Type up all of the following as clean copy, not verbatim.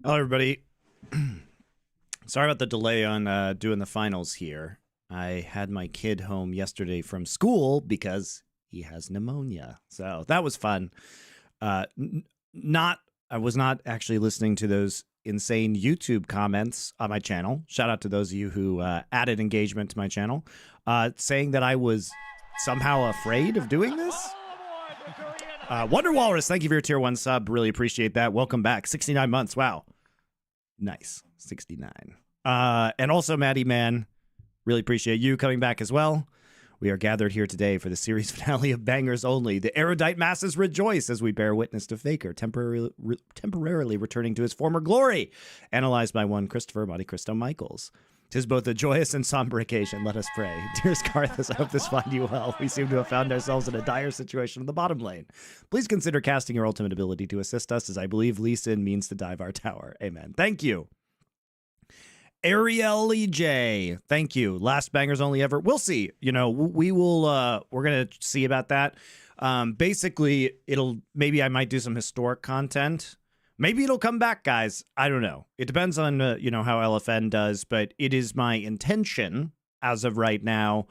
Hello, everybody. Sorry about the delay on doing the finals here. I had my kid home yesterday from school because he has pneumonia. So that was fun. Not, I was not actually listening to those insane YouTube comments on my channel. Shout out to those of you who added engagement to my channel, saying that I was somehow afraid of doing this. Wonder Walrus, thank you for your tier 1 sub. Really appreciate that. Welcome back. 69 months. Wow. Nice. 69. And also, Maddie Man, really appreciate you coming back as well. We are gathered here today for the series finale of Bangers Only. The erudite masses rejoice as we bear witness to Faker temporarily returning to his former glory. Analyzed by one Christopher MonteCristo Michaels. 'Tis both a joyous and somber occasion. Let us pray. Dearest Carthus, I hope this find you well. We seem to have found ourselves in a dire situation in the bottom lane. Please consider casting your ultimate ability to assist us, as I believe Lee Sin means to dive our tower. Amen. Thank you. Ariel EJ, thank you. Last Bangers Only ever. We'll see. You know, we will, we're going to see about that. Basically, maybe I might do some historic content. Maybe it'll come back, guys. I don't know. It depends on, you know, how LFN does, but it is my intention as of right now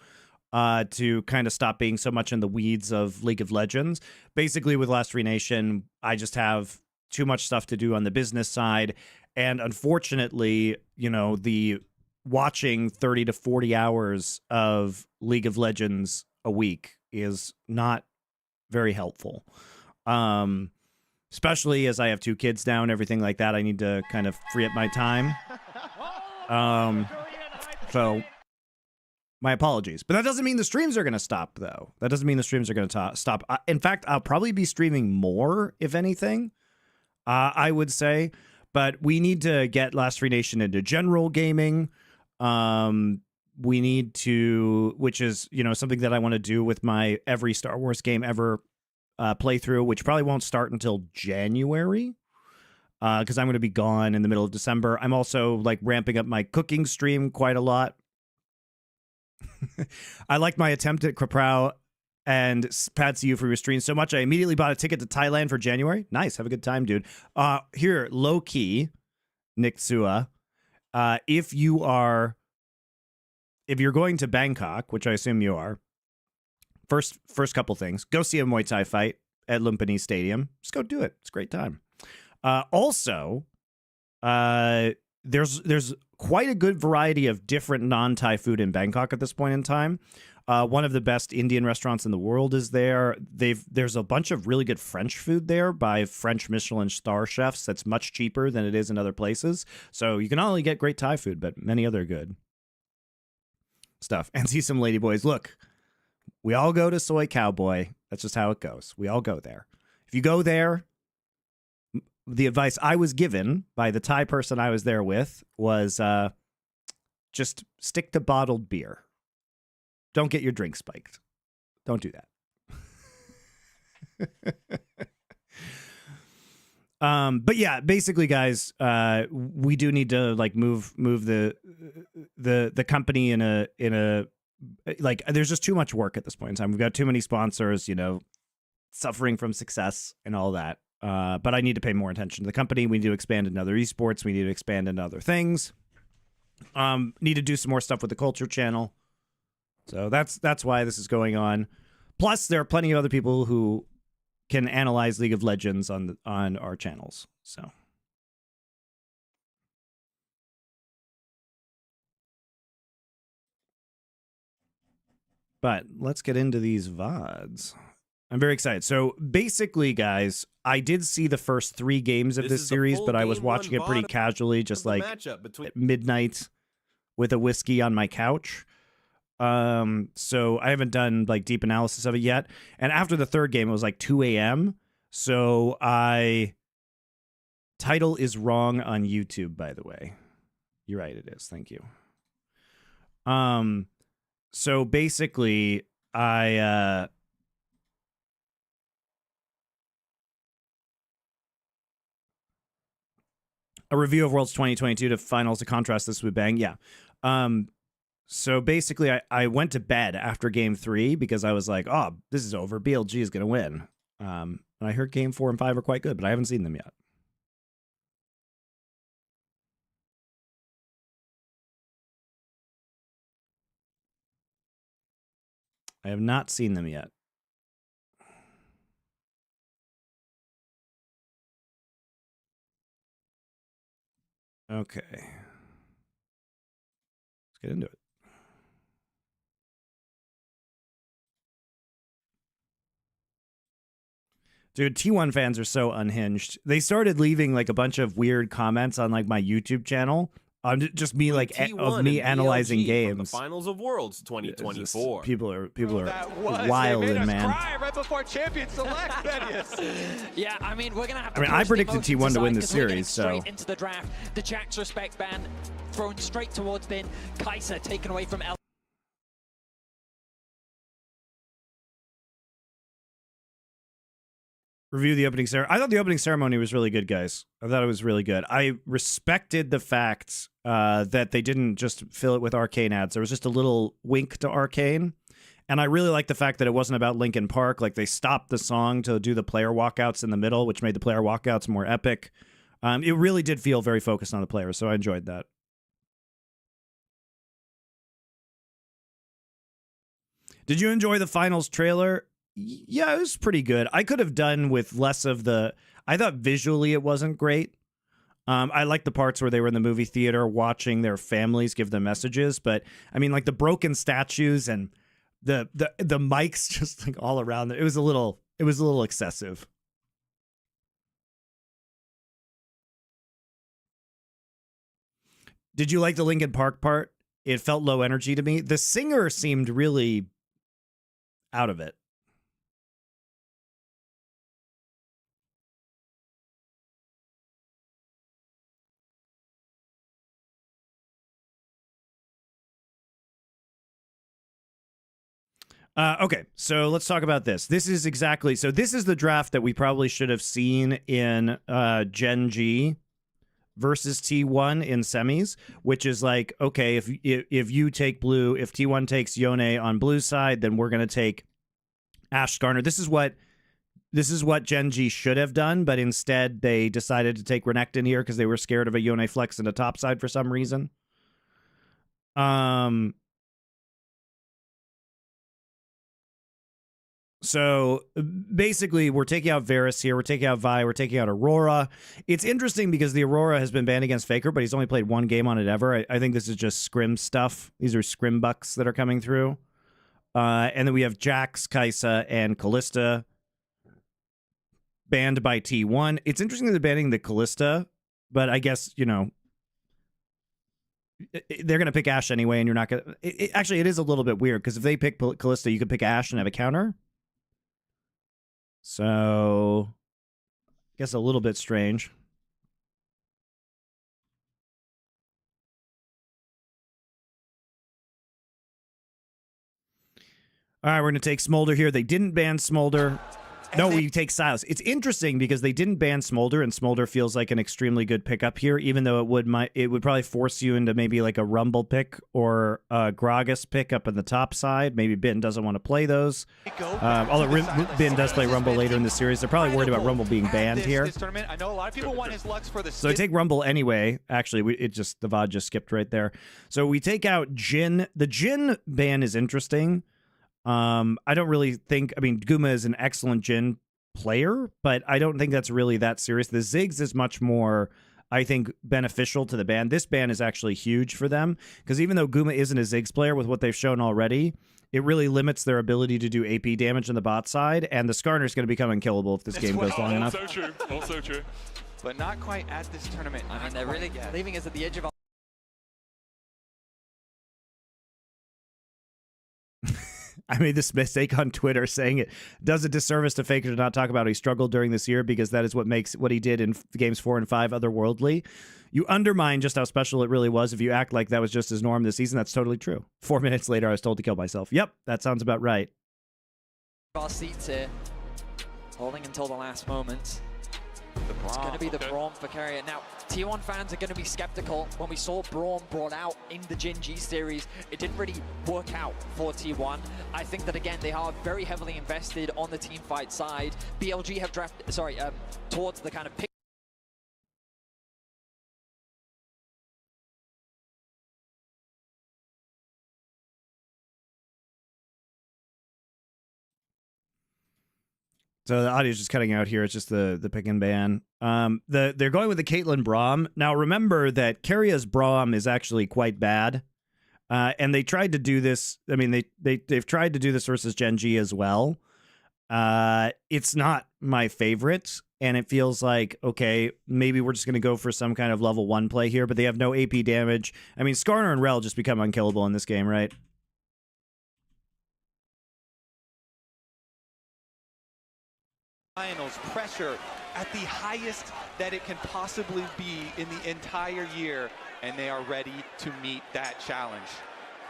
to kind of stop being so much in the weeds of League of Legends. Basically, with Last Free Nation, I just have too much stuff to do on the business side. And unfortunately, you know, the watching 30 to 40 hours of League of Legends a week is not very helpful. Especially as I have 2 kids now and everything like that. I need to kind of free up my time. So my apologies. But that doesn't mean the streams are going to stop, though. That doesn't mean the streams are going to stop. In fact, I'll probably be streaming more, if anything, I would say. But we need to get Last Free Nation into general gaming. We need to, which is, you know, something that I want to do with my every Star Wars game ever playthrough, which probably won't start until January, because I'm going to be gone in the middle of December. I'm also like ramping up my cooking stream quite a lot. I like my attempt at Kraprow and Patsy you for your stream so much I immediately bought a ticket to Thailand for January. Nice, have a good time, dude. Here, low key, Nick Tsua, if you're going to Bangkok, which I assume you are, first couple things. Go see a Muay Thai fight at Lumpini Stadium. Just go do it. It's a great time. Also, there's quite a good variety of different non-Thai food in Bangkok at this point in time. One of the best Indian restaurants in the world is there. There's a bunch of really good French food there by French Michelin star chefs that's much cheaper than it is in other places. So you can not only get great Thai food, but many other good stuff. And see some ladyboys. Look, we all go to Soy Cowboy. That's just how it goes. We all go there. If you go there, the advice I was given by the Thai person I was there with was just stick to bottled beer. Don't get your drink spiked. Don't do that. But yeah, basically, guys, we do need to like move the company in a like, there's just too much work at this point in time. We've got too many sponsors, you know, suffering from success and all that. But I need to pay more attention to the company. We need to expand into other esports. We need to expand into other things. Need to do some more stuff with the culture channel. So that's why this is going on. Plus, there are plenty of other people who can analyze League of Legends on our channels. So. But let's get into these VODs. I'm very excited. So basically, guys, I did see the first 3 games of this series, but I was watching it pretty casually, just like at midnight with a whiskey on my couch. So I haven't done like deep analysis of it yet. And after the 3rd game, it was like 2 a.m. So title is wrong on YouTube, by the way. You're right, it is. Thank you. So basically, a review of Worlds 2022 to finals to contrast this with Bang. Yeah. So basically, I went to bed after game 3 because I was like, oh, this is over. BLG is going to win. And I heard game 4 and 5 are quite good, but I haven't seen them yet. I have not seen them yet. Okay. Let's get into it. Dude, T1 fans are so unhinged. They started leaving like a bunch of weird comments on like my YouTube channel. Just me like of me analyzing games. From the Finals of Worlds 2024. People are wild and man. Cry right before Champion Select. Yeah, I mean we're gonna have. I mean, I predicted T1 to win the series, so straight into the draft. The Jack's respect ban thrown straight towards Bin. Kaiser taken away from El. Review the opening ceremony. I thought the opening ceremony was really good, guys. I thought it was really good. I respected the fact that they didn't just fill it with Arcane ads. There was just a little wink to Arcane. And I really liked the fact that it wasn't about Linkin Park. Like, they stopped the song to do the player walkouts in the middle, which made the player walkouts more epic. It really did feel very focused on the players, so I enjoyed that. Did you enjoy the finals trailer? Yeah, it was pretty good. I could have done with less of the... I thought visually it wasn't great. I liked the parts where they were in the movie theater watching their families give them messages. But, I mean, like the broken statues and the mics just like all around. It was a little excessive. Did you like the Linkin Park part? It felt low energy to me. The singer seemed really out of it. Okay, so let's talk about this. This is the draft that we probably should have seen in Gen G versus T1 in semis, which is like, okay, if you take blue, if T1 takes Yone on blue side, then we're going to take Ash Skarner. This is what Gen G should have done, but instead they decided to take Renekton here because they were scared of a Yone flex in the top side for some reason. So basically, we're taking out Varus here. We're taking out Vi. We're taking out Aurora. It's interesting because the Aurora has been banned against Faker, but he's only played one game on it ever. I think this is just scrim stuff. These are scrim bucks that are coming through. And then we have Jax, Kaisa, and Callista banned by T1. It's interesting that they're banning the Callista, but I guess, you know, they're going to pick Ashe anyway, and you're not going to... Actually, it is a little bit weird, because if they pick Callista, you could pick Ashe and have a counter. So, I guess a little bit strange. All right, we're going to take Smolder here. They didn't ban Smolder. No, we take Silas. It's interesting because they didn't ban Smolder, and Smolder feels like an extremely good pickup here, even though it would probably force you into maybe like a Rumble pick or a Gragas pick up in the top side. Maybe Bin doesn't want to play those. Although Bin does play Rumble later in the series. They're probably worried about Rumble being banned here. I know a lot of people want his Lux for the So I take Rumble anyway. Actually, the VOD just skipped right there. So we take out Jhin. The Jhin ban is interesting. I don't really think... I mean, Guma is an excellent Jhin player, but I don't think that's really that serious. The Ziggs is much more, I think, beneficial to the ban. This ban is actually huge for them, because even though Guma isn't a Ziggs player with what they've shown already, it really limits their ability to do AP damage on the bot side, and the Skarner is going to become unkillable if this game goes long enough. Also true. Also true. But not quite at this tournament. I mean, they're really leaving us at the edge of... I made this mistake on Twitter saying it does a disservice to Faker to not talk about how he struggled during this year, because that is what makes what he did in games 4 and 5 otherworldly. You undermine just how special it really was if you act like that was just his norm this season. That's totally true. 4 minutes later, I was told to kill myself. Yep, that sounds about right. Our seats here, holding until the last moment. It's going to be the Braum for carrier. Now, T1 fans are going to be skeptical. When we saw Braum brought out in the Gen G series, it didn't really work out for T1. I think that, again, they are very heavily invested on the team fight side. BLG have drafted, towards the kind of pick So the audio's just cutting out here. It's just the pick and ban. They're going with the Caitlyn Braum. Now remember that Karia's Braum is actually quite bad. And they tried to do this. I mean, they've tried to do this versus Gen G as well. It's not my favorite, and it feels like, okay, maybe we're just going to go for some kind of level 1 play here, but they have no AP damage. I mean, Skarner and Rel just become unkillable in this game, right? Finals pressure at the highest that it can possibly be in the entire year, and they are ready to meet that challenge.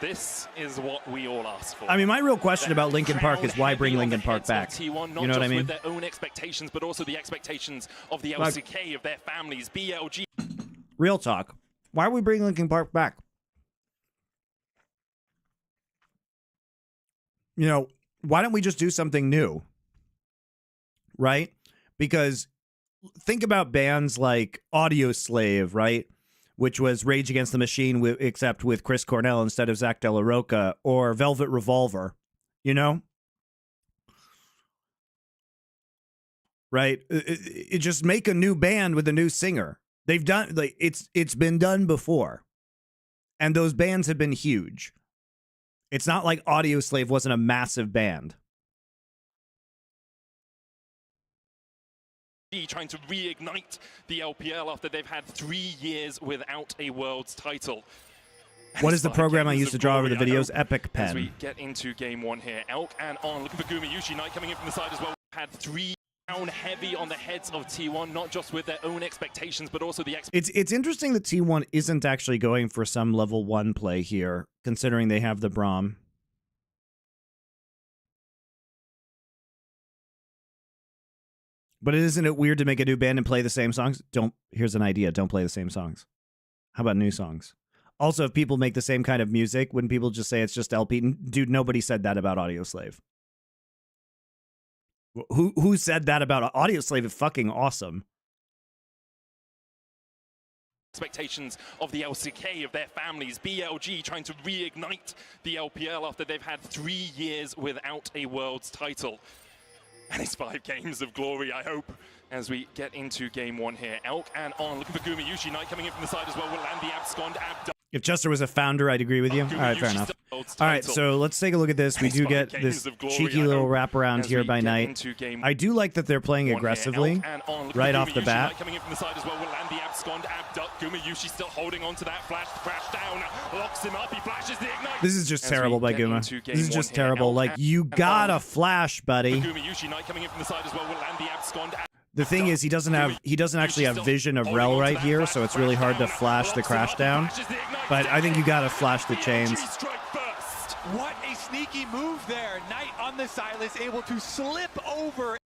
This is what we all asked for. I mean, my real question about Linkin Park is why bring Linkin Park back? T1, You know not what I just mean? with their own expectations, but also the expectations of the LCK, of their families, BLG. Real talk. Why are we bringing Linkin Park back? You know, why don't we just do something new? Right? Because think about bands like Audio Slave, right? Which was Rage Against the Machine, except with Chris Cornell instead of Zach De La Roca, or Velvet Revolver, you know? Right? It just make a new band with a new singer. They've done, like, it's been done before. And those bands have been huge. It's not like Audio Slave wasn't a massive band. Trying to reignite the LPL after they've had 3 years without a world's title. What is the program I used to draw over the videos? Epic Pen. As we get into game 1 here, Elk and On looking for Gumayushi Knight coming in from the side as well. Had 3 down heavy on the heads of T1, not just with their own expectations, but also the It's interesting that T1 isn't actually going for some level 1 play here, considering they have the Braum. But isn't it weird to make a new band and play the same songs? Here's an idea. Don't play the same songs. How about new songs? Also, if people make the same kind of music, wouldn't people just say it's just LP? Dude, nobody said that about Audio Slave. Who said that about Audio Slave? Is fucking awesome. Expectations of the LCK, of their families, BLG trying to reignite the LPL after they've had 3 years without a world's title. And it's 5 games of glory, I hope, as we get into game 1 here. Elk and On looking for Gumayushi Knight coming in from the side as well. Will land the abscond. If Chester was a founder, I'd agree with you. All right, fair enough. All right, so let's take a look at this. We do get this cheeky little wraparound here by Knight. I do like that they're playing aggressively right off the bat. Coming in from the side as well. Will land the abscond. Abduct. Gumayushi still holding on to that flash. Crash down. Locks him up. He flashes the ignite. This is just terrible by Guma. This is just terrible. Like, you gotta flash, buddy. Gumayushi Knight coming in from the side as well. Will land the abscond. The thing is, he doesn't actually have vision of Rel right here, so it's really hard to flash the crash down. But I think you gotta flash the chains. What a sneaky move there. Knight on the Silas able to slip over.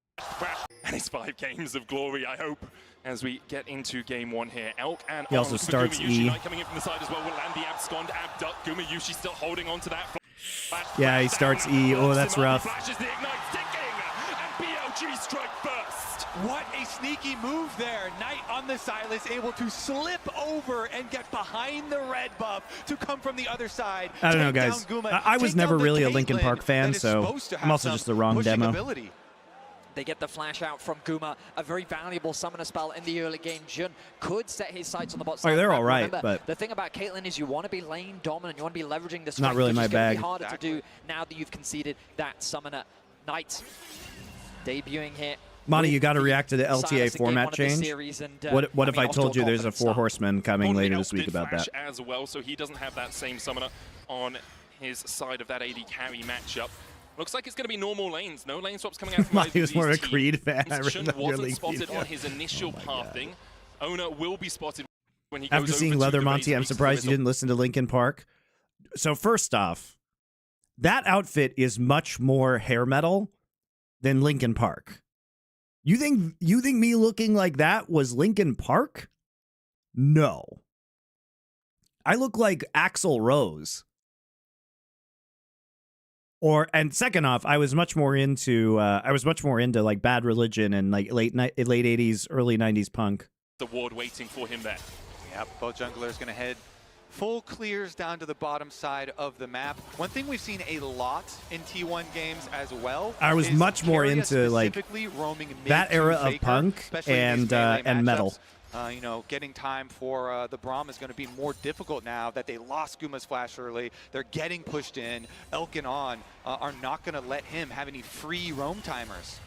And it's 5 games of glory, I hope, as we get into game 1 here. Elk and he also starts E. Coming in from the side as well. Will land the abscond. Abduct. Gumayushi still holding on to that. Yeah, he starts E. Oh, that's rough. Flashes the ignite, sticking, and BLG strike first. What a sneaky move there. Knight on the Silas able to slip over and get behind the red buff to come from the other side. I don't know, guys. I was never really a Linkin Park fan, so I'm also just the wrong demo. Ability. They get the flash out from Guma, a very valuable summoner spell in the early game. Jun could set his sights on the bot side. Oh, they're all right, Remember, but the thing about Caitlyn is you want to be lane dominant, you want to be leveraging the strength, not really my bag. It's going to be harder to do now that you've conceded that summoner. Knight debuting here. Monty, you got to react to the LTA format change. What if I told you there's a 4 horsemen coming later this week about that? As well, so he doesn't have that same summoner on his side of that AD carry matchup. Looks like it's going to be normal lanes. No lane swaps coming out from He was more of a Creed fan. I wasn't spotted on his initial pathing. Owner will be spotted when he goes After seeing Leather Monty, I'm surprised you didn't listen to Linkin Park. So first off, that outfit is much more hair metal than Linkin Park. You think me looking like that was Linkin Park? No. I look like Axl Rose. And second off, I was much more into like Bad Religion and like late 80s, early 90s punk. The ward waiting for him there. Yep, both junglers gonna head full clears down to the bottom side of the map. One thing we've seen a lot in T1 games as well. I was much more Keria into like roaming that era of Faker, Punk especially in these and melee Metal. matchups. You know, getting time for the Braum is going to be more difficult now that they lost Guma's flash early. They're getting pushed in. Elk and On are not going to let him have any free roam timers.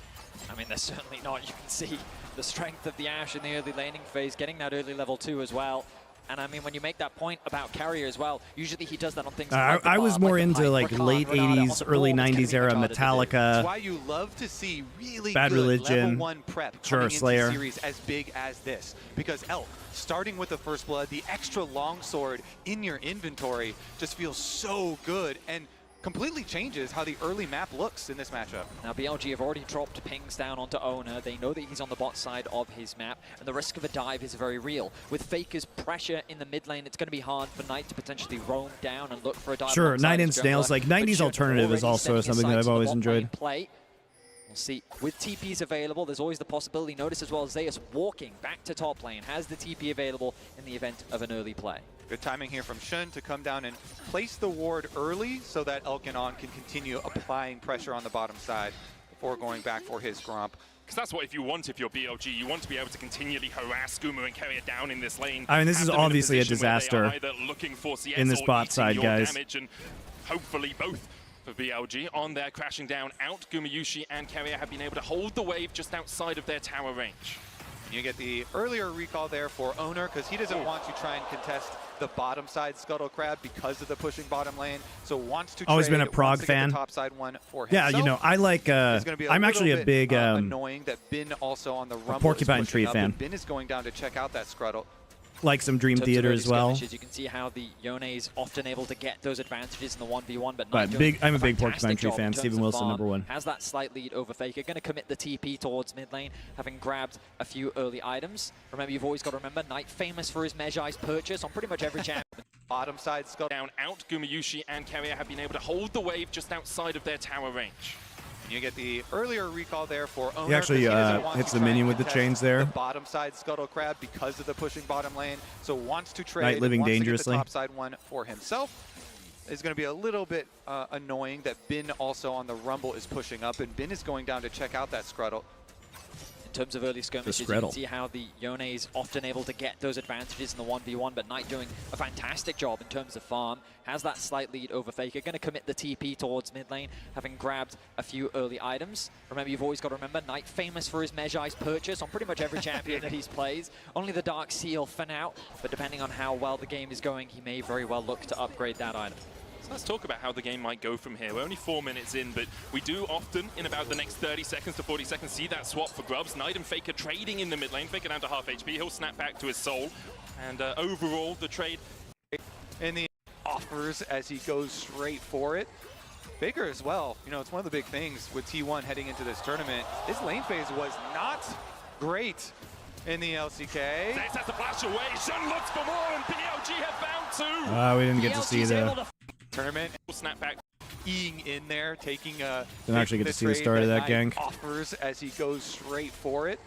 I mean, they're certainly not. You can see the strength of the Ashe in the early laning phase, getting that early level 2 as well. And I mean, when you make that point about Carrier as well, usually he does that on things like I was more into like late Rakan, 80s, early 90s era Metallica. That's why you love to see really Bad good Religion, level 1 prep sure, coming Slayer. into series as big as this. Because Elk, starting with the First Blood, the extra longsword in your inventory just feels so good and completely changes how the early map looks in this matchup. Now BLG have already dropped pings down onto Owner. They know that he's on the bot side of his map, and the risk of a dive is very real. With Faker's pressure in the mid lane, it's going to be hard for Knight to potentially roam down and look for a dive. Sure, alongside Knight his and Snails, jungler, like but 90s Shun alternative is already also setting his something that sights I've on the always bot enjoyed. lane play. We'll see. With TPs available, there's always the possibility. Notice as well, Zeus walking back to top lane, has the TP available in the event of an early play. Good timing here from Shun to come down and place the ward early so that Elk and On can continue applying pressure on the bottom side before going back for his Gromp. Because that's what if you're BLG, you want to be able to continually harass Guma and carry it down in this lane. I mean, this is obviously a disaster in this bot side, guys. And hopefully both for BLG on their crashing down out. Gumayushi and Keria have been able to hold the wave just outside of their tower range. And you get the earlier recall there for Owner because he doesn't want to try and contest the bottom side Scuttle Crab because of the pushing bottom lane. So wants to always been a Prog wants to get fan. the top side one for Yeah, himself. you know, I like. I'm actually a big annoying that Bin also on the Rumble Porcupine is Tree up, fan. and Bin is going down to check out that Scuttle. Like some Dream In terms of Theater early as well. skirmishes, you can see how the Yone is often able to get those advantages in the 1v1, but But Knight big- doing I'm a big fantastic Porcupine Tree job fan. in terms Steven of Wilson, farm. #1. Has that slight lead over Faker. Going to commit the TP towards mid lane, having grabbed a few early items. Remember, you've always got to remember, Knight famous for his Mejai's purchase on pretty much every champion. Bottom side Scuttle. Down out, Gumayushi and Keria have been able to hold the wave just outside of their tower range. You get the earlier recall there for Owner. He actually 'cause doesn't want hits to the try minion and with the contest chains there. The bottom side Scuttle Crab because of the pushing bottom lane. So wants to trade. Knight living wants dangerously. To get the top side one for himself. It's going to be a little bit annoying that Bin also on the Rumble is pushing up, and Bin is going down to check out that Scuttle. In terms of early skirmishes, you can see how the Yone is often able to get those advantages in the 1v1, but Knight doing a fantastic job in terms of farm. Has that slight lead over Faker. Going to commit the TP towards mid lane, having grabbed a few early items. Remember, you've always got to remember, Knight famous for his Mejai's purchase on pretty much every champion that he's plays. Only the Dark Seal for now, but depending on how well the game is going, he may very well look to upgrade that item. So let's talk about how the game might go from here. We're only 4 minutes in, but we do often, in about the next 30 seconds to 40 seconds, see that swap for Grubs. Knight and Faker trading in the mid lane. Faker down to half HP. He'll snap back to his soul. And overall, the trade... And the offers as he goes straight for it. Faker as well. You know, it's one of the big things with T1 heading into this tournament. His lane phase was not great in the LCK. Zeus has to flash away. Shun looks for more, and BLG have found two. We didn't get to see the tournament. Snap back. Being in there, taking didn't actually get to see the start of that gank. Offers as he goes straight for it.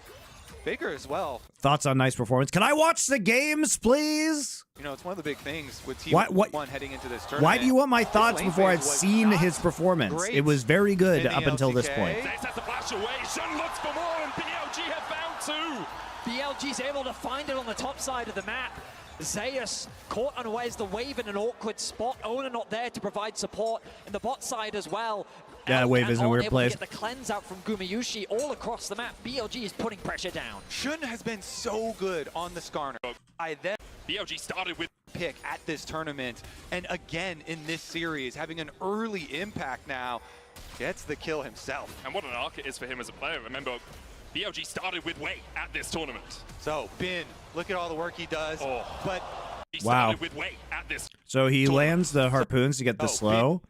Faker as well. Thoughts on nice performance? Can I watch the games, please? You know, it's one of the big things with T1 heading into this tournament. Why do you want my thoughts before I've seen his performance? It was very good up until this point. Zeus has to flash away. Shun looks for more, and BLG have found two. BLG's able to find it on the top side of the map. Zeus caught unawares, the wave in an awkward spot. Owner not there to provide support in the bot side as well. Yeah, wave is in a weird place. Get the cleanse out from Gumayushi all across the map. BLG is putting pressure down. Shun has been so good on the Skarner. I then BLG started with pick at this tournament, and again in this series, having an early impact now, gets the kill himself. And what an arc it is for him as a player. Remember, BLG started with Wei at this tournament. So, Bin, look at all the work he does. But he started with Wei at this So he tournament. lands the harpoons to get the slow,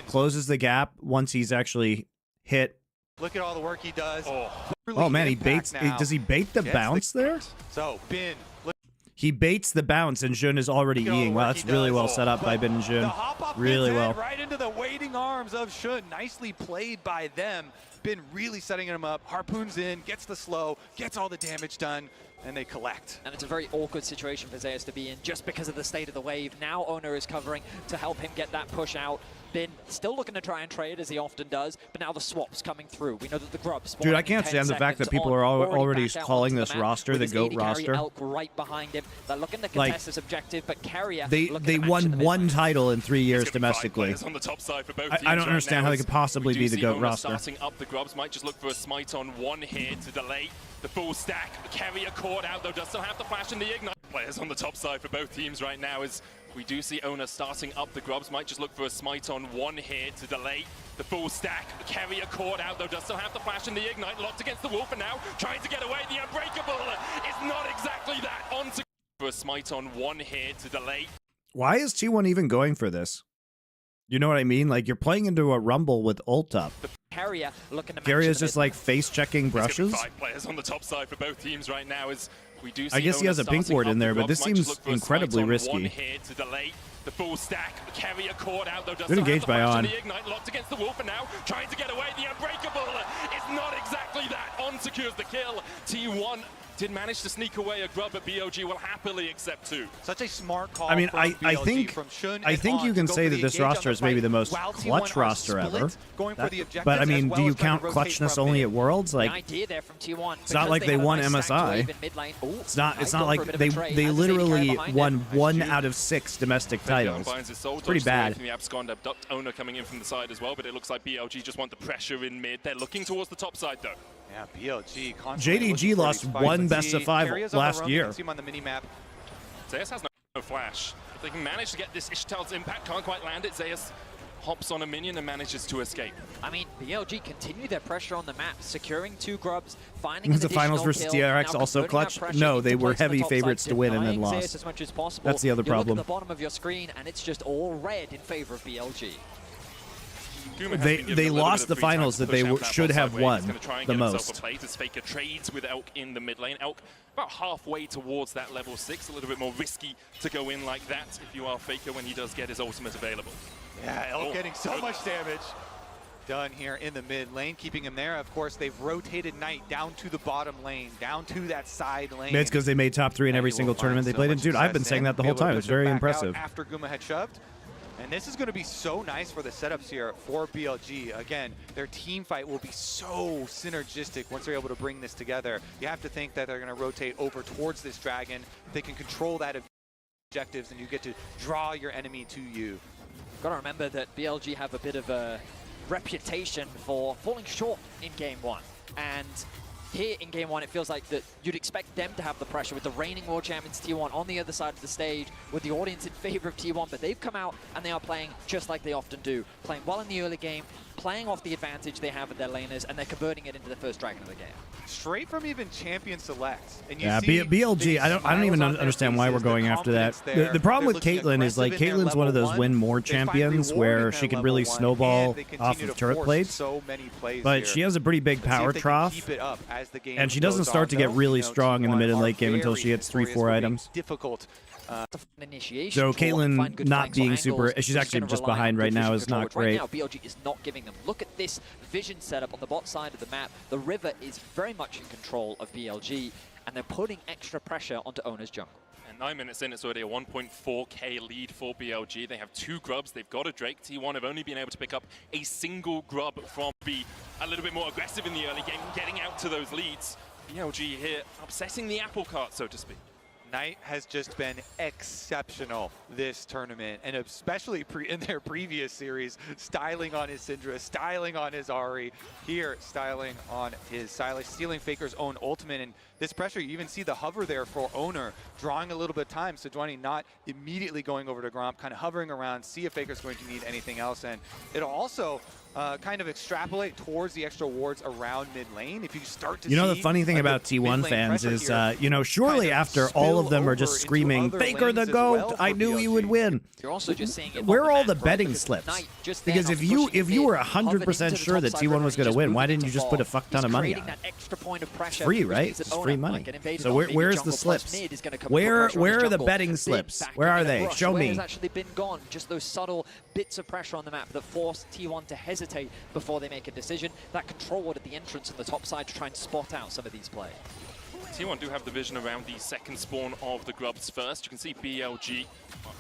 closes the gap once he's actually hit. Look at all the work he does. Oh man, he baits. Does he bait the bounce there? So, Bin, look. He baits the bounce, and Jun is already eating. Wow, that's really well set up by Bin and Jun. Really well. Right into the waiting arms of Shun. Nicely played by them. been really setting him up. Harpoons in, gets the slow, gets all the damage done, and they collect. And it's a very awkward situation for Zeus to be in just because of the state of the wave. Now Owner is covering to help him get that push out. Bin still looking to try and trade as he often does, but now the swap's coming through. We know that the grubs. Dude, I can't stand the fact that people are already calling this roster the GOAT roster. Elk right behind him. They're looking to contest this objective, but Carrier they won one title in 3 years domestically. On the top side for both I don't understand how they could possibly be the GOAT roster. Starting up the grubs, might just look for a smite on one here to delay the full stack. Carrier caught out though, does still have the flash and the ignite. Players on the top side for both teams right now as we do see Owner starting up the grubs, might just look for a smite on one here to delay the full stack. Carrier caught out though, does still have the flash and the ignite, locked against the wolf, and now trying to get away. The unbreakable is not exactly that. On to for a smite on one here to delay. Why is T1 even going for this? You know what I mean? Like, you're playing into a rumble with ult up. Carrier looking to Carrier's just like face checking brushes. 5 players on the top side for both teams right now as we do see I guess he has a pink ward in there, but this seems incredibly risky. One here to delay the full stack. Carrier caught out though. Good engaged by On. The ignite locked against the wolf, and now trying to get away. The unbreakable is not exactly that. On secures the kill. T1 did manage to sneak away a grub, but BLG will happily accept 2. Such a smart call. I mean, from I BLG, think you can say that this roster is maybe the most clutch roster ever. But I mean, do you count clutchness only at Worlds? Like, idea there from T1. It's not like they won MSI. It's not like they literally won 1 out of 6 domestic titles. It's pretty bad. The abscond abduct Owner coming in from the side as well, but it looks like BLG just want the pressure in mid. They're looking towards the top side though. Yeah, BLG. JDG lost 1 best of 5 last year. See him on the mini map. Zeus has no flash. If they can manage to get this Ishtal's impact, can't quite land it. Zeus hops on a minion and manages to escape. I mean, BLG continue their pressure on the map, securing 2 grubs, finding Was the finals versus DRX also clutch? No, they were heavy favorites to win and then lost. As much as possible. That's the other problem. You look at the bottom of your screen and it's just all red in favor of BLG. They lost the finals that they should have won the most. Faker trades with Elk in the mid lane. Elk about halfway towards that level 6, a little bit more risky to go in like that if you are Faker when he does get his ultimate available. Yeah, Elk getting so much damage done here in the mid lane, keeping him there. Of course, they've rotated Knight down to the bottom lane, down to that side lane. It's because they made top 3 in every single tournament they played in. Dude, I've been saying that the whole time. It's very impressive. After Guma had shoved. And this is going to be so nice for the setups here for BLG. Again, their team fight will be so synergistic once they're able to bring this together. You have to think that they're going to rotate over towards this dragon. They can control that objectives, and you get to draw your enemy to you. Got to remember that BLG have a bit of a reputation for falling short in Game 1. And here in Game 1, it feels like that you'd expect them to have the pressure with the reigning world champions T1 on the other side of the stage, with the audience in favor of T1, but they've come out and they are playing just like they often do, playing well in the early game, playing off the advantage they have with their laners, and they're converting it into the first dragon of the game. Straight from even champion selects. And you yeah, see BLG, I don't even understand why we're going after that. The problem with Caitlyn is, like, Caitlyn's one of those win more champions where she can really snowball off of turret plates, but she has a pretty big power trough, and she doesn't start to get really strong in the mid and late game until she hits 3-4 items. So Caitlyn not being super, she's actually just behind right now, is not great. Right now, BLG is not giving them. Look at this vision setup on the bot side of the map. The river is very much in control of BLG, and they're putting extra pressure onto Owner's jungle. And 9 minutes in, it's already a 1.4k lead for BLG. They have 2 grubs. They've got a Drake. T1 have only been able to pick up a single grub from B. A little bit more aggressive in the early game, getting out to those leads. BLG here upsetting the apple cart, so to speak. Knight has just been exceptional this tournament, and especially in their previous series, styling on his Syndra, styling on his Ahri, here styling on his Sylas, stealing Faker's own ultimate, and this pressure, you even see the hover there for Owner, drawing a little bit of time, Sejuani not immediately going over to Gromp, kind of hovering around, see if Faker's going to need anything else, and it'll also kind of extrapolate towards the extra wards around mid lane. If you start to the funny thing about T1 fans is, surely after all of them are just screaming, Faker the GOAT, I knew he would win. You're also just seeing it. Where are all the betting slips? Because if you were 100% sure that T1 was going to win, why didn't you just put a fuck ton of money on it? It's free, right? It's free money. So where's the slips? Where are the betting slips? Where are they? Show me. Has actually been gone. Just those subtle bits of pressure on the map that force T1 to hesitate hesitate before they make a decision. That control ward at the entrance on the top side to try and spot out some of these plays. T1 do have the vision around the second spawn of the grubs first. You can see BLG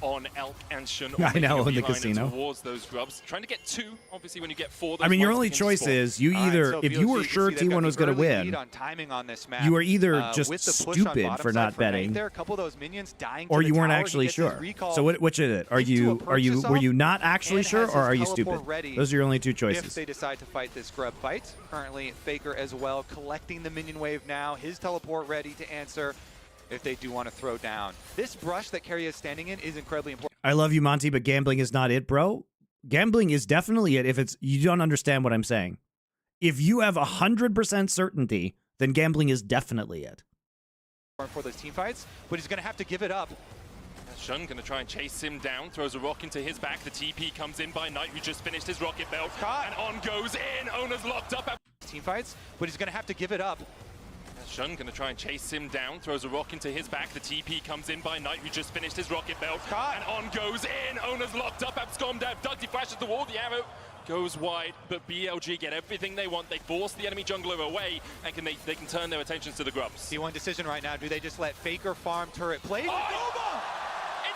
on Elk and Shun. I know, in the casino. Towards those grubs. Trying to get 2, obviously, when you get 4. I mean, your only choice is you either, if you were sure T1 was going to win, you were either just stupid for not betting, or you weren't actually sure. So which is it? Were you not actually sure, or are you stupid? Those are your only two choices. If they decide to fight this grub fight. Currently, Faker as well, collecting the minion wave now. His teleport ready to answer if they do want to throw down. This brush that Carry is standing in is incredibly important. I love you, Monty, but gambling is not it, bro. Gambling is definitely it if it's you don't understand what I'm saying. If you have 100% certainty, then gambling is definitely it. For those team fights, but he's going to have to give it up. Shun going to try and chase him down, throws a rock into his back. The TP comes in by Knight, who just finished his rocket belt, and on goes in. Owner's locked up. Team fights, but he's going to have to give it up. Shun going to try and chase him down, throws a rock into his back. The TP comes in by Knight, who just finished his rocket belt, and on goes in. Owner's locked up. Abscom down. Dugty flashes the wall. The arrow goes wide, but BLG get everything they want. They force the enemy jungler away, and they can turn their attentions to the grubs. T1 decision right now. Do they just let Faker farm turret play? It's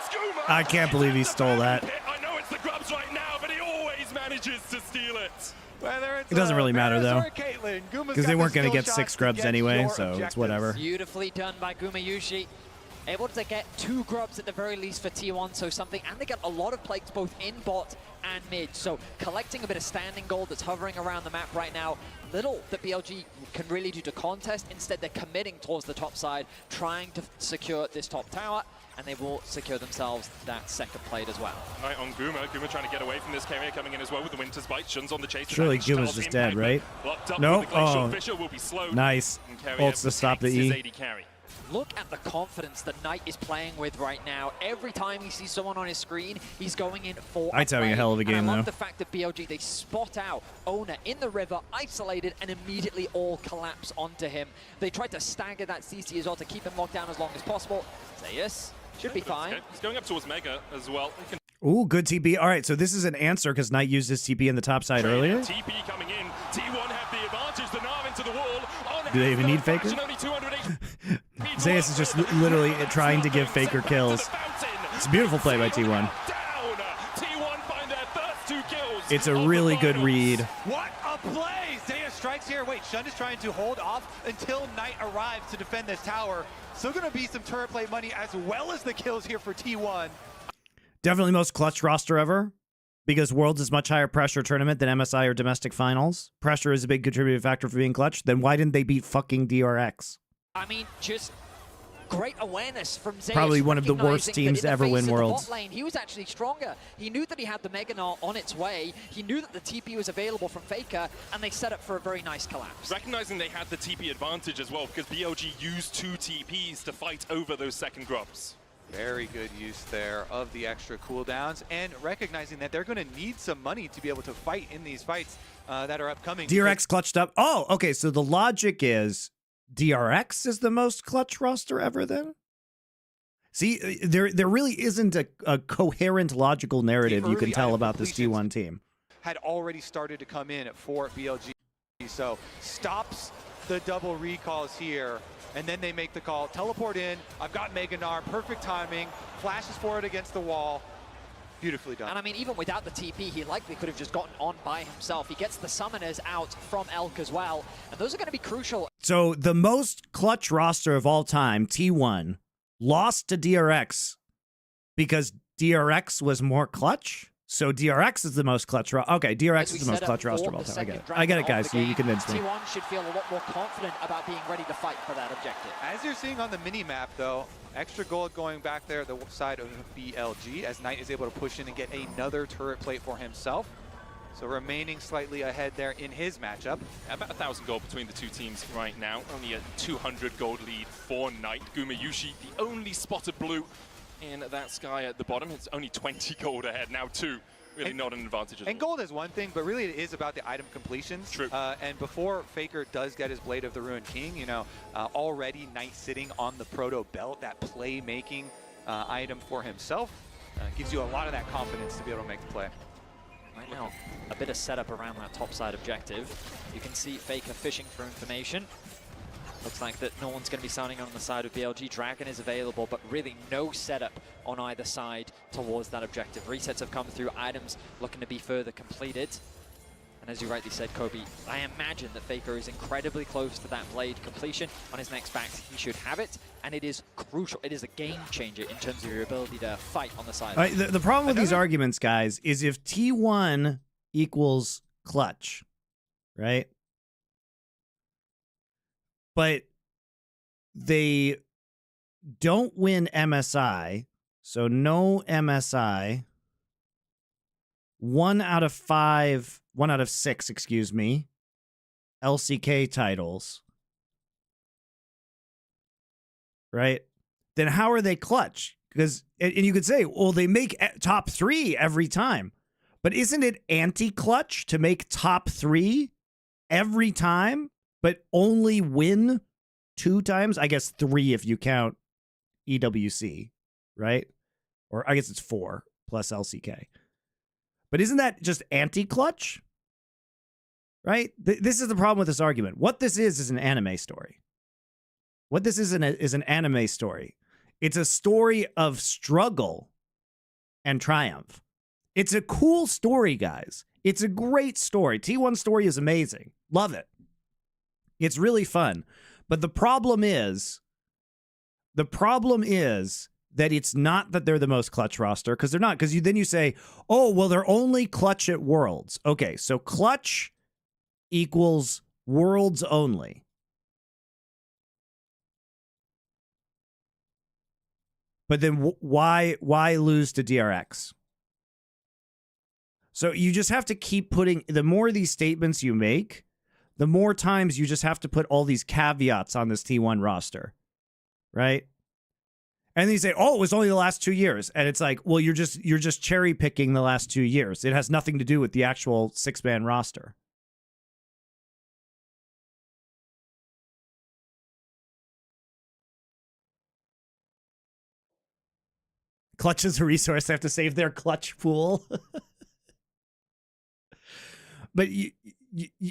Guma! I can't believe he stole that. I know it's the grubs right now, but he always manages to steal it. It doesn't really matter, though, because they weren't going to get 6 grubs anyway, so it's whatever. Beautifully done by Gumayushi. Able to get 2 grubs at the very least for T1, so something, and they get a lot of plates both in bot and mid, so collecting a bit of standing gold that's hovering around the map right now. Little that BLG can really do to contest. Instead, they're committing towards the top side, trying to secure this top tower, and they will secure themselves that second plate as well. Right on Guma. Guma trying to get away from this carrier coming in as well with the Winter's Bite. Shun's on the chase. Surely Guma's just dead, right? No. Oh, Fisher will be slowed. nice. Ults to stop the E. Look at the confidence that Knight is playing with right now. Every time he sees someone on his screen, he's going in for Knight's having a hell of a game, I love though. the fact that BLG, they spot out Owner in the river, isolated, and immediately all collapse onto him. They tried to stagger that CC as well to keep him locked down as long as possible. Zayas should be fine. He's going up towards Mega as well. Ooh, good TP. All right, so this is an answer because Knight used his TP in the top side earlier. TP coming in. T1 have the advantage. The Nav into the wall. Do they even need Faker? Zayas is just literally trying to give Faker kills. It's a beautiful play by T1. It's a really good read. What a play! Zayas strikes here. Wait, Shun is trying to hold off until Knight arrives to defend this tower. Still going to be some turret play money as well as the kills here for T1. Definitely most clutch roster ever, because Worlds is much higher pressure tournament than MSI or domestic finals. Pressure is a big contributing factor for being clutch. Then why didn't they beat fucking DRX? I mean, just great awareness from Zayas. Probably one of the worst teams to ever win Worlds. Lane, he was actually stronger. He knew that he had the Mega Gnar on its way. He knew that the TP was available from Faker, and they set up for a very nice collapse. Recognizing they had the TP advantage as well, because BLG used 2 TPs to fight over those second grubs. Very good use there of the extra cooldowns, and recognizing that they're going to need some money to be able to fight in these fights that are upcoming. DRX clutched up. Oh, okay, so the logic is DRX is the most clutch roster ever then? See, there really isn't a coherent logical narrative you can tell about this T1 team. Had already started to come in for BLG, so stops the double recalls here, and then they make the call, teleport in, I've got Mega Gnar, perfect timing, flashes forward against the wall. Beautifully done. And I mean, even without the TP, he likely could have just gotten on by himself. He gets the summoners out from Elk as well, and those are going to be crucial. So the most clutch roster of all time, T1, lost to DRX because DRX was more clutch? So DRX is the most clutch roster. Okay, DRX is the most clutch roster of all time. I get it, guys. You convinced me. T1 should feel a lot more confident about being ready to fight for that objective. As you're seeing on the mini-map, though, extra gold going back there, the side of BLG, as Knight is able to push in and get another turret plate for himself. So remaining slightly ahead there in his matchup. About 1,000 gold between the two teams right now. Only a 200 gold lead for Knight. Gumayushi, the only spotted blue in that sky at the bottom. It's only 20 gold ahead, now 2. Really not an advantage at all. And gold is one thing, but really it is about the item completions. True. And before Faker does get his Blade of the Ruined King, you know, already Knight sitting on the Proto Belt, that play-making item for himself, gives you a lot of that confidence to be able to make the play. Right now, a bit of setup around that top side objective. You can see Faker fishing for information. Looks like that no one's going to be signing on the side of BLG. Dragon is available, but really no setup on either side towards that objective. Resets have come through, items looking to be further completed. And as you rightly said, Kobe, I imagine that Faker is incredibly close to that blade completion. On his next back, he should have it, and it is crucial. It is a game changer in terms of your ability to fight on the side. Right, the problem with these arguments, guys, is if T1 equals clutch, right? But they don't win MSI, so no MSI. 1 out of 6, excuse me, LCK titles, right? Then how are they clutch? Because, and you could say, well, they make top 3 every time, but isn't it anti-clutch to make top 3 every time, but only win 2 times? I guess 3 if you count EWC, right? Or I guess it's 4 plus LCK. But isn't that just anti-clutch? Right? This is the problem with this argument. What this is an anime story. What this is an anime story. It's a story of struggle and triumph. It's a cool story, guys. It's a great story. T1 story is amazing. Love it. It's really fun. But the problem is that it's not that they're the most clutch roster, because they're not. Because then you say, oh, well, they're only clutch at Worlds. Okay, so clutch equals Worlds only. But then why lose to DRX? So you just have to keep putting, the more of these statements you make, the more times you just have to put all these caveats on this T1 roster, right? And then you say, oh, it was only the last 2 years. And it's like, well, you're just cherry picking the last 2 years. It has nothing to do with the actual 6-man roster. Clutch is a resource. They have to save their clutch pool. But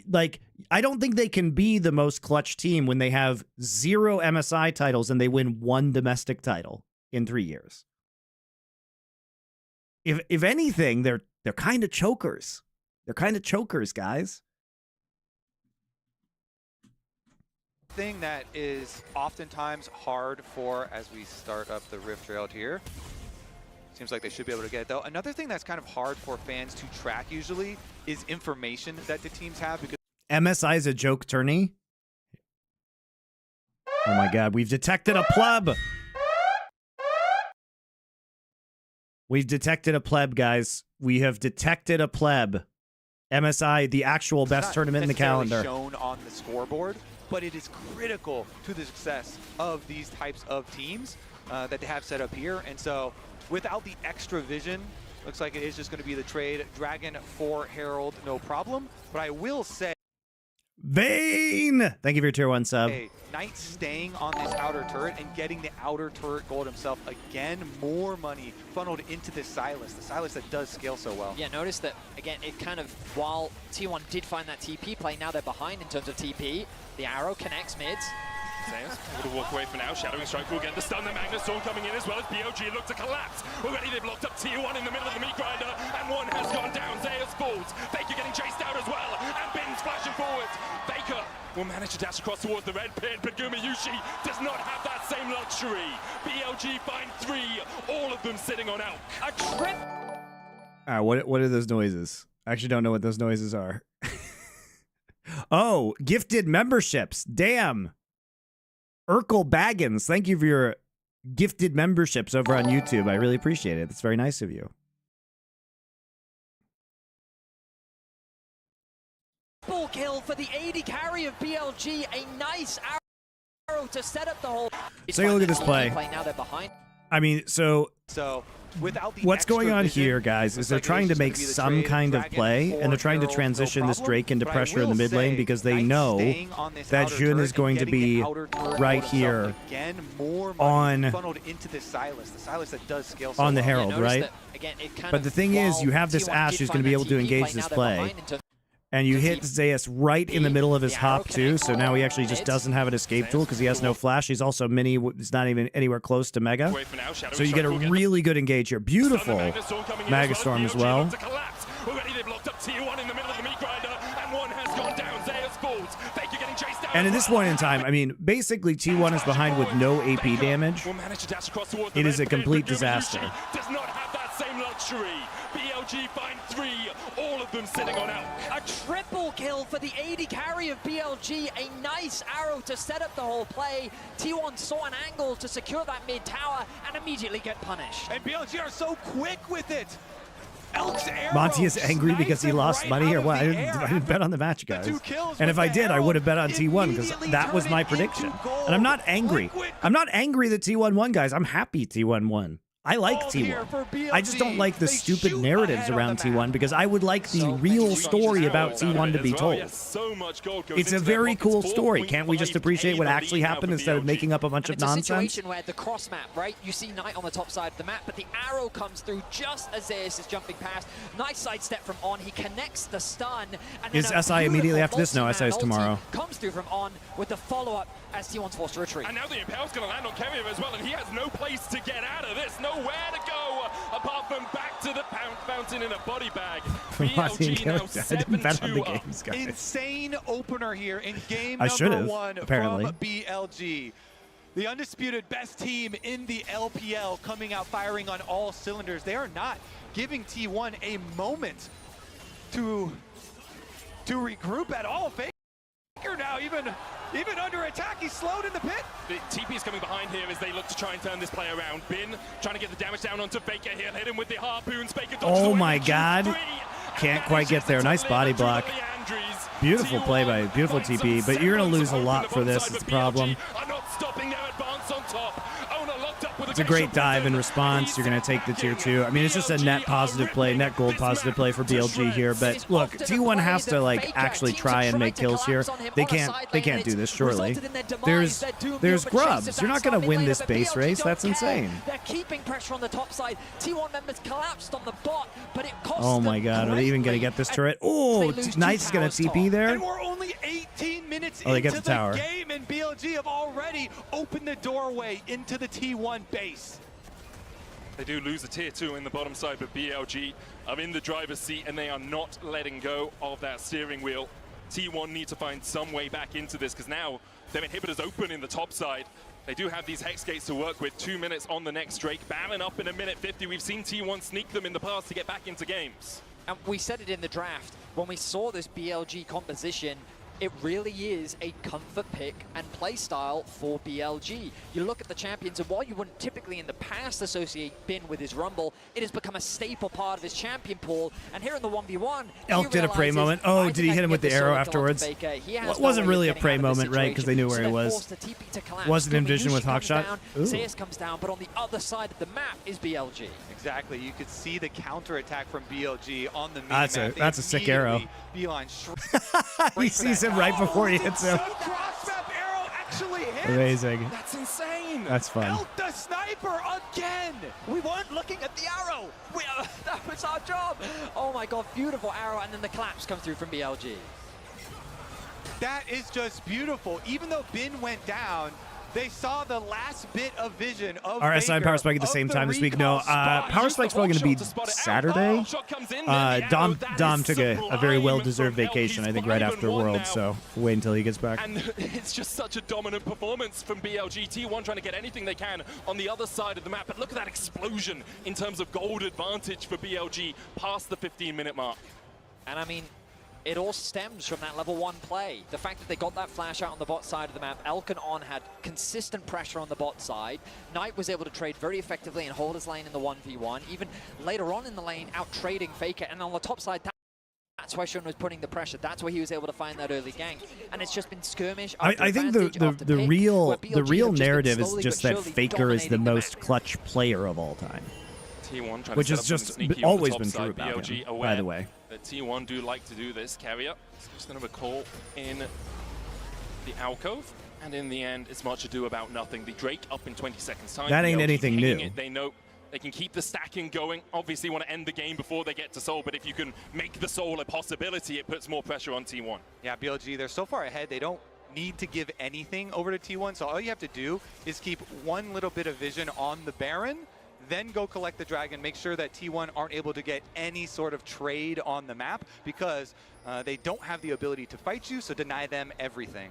like, I don't think they can be the most clutch team when they have 0 MSI titles and they win 1 domestic title in 3 years. If anything, they're kind of chokers. They're kind of chokers, guys. Thing that is oftentimes hard for, as we start up the Rift Rail here. Seems like they should be able to get it, though. Another thing that's kind of hard for fans to track usually is information that the teams have, because MSI is a joke tourney. Oh my god, we've detected a pleb. We've detected a pleb, guys. We have detected a pleb. MSI, the actual best tournament in the calendar. Shown on the scoreboard, but it is critical to the success of these types of teams that they have set up here. And so without the extra vision, looks like it is just going to be the trade. Dragon for Herald, no problem. But I will say, Vayne! Thank you for your tier 1 sub. Hey, Knight staying on this outer turret and getting the outer turret gold himself. Again, more money funneled into this Sylas. The Sylas that does scale so well. Yeah, notice that, again, it kind of, while T1 did find that TP play, now they're behind in terms of TP. The arrow connects mids. Zeus able to walk away for now. Shadowing Strike will get the stun. The Magnus Storm coming in as well as BLG look to collapse. Already they've locked up T1 in the middle of the meat grinder, and one has gone down. Zeus falls. Faker getting chased out as well, and Bin's flashing forward. Faker will manage to dash across towards the red pit, but Gumayushi does not have that same luxury. BLG find 3, all of them sitting on Elk. A trip. All right, what are those noises? I actually don't know what those noises are. Oh, gifted memberships. Damn. Urkel Baggins, thank you for your gifted memberships over on YouTube. I really appreciate it. It's very nice of you. Full kill for the AD carry of BLG. A nice arrow to set up the whole. So you look at this play. Now they're behind. I mean, so without the what's going extra on vision, here, guys, is they're looks like trying it's to just gonna make be the some trade kind of Dragon play, for and they're trying to Herald, transition no this problem. Drake into But I pressure in the will mid lane say, because they Knight know staying on this that outer Jun turret is going and to getting be the outer turret right for himself. here Again, more on- money funneled into this Silas, the Silas that does scale so on the well. Herald, notice right? that, again, it kind But of, the thing is, while you have this T1 Ashe did who's find going to be that able to TP engage play, this now they're play. behind into- And you hit keep- Zeus right in the middle of his The arrow hop too, so now he actually just doesn't have an escape tool because he has no flash. He's also mini, he's not even anywhere close to Mega. Wait for now, Shadow So you get a Shuffle really good engage here. Beautiful Mega Storm as well. Already they've locked up T1 in the middle of the meat grinder, and one has gone down. Zeus falls. Faker getting chased down. And at this point in time, I mean, basically T1 is behind with no AP damage. Will manage to dash across towards the It is a red pit, complete but Yumi disaster. Yushi does not have that same luxury. BLG find 3, all of them sitting on out. A triple kill for the AD carry of BLG. A nice arrow to set up the whole play. T1 saw an angle to secure that mid tower and immediately get punished. And BLG are so quick with it. Elk's arrow Monty is angry because he snipes him lost right money out or of what? I the didn't air. bet on the match, The guys. 2 kills And with if I the did, I arrow would have bet on T1 because immediately that was my turned it into prediction. gold. And I'm not angry. Liquid I'm not angry that T1 won, guys. I'm happy T1 won. I like gold here for T1. I just don't BLG. like the They stupid shoot narratives ahead on around the map. T1 because I would like the So real many story changes about As T1 to be well. told. Yes, so much gold goes It's a into their very pockets. cool story. 4.5 Can't we just appreciate what the actually lead now happened for instead of BLG. making up a bunch And of it's a nonsense? situation where the cross map, right? You see Knight on the top side of the map, but the arrow comes through just as Zeus is jumping past. Nice sidestep from On. He connects the stun. And Is then a SI immediately after this? No, multi-man SI is tomorrow. ulti comes through from On with the follow-up as T1's forced to retreat. And now the Impale's going to land on Kevin as well, and he has no place to get out of this, nowhere to go, apart from back to the fountain in a body bag. BLG now I didn't bet on the 7-2 up. games, guys. Insane opener here in game I number should've, 1 apparently. from BLG. The undisputed best team in the LPL coming out firing on all cylinders. They are not giving T1 a moment to regroup at all. Faker now even under attack, he's slowed in the pit. The TP is coming behind here as they look to try and turn this play around. Bin trying to get the damage down onto Faker here. Hit him with the harpoons. Faker dodges Oh away my with God. Q3, Can't and quite get manages there. to Nice live body through block. the Leandries. Beautiful play by T1 beautiful find some TP, but you're going to lose a semblance of lot hope for in the this. bottom It's the side, but problem. BLG are not stopping their advance on top. Owner locked up with It's a great dive in response. You're going to take the tier 2. I mean, it's just a net positive play, net gold positive play for BLG here. But look, T1 has to like actually try and make kills here. They can't do this, surely. There's grubs. You're not going to win this base race. That's insane. They're keeping pressure on the top side. T1 members collapsed on the bot, but it cost Oh them my God, are they even going to greatly. get this turret? Oh, They lose two Knight's going towers to TP there. And we're only 18 minutes Oh, they get into the tower. game, and BLG have already opened the doorway into the T1 base. They do lose a tier 2 in the bottom side, but BLG are in the driver's seat and they are not letting go of that steering wheel. T1 need to find some way back into this because now their inhibitors open in the top side. They do have these hex gates to work with. 2 minutes on the next Drake. Baron up in a minute 50. We've seen T1 sneak them in the past to get back into games. And we said it in the draft, when we saw this BLG composition, it really is a comfort pick and play style for BLG. You look at the champions, and while you wouldn't typically in the past associate Bin with his Rumble, it has become a staple part of his champion pool. And here in the 1v1, Elk did a prey moment. Oh, did he hit him with the arrow afterwards? It Wasn't really a prey moment, right? Because they knew where he was. Wasn't in vision with Hawkshot. Zeus comes down, but on the other side of the map is BLG. Exactly. You could see the counterattack from BLG on the That's map. a sick arrow. Beeline He sees him right before he hits him. cross-map arrow actually hits. Amazing. That's insane. That's fun. Elk the sniper again. We weren't looking at the arrow. That was our job. Oh my God, beautiful arrow, and then the collapse comes through from BLG. That is just beautiful. Even though Bin went down, they saw the last bit of vision of Our SI and Power Spike at the same time this week. No, Power Spike's probably going to be Saturday. Dom took a very well-deserved vacation, I think, right after Worlds, so wait until he gets back. And it's just such a dominant performance from BLG. T1 trying to get anything they can on the other side of the map, but look at that explosion in terms of gold advantage for BLG past the 15-minute mark. And I mean, it all stems from that level 1 play. The fact that they got that flash out on the bot side of the map. Elk and On had consistent pressure on the bot side. Knight was able to trade very effectively and hold his lane in the 1v1. Even later on in the lane, out trading Faker. And on the top side, that's why Shun was putting the pressure. That's where he was able to find that early gank. And it's just been skirmish after I think advantage after the pick, real where BLG the real have just been narrative is slowly just but that surely Faker is the dominating the most map. clutch player of all time. T1 trying which to has set up just something sneaky on always the top been side. true about BLG him, aware by the way. that T1 do like to do this. Carrier is just going to call in the alcove, and in the end, it's much ado about nothing. The Drake up in 20 seconds time. That ain't BLG anything pinging new. It. They know they can keep the stacking going. Obviously want to end the game before they get to Soul, but if you can make the Soul a possibility, it puts more pressure on T1. Yeah, BLG, they're so far ahead, they don't need to give anything over to T1, so all you have to do is keep one little bit of vision on the Baron, then go collect the Dragon, make sure that T1 aren't able to get any sort of trade on the map, because they don't have the ability to fight you, so deny them everything.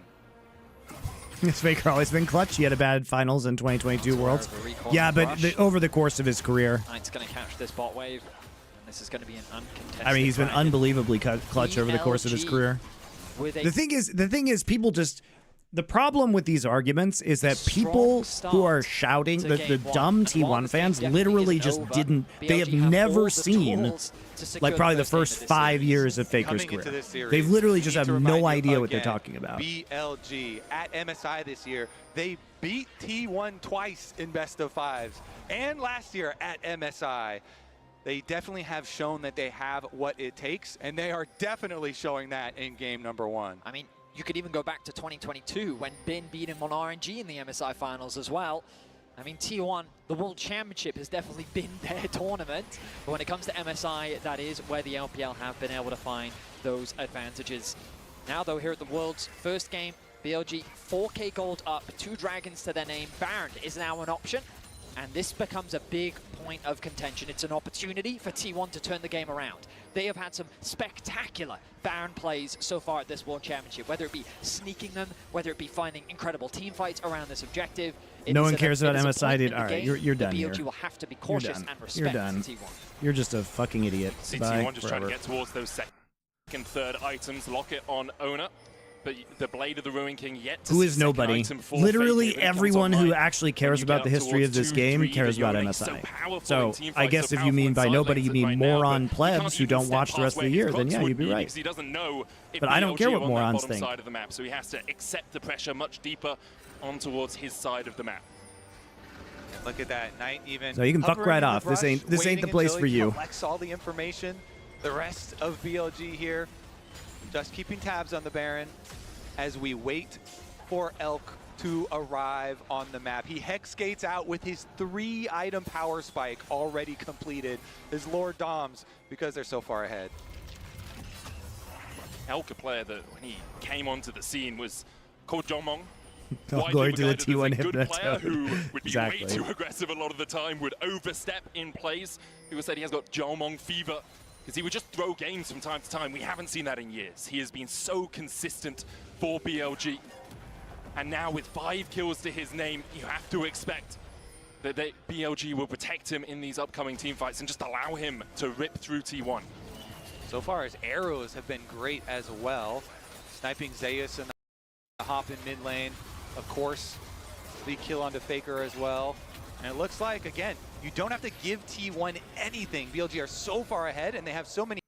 This Faker always been clutch. He had a bad finals in 2022 Worlds. Yeah, but over the course of his career, Knight's going to catch this bot wave. And this is going to be an uncontested. I mean, he's been Dragon. unbelievably clutch over the course of his BLG career. with a The thing is, people just. The problem with these arguments is that people who are shouting, to the game dumb one. And while T1 this fans game literally definitely just isn't didn't, over, they have BLG have all never the seen, tools to secure like probably the game of first this 5 series. years of Faker's Coming into career. this series, They've literally just need have to remind no you idea what they're again, talking about. BLG at MSI this year, they beat T1 twice in best of fives, and last year at MSI. They definitely have shown that they have what it takes, and they are definitely showing that in game number 1. I mean, you could even go back to 2022 when Bin beat him on RNG in the MSI finals as well. I mean, T1, the World Championship has definitely been their tournament. But when it comes to MSI, that is where the LPL have been able to find those advantages. Now, though, here at the World's first game, BLG 4K gold up, 2 dragons to their name. Baron is now an option. And this becomes a big point of contention. It's an opportunity for T1 to turn the game around. They have had some spectacular Baron plays so far at this World Championship, whether it be sneaking them, whether it be finding incredible team fights around this objective. No one cares about MSI, dude. All right, you're done the here. BLG will have to be cautious and respect You're done. T1. You're just a fucking idiot. See Bye. T1 just trying to get towards those second, third items, lock it on Owner. But the Blade of the Ruin King yet to Who see is second nobody? item for Literally Faker. When it comes everyone who online, actually and cares you get about the up history of towards this 2, game 3, cares that you're about really MSI. so powerful So in team I fights, guess so if you powerful mean in by side nobody lanes you mean right now, moron but you plebs can't who even don't step watch the rest past of the where year, his then crux yeah, would you'd be right. because he doesn't know if But I don't BLG care are what on that morons bottom think. side of the map, so he has to accept the pressure much deeper on towards his side of the map. Look at that, Knight even. So you can fuck hovering right in the off. This ain't brush, the place waiting for until he you. collects all the information. The rest of BLG here, just keeping tabs on the Baron as we wait for Elk to arrive on the map. He hex skates out with his 3-item power spike already completed. His Lord Doms, because they're so far ahead. Elk, a player that when he came onto the scene was called Jomong. Oh, glory to the Widely T1 regarded as a good player Hypnotoad. who would be Exactly. way too aggressive a lot of the time, would overstep in plays. People said he has got Jomong fever because he would just throw games from time to time. We haven't seen that in years. He has been so consistent for BLG. And now with 5 kills to his name, you have to expect that BLG will protect him in these upcoming team fights and just allow him to rip through T1. So far, his arrows have been great as well. Sniping Zeus in the hop in mid lane. Of course, the kill onto Faker as well. And it looks like, again, you don't have to give T1 anything. BLG are so far ahead, and they have so many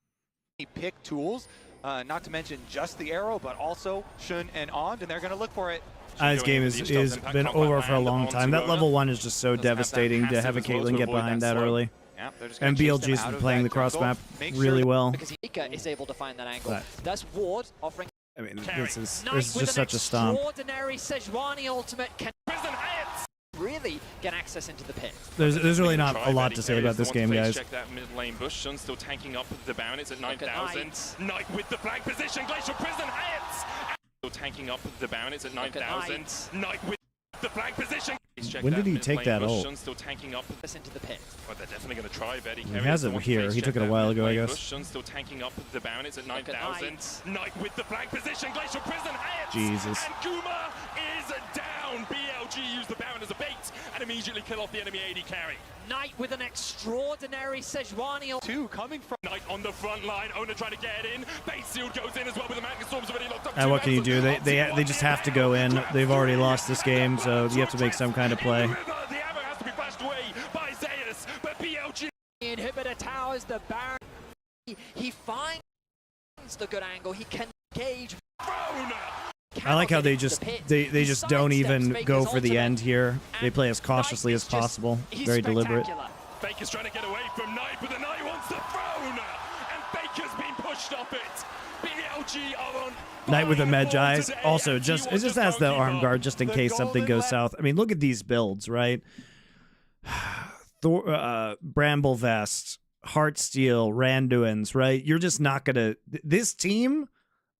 pick tools, not to mention just the arrow, but also Shun and Ond, and they're going to look for it. This game has been over for a long time. That level 1 is just so devastating to have a Caitlyn get behind that early. Yeah, they're just gonna And chase them BLG's out been of playing the that cross jungle. map Make sure really to- well. Because Ika is able to find that angle. But- That's Ward offering. I mean, Carry. this is Knight with just an such a stomp. extraordinary Sejuani ultimate can Prison hits! really get access into the pit. There's really not Try, a lot Betty to say Carey about is the this one to game, face. guys. Check that mid lane bush. Shun still tanking up the Baron. It's at Look at 9,000. Knight with the flag position. Glacial Prison hits! Still tanking up the Baron. It's at Look at 9,000. Knight with the flag position. Check When did he mid take lane that bush. ult? Shun still tanking up. This into the pit. Well, they're definitely going to try Betty He Carey. has is the it one to here. face. He Check took it a that while mid ago, I lane guess. bush. Shun still tanking up the Baron. It's at Look at 9,000. Knight with the flag position. Glacial Prison hits! Jesus. And Kuma is down. BLG used the Baron as a bait and immediately kill off the enemy AD carry. Knight with an extraordinary Sejuani ultimate. Two coming from Knight on the front line. Owner trying to get in. Base shield goes in as well with the Magnet Storms already locked up. And what can you do? They just have to go in. They've already lost this game, so you have to make some kind of play. The ammo has to be flashed away by Zeus, but BLG. Inhibitor towers the Baron. He finds the good angle. He can engage. Thrown. I like how they just don't even go for the end here. They play as cautiously as possible. Very deliberate. Faker's trying to get away from Knight, but the Knight wants the throne! And Faker's been pushed off it! BLG are on Knight with the fire Medjais. today, Also, and just T1 it just has the can't keep arm up. guard just in case something goes south. I mean, look at these builds, right? Bramble Vest, Heartsteel, Randuin's, right? You're just not gonna. This team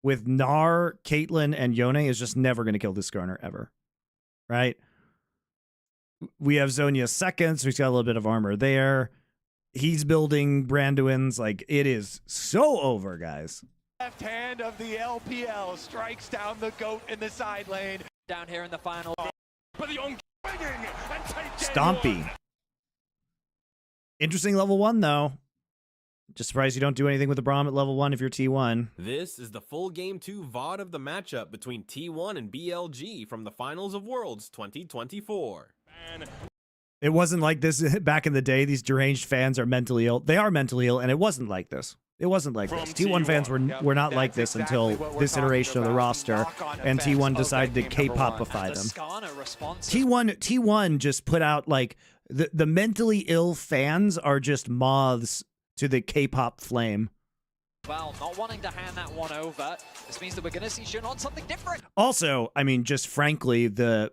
with Gnar, Caitlyn, and Yone is just never gonna kill this Skarner ever, right? We have Zonya second, so he's got a little bit of armor there. He's building Branduin's. Like, it is so over, guys. Left hand of the LPL strikes down the GOAT in the side lane. Down here in the final. But the on and take Stompy. Interesting level 1, though. Just surprised you don't do anything with the Braum at level 1 if you're T1. This is the full Game 2 VOD of the matchup between T1 and BLG from the Finals of Worlds 2024. It wasn't like this back in the day. These deranged fans are mentally ill. They are mentally ill, and it wasn't like this. It wasn't like this. T1 fans were not like this until this iteration of the roster, and T1 decided to K-popify them. T1 just put out, like, the mentally ill fans are just moths to the K-pop flame. Well, not wanting to hand that one over. This means that we're going to see Jun on something different. Also, I mean, just frankly, the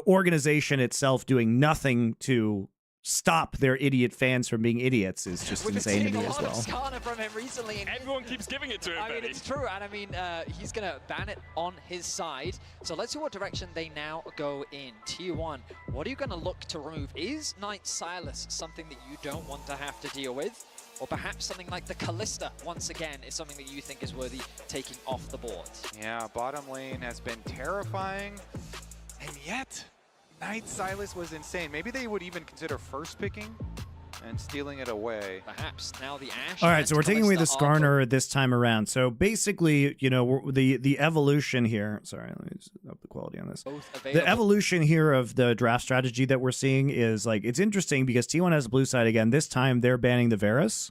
organization itself doing nothing to stop their idiot fans from being idiots is just insane to me as well. From him recently, and everyone keeps giving it to him. I mean, it's true, and I mean, he's going to ban it on his side. So let's see what direction they now go in. T1, what are you going to look to remove? Is Knight Silas something that you don't want to have to deal with? Or perhaps something like the Callista, once again, is something that you think is worthy taking off the board? Yeah, bottom lane has been terrifying, and yet Knight Silas was insane. Maybe they would even consider first picking and stealing it away. Perhaps now the Ashe. All right, so we're taking away the Skarner this time around. So basically, you know, the evolution here. Sorry, let me just up the quality on this. The evolution here of the draft strategy that we're seeing is, like, it's interesting because T1 has a blue side again. This time they're banning the Varus,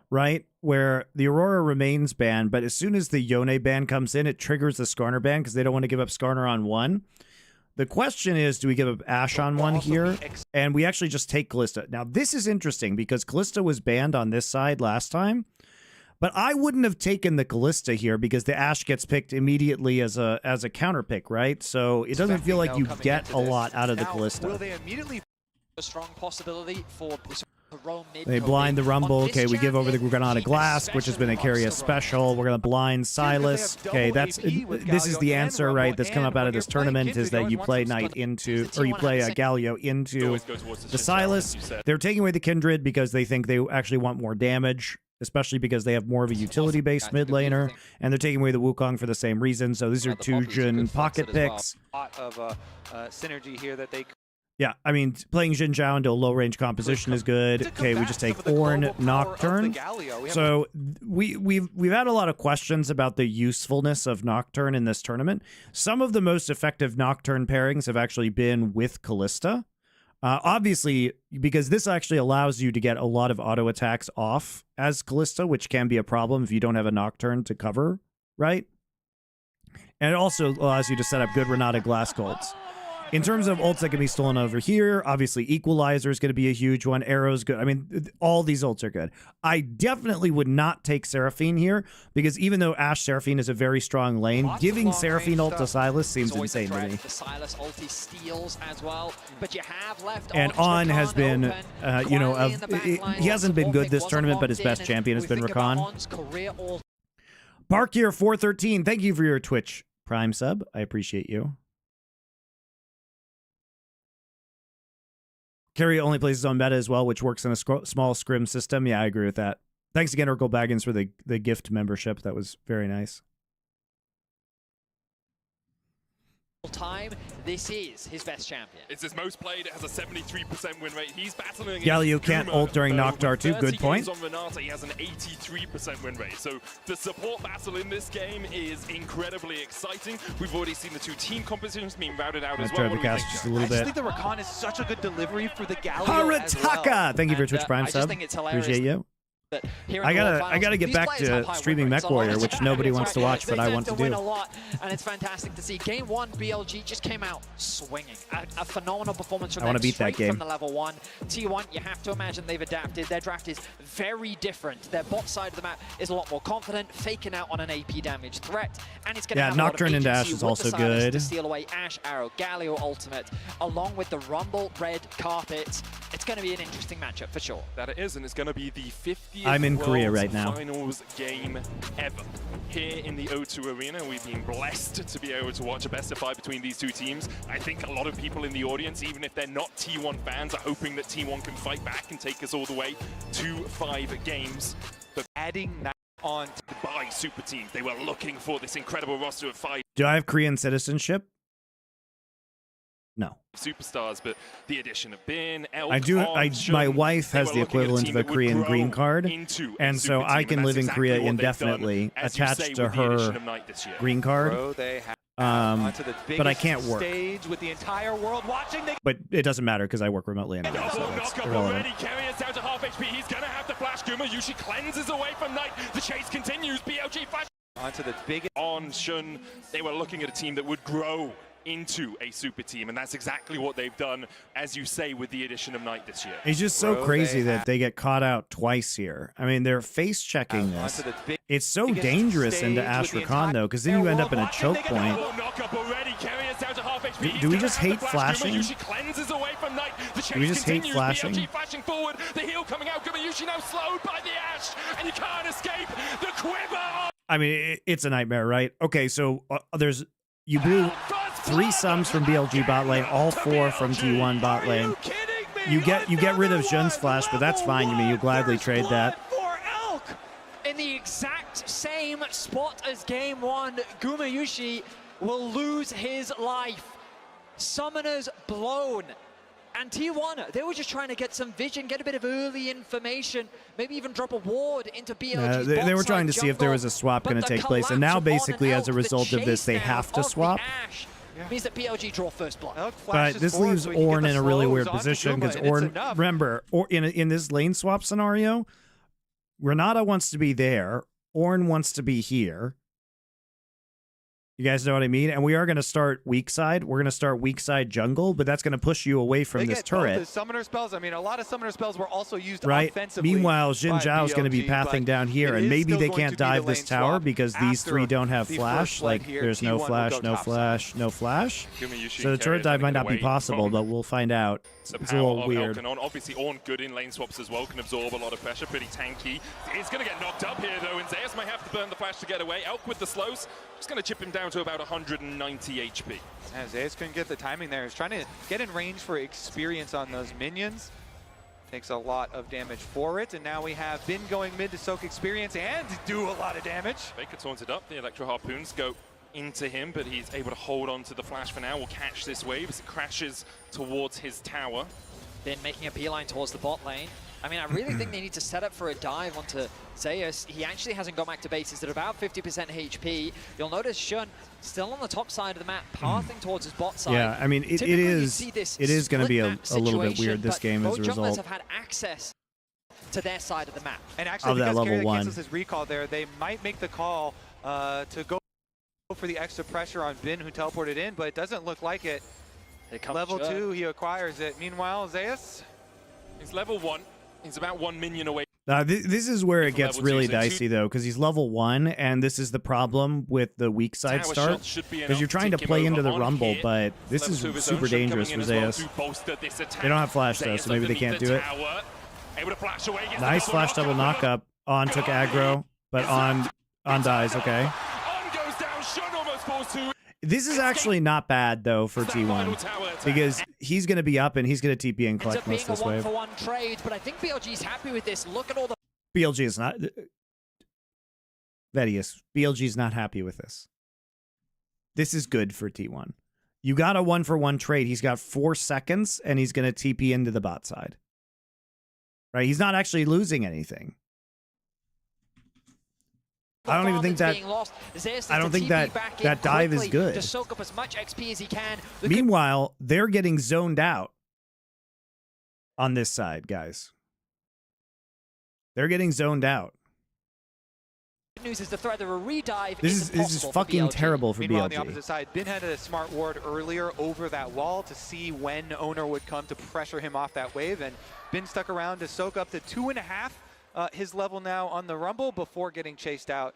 right? Where the Aurora remains banned, but as soon as the Yone ban comes in, it triggers the Skarner ban because they don't want to give up Skarner on 1. The question is, do we give up Ashe on 1 here? And we actually just take Callista. Now, this is interesting because Callista was banned on this side last time, but I wouldn't have taken the Callista here because the Ashe gets picked immediately as a counter pick, right? So it doesn't feel like you get a lot out of the Callista. Will they immediately a strong possibility for they blind the Rumble. Okay, we give over the Granada Glass, which has been a carry special. We're going to blind Silas. Okay, this is the answer, right? That's come up out of this tournament is that you play Knight into, or you play Galio into the Silas. They're taking away the Kindred because they think they actually want more damage, especially because they have more of a utility-based mid laner, and they're taking away the Wukong for the same reason. So these are 2 Jhin pocket picks. A lot of synergy here that they. Yeah, I mean, playing Xin Zhao into a low-range composition is good. Okay, we just take Ornn, Nocturne. So we've had a lot of questions about the usefulness of Nocturne in this tournament. Some of the most effective Nocturne pairings have actually been with Callista. Obviously, because this actually allows you to get a lot of auto attacks off as Callista, which can be a problem if you don't have a Nocturne to cover, right? And it also allows you to set up good Renata Glass Golds. In terms of ults that can be stolen over here, obviously Equalizer is going to be a huge one. Arrow's good. I mean, all these ults are good. I definitely would not take Seraphine here because even though Ashe Seraphine is a very strong lane, giving Seraphine ult to Silas seems insane to me. The Silas ulti steals as well, but you have left and On has been, you know, he hasn't been good this tournament, but his best champion has been Rakan. Bark here 413. Thank you for your Twitch Prime sub. I appreciate you. Carry only plays his own meta as well, which works in a small scrim system. Yeah, I agree with that. Thanks again, Urkel Baggins, for the gift membership. That was very nice. Time, this is his best champion. It's his most played. It has a 73% win rate. He's battling Galio can't ult during Noctar too. Good point. On Renata, he has an 83% win rate. So the support battle in this game is incredibly exciting. We've already seen the 2 team compositions being routed out as well. What do just a little bit. I just think the Rakan is such a good delivery for the Galio Harataka! as well. Thank you for Twitch Prime sub. Think it's hilarious. Appreciate you. I gotta get back to streaming MechWarrior, which nobody wants to watch, but I want to do. Win a lot, and it's fantastic to see. Game 1, BLG just came out swinging. A phenomenal performance from them. I want to beat that game. From the level 1. T1, you have to imagine they've adapted. Their draft is very different. Their bot side of the map is a lot more confident, faking out on an AP damage threat, and it's going to have Nocturne a lot of into Ashe is also good. To steal away Ashe, Arrow, Galio ultimate, along with the Rumble red carpet. It's going to be an interesting matchup for sure. That it is, and it's going to be the 50th I'm in Korea right now. finals game ever. Here in the O2 Arena, we've been blessed to be able to watch a best of 5 between these two teams. I think a lot of people in the audience, even if they're not T1 fans, are hoping that T1 can fight back and take us all the way to 5 games. But Adding that on by super teams, they were looking for this incredible roster of 5 Do I have Korean citizenship? No. superstars, but the addition of Bin, Elk, I do. My wife they has were the looking at equivalent team of a that would Korean grow green card, into a and so super I team, can and live in that's Korea exactly what they've indefinitely, done, as you say, attached to with the addition her of Knight this year. green card. onto the But I can't work. stage with the entire world watching. But it doesn't matter because I work remotely anyway, so Double it's knockup irrelevant. already. Carrier's down to half HP. He's going to have to flash. Yushi cleanses away from Knight. The chase continues. BLG flash. Onto the biggest. On Shun, they were looking at a team that would grow into a super team, and that's exactly what they've done, as you say, with the addition of Knight this year. It's just so crazy that they get caught out twice here. I mean, they're face checking this. It's so dangerous into Ashe Rakan though, because then you end up in a choke point. Do we just hate flashing? Do we just hate flashing? Flashing forward, the heal coming out. Yushi now slowed by the Ashe, and you can't escape the quiver. I mean, it's a nightmare, right? Okay, so you blew 3 sums from BLG bot lane, all 4 from T1 bot lane. You get rid of Jun's flash, but that's fine. I mean, you gladly trade that. In the exact same spot as game 1, Gumayushi will lose his life. Summoners blown. And T1, they were just trying to get some vision, get a bit of early information, maybe even drop a ward into BLG's they were trying to see if there was a swap going to take place, and now basically as a result of this, they have to swap. Means that BLG draw first blood. But this leaves Ornn in a really weird position because Ornn, remember, in this lane swap scenario, Renata wants to be there, Ornn wants to be here. You guys know what I mean? And we are going to start weak side. We're going to start weak side jungle, but that's going to push you away from this turret. Summoner spells. I mean, a lot of summoner spells were also used offensively. Meanwhile, Xin Zhao is going to be pathing down here, and maybe they can't dive this tower because these 3 don't have flash. Like, there's no flash, no flash, no flash. So the turret dive might not be possible, but we'll find out. It's a little weird. Obviously, Ornn good in lane swaps as well, can absorb a lot of pressure, pretty tanky. He's going to get knocked up here, though, and Zeus might have to burn the flash to get away. Elk with the slows, just going to chip him down to about 190 HP. Yeah, Zeus couldn't get the timing there. He's trying to get in range for experience on those minions. Takes a lot of damage for it, and now we have Bin going mid to soak experience and do a lot of damage. Baker taunted up, the Electro Harpoons go into him, but he's able to hold on to the flash for now. We'll catch this wave as it crashes towards his tower. Bin making a beeline towards the bot lane. I mean, I really think they need to set up for a dive onto Zeus. He actually hasn't got back to base. He's at about 50% HP. You'll notice Shun still on the top side of the map, pathing towards his bot side. Yeah, I mean, it is going to be a little bit weird this game as a result. Both junglers have had access to their side of the map. And actually, because Carrier cancels his recall there, they might make the call to go for the extra pressure on Bin, who teleported in, but it doesn't look like it. Level 2, he acquires it. Meanwhile, Zeus? He's level 1. He's about 1 minion away. This is where it gets really dicey, though, because he's level 1, and this is the problem with the weak side start. Because you're trying to play into the Rumble, but this is super dangerous for Zeus. They don't have flash, though, so maybe they can't do it. Nice flash double knockup. On took aggro, but on dies, okay. This is actually not bad, though, for T1, because he's going to be up and he's going to TP and collect most of this wave. One-for-one trade, but I think BLG's happy with this. Look at all the... BLG is not... Vedius, BLG is not happy with this. This is good for T1. You got a one-for-one trade. He's got 4 seconds, and he's going to TP into the bot side. Right? He's not actually losing anything. I don't even think that. I don't think that dive is good. To soak up as much XP as he can. Meanwhile, they're getting zoned out on this side, guys. They're getting zoned out. Good news is the threat of a redive This is fucking terrible for Meanwhile, on the BLG. opposite side, Bin had a smart ward earlier over that wall to see when Owner would come to pressure him off that wave, and Bin stuck around to soak up to 2.5 his level now on the Rumble before getting chased out.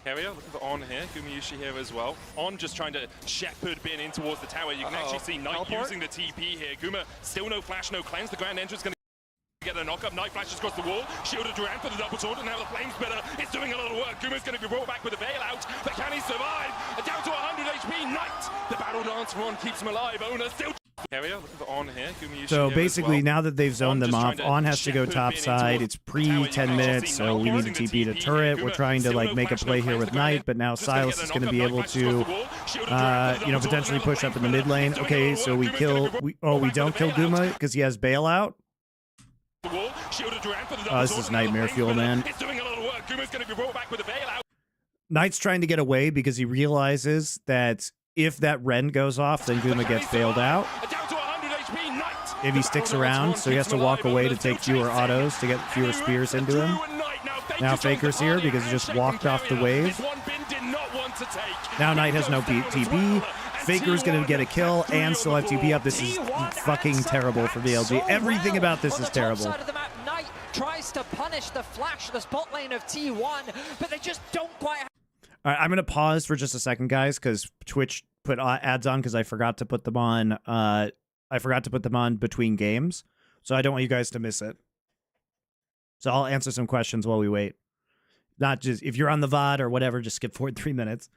Carrier looking for On here, Gumayushi here as well. On just trying to shepherd Bin in towards the tower. You can actually see Knight Teleport? using the TP here. Guma still no flash, no cleanse. The Grand Entrance going to get a knock-up. Knight flashes across the wall. Shielded Durant for the double sword, and now the Flame Spitter is doing a lot of work. Guma's going to be brought back with a bailout, but can he survive? Down to 100 HP. Knight, the battle dance for On keeps him alive. Owner still. Carrier looking for On here. Gumayushi So here basically, as well. now that they've zoned them off, On has to go top side. It's pre 10 minutes, so we need to TP to turret. We're trying to like make a play here with Knight, but now Silas is going to be able to, potentially push up in the mid lane. Okay, so we kill. We don't kill Guma because he has bailout. Oh, this is nightmare fuel, man. Knight's trying to get away because he realizes that if that Ren goes off, then Guma gets bailed out. If he sticks around, so he has to walk away to take fewer autos to get fewer spears into him. Now Faker's here because he just walked off the wave. Now Knight has no TP. Faker's going to get a kill and still have TP up. This is fucking terrible for BLG. Everything about this is terrible. Knight tries to punish the flash, the spot lane of T1, but they just don't quite. All right, I'm going to pause for just a second, guys, because Twitch put ads on because I forgot to put them on. I forgot to put them on between games, so I don't want you guys to miss it. So I'll answer some questions while we wait. Not just if you're on the VOD or whatever, just skip forward 3 minutes.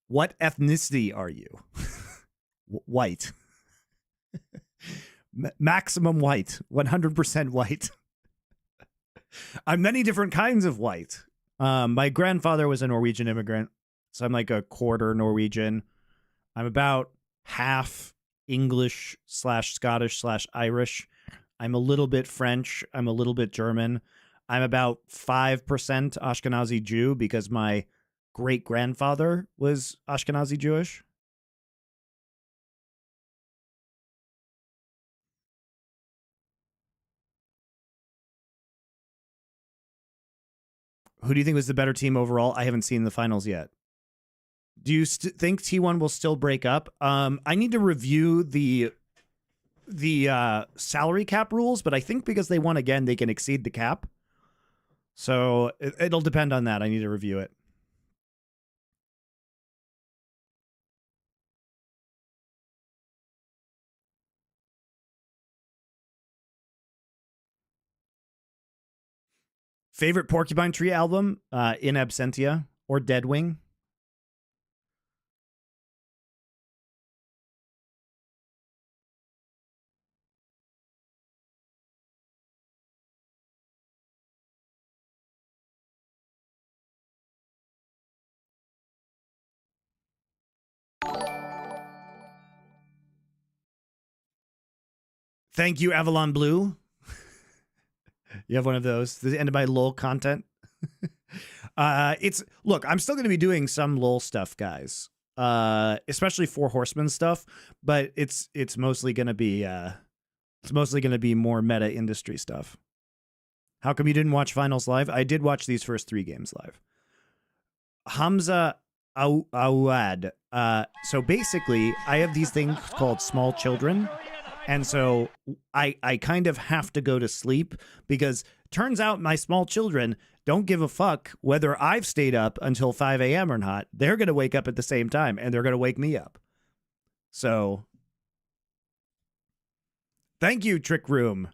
What ethnicity are you? White. Maximum white. 100% white. I'm many different kinds of white. My grandfather was a Norwegian immigrant, so I'm like a quarter Norwegian. I'm about half English / Scottish / Irish. I'm a little bit French. I'm a little bit German. I'm about 5% Ashkenazi Jew because my great-grandfather was Ashkenazi Jewish. Who do you think was the better team overall? I haven't seen the finals yet. Do you think T1 will still break up? I need to review the salary cap rules, but I think because they won again, they can exceed the cap. So it'll depend on that. I need to review it. Favorite Porcupine Tree album? In Absentia or Deadwing? Thank you, Avalon Blue. You have one of those. The end of my LOL content. Look, I'm still going to be doing some LOL stuff, guys. Especially Four Horsemen stuff, but it's mostly going to be more meta industry stuff. How come you didn't watch finals live? I did watch these first 3 games live. Hamza Awad. So basically, I have these things called small children. And so I kind of have to go to sleep because turns out my small children don't give a fuck whether I've stayed up until 5 a.m. or not. They're going to wake up at the same time and they're going to wake me up. So thank you, Trick Room.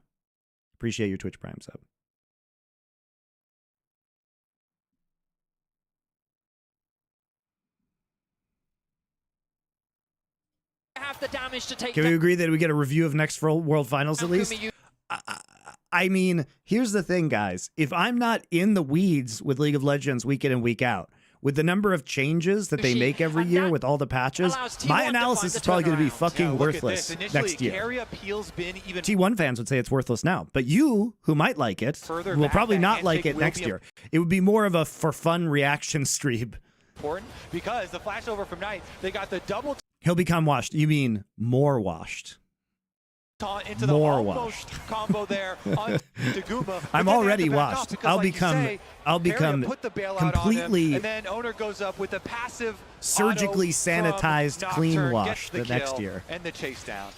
Appreciate your Twitch Prime sub. The damage to take. Can we agree that we get a review of next World Finals at least? I mean, here's the thing, guys. If I'm not in the weeds with League of Legends week in and week out, with the number of changes that they make every year with all the patches, my analysis is probably going to be fucking worthless next year. T1 fans would say it's worthless now, but you, who might like it, will probably not like it next year. It would be more of a for fun reaction stream. Important because the flashover from Knight, they got the double. He'll become washed. You mean more washed? taunt into the More almost combo there on Daguma. I'm already washed. I'll become completely and then Owner goes up with a passive surgically sanitized clean Nocturne, wash gets the next kill year. And the chase down.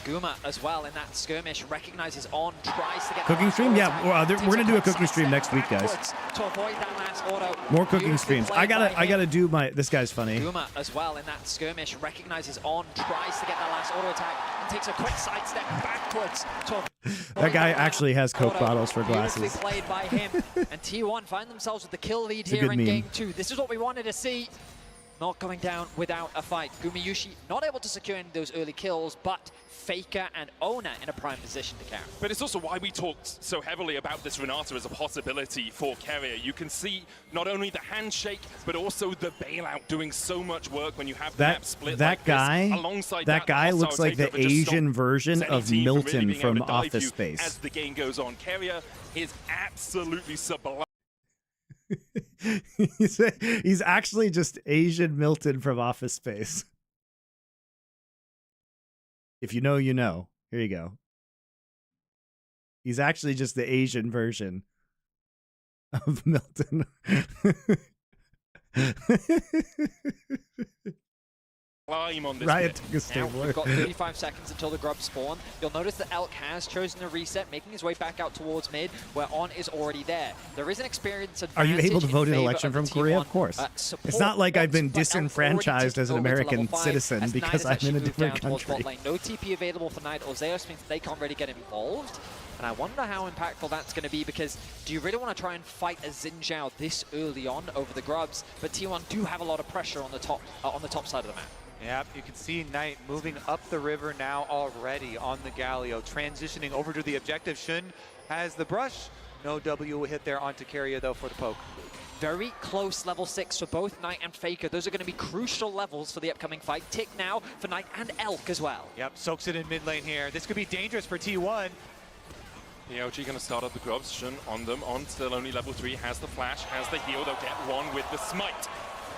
Guma as well in that skirmish recognizes on, tries to get Cooking stream? Yeah, we're gonna do a cooking stream next week, guys. To avoid that last auto. More cooking streams. I gotta do my. This guy's funny. Guma as well in that skirmish recognizes on, tries to get that last auto attack and takes a quick sidestep backwards. That guy actually has Coke bottles for glasses. Played by him. And T1 find themselves with the kill lead It's a here good in meme. game 2. This is what we wanted to see. Not going down without a fight. Gumayushi not able to secure any of those early kills, but Faker and Owner in a prime position to carry. But it's also why we talked so heavily about this Renata as a possibility for Carrier. You can see not only the handshake, but also the bailout doing so much work when you have the map split like this. Alongside that guy hostile looks like the takeover just Asian stops version any of team really Milton being able from to dive Office you Space. As the game goes on, Carrier is absolutely sublime. He's actually just Asian Milton from Office Space. If you know, you know. Here you go. He's actually just the Asian version of Milton. On this Riot took a Now stapler. we've got 35 seconds until the grubs spawn. You'll notice that Elk has chosen to reset, making his way back out towards mid, where On is already there. There is an experience Are you able to vote in favor election of the from Korea? T1, Of course. support It's not like I've been bots, but Elk disenfranchised already as an taken over to American level 5 citizen as because Knight has I'm in a actually moved down different towards country. bot lane. No TP available for Knight or Zeus means they can't really get involved. And I wonder how impactful that's going to be, because do you really want to try and fight a Xin Zhao this early on over the grubs? But T1 do have a lot of pressure on the top side of the map. Yep, you can see Knight moving up the river now already on the Galio, transitioning over to the objective. Shun has the brush. No W will hit there onto Carrier, though, for the poke. Very close level 6 for both Knight and Faker. Those are going to be crucial levels for the upcoming fight. Tick now for Knight and Elk as well. Yep, soaks it in mid lane here. This could be dangerous for T1. BLG going to start up the grubs. Shun on them. On still only level 3. Has the flash, has the heal. They'll get one with the smite.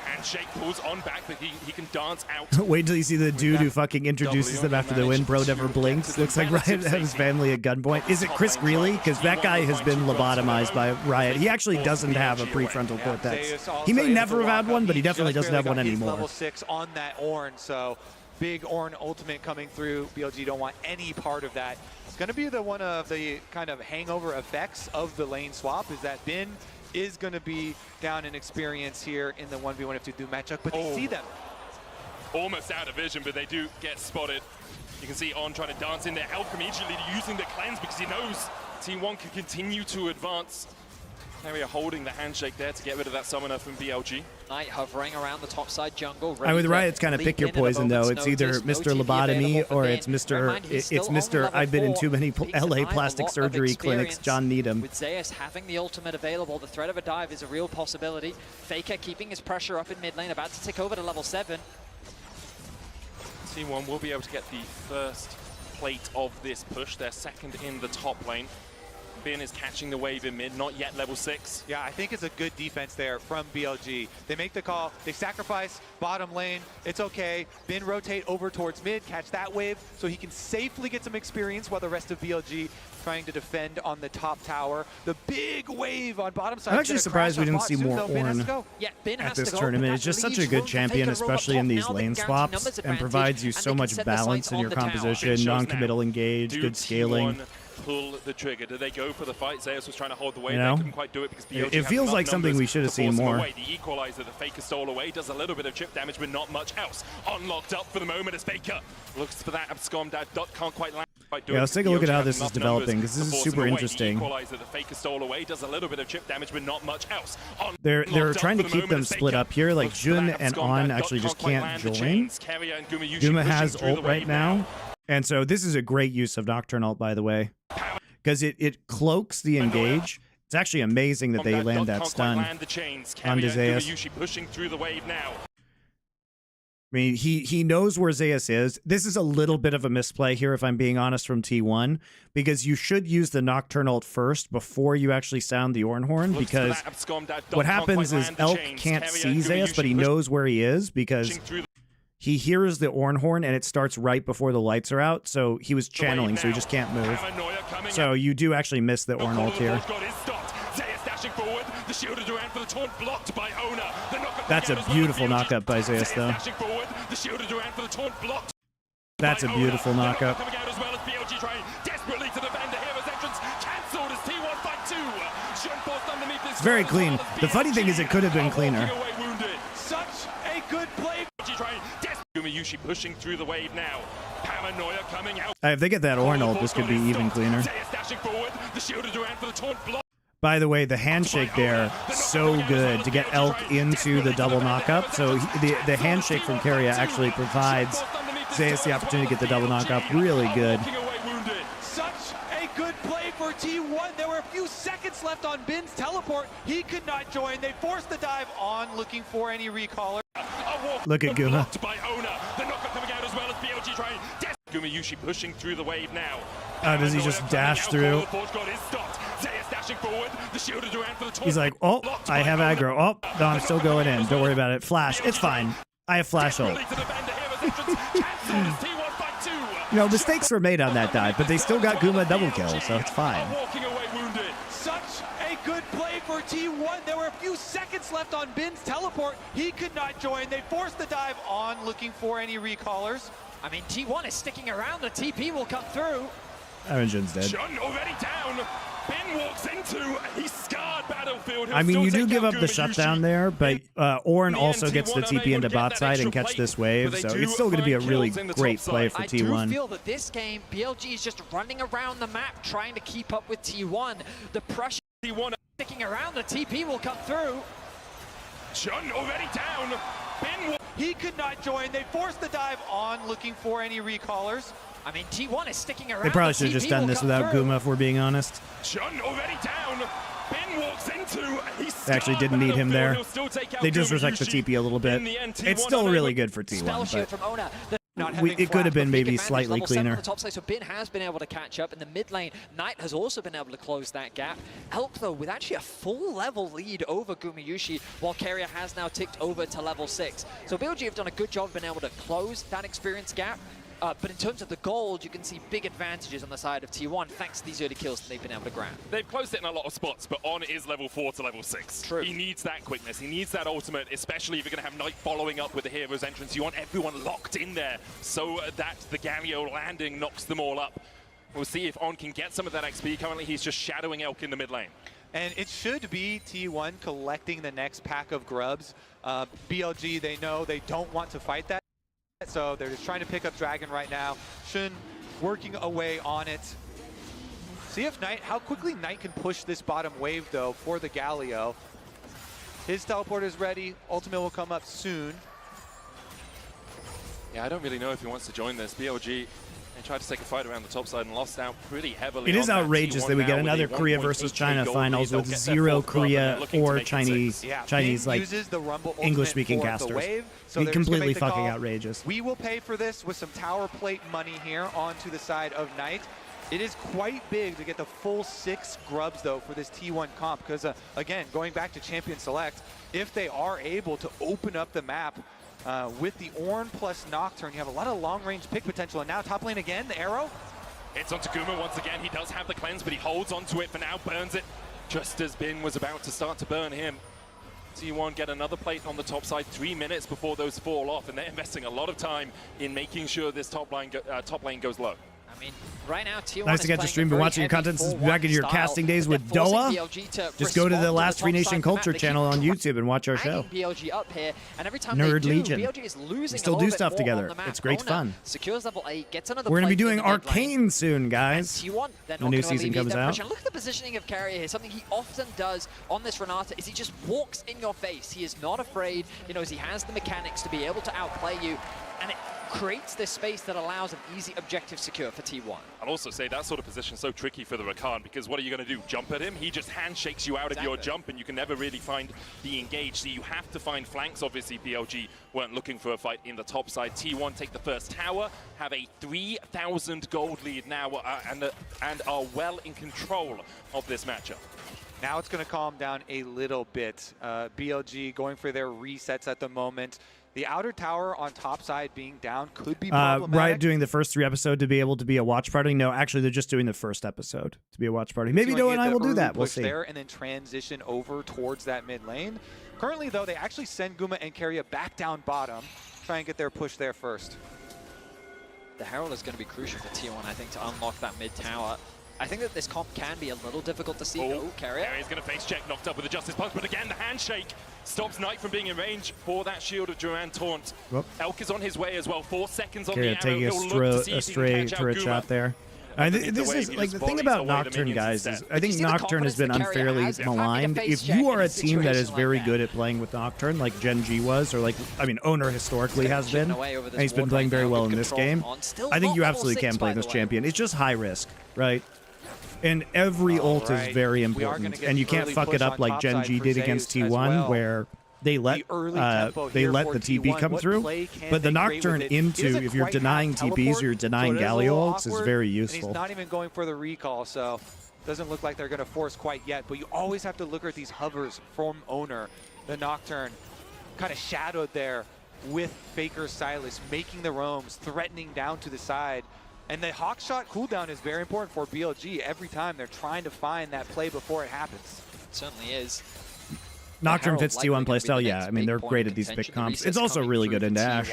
Handshake pulls On back, but he can dance out. Wait till you see the dude who fucking introduces them after the win. Bro never blinks. Looks like Riot had his family at gunpoint. Is it Chris Greeley? Because that guy has been lobotomized by Riot. He actually doesn't have a prefrontal cortex. He may never have had one, but he definitely doesn't have one anymore. Level 6 on that Ornn, so big Ornn ultimate coming through. BLG don't want any part of that. It's going to be one of the kind of hangover effects of the lane swap, is that Bin is going to be down in experience here in the 1v1 F2 matchup, but they see them. Almost out of vision, but they do get spotted. You can see On trying to dance in there. Elk immediately using the cleanse because he knows T1 can continue to advance. Carrier holding the handshake there to get rid of that summoner from BLG. Knight hovering around the top side jungle. With Riot, it's kind of pick your poison, though. It's either Mr. Lobotomy or it's Mr. I've been in too many LA plastic surgery clinics, John Needham. With Zeus having the ultimate available, the threat of a dive is a real possibility. Faker keeping his pressure up in mid lane, about to tick over to level 7. T1 will be able to get the first plate of this push. They're second in the top lane. Bin is catching the wave in mid, not yet level 6. Yeah, I think it's a good defense there from BLG. They make the call, they sacrifice bottom lane, it's okay. Bin rotate over towards mid, catch that wave, so he can safely get some experience while the rest of BLG trying to defend on the top tower. The big wave on bottom side. I'm actually surprised we didn't see more Ornn at this tournament. It's just such a good champion, especially in these lane swaps, and provides you so much balance in your composition, non-committal engage, good scaling. Pull the trigger. Do they go for the fight? Zeus was trying to hold the wave. You know? They couldn't quite do it because BLG it feels like something we should have seen more. The equalizer, the Faker stole away, does a little bit of chip damage, but not much else. Unlocked up for the moment as Faker looks for that abscom. That dot can't quite land. Yeah, let's take a look at how this is developing, because this is super interesting. The equalizer, the Faker stole away, does a little bit of chip damage, but not much else. They're trying to keep them split up here. Like Jun and On actually just can't join. Guma has ult right now, and so this is a great use of Nocturne ult, by the way, because it cloaks the engage. It's actually amazing that they land that stun on Zeus. Pushing through the wave now. I mean, he knows where Zeus is. This is a little bit of a misplay here, if I'm being honest, from T1, because you should use the Nocturne ult first before you actually sound the Ornn horn, because what happens is Elk can't see Zeus, but he knows where he is, because he hears the Orn horn and it starts right before the lights are out. So he was channeling, so he just can't move. So you do actually miss the Orn ult here. That's a beautiful knockup by Zeus, though. That's a beautiful knockup. It's very clean. The funny thing is it could have been cleaner. Such a good play. Gumayushi pushing through the wave now. Paranoia coming out. If they get that Orn ult, this could be even cleaner. By the way, the handshake there, so good to get Elk into the double knockup. So the handshake from Keria actually provides Zeus the opportunity to get the double knockup. Really good. Such a good play for T1. There were a few seconds left on Bin's teleport. He could not join. They forced the dive on, looking for any recaller. Look at Guma. Gumayushi pushing through the wave now. Does he just dash through? He's like, oh, I have aggro. Oh, no, I'm still going in. Don't worry about it. Flash. It's fine. I have flash ult. You know, mistakes were made on that dive, but they still got Guma double kill, so it's fine. Such a good play for T1. There were a few seconds left on Bin's teleport. He could not join. They forced the dive on, looking for any recallers. I mean, T1 is sticking around. The TP will come through. Jin's dead. Shun already down. Bin walks into a scarred battlefield. I mean, you do give up the shutdown there, but Orn also gets the TP into bot side and catch this wave, so it's still going to be a really great play for T1. I do feel that this game, BLG is just running around the map trying to keep up with T1. The pressure T1 sticking around. The TP will come through. Shun already down. Bin he could not join. They forced the dive on, looking for any recallers. I mean, T1 is sticking around. They probably should have just done this without Guma, if we're being honest. Shun already down. Bin walks into. They actually didn't need him there. They disrespect the TP a little bit. It's still really good for T1, but it could have been maybe slightly cleaner. The top side, so Bin has been able to catch up in the mid lane. Knight has also been able to close that gap. Elk, though, with actually a full level lead over Gumayushi, while Keria has now ticked over to level 6. So BLG have done a good job of being able to close that experience gap. But in terms of the gold, you can see big advantages on the side of T1 thanks to these early kills that they've been able to grab. They've closed it in a lot of spots, but On is level 4 to level 6. True. He needs that quickness. He needs that ultimate, especially if you're going to have Knight following up with the hero's entrance. You want everyone locked in there so that the Galio landing knocks them all up. We'll see if On can get some of that XP. Currently, he's just shadowing Elk in the mid lane. And it should be T1 collecting the next pack of grubs. BLG, they know they don't want to fight that. So they're just trying to pick up Dragon right now. Shun working away on it. See if Knight, how quickly Knight can push this bottom wave though for the Galio. His teleport is ready. Ultimate will come up soon. Yeah, I don't really know if he wants to join this. BLG, they tried to take a fight around the top side and lost out pretty heavily. It is outrageous that we get another Korea versus China finals with 0 Korea or Chinese like English-speaking casters. So completely fucking outrageous. We will pay for this with some tower plate money here onto the side of Knight. It is quite big to get the full 6 grubs though for this T1 comp because again, going back to Champion Select, if they are able to open up the map with the Orn plus Nocturne, you have a lot of long-range pick potential. And now top lane again, the arrow. It's onto Guma once again. He does have the cleanse, but he holds onto it for now, burns it just as Bin was about to start to burn him. T1 get another plate on the top side 3 minutes before those fall off, and they're investing a lot of time in making sure this top lane goes low. I mean, right now, T1 nice to get to stream. Been watching your content since back in your casting days with Doa. Just go to the Last Free Nation Culture channel on YouTube and watch our show. BLG up here, and every time Nerd Legion. BLG is losing we still do stuff together. It's great fun. Secures level 8, gets another We're going to be doing plate Arcane soon, guys. T1, the new season comes out. Look at the positioning of Keria here. Something he often does on this Renata is he just walks in your face. He is not afraid. He knows he has the mechanics to be able to outplay you, and it creates this space that allows an easy objective secure for T1. I'll also say that sort of position is so tricky for the Rakan because what are you going to do? Jump at him? He just handshakes you out of your jump and you can never really find the engage. So you have to find flanks. Obviously, BLG weren't looking for a fight in the top side. T1 take the first tower, have a 3,000 gold lead now and are well in control of this matchup. Now it's going to calm down a little bit. BLG going for their resets at the moment. The outer tower on top side being down could be problematic. Right, doing the first 3 episodes to be able to be a watch party. No, actually, they're just doing the first episode to be a watch party. Maybe Noah and I will do that. We'll see. There and then transition over towards that mid lane. Currently, though, they actually send Guma and Keria back down bottom. Try and get their push there first. The Herald is going to be crucial for T1, I think, to unlock that mid tower. I think that this comp can be a little difficult to see. Oh, Keria. Keria's going to face check, knocked up with the Justice Punch, but again, the handshake stops Knight from being in range for that shield of Duran Taunt. Whoop. Elk is on his way as well, 4 seconds on Keria the arrow. taking a stray turret shot there. This is like the thing about Nocturne, guys, is I think Nocturne has been unfairly maligned. If you are a team that is very good at playing with Nocturne, like Gen G was, or like, I mean, Owner historically has been, and he's been playing very well in this game, I think you absolutely can play this champion. It's just high risk, right? And every ult is very important, and you can't fuck it up like Gen G did against T1, where they let the TP come through, but the Nocturne into, if you're denying TPs, you're denying Galio ults, is very useful. He's not even going for the recall, so doesn't look like they're going to force quite yet, but you always have to look at these hovers from Owner. The Nocturne kind of shadowed there with Faker Silas, making the roams, threatening down to the side. And the Hawk shot cooldown is very important for BLG. Every time they're trying to find that play before it happens. It certainly is. Nocturne fits T1 playstyle, yeah. I mean, they're great at these big comps. It's also really good in Dash.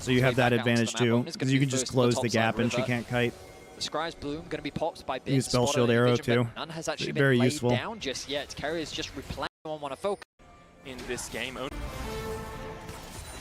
So you have that advantage too, because you can just close the gap and she can't kite. The Scry's Bloom going to be popped by Bit. Use Spell Shield Arrow too. None has actually very been useful. laid down just yet. Keria is just replaying on one to focus. In this game, you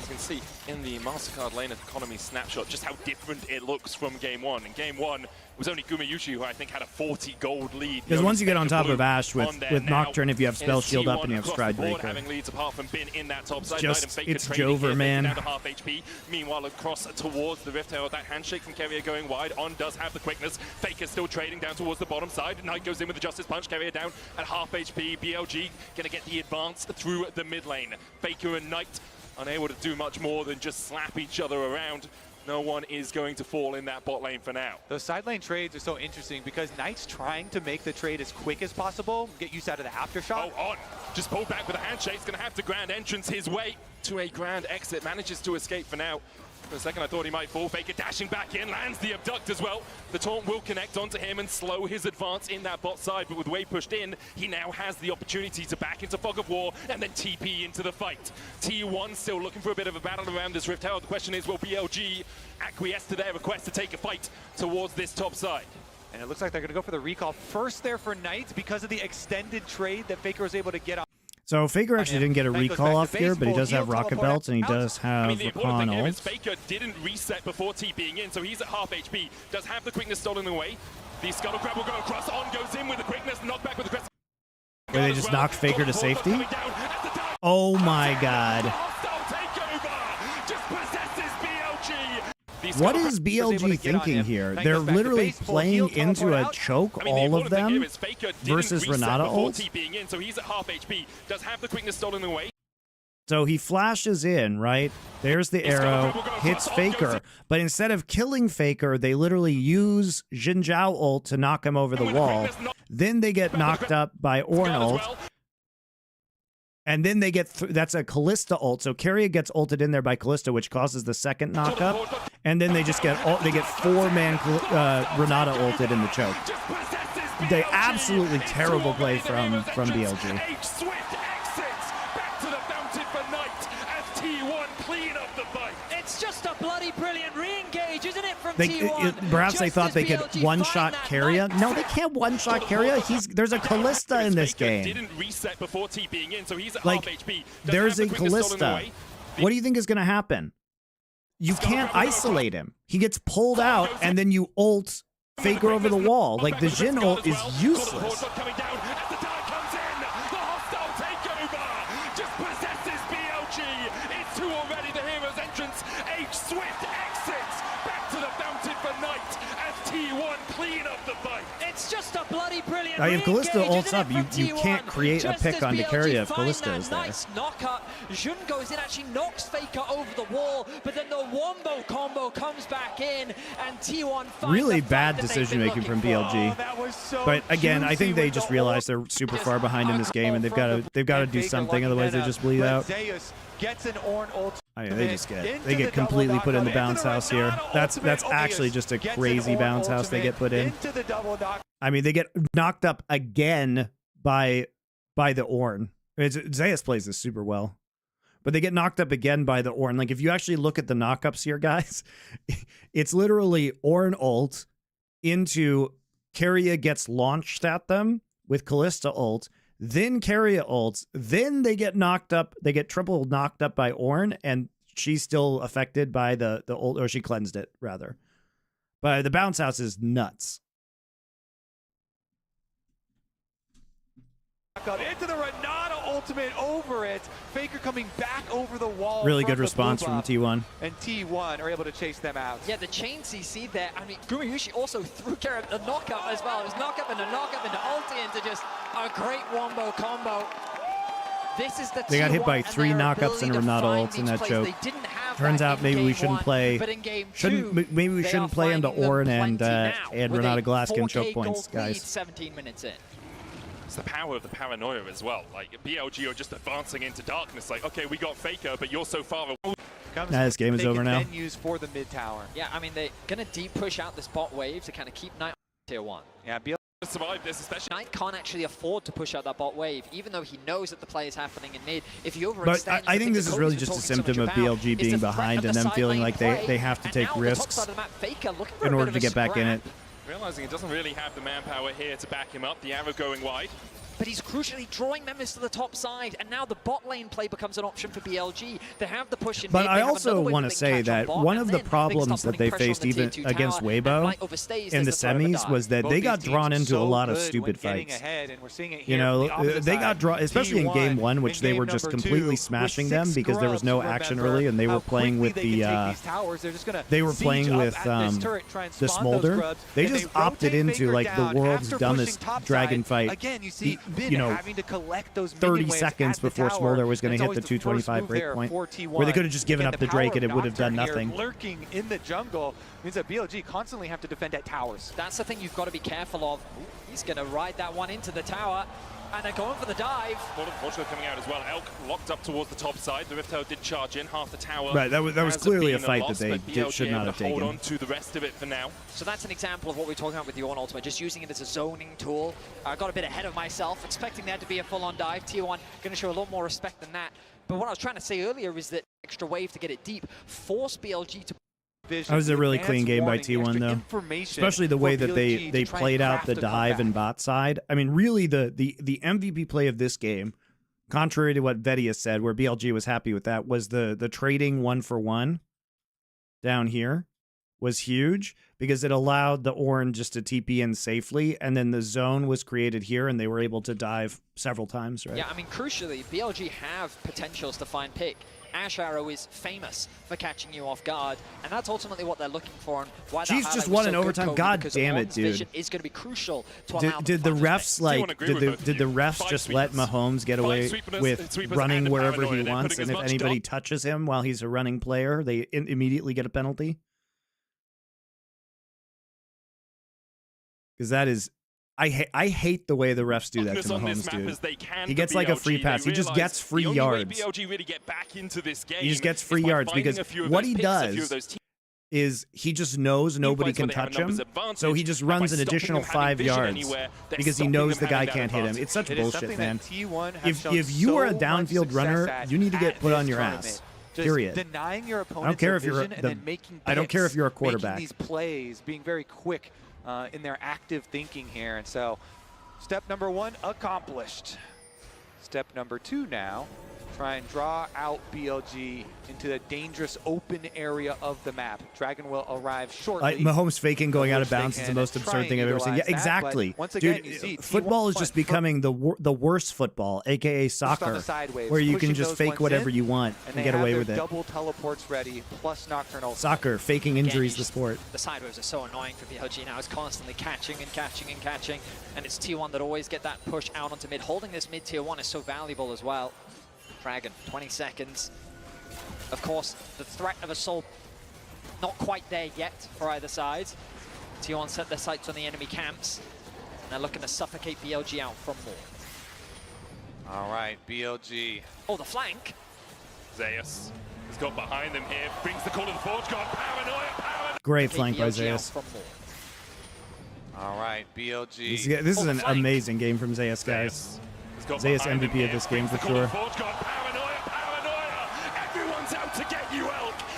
can see in the MasterCard lane economy snapshot just how different it looks from Game 1. In Game 1, it was only Gumayushi who I think had a 40 gold lead. Because once you get on top of Ash with Nocturne, if you have Spell Shield up and you have Stride Breaker, having leads apart from Bin in that top side, it's Jover, man. Down to half HP. Meanwhile, across towards the Rift Herald, that handshake from Keria going wide. On does have the quickness. Faker still trading down towards the bottom side. Knight goes in with the Justice Punch. Keria down at half HP. BLG gonna get the advance through the mid lane. Faker and Knight unable to do much more than just slap each other around. No one is going to fall in that bot lane for now. Those side lane trades are so interesting because Knight's trying to make the trade as quick as possible, get used out of the aftershock. Oh, on. Just pulled back with a handshake. He's going to have to grand entrance his way to a grand exit. Manages to escape for now. For a second, I thought he might fall. Faker dashing back in, lands the abduct as well. The taunt will connect onto him and slow his advance in that bot side, but with Wave pushed in, he now has the opportunity to back into Fog of War and then TP into the fight. T1 still looking for a bit of a battle around this Rift Herald. The question is, will BLG acquiesce to their request to take a fight towards this top side? And it looks like they're going to go for the recall first there for Knight because of the extended trade that Faker was able to get on. So Faker actually didn't get a recall off here, but he does have Rocket Belts and he does have Recon ult. Faker didn't reset before TPing in, so he's at half HP. Does have the quickness stolen away. The Scuttle Crab will go across. On goes in with the quickness, knocked back with the crest. Where they just knocked Faker to safety? Oh my god. What is BLG thinking here? They're literally playing into a choke, all of them, versus Renata ult. So he's at half HP. Does have the quickness stolen away. So he flashes in, right? There's the arrow, hits Faker. But instead of killing Faker, they literally use Xin Zhao ult to knock him over the wall. Then they get knocked up by Ornn ult. And then they get, that's a Callista ult. So Keria gets ulted in there by Callista, which causes the second knockup. And then they just get, they get 4-man Renata ulted in the choke. They absolutely terrible play from BLG. It's just a bloody brilliant re-engage, isn't it, from T1? Perhaps they thought they could one-shot Keria. No, they can't one-shot Keria. There's a Callista in this game. Didn't reset before TPing in, so he's at like, half HP. There's a Callista. What do you think is going to happen? You can't isolate him. He gets pulled out, and then you ult Faker over the wall. Like, the Jhin ult is useless. It's just a bloody brilliant if Callista ults up, you T1, can't create a pick onto Keria if Callista is there. Nice knockup. Jhin goes in, actually knocks Faker over the wall, but then the wombo combo comes back in, and T1 finds really bad decision making from BLG. But again, I think they just realized they're super far behind in this game, and they've got to do something, otherwise they just bleed out. Gets an Ornn ult. They just get completely put in the bounce house here. That's actually just a crazy bounce house they get put in. I mean, they get knocked up again by the Ornn. Zeus plays this super well, but they get knocked up again by the Ornn. Like if you actually look at the knockups here, guys, it's literally Ornn ult into Keria gets launched at them with Kalista ult. Then Keria ults, then they get knocked up. They get triple knocked up by Ornn, and she's still affected by the ult, or she cleansed it rather. But the bounce house is nuts. Into the Renata ultimate over it. Faker coming back over the wall. Really good response from T1. And T1 are able to chase them out. Yeah, the chain CC there. I mean, Gumayushi also threw Keria a knockup as well. It was knockup into ulti into just a great wombo combo. This is the They got hit by 3 knockups and a Renata ult in that choke. Turns out maybe we shouldn't play. Maybe we shouldn't play into Ornn and Renata Glaskin choke points, guys. 17 minutes in. It's the power of the paranoia as well. Like BLG are just advancing into darkness. Like, okay, we got Faker, but you're so far away. This game is over now. Use for the mid tower. Yeah, I mean they're gonna deep push out this bot wave to kind of keep Knight on tier 1. Yeah, BLG survive this, especially. Knight can't actually afford to push out that bot wave, even though he knows that the play is happening in mid. If you overextend, but I think this is really just a symptom of BLG being behind and them feeling like they have to take risks in order to get back in it. Realizing it doesn't really have the manpower here to back him up. The arrow going wide. But he's crucially drawing members to the top side, and now the bot lane play becomes an option for BLG. They have the push in but mid, I also want to say that one of the problems that they faced even against Weibo in the semis was that they got drawn into a lot of stupid fights. You know, they got drawn, especially in game 1, which they were just completely smashing them because there was no action early, and they were playing with the the Smolder. They just opted into like the world's dumbest dragon fight. You know, having to collect those 30 seconds before Smolder was going to hit the 225 breakpoint, where they could have just given up the Drake and it would have done nothing. Lurking in the jungle means that BLG constantly have to defend at towers. That's the thing you've got to be careful of. Ooh, he's going to ride that one into the tower. And they're going for the dive. Fortunately coming out as well. Elk locked up towards the top side. The Rift Herald did charge in half the tower. Right, that was clearly a fight that they should not have taken. Hold on to the rest of it for now. So that's an example of what we're talking about with the Ornn ultimate, just using it as a zoning tool. I got a bit ahead of myself, expecting there to be a full-on dive. T1 going to show a lot more respect than that. But what I was trying to say earlier is that extra wave to get it deep, force BLG to... That was a really clean game by T1 though, especially the way that they played out the dive and bot side. I mean, really the MVP play of this game, contrary to what Vedia said, where BLG was happy with that, was the trading 1-for-1 down here was huge because it allowed the Ornn just to TP in safely, and then the zone was created here and they were able to dive several times, right? Yeah, I mean, crucially, BLG have potentials to find pick. Ash Arrow is famous for catching you off guard, and that's ultimately what they're looking for. And why she's just won in overtime. God damn it, dude! Vision is going to be crucial to allow did the refs like? Did the refs just let Mahomes get away with running wherever he wants, and if anybody touches him while he's a running player, they immediately get a penalty? Because that is. I hate the way the refs do that to Mahomes, dude. He gets like a free pass. He just gets free yards. He just gets free yards because what he does is he just knows nobody can touch him, so he just runs an additional 5 yards because he knows the guy can't hit him. It's such bullshit, man. If you are a downfield runner, you need to get put on your ass. Period. Denying your opponent's I don't care if you're I don't care if you're a quarterback. These plays, being very quick in their active thinking here, and so step number 1 accomplished. Step number 2 now, try and draw out BLG into the dangerous open area of the map. Dragon will arrive shortly. Mahomes faking going out of bounds is the most absurd thing I've ever seen. Yeah, exactly. Dude, football is just becoming the worst football, aka soccer, where you can just fake whatever you want and get away with it. Double teleports ready, plus nocturnal. Soccer, faking injuries, the sport. The sideways are so annoying for BLG now. It's constantly catching and catching and catching, and it's T1 that always get that push out onto mid. Holding this mid tier 1 is so valuable as well. Dragon, 20 seconds. Of course, the threat of a soul not quite there yet for either side. T1 set their sights on the enemy camps, and they're looking to suffocate BLG out from more. All right, BLG. Oh, the flank. Zeus He's got behind them here, brings the call to the Forge God. Paranoia. Great flank by BLG out Zeus. from more. All right, BLG. This is an amazing game from Zeus, guys. Zeus MVP of this game for sure.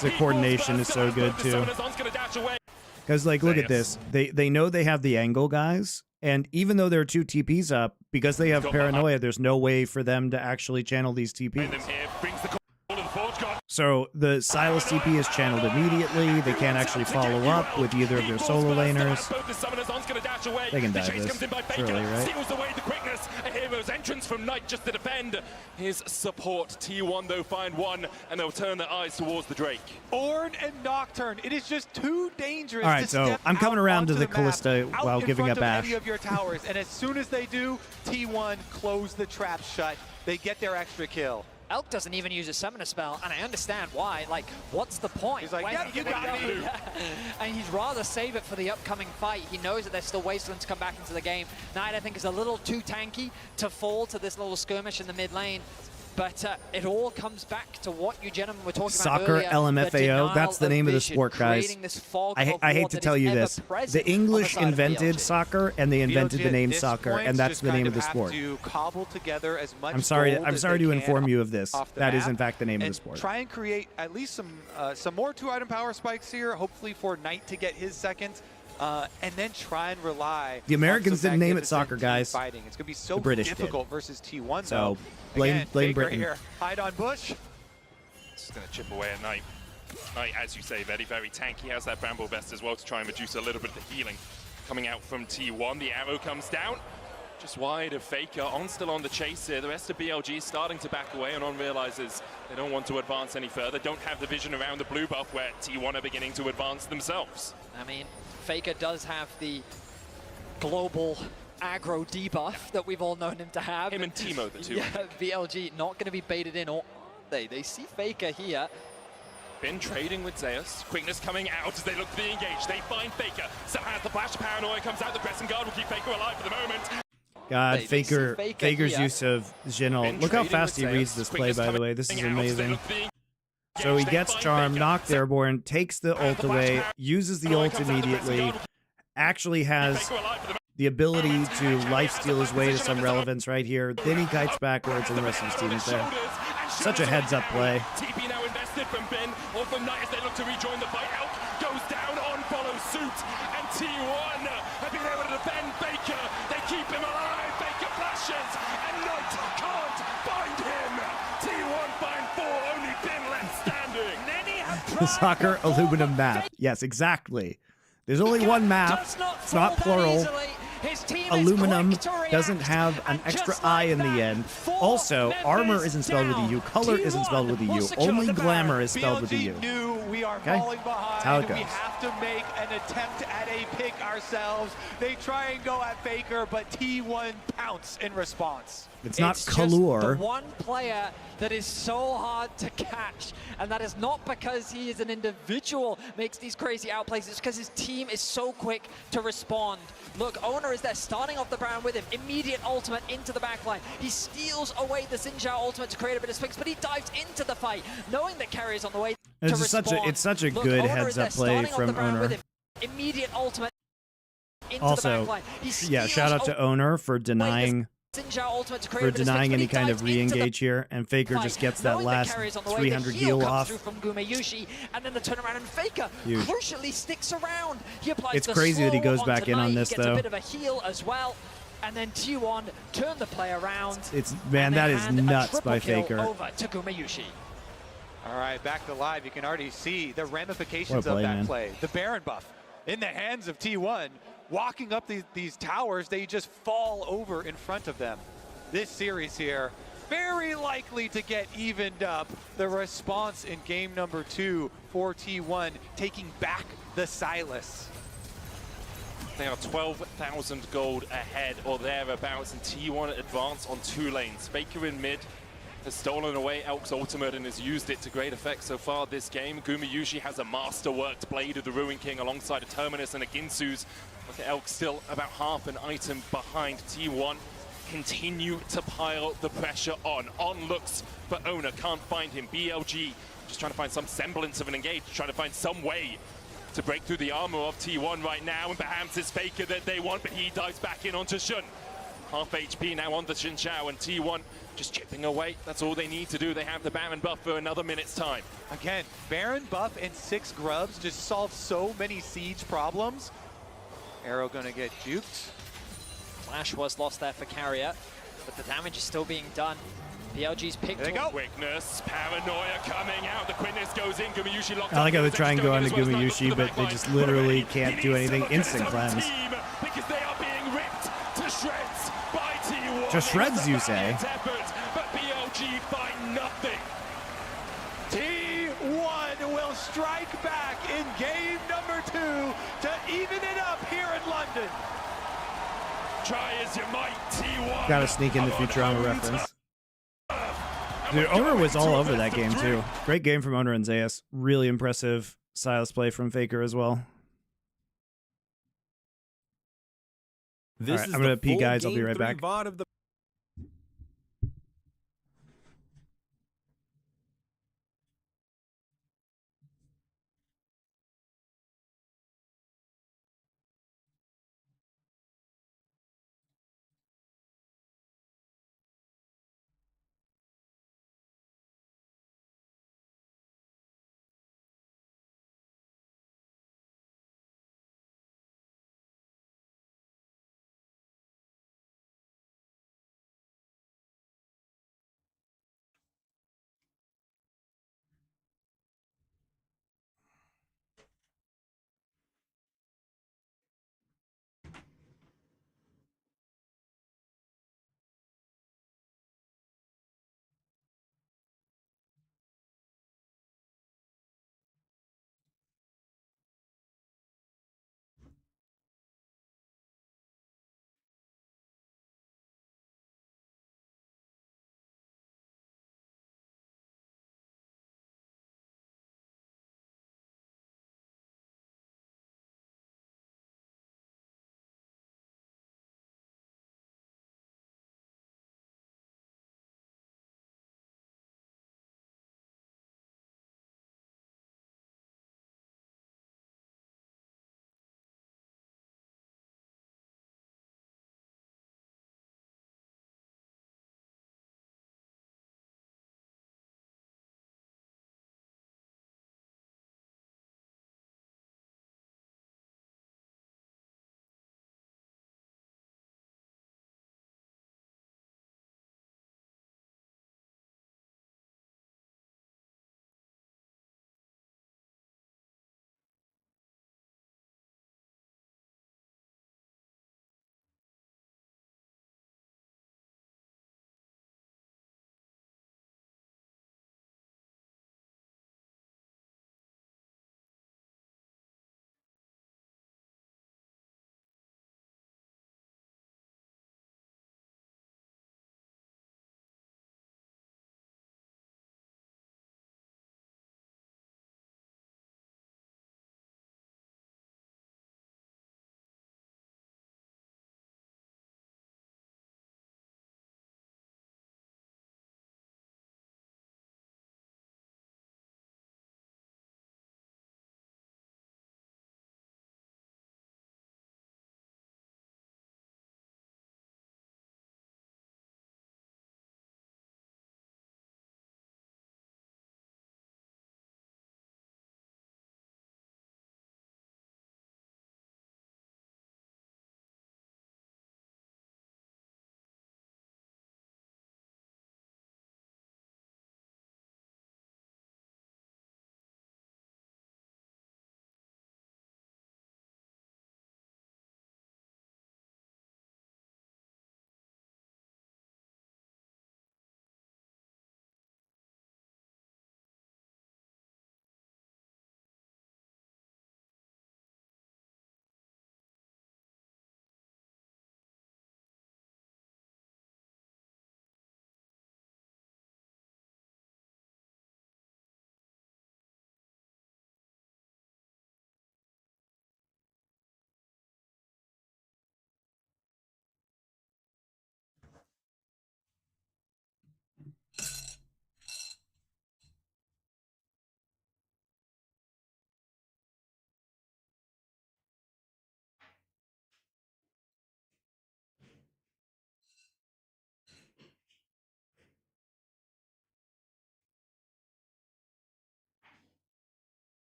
The coordination is so good too. Because like, look at this. They know they have the angle, guys, and even though there are 2 TPs up, because they have paranoia, there's no way for them to actually channel these TPs. So the Silas TP is channeled immediately. They can't actually follow up with either of their solo laners. They can dive this, surely, right? Seals away the quickness. A hero's entrance from Knight just to defend. His support, T1 though find one, and they'll turn their eyes towards the Drake. Ornn and Nocturne, it is just too dangerous. All right, to so step I'm coming out around to onto the map, Callista out while in giving front up of Ash. any of your towers, and as soon as they do, T1 close the trap shut. They get their extra kill. Elk doesn't even use a summoner spell, and I understand why. Like, what's the point? He's like, When's yep, he you gonna got go? me. And he'd rather save it for the upcoming fight. He knows that there's still Wastelands to come back into the game. Knight, I think, is a little too tanky to fall to this little skirmish in the mid lane. But it all comes back to what you gentlemen were talking about Soccer earlier. LMFAO, that's the name of the vision, sport, guys. creating this fog I of hate war to that tell is you ever this. present The on the English side of invented BLG. soccer, and they invented BLG the name at this soccer, point and that's just the name kind of the have sport. to cobble together as much I'm sorry gold as to they can inform you of this. off the That is map in fact the name of and the sport. Try and create at least some more 2-item power spikes here, hopefully for Knight to get his second. And then try and rely. The Americans on some didn't name it magnificent soccer, team guys. Fighting. It's gonna be so The British did. difficult versus T1. So, though. blame Again, blame Faker Britain. Here. Hide on Bush. Just going to chip away at Knight. Knight, as you say, very, very tanky. Has that Bramble Vest as well to try and reduce a little bit of the healing. Coming out from T1, the arrow comes down. Just wide of Faker. On still on the chase here. The rest of BLG starting to back away, and On realizes they don't want to advance any further. Don't have the vision around the blue buff where T1 are beginning to advance themselves. I mean, Faker does have the global aggro debuff that we've all known him to have. Him and Teemo, the two. Yeah, BLG not going to be baited in, or are they? They see Faker here. Been trading with Zeus. Quickness coming out as they look to be engaged. They find Faker. Still has the flash. Paranoia comes out. The pressing guard will keep Faker alive for the moment. God, They see Faker Faker's here. use of Genel. Been Look how trading fast he with reads Zeus. this play, Quickness by the coming way. This is out as they amazing. look to be So he engaged. gets They find Charm, Faker. knocked airborne, takes the ult away, uses the ult immediately, actually has Faker alive for the the ability to lifesteal his way to some relevance right here. Then he kites backwards, and the rest of his team is there. Such a heads-up play. TP now invested from Ben or from Knight as they look to rejoin the fight. Elk goes down, On follows suit, and T1 have been able to defend Faker. They keep him alive. Faker flashes, and Knight can't find him. T1 find 4, only Ben left standing. Many have The soccer aluminum map. Yes, exactly. There's only one map. It's not plural. Aluminum doesn't have an extra I in the end. Also, armor isn't spelled with a U. Color isn't spelled with a U. Only glamour is spelled with a U. BLG knew we are Okay? falling behind. That's how it We goes. have to make an attempt at a pick ourselves. They try and go at Faker, but T1 pounce in response. It's not just Kalur. the one player that is so hard to catch, and that is not because he is an individual makes these crazy outplays. It's because his team is so quick to respond. Look, Owner is there starting off the ground with him. Immediate ultimate into the backline. He steals away the Xin Zhao ultimate to create a bit of space, but he dives into the fight, knowing that Carry is on the way to It's respond. such a Look, good Owner is heads-up there play starting off the from ground with Owner. him. Immediate ultimate into Also, the backline. He yeah, steals shout out to Owner for denying Xin Zhao ultimate to create for a bit of space, denying but any he kind of dives into the re-engage here, and Faker fight, just gets that knowing last Carry is on the way, 300 the heal comes off. through from Gumeyushi, and then the turnaround, and Faker Huge. crucially sticks around. He applies It's the crazy that he slow goes back onto in on Knight. this, He gets though. a bit of a heal as well, and then T1 turn the play around. It's man, and that they is hand a nuts triple by kill Faker. over to Gumeyushi. All right, back to live. You can already see the ramifications What a play, of that man. play. The Baron buff in the hands of T1. Walking up these towers, they just fall over in front of them. This series here, very likely to get evened up. The response in game number 2 for T1, taking back the Silas. They are 12,000 gold ahead or thereabouts, and T1 advance on 2 lanes. Faker in mid has stolen away Elk's ultimate and has used it to great effect so far this game. Gumeyushi has a masterworked Blade of the Ruin King alongside a Terminus and a Ginsu's. Look at Elk still about half an item behind T1. continue to pile the pressure on. On looks for Owner, can't find him. BLG just trying to find some semblance of an engage, trying to find some way to break through the armor of T1 right now, and perhaps it's Faker that they want, but he dives back in onto Shun. Half HP now on the Xin Chao, and T1 just chipping away. That's all they need to do. They have the Baron buff for another minute's time. Again, Baron buff and 6 grubs just solve so many siege problems. Arrow gonna get juked. Flash was lost there for Carrier, but the damage is still being done. BLG's picked. There they go. Quickness, paranoia coming out. The quickness goes in. Gumayushi locked I like how up. they try and go on to Going as well. Gumayushi, but they just literally can't do anything. Instant cleanse. Because they are being ripped to shreds by T1. To shreds, you say? Effort, but BLG find nothing. T1 will strike back in game number 2 to even it up here in London. Try as you might, T1. Gotta sneak in the Futurama reference. Dude, Owner was all over that game, too. Great game from Owner and Zayas. Really impressive Silas play from Faker as well. This All right, is I'm gonna the pee, full guys. I'll be Game right 3 back. VOD of the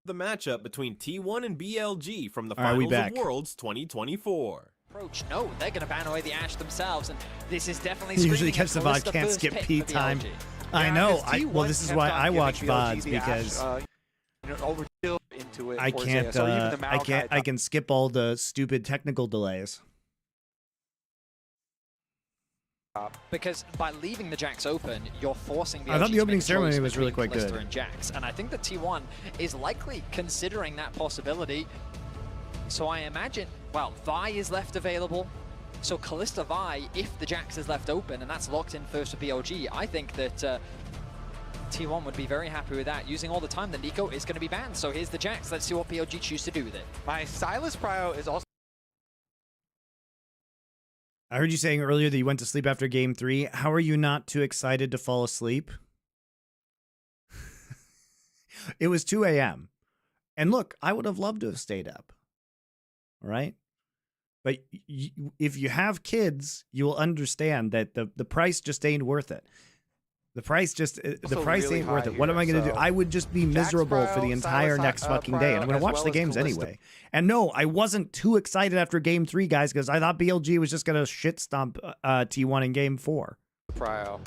the matchup between T1 and BLG from the All right, we Finals of back. Worlds 2024. Approach. No, they're going to ban away the Ash themselves, and this is definitely Usually screaming catch the at VOD, Calista can't first skip pick P for time. BLG. I know. Because Well, T1 this is kept why on I giving watch BLG VODs the Ash, because overkill into it I for can't. Zaya. So even the I can't. Maokai I can skip all the stupid technical delays. Because by leaving the Jax open, you're forcing BLG I thought the to opening make a ceremony choice was really between quite Calista good. and Jax, and I think that T1 is likely considering that possibility. So I imagine, well, Vi is left available. So Calista Vi, if the Jax is left open, and that's locked in first for BLG, I think that T1 would be very happy with that. Using all the time, the Nico is going to be banned. So here's the Jax. Let's see what BLG choose to do with it. My Silas Prio is also I heard you saying earlier that you went to sleep after game 3. How are you not too excited to fall asleep? It was 2 a.m. And look, I would have loved to have stayed up. All right? But if you have kids, you will understand that the price just ain't worth it. The price just really ain't worth high it. What am I here, going to do? so I would just be Jax miserable for the Prio, entire Silas, next fucking day. And I'm Prio, going to as watch well the as games Calista. anyway. And no, I wasn't too excited after game 3, guys, because I thought BLG was just going to shit stomp T1 in game 4. Prio.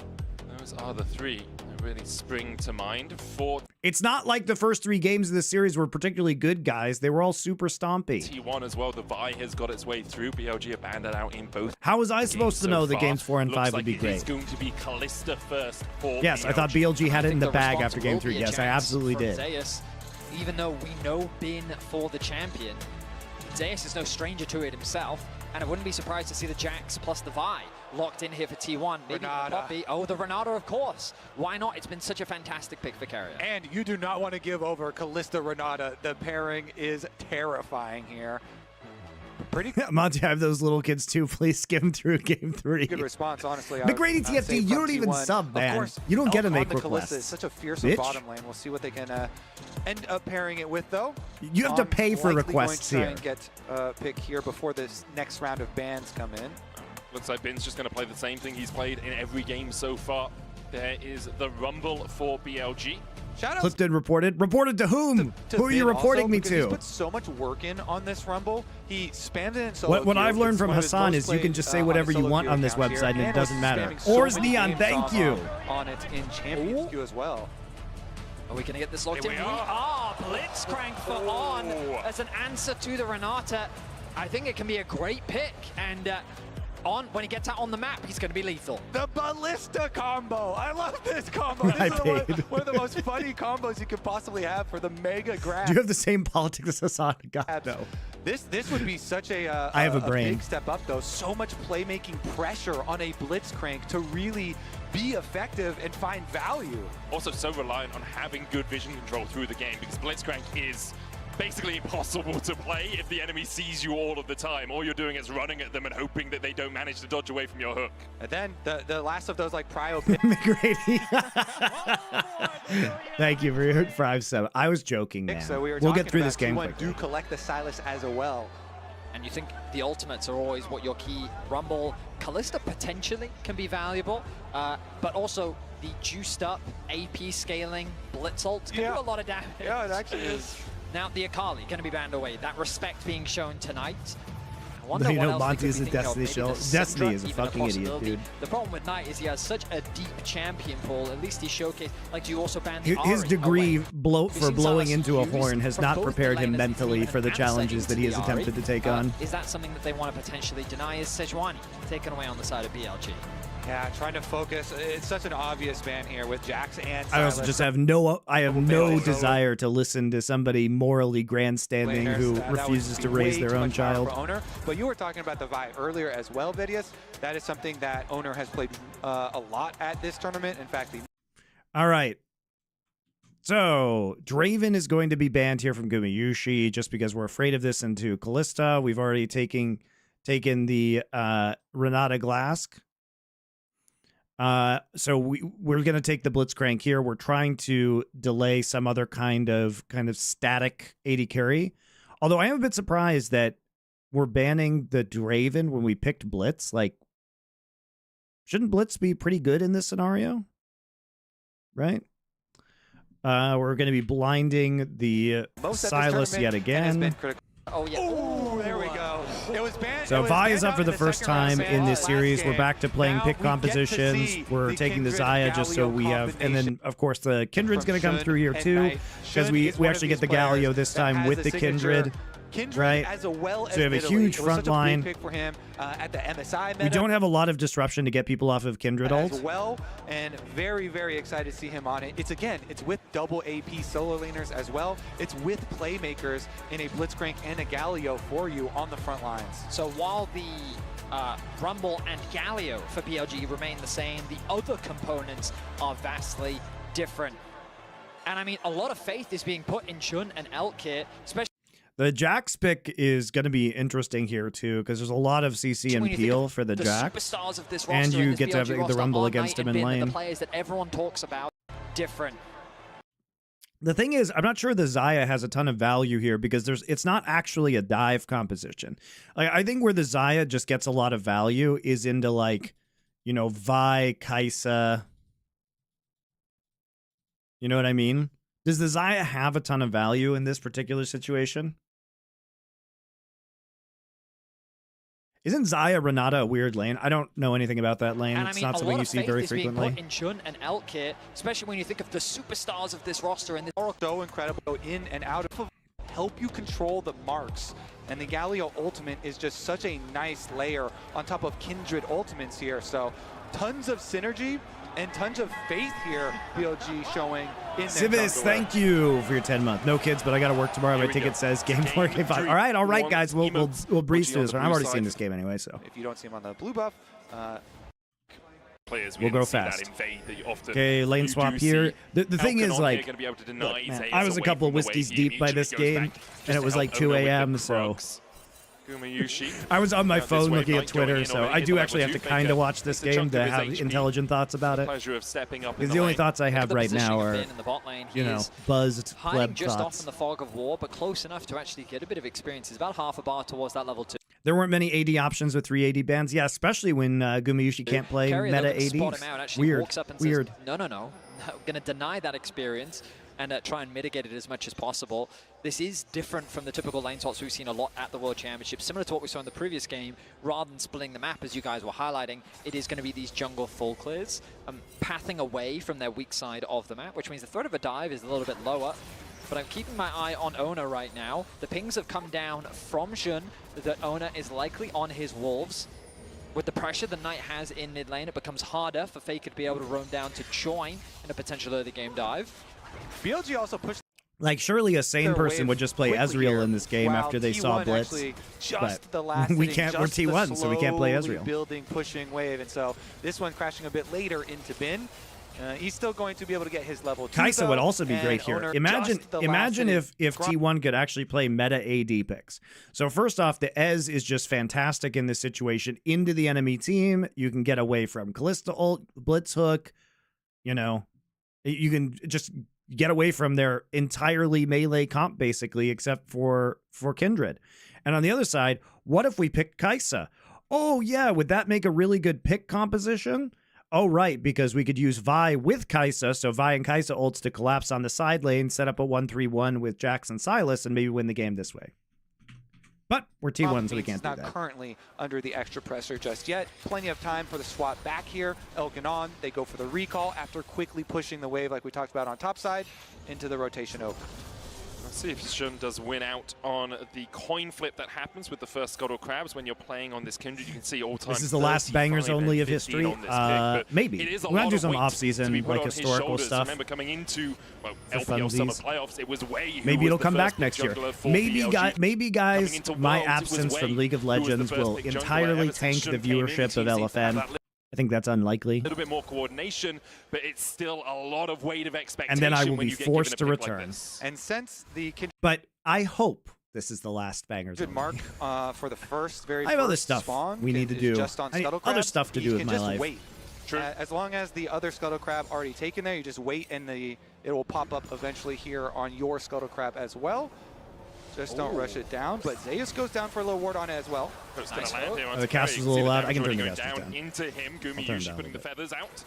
Those are the three that really spring to mind for It's not like the first 3 games of the series were particularly good, guys. They were all super stompy. T1 as well. The Vi has got its way through. BLG abandoned out in both. How was I supposed to so know that far. games 4 and 5 Looks would like be it great? is going to be Calista first for Yes, I thought BLG had it in the bag after game 3. Yes, I absolutely did. Zeus, even though we know Bin for the champion, Zeus is no stranger to it himself, and I wouldn't be surprised to see the Jax plus the Vi locked in here for T1. Maybe the Renata. Poppy. Oh, the Renata, of course. Why not? It's been such a fantastic pick for Carrier. And you do not want to give over Calista Renata. The pairing is terrifying here. Pretty Monty, I have those little kids too. Please skip them through game 3. good response, honestly. McGrady TFT, you don't even sub, man. Of course, You don't get to on make the Calista requests. is such a fierce Bitch. bottom lane. We'll see what they can end up pairing it with, though. You have to On pay for likely requests going to try here. and get a pick here before this next round of bans come in. Looks like Bin's just going to play the same thing he's played in every game so far. There is the Rumble for BLG. Shout out Clifton reported. Reported to whom? to Who are you Bin reporting also, me because he's to? put so much work in on this Rumble. He spammed it in solo What queue. I've learned It's from one of his Hassan most is you can played, just say on whatever his you solo want queue on this account here, website and it was doesn't matter. spamming so Ors many Neon, games thank you. on it in Champions Ooh. queue as well. Are we going to get this locked Here in? we We are. are. Blitzcrank for On Oh. as an answer to the Renata. I think it can be a great pick, and On, when he gets out on the map, he's going to be lethal. The Ballista combo. I love this combo. This I is paid. one of the most funny combos you could possibly have for the mega grab. Do you have the same politics as Hassan? God, no. This would be such a I have a brain. big step up though. So much playmaking pressure on a Blitzcrank to really be effective and find value. Also so reliant on having good vision control through the game because Blitzcrank is basically impossible to play if the enemy sees you all of the time. All you're doing is running at them and hoping that they don't manage to dodge away from your hook. And then the last of those like Prio picks. McGrady. Thank you for your 5-7. I was joking, man. So we were We'll talking get through about this game T1 quickly. do collect the Silas as well. And you think the ultimates are always what your key Rumble. Kalista potentially can be valuable, but also the juiced up AP scaling Blitz ult can do a lot of damage. Yeah, it actually is. Now the Akali going to be banned away. That respect being shown tonight. I wonder You what know else they Monty could is be a thinking of. Destiny Maybe show. the Syndra, Destiny is a even fucking idiot, possibility. dude. The problem with Knight is he has such a deep champion pool. At least he showcased. Like, do you also ban the His Ahri degree away? for We've seen blowing Silas into a used horn has from not both the prepared him laners, mentally even for the and challenges that he has setting attempted the to take Ahri. on. Is that something that they want to potentially deny? Is Sejuani taken away on the side of BLG? Yeah, trying to focus. It's such an obvious ban here with Jax and I also Silas. just have no Bailey. desire to listen to somebody morally grandstanding Laners, who that would refuses be to raise way their too own much power child. for Owner. But you were talking about the Vi earlier as well, Vidius. That is something that Owner has played a lot at this tournament. In fact, All right. So, Draven is going to be banned here from Gumayushi just because we're afraid of this into Kalista. We've already taken the Renata Glask. So we're going to take the Blitzcrank here. We're trying to delay some other kind of static AD carry. Although I am a bit surprised that we're banning the Draven when we picked Blitz. Like, shouldn't Blitz be pretty good in this scenario? Right? We're going to be blinding the Silas yet again. Oh, yeah. Oh, there we go. It was banned. So Vi is up for the first time in this series. We're back to playing pick compositions. We're taking the Zaya just so we have, and then of course the Kindred's going to come through here too, because we actually get the Galio this time with the Kindred. Right, as well as so we have a huge front line. Pick for him at the MSI meta We don't have a lot of disruption to get people off of Kindred ult. as well, and very, very excited to see him on it. It's with double AP solo laners as well. It's with playmakers in a Blitzcrank and a Galio for you on the front lines. So while the Rumble and Galio for BLG remain the same, the other components are vastly different. And I mean, a lot of faith is being put in Shun and Elk here, especially. The Jax pick is going to be interesting here too, because there's a lot of CC and peel for the Jax, superstars of this and you this get to have BLG the Rumble are against him Knight in and Bin, lane. The players that everyone talks about, different. The thing is, I'm not sure the Zaya has a ton of value here because it's not actually a dive composition. Like, I think where the Zaya just gets a lot of value is into like, you know, Vi, Kai'Sa. You know what I mean? Does the Zaya have a ton of value in this particular situation? Isn't Zaya Renata a weird lane? I don't know anything about that lane. And It's not something you see very frequently. Being put in Shun and Elk here, especially when you think of the superstars of this roster and this So incredible in and out of help you control the marks. And the Galio ultimate is just such a nice layer on top of Kindred ultimates here. So tons of synergy and tons of faith here, BLG showing in Civis, thank you for your 10-month. No kids, but I got to work tomorrow. My ticket says game 4, game 5. All right, guys, we'll breeze through this. I've already seen this game anyway, so. If you don't see him on the blue buff, players we'll go fast. Okay, lane swap here. The thing is, like, look, man, I was a couple of whiskeys deep by this game, and it was like 2 a.m., so. I was on my phone looking at Twitter, so I do actually have to kind of watch this game to have intelligent thoughts about it. Because the only thoughts I have right now are, you know, buzzed, pleb just thoughts. off in the fog of war, but close enough to actually get a bit of experience. He's about half a bar towards that level 2. There weren't many AD options with 3 AD bans. Yeah, especially when Gumayusi can't play meta AD. Weird. Weird. Says, no. I'm going to deny that experience and try and mitigate it as much as possible. This is different from the typical lane swaps we've seen a lot at the World Championship. Similar to what we saw in the previous game, rather than splitting the map, as you guys were highlighting, it is going to be these jungle full clears, pathing away from their weak side of the map, which means the threat of a dive is a little bit lower. But I'm keeping my eye on Ona right now. The pings have come down from Shun that Ona is likely on his wolves. With the pressure the Knight has in mid lane, it becomes harder for Faker to be able to roam down to join in a potential early game dive. BLG also pushed. Like, surely a sane person would just play Ezreal in this game after they saw Blitz. But we can't, we're T1, so we can't play Ezreal. Building, pushing wave, and so this one crashing a bit later into Bin. He's still going to be able to get his level 2. Kai'Sa would also be great here. Imagine if T1 could actually play meta AD picks. So first off, the Ez is just fantastic in this situation. Into the enemy team, you can get away from Kalista ult, Blitz hook, you know. You can just get away from their entirely melee comp, basically, except for Kindred. And on the other side, what if we picked Kai'Sa? Oh, yeah, would that make a really good pick composition? Oh, right, because we could use Vi with Kai'Sa, so Vi and Kai'Sa ults to collapse on the side lane, set up a 1-3-1 with Jax and Silas, and maybe win the game this way. But we're T1, so we can't do that. Not currently under the extra pressure just yet. Plenty of time for the swap back here. Elganon, they go for the recall after quickly pushing the wave like we talked about on top side into the rotation oak. Let's see if Shun does win out on the coin flip that happens with the first Scuttle Crabs when you're playing on this Kindred. You can see all time. This is the last bangers only of history. Maybe. We're going to do some off-season, like, historical stuff. Remember coming into, well, LPL Summer Playoffs, it was way. Maybe it'll come back next year. Maybe, guys, my absence from League of Legends will entirely tank the viewership of LFN. I think that's unlikely. A little bit more coordination, but it's still a lot of weight of expectation. And then I will be forced to return. Like and since the but I hope this is the last bangers. Good mark for the first I have other stuff we need to do. Just on I need other stuff to do with my life. Wait. As long as the other Scuttle Crab already taken there, you just wait, and it will pop up eventually here on your Scuttle Crab as well. Just don't rush it down, but Zeus goes down for a little ward on it as well. Nice. The cast is a little loud. I can turn the cast down. Into him, Gumayusi putting the feathers out.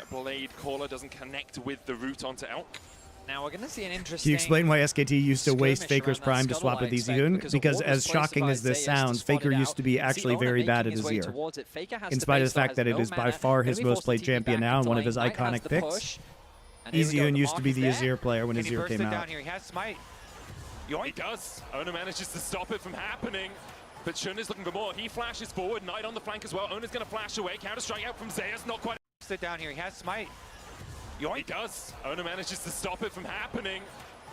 Blade caller doesn't connect with the route onto Elk. Now we're going to see an interesting... Can you explain why SKT used to waste skirmish Faker's around that Prime to scuttle, swap I with expect, Easyhoon? Because Ward as was shocking placed as this by Zeus to sounds, spot Faker it used out. to be See actually Ona very bad making at his his way year. towards it. Faker has In the spite of base, the fact has that it no is by mana. far his Gonna be most played forced to TP champion back now and into one of lane. his Knight has iconic the picks. push. And here we go, Easyhoon the used to mark be is the there. Azir player when Can he Azir burst came it out. down here? He has smite. He does. Ona manages to stop it from happening. But Shun is looking for more. He flashes forward. Knight on the flank as well. Ona's going to flash away. Counter-strike out from Zeus. Not quite. Sit down here. He has smite. He does. Ona manages to stop it from happening.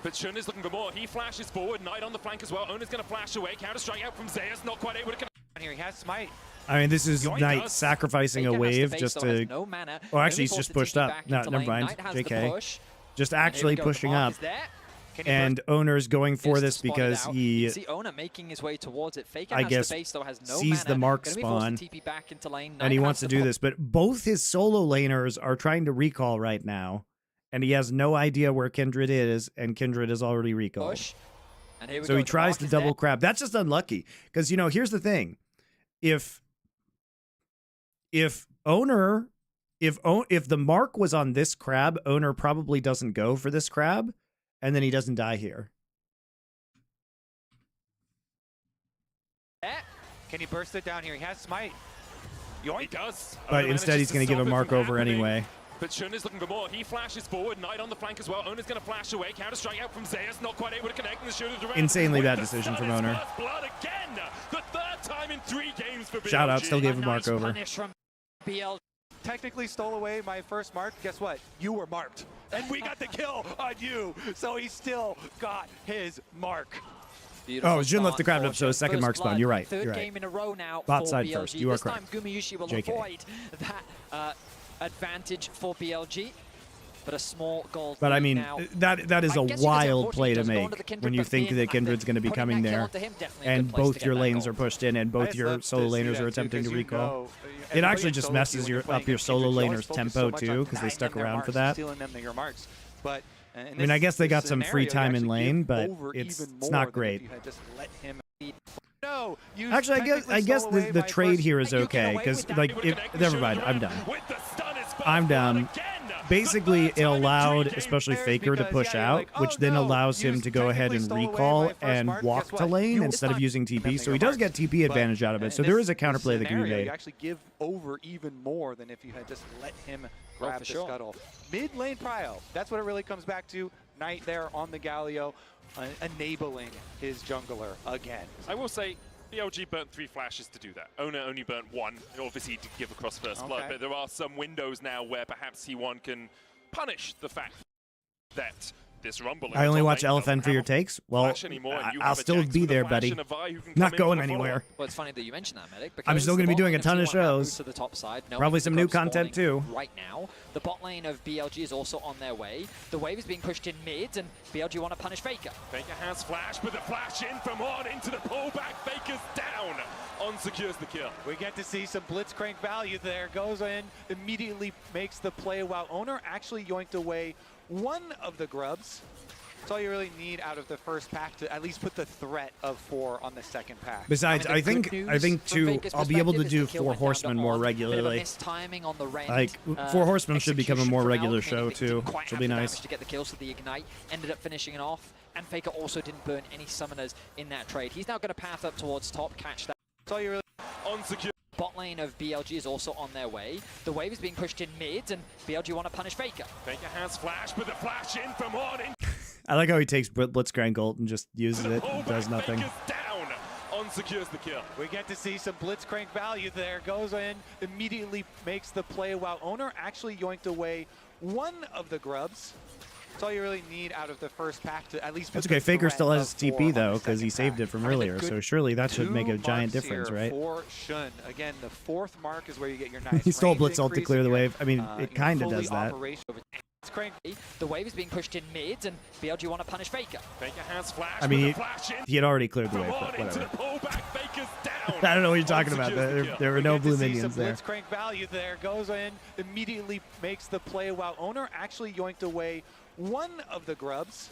But Shun is looking for more. He flashes forward. Knight on the flank as well. Ona's going to flash away. Counter-strike out from Zeus. Not quite able to connect. Here he has smite. I mean, this is Knight sacrificing a Faker has the wave base, just though, has to... no mana. Oh, Gonna actually, be he's forced just to pushed TP up. back No, into never lane. mind. Knight has the JK. push. Just And here we actually go, the pushing mark up. is there. And Owner's going for Gets this spotted because out. he... You see Ona making his way towards it. Faker I has guess the base, though, has no sees mana. the mark Gonna be forced spawn, to TP back into lane. and he Knight wants has to the do this, but both his solo laners are trying to recall right now, and he has no idea where Kindred is, and Kindred is already recalled. push. And here we So go, he the tries mark to is double there. crab. That's just unlucky, because, you know, here's the thing. If Owner... If the mark was on this crab, Owner probably doesn't go for this crab, and then he doesn't die here. Can he burst it down here? He has smite. He does. But Ona instead, manages he's to going to give stop a it mark from over happening. anyway. But Shun is looking for more. He flashes forward. Knight on the flank as well. Ona's going to flash away. Counter-strike out from Zeus. Not quite able to connect. And the shooter direct. Insanely With bad the decision from Sun is Owner. first blood again. The third time in 3 games for BLG. Shout out, still gave a mark Nice over. punish from BLG. Technically stole away my first mark. Guess what? You were marked. And we got the kill on you. So he still got his mark. Beautiful Oh, Jin left the start crowd for up, so his second First mark spawn. blood. You're right. Third You're right. game in a row now Bot for side BLG. first. You are this correct. time Gumayushi will JK. avoid that advantage for BLG. But a small goal. But I lead mean, now. that is I a guess you could say, wild play to unfortunately, he does go make onto the Kindred, when you but think being that active, Kindred's going to be putting coming that kill there, onto him, definitely a and good place to both get your that lanes goal. are pushed in, and I both just your love solo to see laners that are too, attempting to 'cause you recall. know, It everybody actually in just solo messes queue when you're up your playing solo against Kindred, you laners' always focus tempo so much too, on because they denying stuck them their around marks, for that. stealing them their marks. But I mean, I guess they got some free time in lane, but it's not great. No, Actually, I guess the trade here is okay, because, like, never mind, I'm done. I'm done. Basically, it allowed, especially Faker, to push out, which then allows him to go ahead and recall and walk to lane instead of using TP. So he does get TP advantage out of it. So there is a counterplay that can be made. You actually give over even more than if you had just let him grab the scuttle. Mid lane prio. That's what it really comes back to. Knight there on the Galio, enabling his jungler again. I will say, BLG burnt 3 flashes to do that. Ona only burnt 1. Obviously, to give across first blood, but there are some windows now where perhaps T1 can punish the fact that this Rumble... I only watch LFN for your takes? Well, I'll still be there, buddy. Not going anywhere. Well, it's funny that you mentioned that, Medic. I'm still going to be doing a ton of shows. To the top side. Probably some new content too. Right now, the bot lane of BLG is also on their way. The wave is being pushed in mid, and BLG want to punish Faker. Faker has flash, but the flash in from on into the pullback. Faker's down. On secures the kill. We get to see some blitzcrank value there. Goes in, immediately makes the play while Owner actually yoinked away one of the grubs. That's all you really need out of the first pack to at least put the threat of 4 on the second pack. Besides, I think too, I'll be able to do 4 Horsemen more regularly. Like, 4 Horsemen should become a more regular show too, which will be nice. To get the kills, so the Ignite ended up finishing it off, and Faker also didn't burn any summoners in that trade. He's now going to path up towards top, catch that. That's all you really on secure. Bot lane of BLG is also on their way. The wave is being pushed in mid, and BLG want to punish Faker. Faker has flash, but the flash in from on in. I like how he takes Blitzcrank ult and just uses it and does nothing. Faker's down. On secures the kill. We get to see some blitzcrank value there. Goes in, immediately makes the play while Owner actually yoinked away one of the grubs. That's all you really need out of the first pack to at least put That's okay. Faker still has his TP though, because he saved it from I mean, earlier. So surely that should make a giant difference, right? For Shun, again, the 4th mark is where you get your nice. He stole range Blitz ult to increase clear and the your, wave. I mean, it kind of fully does that. The wave is being pushed in mid, and BLG want to punish Faker. Faker has flash. I mean, flash in he had already cleared the from wave, on but into the whatever. pullback. Faker's down. I don't know what you're talking about. There were no blue see minions some there. Blitzcrank value there. Goes in, immediately makes the play while Owner actually yoinked away one of the grubs.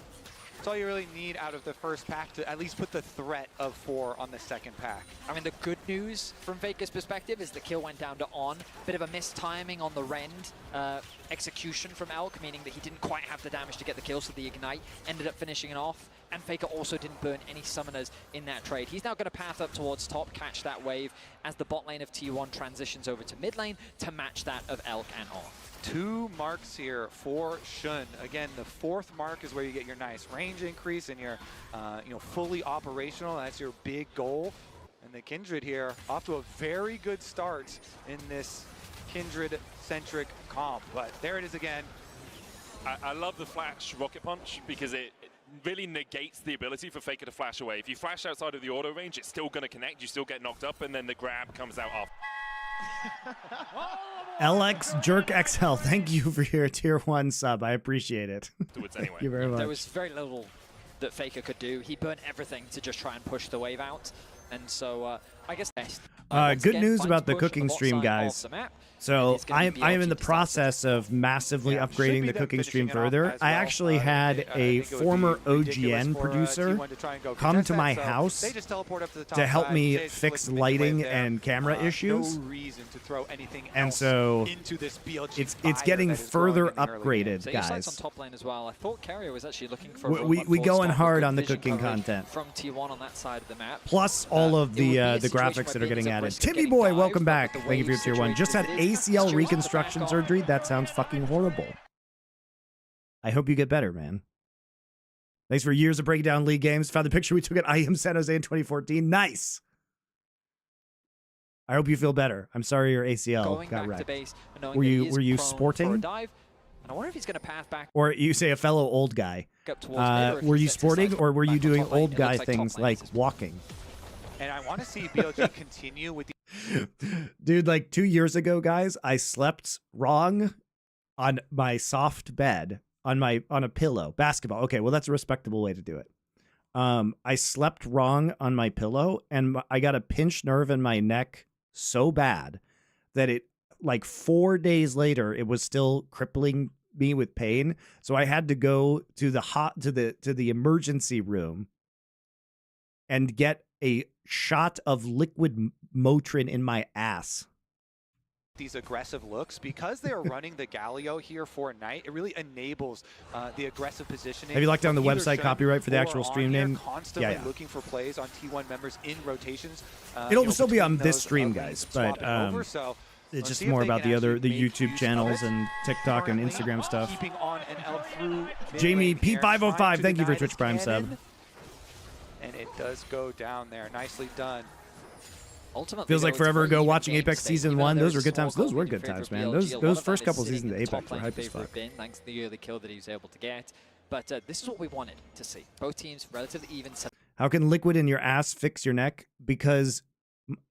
That's all you really need out of the first pack to at least put the threat of 4 on the second pack. I mean, the good news from Faker's perspective is the kill went down to On. Bit of a mistiming on the Rend execution from Elk, meaning that he didn't quite have the damage to get the kill, so the Ignite ended up finishing it off. And Faker also didn't burn any summoners in that trade. He's now going to path up towards top, catch that wave as the bot lane of T1 transitions over to mid lane to match that of Elk and On. 2 marks here for Shun. Again, the 4th mark is where you get your nice range increase and you're fully operational. That's your big goal. And the Kindred here off to a very good start in this Kindred-centric comp. But there it is again. I love the flash rocket punch because it really negates the ability for Faker to flash away. If you flash outside of the auto range, it's still going to connect. You still get knocked up, and then the grab comes out after. LX Jerk XL, thank you for your tier 1 sub. I appreciate it. Anyway. Thank you very much. There was very little that Faker could do. He burnt everything to just try and push the wave out. And so I guess best. Good news about the cooking stream, guys. So I am in the process of massively upgrading the cooking stream further. I actually had a former OGN producer come to my house to help me fix lighting and camera issues. And so it's getting further upgraded, guys. On top lane as well. I thought Carrier was actually looking for we going hard on the cooking content. From T1 on that side of the map. Plus all of the graphics that are getting added. Timmy Boy, welcome back. Thank you for your tier 1. Just had ACL reconstruction surgery. That sounds fucking horrible. I hope you get better, man. Thanks for years of breaking down league games. Found the picture we took at IM San Jose in 2014. Nice. I hope you feel better. I'm sorry your ACL got wrecked. Were you sporting? I wonder if he's going to path back. Or you say a fellow old guy. Were you sporting or were you doing old guy things like walking? And I want to see BLG continue with the... Dude, like 2 years ago, guys, I slept wrong on my soft bed on a pillow. Basketball. Okay, well, that's a respectable way to do it. I slept wrong on my pillow and I got a pinched nerve in my neck so bad that it, like 4 days later, it was still crippling me with pain. So I had to go to the emergency room and get a shot of liquid Motrin in my ass. These aggressive looks, because they are running the Galio here for Knight, it really enables the aggressive positioning. Have you locked down the website copyright for the actual stream name? Constantly looking for plays on T1 members in rotations. It'll still be on this stream, guys, but it's just more about the YouTube channels and TikTok and Instagram stuff. Jamie P505, thank you for Twitch Prime sub. And it does go down there. Nicely done. Ultimately, feels like forever ago watching Apex Season 1. Those were good times. Those were good times, man. Those first couple seasons of Apex were hype as fuck. Thanks to the early kill that he was able to get. But this is what we wanted to see. Both teams relatively even. How can liquid in your ass fix your neck? Because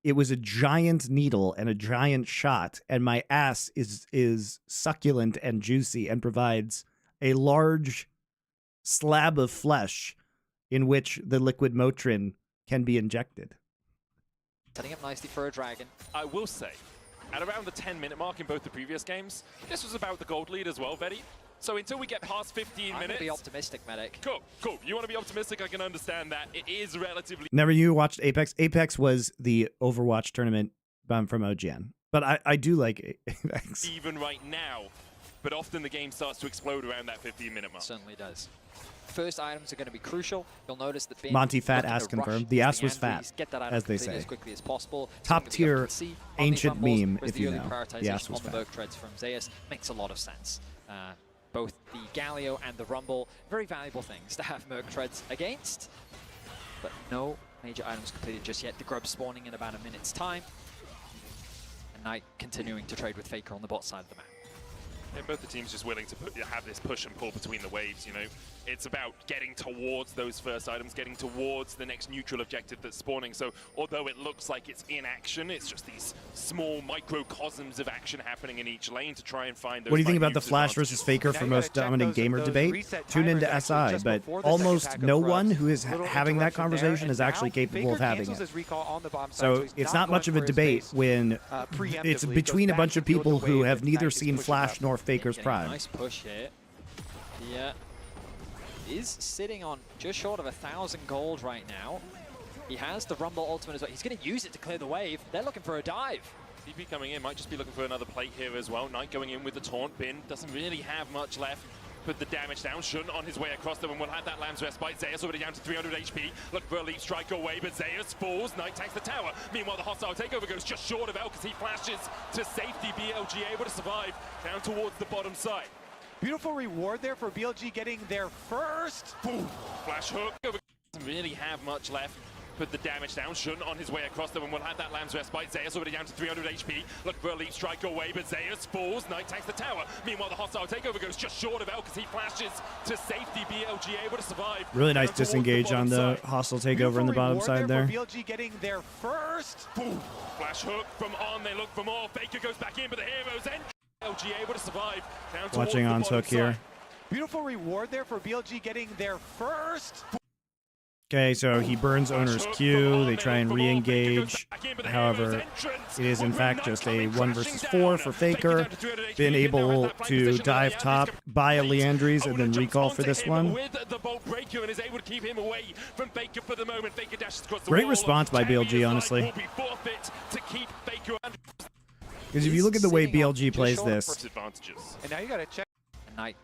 it was a giant needle and a giant shot, and my ass is succulent and juicy and provides a large slab of flesh in which the liquid Motrin can be injected. Setting up nicely for a dragon. I will say, at around the 10-minute mark in both the previous games, this was about the gold lead as well, Vetty. So until we get past 15 minutes... I'm be optimistic, Medic. Cool. You want to be optimistic? I can understand that. It is relatively... Never you watched Apex? Apex was the Overwatch tournament from OGN. But I do like Apex. Even right now. But often the game starts to explode around that 15-minute mark. It certainly does. First items are going to be crucial. You'll notice that Monty fat ass confirmed. The ass was fat, as they say. As quickly as possible. Top tier ancient meme, if you know. The ass was fat. On the treads from Zeus makes a lot of sense. Both the Galio and the Rumble, very valuable things to have Merc treads against. But no major items completed just yet. The grub spawning in about a minute's time. And Knight continuing to trade with Faker on the bot side of the map. Yeah, both the teams just willing to have this push and pull between the waves, you know. It's about getting towards those first items, getting towards the next neutral objective that's spawning. So although it looks like it's in action, it's just these small microcosms of action happening in each lane to try and find those. What do you think about the Flash versus Faker for most dominant gamer debate? Tune into SI, but almost no one who is having that conversation is actually capable of having it. So it's not much of a debate when it's between a bunch of people who have neither seen Flash nor Faker's Prime. Nice push here. Yeah. is sitting on just short of 1,000 gold right now. He has the Rumble ultimate as well. He's going to use it to clear the wave. They're looking for a dive. TP coming in, might just be looking for another plate here as well. Knight going in with the taunt. Bin doesn't really have much left. Put the damage down. Shun on his way across them, and we'll have that Lamb's Respite. Zeus already down to 300 HP. Look for a leap strike away, but Zeus falls. Knight takes the tower. Meanwhile, the hostile takeover goes just short of Elk as he flashes to safety. BLG able to survive down towards the bottom side. Beautiful reward there for BLG getting their first. Boom. Flash hook. Doesn't really have much left. Put the damage down. Shun on his way across them, and we'll have that Lamb's Respite. Zeus already down to 300 HP. Look for a leap strike away, but Zeus falls. Knight takes the tower. Meanwhile, the hostile takeover goes just short of Elk as he flashes to safety. BLG able to survive. Really nice disengage on the hostile takeover in the bottom side there. BLG getting their first. Boom. Flash hook from On. They look for more. Faker goes back in, but the heroes end. BLG able to survive. Down Watching On's hook here. Beautiful reward there for BLG getting their first. Okay, so he burns owner's Q. They try and re-engage. However, it is in fact just a 1 versus 4 for Faker. Been able to dive top, buy a Leandries, and then recall for this one. Great response by BLG, honestly. Because if you look at the way BLG plays this, And now you got to check. Knight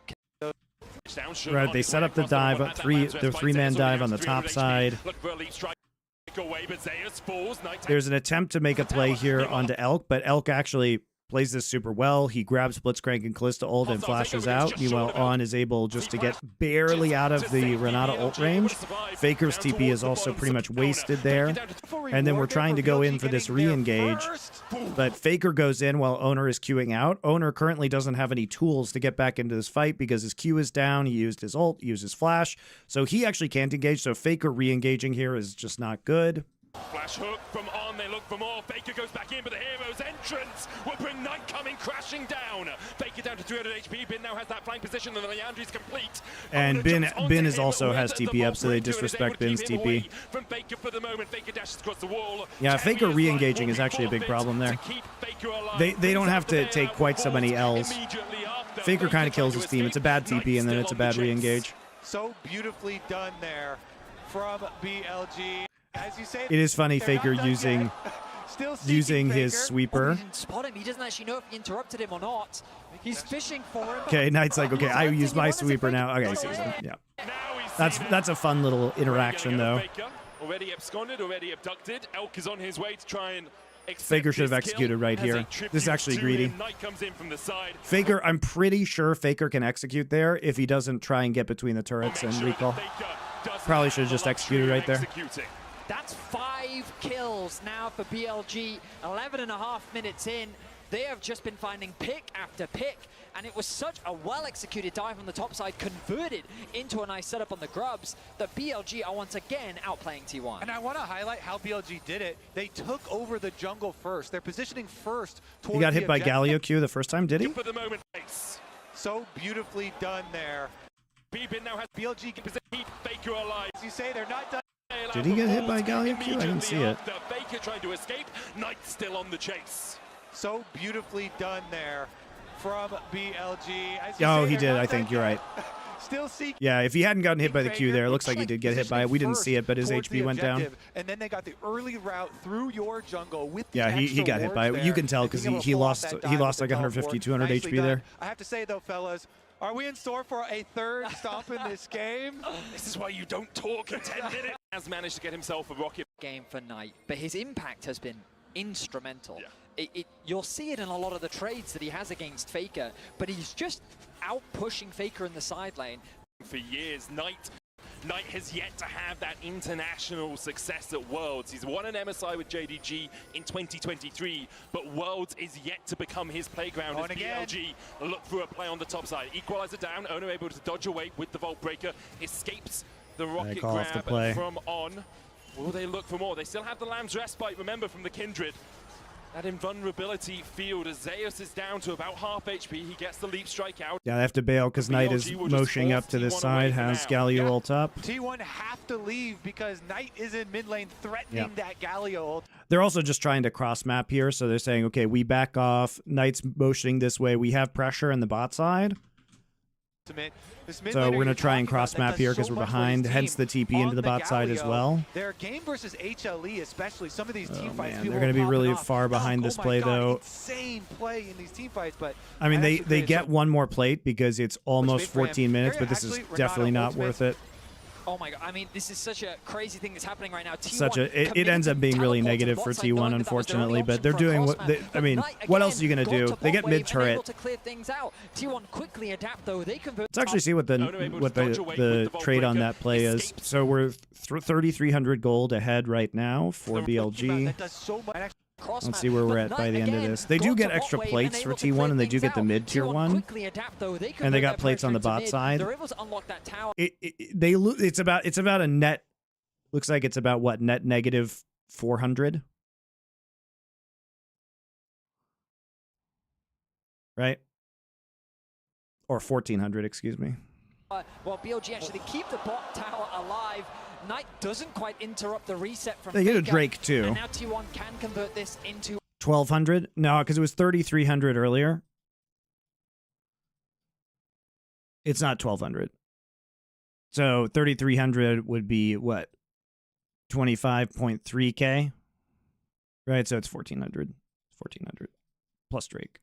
right, they set up the dive, the three-man dive on the top side. There's an attempt to make a play here onto Elk, but Elk actually plays this super well. He grabs Blitzcrank and Kalista ult and flashes out. Meanwhile, On is able just to get barely out of the Renata ult range. Faker's TP is also pretty much wasted there. And then we're trying to go in for this re-engage. But Faker goes in while Owner is queuing out. Owner currently doesn't have any tools to get back into this fight because his Q is down. He used his ult, he used his flash. So he actually can't engage. So Faker re-engaging here is just not good. Flash hook from On, they look for more. Faker goes back in, but the hero's entrance will bring Knight coming crashing down. Faker down to 300 HP. Bin now has that flank position, and the Leandry's complete. And Bin is also has TP up, so they disrespect Bin's TP. From Faker for the moment, Faker dashes across the wall. Yeah, Faker re-engaging is actually a big problem there. They don't have to take quite so many L's. Faker kind of kills his team. It's a bad TP, and then it's a bad re-engage. So beautifully done there from BLG. As you say, it is funny, Faker using his sweeper. He didn't spot him. He doesn't actually know if he interrupted him or not. He's fishing for him. Okay, Knight's like, okay, I use my sweeper now. Okay, he sees him. Yeah, that's a fun little interaction though. Already absconded, already abducted. Elk is on his way to try and. Faker should have executed right here. This is actually greedy. Faker, I'm pretty sure Faker can execute there if he doesn't try and get between the turrets and recall. Probably should have just executed right there. That's 5 kills now for BLG. 11.5 minutes in. They have just been finding pick after pick, and it was such a well-executed dive on the top side, converted into a nice setup on the grubs, that BLG are once again outplaying T1. And I want to highlight how BLG did it. They took over the jungle first. They're positioning first towards He got hit by Galio Q the first time, did he? For the moment, so beautifully done there. Now has BLG keep Faker alive. As you say, they're not done. Did he get hit by Galio Q? I didn't see it. Faker trying to escape. Knight still on the chase. So beautifully done there from BLG. Oh, he did. I think you're right. Still seek. Yeah, if he hadn't gotten hit by the Q there, it looks like he did get hit by it. We didn't see it, but his HP went down. And then they got the early route through your jungle with the he got hit by it. You can tell because he lost like 150, 200 HP there. I have to say though, fellas, are we in store for a third stomp in this game? This is why you don't talk in 10 minutes. Has managed to get himself a rocket game for Knight, but his impact has been instrumental. You'll see it in a lot of the trades that he has against Faker, but he's just out pushing Faker in the side lane. For years, Knight has yet to have that international success at Worlds. He's won an MSI with JDG in 2023, but Worlds is yet to become his playground as BLG look for a play on the top side. Equalizer down, Owner able to dodge away with the Vault Breaker, escapes the rocket grab from On. Will they look for more? They still have the Lamb's Respite, remember, from the Kindred. That invulnerability field as Zeus is down to about half HP. He gets the leap strike out. Yeah, they have to bail because Knight is motioning up to this side, has Galio ult up. T1 have to leave because Knight is in mid lane threatening that Galio ult. They're also just trying to cross map here, so they're saying, okay, we back off. Knight's motioning this way. We have pressure in the bot side. So we're going to try and cross map here because we're behind, hence the TP into the bot side as well. Their game versus HLE, especially some of these team fights, they're going to be really far behind this play though. Insane play in these team fights, but I mean they get one more plate because it's almost 14 minutes, but this is definitely not worth it. Oh my god, I mean, this is such a crazy thing that's happening right now. It ends up being really negative for T1, unfortunately, but they're doing what they, I mean, what else are you going to do? They get mid-turret. Let's actually see what the trade on that play is. So we're 3,300 gold ahead right now for BLG. Let's see where we're at by the end of this. They do get extra plates for T1, and they do get the mid-tier one, and they got plates on the bot side. It's about a net. Looks like it's about what, net negative 400, right? Or 1,400, excuse me. Well, BLG actually keep the bot tower alive. Knight doesn't quite interrupt the reset from They get a Drake too. And now T1 can convert this into 1,200? No, because it was 3,300 earlier. It's not 1,200. So 3,300 would be what? 25.3K? Right, so it's 1,400. 1,400 plus Drake.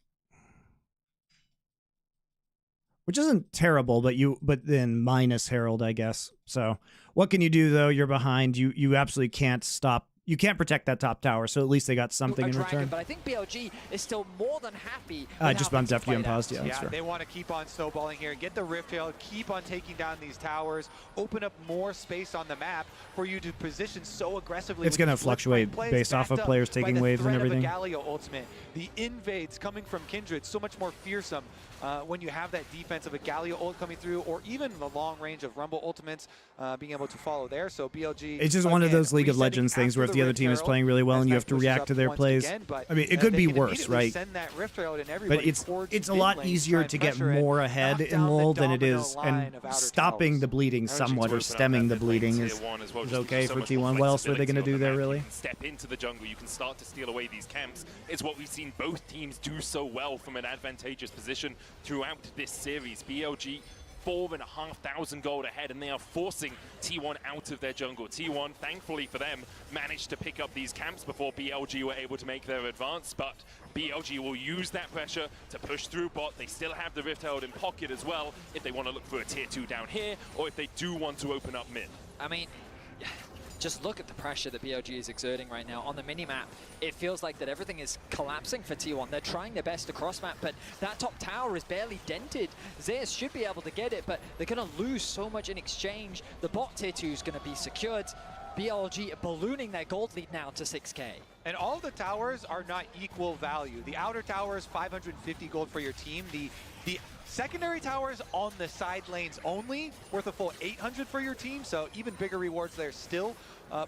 Which isn't terrible, but then minus Herald, I guess. So what can you do though? You're behind. You absolutely can't stop. You can't protect that top tower, so at least they got something in return. But I think BLG is still more than happy. Just bumped after you unpaused. Yeah, they want to keep on snowballing here, get the Rift Tail, keep on taking down these towers, open up more space on the map for you to position so aggressively. It's going to fluctuate based off of players taking waves and everything. Galio ultimate, the invades coming from Kindred, so much more fearsome when you have that defense of a Galio ult coming through, or even the long range of Rumble ultimates being able to follow there. So BLG. It's just one of those League of Legends things where if the other team is playing really well and you have to react to their plays. I mean, it could be worse, right? But it's a lot easier to get more ahead in LoL than it is, and stopping the bleeding somewhat or stemming the bleeding is okay for T1. What else are they going to do there, really? Step into the jungle, you can start to steal away these camps. It's what we've seen both teams do so well from an advantageous position throughout this series. BLG 4,500 gold ahead, and they are forcing T1 out of their jungle. T1, thankfully for them, managed to pick up these camps before BLG were able to make their advance, but BLG will use that pressure to push through bot. They still have the Rift held in pocket as well if they want to look for a tier 2 down here, or if they do want to open up mid. I mean, just look at the pressure that BLG is exerting right now. On the minimap, it feels like that everything is collapsing for T1. They're trying their best to cross-map, but that top tower is barely dented. Zeus should be able to get it, but they're going to lose so much in exchange. The bot tier 2 is going to be secured. BLG ballooning their gold lead now to 6K. And all the towers are not equal value. The outer tower is 550 gold for your team. The secondary towers on the side lanes only worth a full 800 for your team, so even bigger rewards there still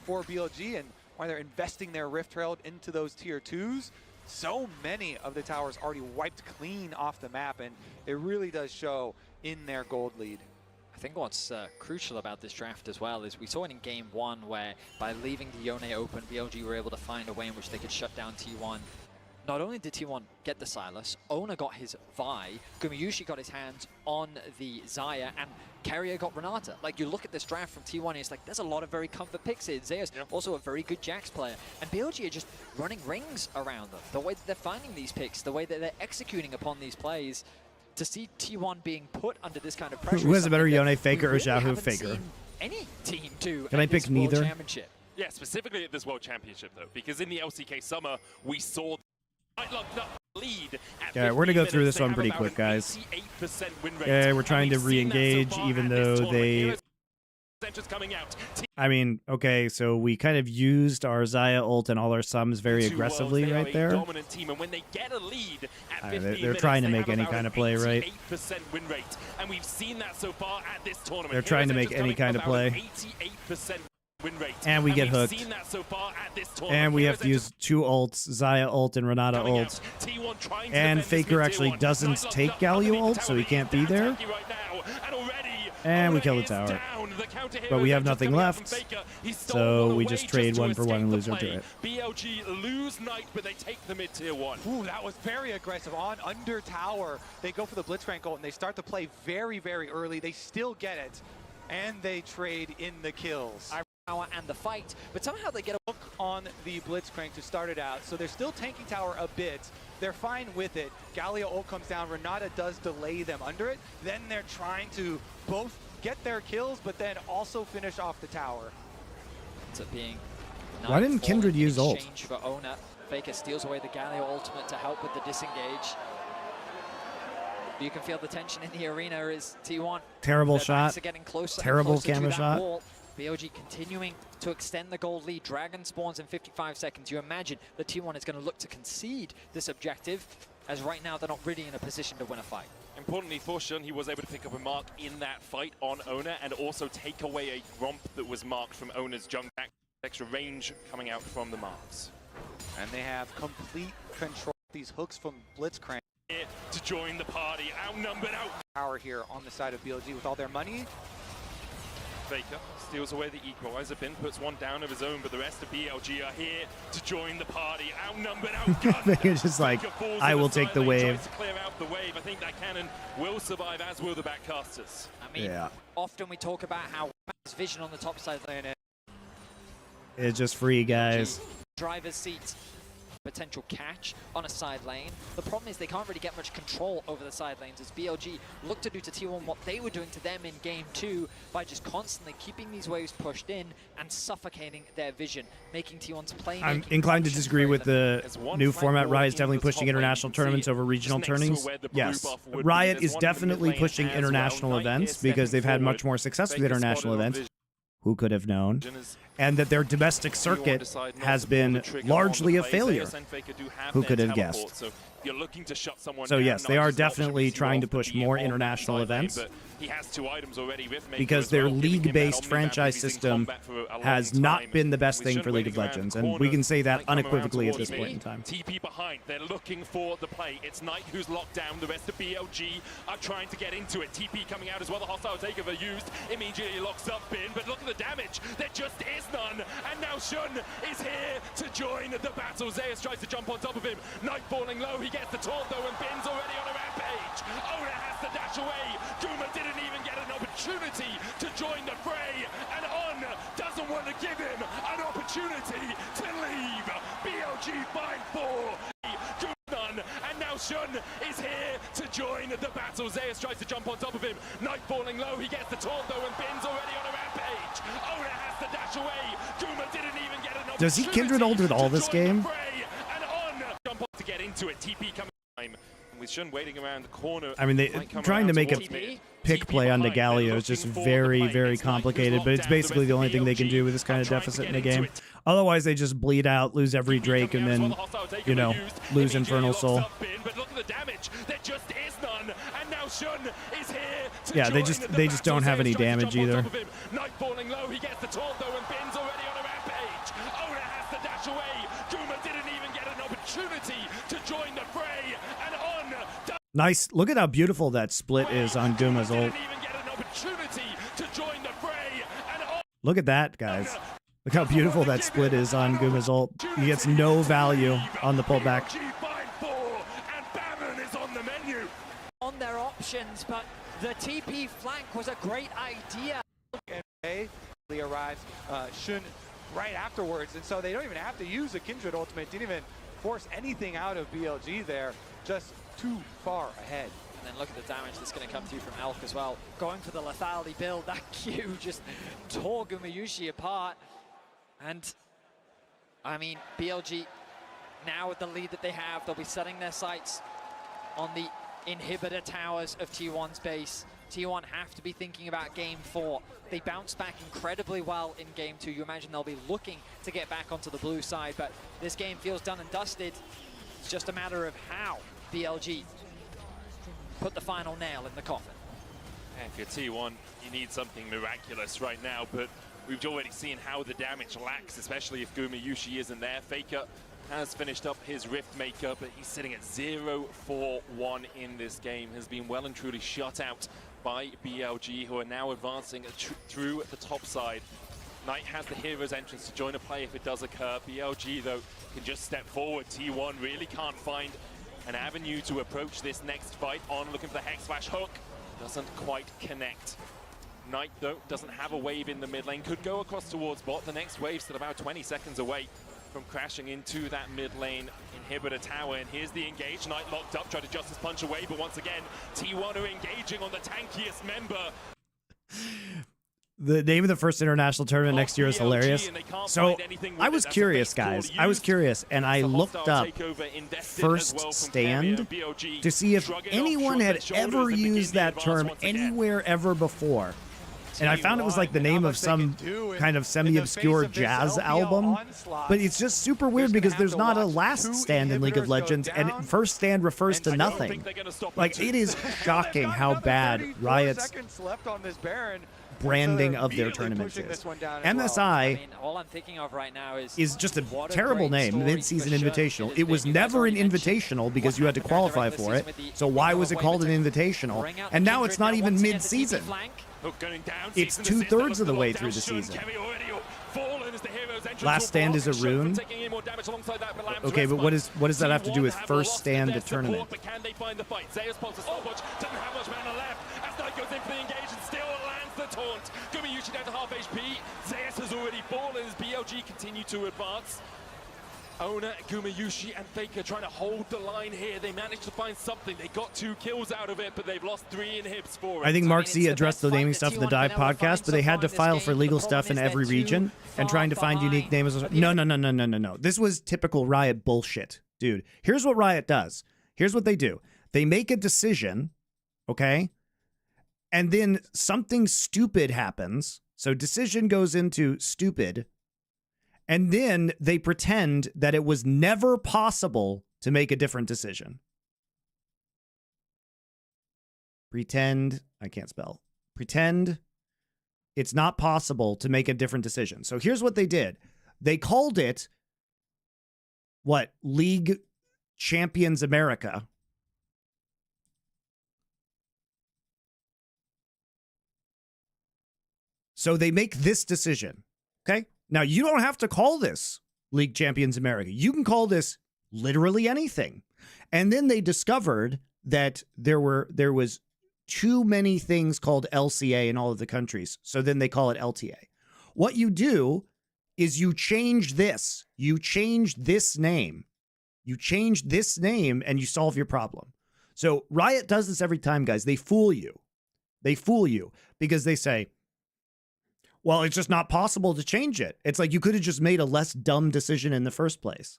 for BLG, and why they're investing their Rift Herald into those tier 2s. So many of the towers already wiped clean off the map, and it really does show in their gold lead. I think what's crucial about this draft as well is we saw it in game 1 where by leaving the Yone open, BLG were able to find a way in which they could shut down T1. Not only did T1 get the Silas, Ona got his Vi, Gumayushi got his hands on the Xayah, and Carrier got Renata. Like, you look at this draft from T1, and it's like, there's a lot of very comfort picks here. Zeus, also a very good Jax player. And BLG are just running rings around them. The way that they're finding these picks, the way that they're executing upon these plays, to see T1 being put under this kind of pressure. Who has a better Yone, Faker or Xiaohu? Faker. Any team do. Can I pick neither? Championship. Yeah, specifically at this World Championship, though, because in the LCK Summer, we saw lead. Yeah, we're going to go through this one pretty quick, guys. Yeah, we're trying to re-engage, even though they... I mean, okay, so we kind of used our Xayah ult and all our sums very aggressively right there. They're trying to make any kind of play, right? They're trying to make any kind of play. And we get hooked. And we have to use 2 ults, Xayah ult and Renata ult. And Faker actually doesn't take Galio ult, so he can't be there. And we kill the tower. But we have nothing left, so we just trade 1 for 1 and lose into it. BLG lose Knight, but they take the mid-tier 1. Ooh, that was very aggressive. On under tower, they go for the Blitzcrank ult, and they start the play very, very early. They still get it, and they trade in the kills. Tower and the fight, but somehow they get a Look on the Blitzcrank to start it out, so they're still tanking tower a bit. They're fine with it. Galio ult comes down, Renata does delay them under it. Then they're trying to both get their kills, but then also finish off the tower. ends up being Why didn't Kindred use ult? Exchange for Ona. Faker steals away the Galio ultimate to help with the disengage. You can feel the tension in the arena as T1. Terrible Their shot. backs are getting closer and Terrible closer to camera that shot. wall. BLG continuing to extend the gold lead. Dragon spawns in 55 seconds. You imagine the T1 is going to look to concede this objective, as right now they're not really in a position to win a fight. Importantly for Shun, he was able to pick up a mark in that fight on Ona and also take away a Gromp that was marked from Ona's junk back. Extra range coming out from the marks. And they have complete control of these hooks from Blitzcrank. Here to join the party, outnumbered, out. Power here on the side of BLG with all their money. Faker steals away the equalizer bin, puts one down of his own, but the rest of BLG are here to join the party. Outnumbered, outgunned. Faker's just like, Faker falls I in will the take the side lane, wave. tries to clear out the wave. I think that cannon will survive, as will the backcasters. I mean, often we talk about how Matt's vision on the top side lane is It's just free, guys. driver's seat. Potential catch on a side lane. The problem is they can't really get much control over the side lanes as BLG look to do to T1 what they were doing to them in game 2 by just constantly keeping these waves pushed in and suffocating their vision, making T1's play. I'm inclined to disagree with the new format. Riot is definitely pushing international tournaments over regional tournaments. Yes, Riot is definitely pushing international events because they've had much more success with international events. Who could have known? And that their domestic circuit has been largely a failure. Who could have guessed? So yes, they are definitely trying to push more international events because their league-based franchise system has not been the best thing for League of Legends, and we can say that unequivocally at this point in time. TP behind, they're looking for the play. It's Knight who's locked down. The rest of BLG are trying to get into it. TP coming out as well. The hostile takeover used immediately locks up Bin, but look at the damage. There just is none. And now Shun is here to join the battle. Zeus tries to jump on top of him. Knight falling low. He gets the taunt though, and Bin's already on a rampage. Ona has to dash away. Guma didn't even get an opportunity to join the fray, and On doesn't want to give him an opportunity to leave. BLG 5-4. None, and now Shun is here to join the battle. Zeus tries to jump on top of him. Knight falling low. He gets the taunt though, and Bin's already on a rampage. Ona has to dash away. Guma didn't even get an opportunity. Does he Kindred ulted all this game? And On jump on to get into it. TP coming time. With Shun waiting around the corner. I mean, trying to make a pick play onto Galio is just very, very complicated, but it's basically the only thing they can do with this kind of deficit in the game. Otherwise, they just bleed out, lose every Drake, and then, you know, lose Infernal Soul. But look at the damage. There just is none. And now Shun is here to Yeah, they just don't have any damage either. Knight falling low. He gets the taunt though, and Bin's already on a rampage. Ona has to dash away. Guma didn't even get an opportunity to join the fray, and On Nice. Look at how beautiful that split is on Guma's ult. Look at that, guys. Look how beautiful that split is on Guma's ult. He gets no value on the pullback. On their options, but the TP flank was a great idea. And they arrives Shun right afterwards, and so they don't even have to use a Kindred ultimate. Didn't even force anything out of BLG there. Just too far ahead. And then look at the damage that's going to come through from Elk as well. Going for the lethality build, that Q just tore Gumayushi apart. And, I mean, BLG, now with the lead that they have, they'll be setting their sights on the inhibitor towers of T1's base. T1 have to be thinking about game 4. They bounced back incredibly well in game 2. You imagine they'll be looking to get back onto the blue side, but this game feels done and dusted. It's just a matter of how BLG put the final nail in the coffin. And if you're T1, you need something miraculous right now, but we've already seen how the damage lacks, especially if Gumayushi isn't there. Faker has finished up his Rift Maker, but he's sitting at 0-4-1 in this game. Has been well and truly shut out by BLG, who are now advancing through the top side. Knight has the hero's entrance to join a play if it does occur. BLG, though, can just step forward. T1 really can't find an avenue to approach this next fight on, looking for the Hex Slash hook. Doesn't quite connect. Knight, though, doesn't have a wave in the mid lane. Could go across towards bot. The next wave's still about 20 seconds away from crashing into that mid lane inhibitor tower. And here's the engage. Knight locked up, tried to Justice Punch away, but once again, T1 are engaging on the tankiest member. The name of the first international tournament next year is hilarious. So I was curious, guys. I was curious, and I looked up first stand to see if anyone had ever used that term anywhere ever before. And I found it was like the name of some kind of semi-obscure jazz album. But it's just super weird because there's not a last stand in League of Legends, and first stand refers to nothing. Like, it is shocking how bad Riot's branding of their tournaments is. MSI all I'm thinking of right now is just a terrible name, mid-season invitational. It was never an invitational because you had to qualify for it. So why was it called an invitational? And now it's not even mid-season. It's 2/3 of the way through the season. Last stand is a rune. Okay, but what does that have to do with first stand the tournament? Can they find the fight? Zeus pulls a stopwatch, doesn't have much mana left. As Knight goes in for the engage and still lands the taunt. Gumayushi down to half HP. Zeus has already fallen as BLG continue to advance. Owner, Gumayushi, and Faker trying to hold the line here. They managed to find something. They got 2 kills out of it, but they've lost 3 inhibs for it. I think Mark Z addressed the naming stuff in the Dive podcast, but they had to file for legal stuff in every region and trying to find unique names. No. This was typical Riot bullshit, dude. Here's what Riot does. Here's what they do. They make a decision, okay? And then something stupid happens. So decision goes into stupid. And then they pretend that it was never possible to make a different decision. Pretend, I can't spell. Pretend it's not possible to make a different decision. So here's what they did. They called it, what, League Champions America. So they make this decision, okay? Now, you don't have to call this League Champions America. You can call this literally anything. And then they discovered that there was too many things called LCA in all of the countries. So then they call it LTA. What you do is you change this. You change this name. You change this name and you solve your problem. So Riot does this every time, guys. They fool you. They fool you because they say, well, it's just not possible to change it. It's like you could have just made a less dumb decision in the first place.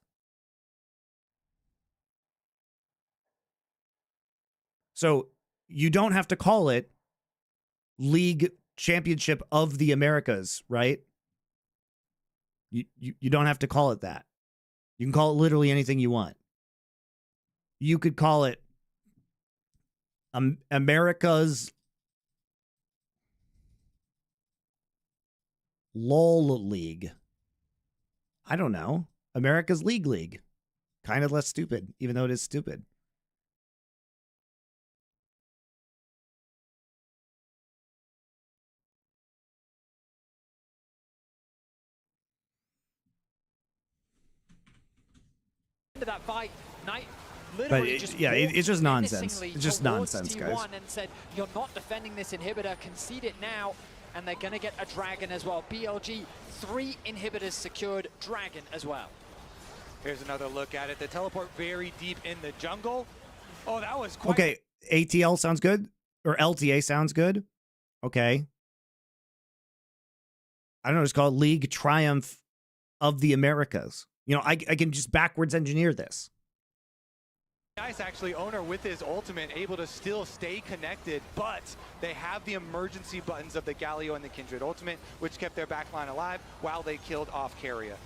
So you don't have to call it League Championship of the Americas, right? You don't have to call it that. You can call it literally anything you want. You could call it America's LOL League. I don't know. America's League. Kind of less stupid, even though it is stupid. That fight, Knight But it's just nonsense. It's just nonsense, guys. And said, you're not defending this inhibitor, concede it now, and they're going to get a dragon as well. BLG, 3 inhibitors secured, dragon as well. Here's another look at it. The teleport very deep in the jungle. Oh, that was quite... Okay, ATL sounds good, or LTA sounds good. Okay. I don't know, it's called League Triumph of the Americas. You know, I can just backwards engineer this. Nice, actually, Owner with his ultimate able to still stay connected, but they have the emergency buttons of the Galio and the Kindred ultimate, which kept their backline alive while they killed off Carrier.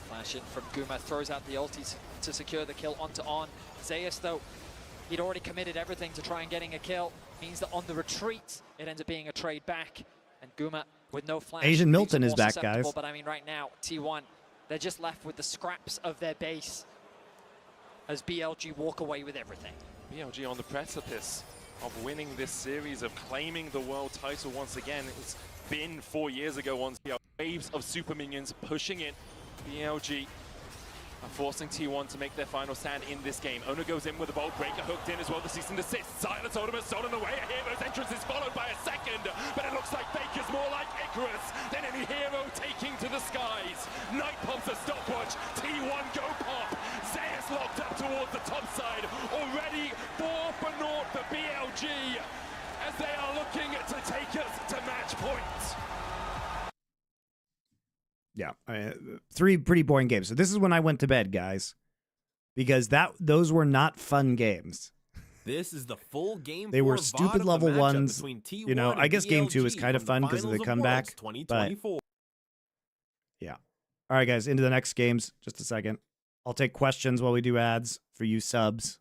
Flash in from Guma, throws out the ulti to secure the kill onto On. Zeus, though, he'd already committed everything to try and getting a kill. Means that on the retreat, it ends up being a trade back. And Guma, with no flash, Asian Milton is back, guys. But I mean, right now, T1, they're just left with the scraps of their base. as BLG walk away with everything. BLG on the precipice of winning this series, of claiming the world title once again. It's been 4 years ago once waves of super minions pushing in. BLG are forcing T1 to make their final stand in this game. Ono goes in with a bolt breaker, hooked in as well, the cease and desist. Silence Ultimate stolen away. A hero's entrance is followed by a second, but it looks like Faker's more like Icarus than any hero taking to the skies. Night pumps a stopwatch. T1 go pop. Zeus locked up towards the top side. Already 4 for naught for BLG as they are looking to take us to match point. Yeah, 3 pretty boring games. So this is when I went to bed, guys, because those were not fun games. This is the full game. They were stupid level ones. You know, I guess game 2 is kind of fun because of the comeback. But yeah. All right, guys, into the next games. Just a second. I'll take questions while we do ads for you subs.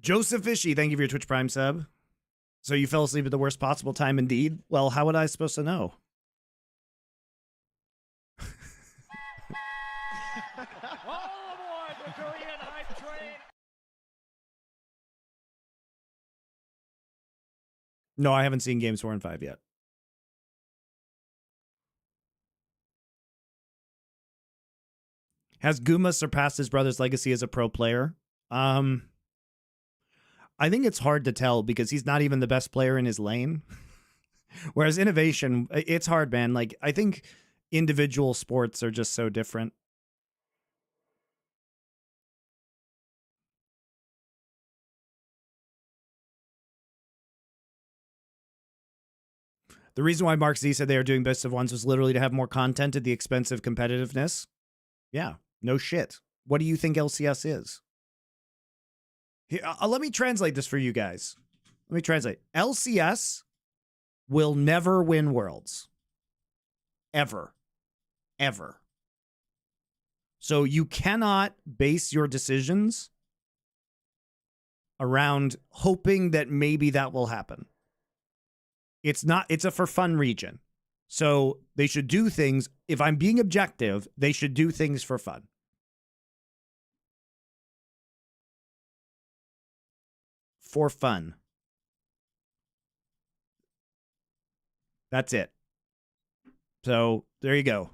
Joseph Fishy, thank you for your Twitch Prime sub. So you fell asleep at the worst possible time indeed? Well, how would I supposed to know? All aboard the Korean hype train! No, I haven't seen games 4 and 5 yet. Has Guma surpassed his brother's legacy as a pro player? I think it's hard to tell because he's not even the best player in his lane. Whereas innovation, it's hard, man. Like, I think individual sports are just so different. The reason why Mark Z said they are doing best of ones was literally to have more content at the expense of competitiveness. Yeah, no shit. What do you think LCS is? Here, let me translate this for you guys. Let me translate. LCS will never win Worlds. Ever. Ever. So you cannot base your decisions around hoping that maybe that will happen. It's a for fun region. So they should do things, if I'm being objective, they should do things for fun. For fun. That's it. So there you go.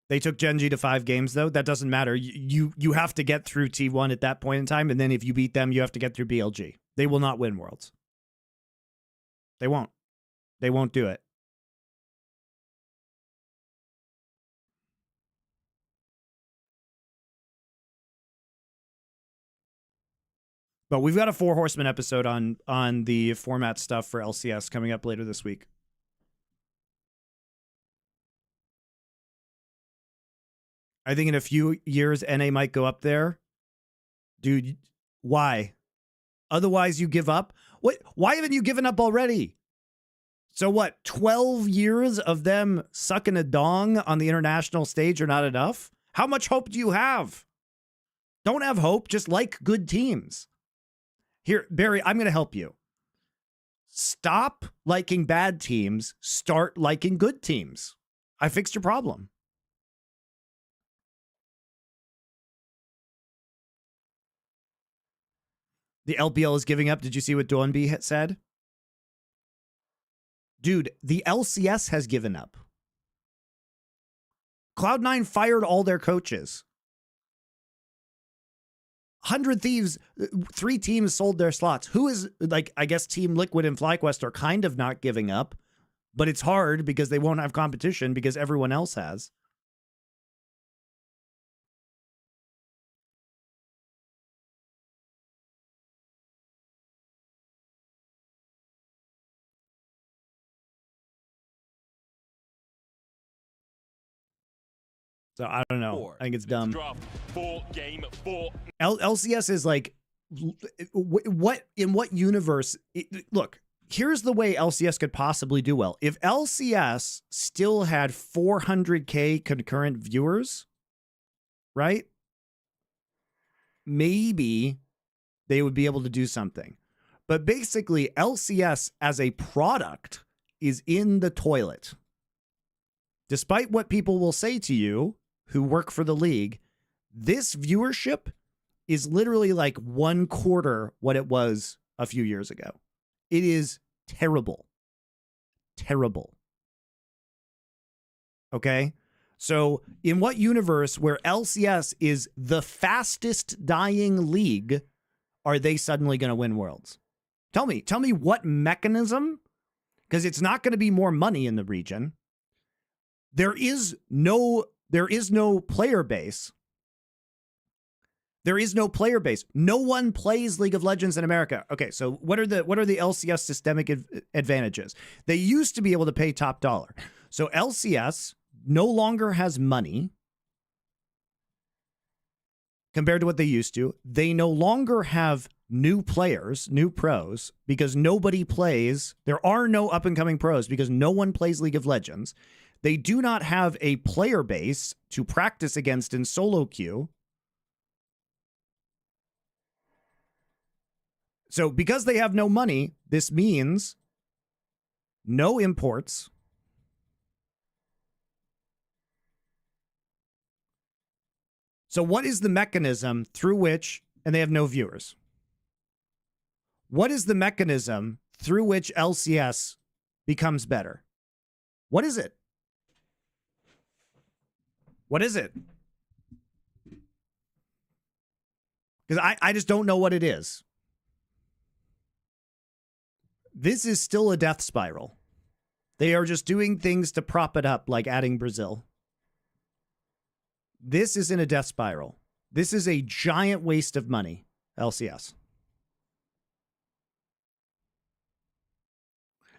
They took Genji to 5 games, though. That doesn't matter. You have to get through T1 at that point in time, and then if you beat them, you have to get through BLG. They will not win Worlds. They won't. They won't do it. But we've got a 4 Horsemen episode on the format stuff for LCS coming up later this week. I think in a few years, NA might go up there. Dude, why? Otherwise, you give up? What? Why haven't you given up already? So what, 12 years of them sucking a dong on the international stage are not enough? How much hope do you have? Don't have hope, just like good teams. Here, Barry, I'm going to help you. Stop liking bad teams, start liking good teams. I fixed your problem. The LPL is giving up. Did you see what Doinby said? Dude, the LCS has given up. Cloud9 fired all their coaches. 100 Thieves, 3 teams sold their slots. Who is, like, I guess Team Liquid and FlyQuest are kind of not giving up, but it's hard because they won't have competition because everyone else has. So I don't know. I think it's dumb. Draft for game 4. LCS is like, what in what universe? Look, here's the way LCS could possibly do well. If LCS still had 400K concurrent viewers, right? Maybe they would be able to do something. But basically, LCS as a product is in the toilet. Despite what people will say to you who work for the league, this viewership is literally like 1/4 what it was a few years ago. It is terrible. Terrible. Okay? So in what universe where LCS is the fastest dying league are they suddenly going to win Worlds? Tell me what mechanism, because it's not going to be more money in the region. There is no player base. There is no player base. No one plays League of Legends in America. Okay, so what are the LCS systemic advantages? They used to be able to pay top dollar. So LCS no longer has money compared to what they used to. They no longer have new players, new pros, because nobody plays. There are no up-and-coming pros because no one plays League of Legends. They do not have a player base to practice against in solo queue. So because they have no money, this means no imports. So what is the mechanism through which, and they have no viewers. What is the mechanism through which LCS becomes better? What is it? What is it? Because I just don't know what it is. This is still a death spiral. They are just doing things to prop it up, like adding Brazil. This is in a death spiral. This is a giant waste of money, LCS.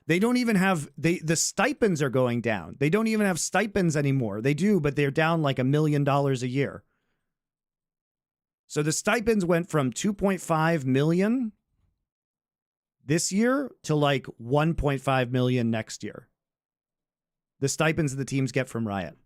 They don't even have, the stipends are going down. They don't even have stipends anymore. They do, but they're down like $1 million a year. So the stipends went from 2.5 million this year to like 1.5 million next year. The stipends the teams get from Riot.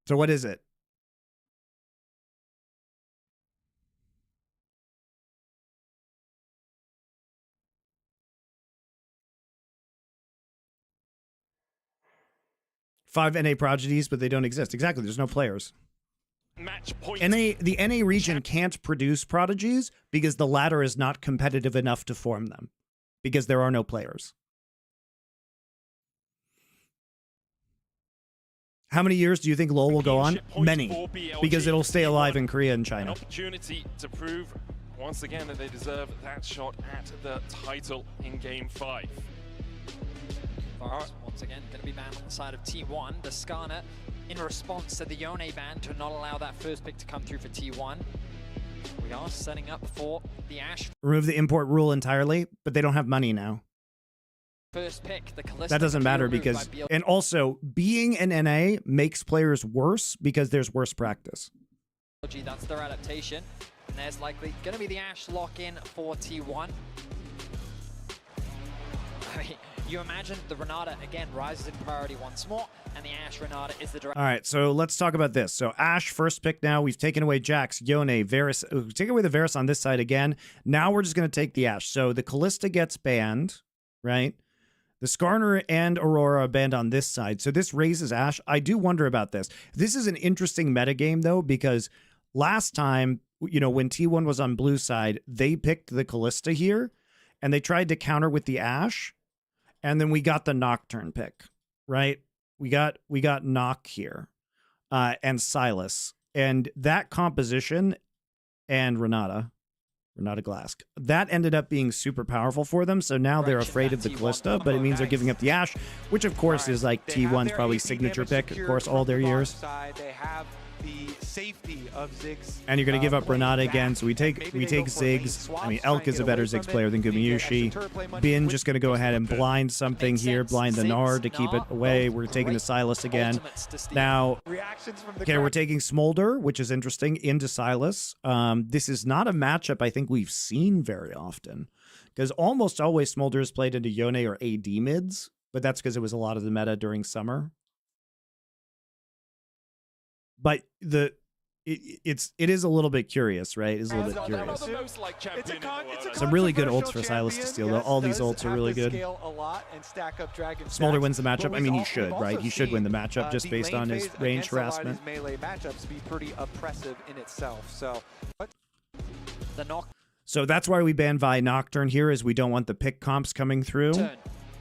So what is it? Five NA prodigies, but they don't exist. Exactly. There's no players. Match point. The NA region can't produce prodigies because the ladder is not competitive enough to form them because there are no players. How many years do you think LoL will go on? Many, because it'll stay alive in Korea and An China. opportunity to prove once again that they deserve that shot at the title in Game 5. Once again, going to be banned on the side of T1. The Skarner, in response to the Yone ban, to not allow that first pick to come through for T1. We are setting up for the Ashe. Remove the import rule entirely, but they don't have money now. First pick, the Calista. That doesn't matter because, and also being an NA makes players worse because there's worse practice. BLG, that's their adaptation. And there's likely going to be the Ashe lock-in for T1. I mean, you imagine the Renata, again, rises in priority once more, and the Ashe Renata is the direct. All right, so let's talk about this. So Ashe, first pick now. We've taken away Jax, Yone, Varus. Take away the Varus on this side again. Now we're just going to take the Ashe. So the Calista gets banned, right? The Skarner and Aurora are banned on this side. So this raises Ashe. I do wonder about this. This is an interesting metagame, though, because last time, you know, when T1 was on blue side, they picked the Calista here, and they tried to counter with the Ashe. And then we got the Nocturne pick, right? We got Nock here, and Silas, and that composition, and Renata Glask. That ended up being super powerful for them. So now they're afraid of the Calista, but it means they're giving up the Ashe, which of course is like T1's probably signature pick, of course, all their years. They have the safety of Ziggs. And you're going to give up playing Renata back, again, so we and take maybe they go for lane Ziggs. swaps, I mean, try Elk and is get a better away Ziggs from player it. than They get extra Gumayushi. turret play money Bin with just going to go ahead and blind something Makes here, sense. blind the Ziggs, Nard to keep it Nard, away. both We're taking the great Silas again. ultimates to steal. Now, reactions from the okay, crowd. we're taking Smolder, which is interesting, into Silas. This is not a matchup I think we've seen very often, because almost always Smolder is played into Yone or AD mids, but that's because it was a lot of the meta during summer. But it is a little bit curious, right? It is a little bit curious. Some really good ults for Silas to steal, though. All these ults are really good. Smolder wins the matchup. I mean, he should, right? He should win the matchup just based on his range harassment. Melee matchups be pretty oppressive in itself. So The knock So that's why we ban Vi Nocturne here, is we don't want the pick comps coming through. turn.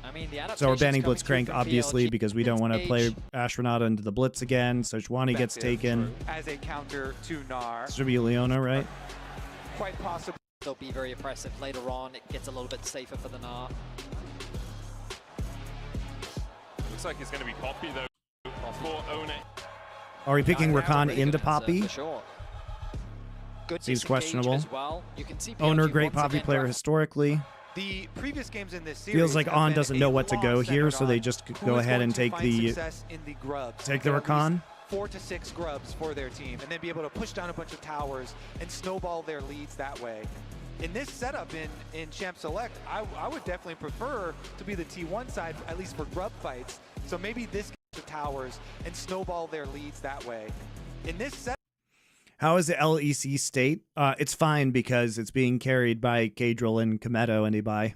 I mean, the So we're banning adaptations coming Blitzcrank, through from obviously, BLG. because we don't want to play Engage. Ashrenata into the Blitz again. So Sejuani gets taken. as a counter to Gnar, This should be Leona, right? quite possibly. They'll be very oppressive later on. It gets a little bit safer for the Gnar. Looks like it's going to be Poppy, though, for One. Are we picking Yeah, Rakan really into good answer, Poppy? For sure. Good Seems disengage questionable. As well. You can see Owner, BLG great once Poppy again player drive- historically. The previous games in this series Feels like have On been doesn't a know what to go lot here, centered so they on just who go is ahead going and to take find the success in the grubs. take the Get at least Rakan. 4 to 6 grubs for their team, and then be able to push down a bunch of towers and snowball their leads that way. In this setup in Champ Select, I would definitely prefer to be the T1 side, at least for grub fights. So maybe this gets the towers and snowball their leads that way. In this setup, How is the LEC state? It's fine because it's being carried by Cadril and Kometo and Ibai.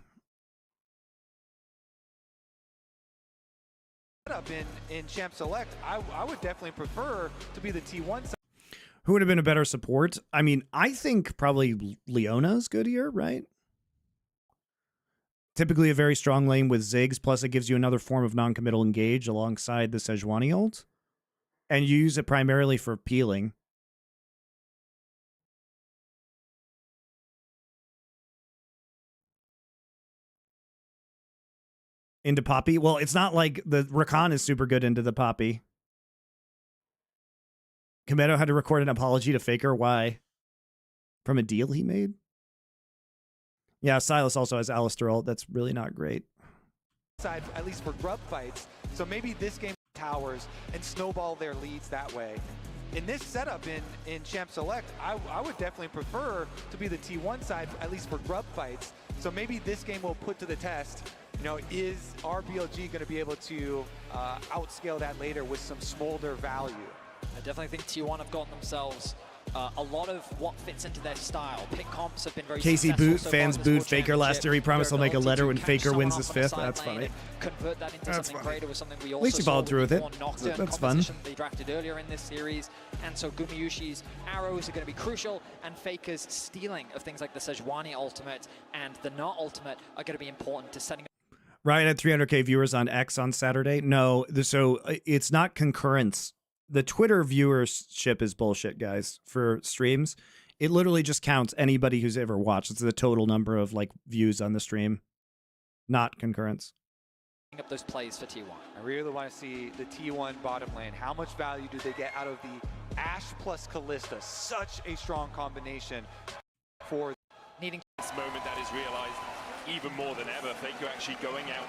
in Champ Select, I would definitely prefer to be the T1 side. Who would have been a better support? I mean, I think probably Leona's good here, right? Typically a very strong lane with Ziggs, plus it gives you another form of non-committal engage alongside the Sejuani ult. And you use it primarily for peeling. Into Poppy? Well, it's not like the Rakan is super good into the Poppy. Kometo had to record an apology to Faker. Why? From a deal he made? Yeah, Silas also has Alistair ult. That's really not great. Side, at least for grub fights. So maybe this game towers and snowball their leads that way. In this setup in Champ Select, I would definitely prefer to be the T1 side, at least for grub fights. So maybe this game will put to the test, you know, is our BLG going to be able to outscale that later with some Smolder value? I definitely think T1 have gotten themselves a lot of what fits into their style. Pick comps have been very Casey successful Boot, so far fans in this booed World Faker last Championship. year. He promised Their he'll make a ability letter to when catch Faker someone wins off his on the fifth. side That's lane funny. and convert that into That's something funny. greater was something we At also least he saw followed through with it. more Nocturne That's fun. composition they drafted earlier in this series. And so Gumayushi's arrows are going to be crucial, and Faker's stealing of things like the Sejuani ultimate and the Gnar ultimate are going to be important to setting up. Ryan had 300K viewers on X on Saturday. No, so it's not concurrence. The Twitter viewership is bullshit, guys, for streams. It literally just counts anybody who's ever watched. It's the total number of like views on the stream, not concurrence. Up those plays for T1. I really want to see the T1 bottom lane. How much value do they get out of the Ashe plus Kalista? Such a strong combination for Needing This moment that is realized even more than ever. Faker actually going out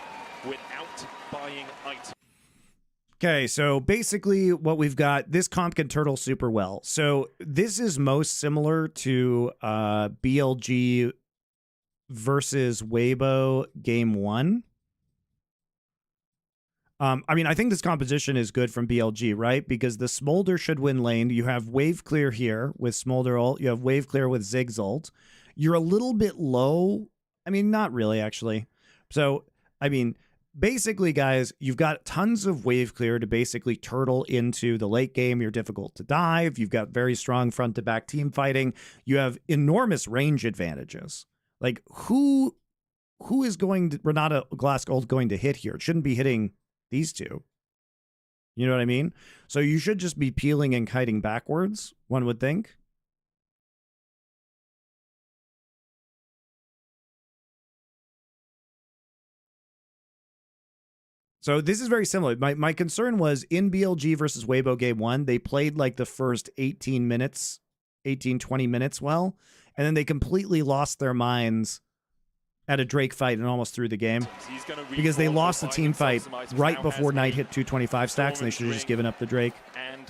without buying items. Okay, so basically what we've got, this comp can turtle super well. So this is most similar to BLG versus Weibo game 1. I mean, I think this composition is good from BLG, right? Because the Smolder should win lane. You have wave clear here with Smolder ult. You have wave clear with Ziggs ult. You're a little bit low. I mean, not really, actually. So, I mean, basically, guys, you've got tons of wave clear to basically turtle into the late game. You're difficult to dive. You've got very strong front-to-back team fighting. You have enormous range advantages. Like, who is going to, Renata Glass Gold going to hit here? It shouldn't be hitting these two. You know what I mean? So you should just be peeling and kiting backwards, one would think. So this is very similar. My concern was in BLG versus Weibo game 1, they played like the first 18 minutes, 20 minutes well, and then they completely lost their minds at a Drake fight and almost threw the game because they lost the team fight right before Knight hit 225 stacks and they should have just given up the Drake. And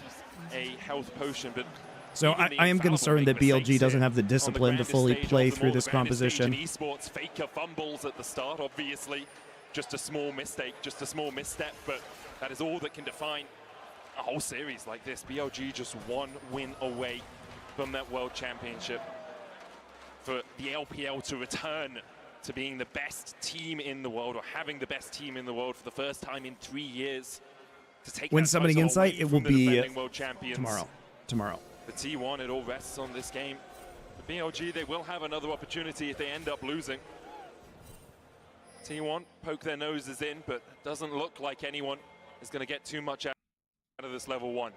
a health potion, but so I am concerned that BLG doesn't have the discipline to fully play through this composition. Esports Faker fumbles at the start, obviously. Just a small mistake, just a small misstep, but that is all that can define a whole series like this. BLG just one win away from that World Championship. For the LPL to return to being the best team in the world, or having the best team in the world for the first time in 3 years. To take Win Summoning Insight, it will be tomorrow. The T1, it all rests on this game. The BLG, they will have another opportunity if they end up losing. T1 poke their noses in, but it doesn't look like anyone is going to get too much out of this level 1.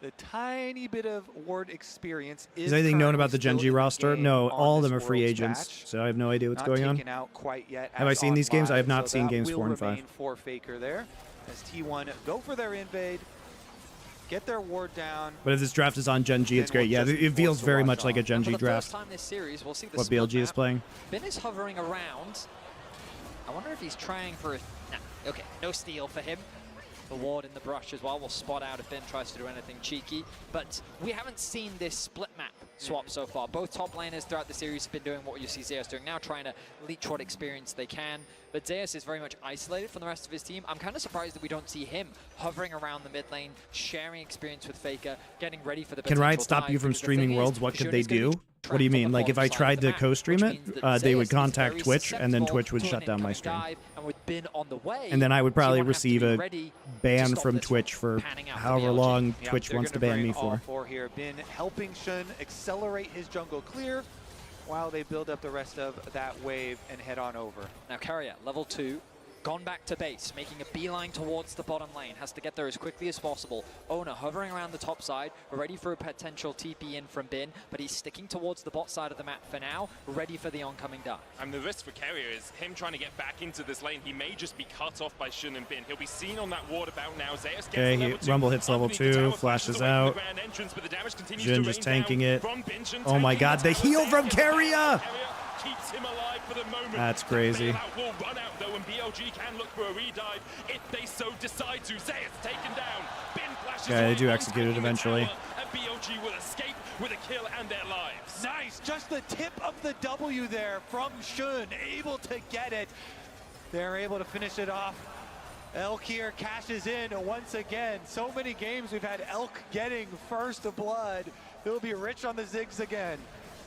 The tiny bit of ward experience is anything known about the still Genji in the roster? game No, on all of this them are free Worlds agents, patch. so I have no idea what's going on. Out quite yet Have I seen these games? I have not seen that games will 4 and 5. remain for Faker there, as T1 go for their invade, get their ward down. But if this draft is on Genji, it's great. Yeah, it feels very much like a Genji draft. Time this series, we'll see the what BLG is playing. Ben is hovering around. I wonder if he's trying for a... Nah, okay, no steal for him. The ward in the brush as well will spot out if Ben tries to do anything cheeky. But we haven't seen this split map swap so far. Both top laners throughout the series have been doing what you see Zeus doing now, trying to leech what experience they can. But Zeus is very much isolated from the rest of his team. I'm kind of surprised that we don't see him hovering around the mid lane, sharing experience with Faker, getting ready for the Can Riot stop you from streaming Worlds? What could they do? What do you mean? Like if I tried to co-stream it, they would contact Twitch, and then Twitch would shut down my stream. And then I would probably receive a ban from Twitch for however long Twitch wants to ban me for. Here. Bin helping Shun accelerate his jungle clear while they build up the rest of that wave and head on over. Now Carrier, level 2, gone back to base, making a beeline towards the bottom lane, has to get there as quickly as possible. Owner hovering around the top side, ready for a potential TP in from Bin, but he's sticking towards the bot side of the map for now, ready for the oncoming dive. And the risk for Carrier is him trying to get back into this lane. He may just be cut off by Shun and Bin. He'll be seen on that ward about now. Zeus gets Rumble hits level 2, flashes out. Jhin just tanking it. Oh my god, the heal from Carrier! Keeps him alive for the moment. That's crazy. Will run out though, and BLG can look for a redive if they so decide to. Zeus taken down. Bin flashes. Yeah, they do execute it eventually. And BLG will escape with a kill and their lives. Nice, just the tip of the W there from Shun, able to get it. They're able to finish it off. Elk here cashes in once again. So many games we've had Elk getting first blood. He'll be rich on the Ziggs again.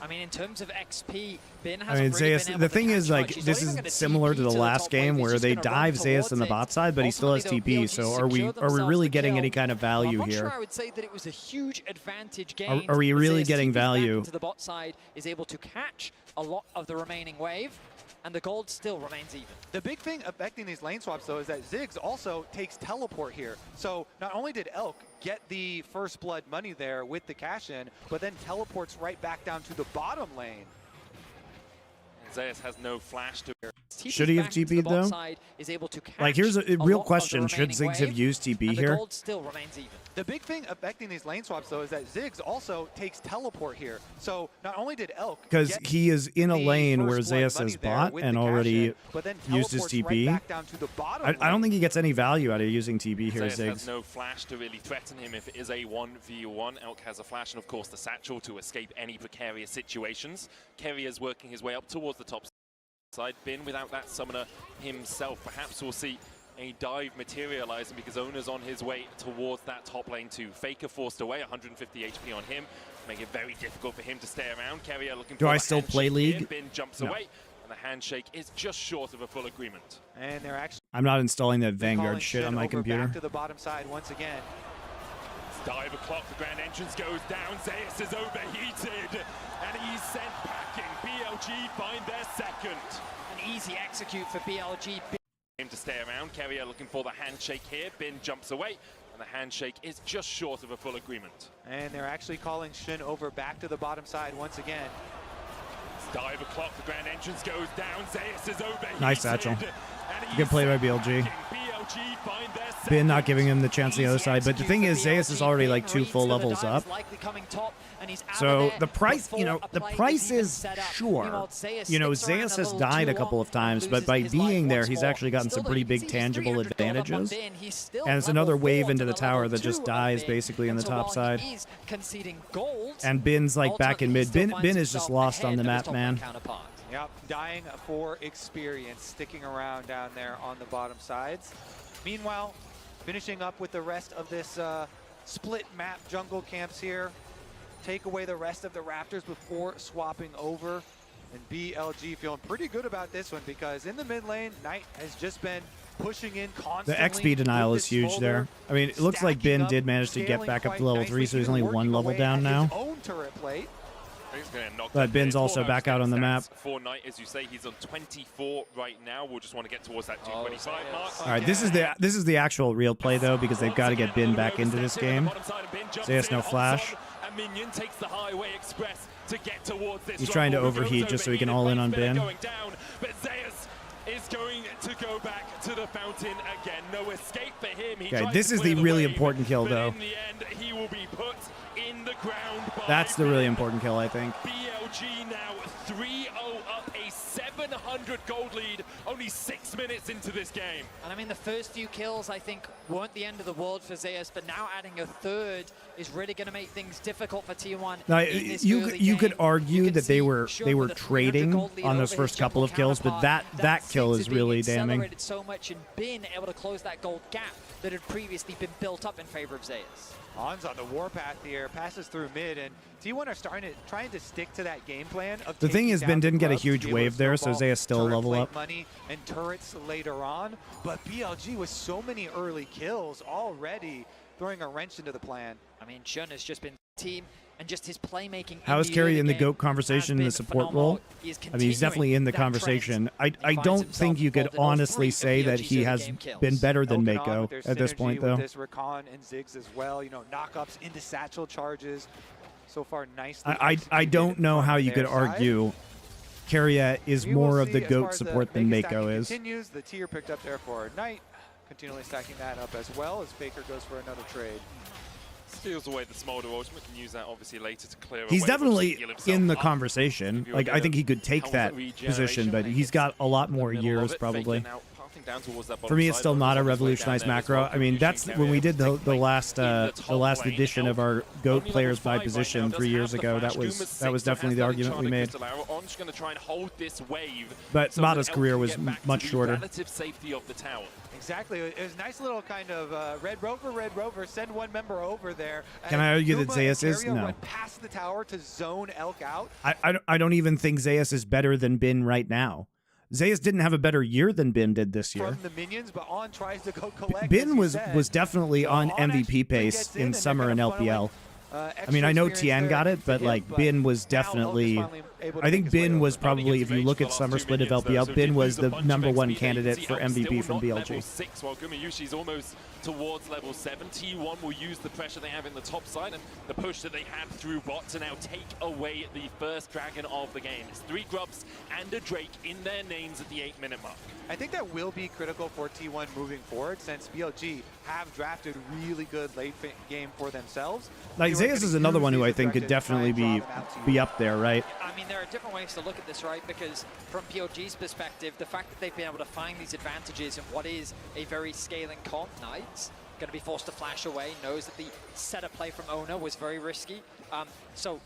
I mean, in terms of XP, Ben has Zeus, the thing is, like, this is similar to the last game where they dive Zeus on the bot side, but he still has TP. So are we really getting any kind of value here? I'm not sure I would say that it was a huge advantage gained. Are we really getting value? To the bot side is able to catch a lot of the remaining wave, and the gold still remains even. The big thing affecting these lane swaps, though, is that Ziggs also takes teleport here. So not only did Elk get the first blood money there with the cash-in, but then teleports right back down to the bottom lane. Zeus has no flash to her. Should he have TP'd though? Like, here's a real question. Should Ziggs have used TP here? Gold still remains even. The big thing affecting these lane swaps, though, is that Ziggs also takes teleport here. So not only did Elk, because he is in a lane where Zeus has bot and already used his TP. I don't think he gets any value out of using TP here, Zeus Ziggs. has no flash to really threaten him if it is a 1v1. Elk has a flash and, of course, the satchel to escape any precarious situations. Carrier's working his way up towards the top side. Bin without that summoner himself. Perhaps we'll see a dive materializing because Owner's on his way towards that top lane too. Faker forced away, 150 HP on him, make it very difficult for him to stay around. Carrier looking for I still play League? Bin jumps away, and the handshake is just short of a full agreement. And they're actually I'm not installing that Vanguard shit on my computer. Back to the bottom side once again. Dive o'clock, the grand entrance goes down. Zeus is overheated, and he's sent packing. BLG find their second. An easy execute for BLG. To stay around. Carrier looking for the handshake here. Bin jumps away, and the handshake is just short of a full agreement. And they're actually calling Shun over back to the bottom side once again. Dive o'clock, the grand entrance goes down. Zeus is overheated. Nice satchel. Good play by BLG. BLG BLG find their Bin not second. giving him the chance on the other side. But the thing is, Zeus is already like 2 full levels up. So the price, you know, the price is sure. You know, Zeus has died a couple of times, but by being there, he's actually gotten some pretty big tangible advantages. And it's another wave into the tower that just dies basically on the top side. And Bin's like back in mid. Bin is just lost on the map, man. Yep, dying for experience, sticking around down there on the bottom sides. Meanwhile, finishing up with the rest of this split map jungle camps here. Take away the rest of the Raptors before swapping over. And BLG feeling pretty good about this one because in the mid lane, Knight has just been pushing in constantly. The XP denial is huge there. I mean, it looks like Bin did manage to get back up to level 3, so he's only 1 level down now. But Bin's also back out on the map. For Knight, as you say, he's on 24 right now. We'll just want to get towards that 225 mark. All right, this is the actual real play though, because they've got to get Bin back into this game. Zeus no flash. Minion takes the highway express to get towards this. He's trying to overheat just so he can all in on Bin. But Zeus is going to go back to the fountain again. No escape for him. Okay, this is the really important kill though. In the end, he will be put in the ground by That's the really important kill, I think. BLG now 3-0 up, a 700 gold lead, only 6 minutes into this game. And I mean, the first few kills, I think, weren't the end of the world for Zeus, but now adding a third is really going to make things difficult for T1. Now, you could argue that they were trading on those first couple of kills, but that kill is really damning. So much and been able to close that gold gap that had previously been built up in favor of Zeus. On's on the warpath here, passes through mid, and T1 are trying to stick to that game plan. The thing is, Ben didn't get a huge wave there, so Zeus still level up. Money and turrets later on, but BLG with so many early kills already throwing a wrench into the plan. I mean, Shun has just been team and just his playmaking. How is Kerry in the GOAT conversation in the support role? I mean, he's definitely in the conversation. I don't think you could honestly say that he has been better than Mako at this point, though. This Rakan and Ziggs as well, you know, knockups into satchel charges. So far, nicely. I don't know how you could argue Keria is more of the GOAT support than Mako is. Continues. The tier picked up there for Knight, continually stacking that up as well as Faker goes for another trade. Steals away the Smolder ultimate, can use that obviously later to clear He's away, definitely in the conversation. Like, I think he could take that position, but he's got a lot more years probably. For me, it's still not a revolutionized macro. I mean, that's when we did the last edition of our GOAT players by position 3 years ago. That was definitely the argument we made. But Mata's career was much shorter. Relative safety of the tower. Exactly. It was a nice little kind of Red Rover, send one member over there. Can I argue that Zeus is? No. Went past the tower to zone Elk out. I don't even think Zeus is better than Bin right now. Zeus didn't have a better year than Bin did this year. From the minions, but On tries to go collect. Bin was definitely on MVP pace in summer in LPL. I mean, I know Tian got it, but like Bin was definitely. I think Bin was probably, if you look at summer split of LPL, Bin was the #1 candidate for MVP from BLG. 6, while Gumayushi's almost towards level 7. T1 will use the pressure they have in the top side and the push that they had through bot to now take away the first dragon of the game. It's 3 Grubs and a Drake in their names at the 8-minute mark. I think that will be critical for T1 moving forward since BLG have drafted really good late game for themselves. Like Zeus is another one who I think could definitely be up there, right? I mean, there are different ways to look at this, right? Because from BLG's perspective, the fact that they've been able to find these advantages in what is a very scaling comp, Knights, going to be forced to flash away, knows that the setup play from Owner was very risky. So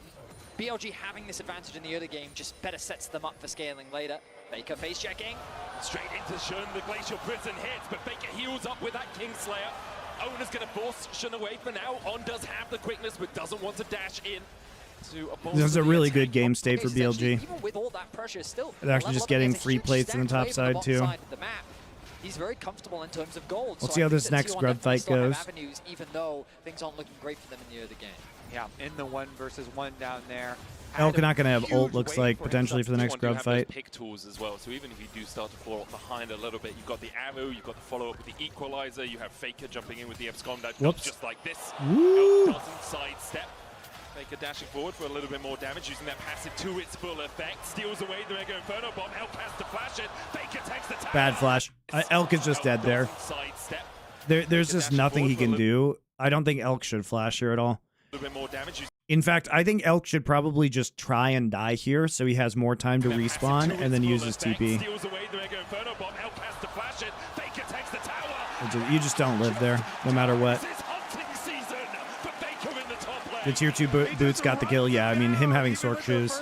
BLG having this advantage in the early game just better sets them up for scaling later. Baker face checking. Straight into Shun, the Glacial Prison hits, but Baker heals up with that Kingslayer. Owner's going to force Shun away for now. On does have the quickness, but doesn't want to dash in. This is a really good game state for BLG. Even with all that pressure, still they're actually just getting free plates on the top side too. He's very comfortable in terms of gold. Let's see how this next grub fight goes. Avenues, even though things aren't looking great for them in the early game. Yeah, in the 1v1 down there. Elk not going to have ult, looks like, potentially for the next grub fight. Pick tools as well, so even if you do start to fall behind a little bit, you've got the arrow, you've got the follow-up with the equalizer, you have Faker jumping in with the abscond that goes just like this. Woo! Elk doesn't sidestep. Faker dashing forward for a little bit more damage, using that passive to its full effect. Steals away the Mega Inferno Bomb. Elk has to flash it. Faker takes the tower. Bad flash. Elk is just dead there. Sidestep. There's just nothing he can do. I don't think Elk should flash here at all. A little bit more damage. In fact, I think Elk should probably just try and die here so he has more time to respawn and then use his TP. Steals away the Mega Inferno Bomb. Elk has to flash it. Faker takes the tower. You just don't live there, no matter what. This is hunting season for Faker in the top lane. The tier 2 boots got the kill. Yeah, I mean, him having Sork shoes,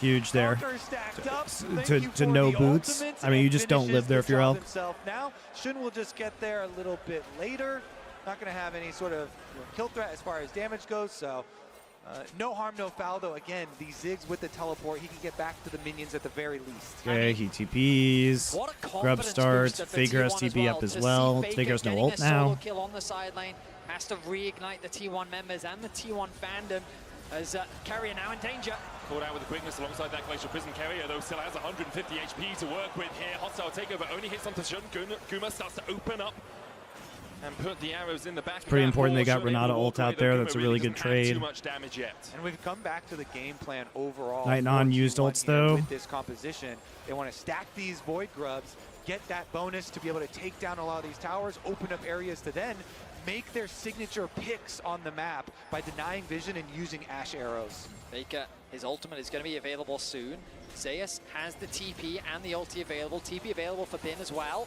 huge there. To no boots. I mean, you just don't live there if you're Elk. Now, Shun will just get there a little bit later. Not going to have any sort of kill threat as far as damage goes, so no harm, no foul, though. Again, these Ziggs with the teleport, he can get back to the minions at the very least. Okay, he TPs. Grub starts. Faker has TP up as well. Faker's no ult now. Kill on the side lane has to reignite the T1 members and the T1 fandom as Carrier now in danger. Caught out with the quickness alongside that Glacial Prison Carrier, though still has 150 HP to work with here. Hostile takeover only hits onto Shun. Guma starts to open up and put the arrows in the back. Pretty important they got Renata ult out there. That's a really good trade. Too much damage yet. And we've come back to the game plan overall. Night Non used ults though. With this composition, they want to stack these Void Grubs, get that bonus to be able to take down a lot of these towers, open up areas to then make their signature picks on the map by denying vision and using Ash arrows. Faker, his ultimate is going to be available soon. Zeus has the TP and the ulti available. TP available for Bin as well.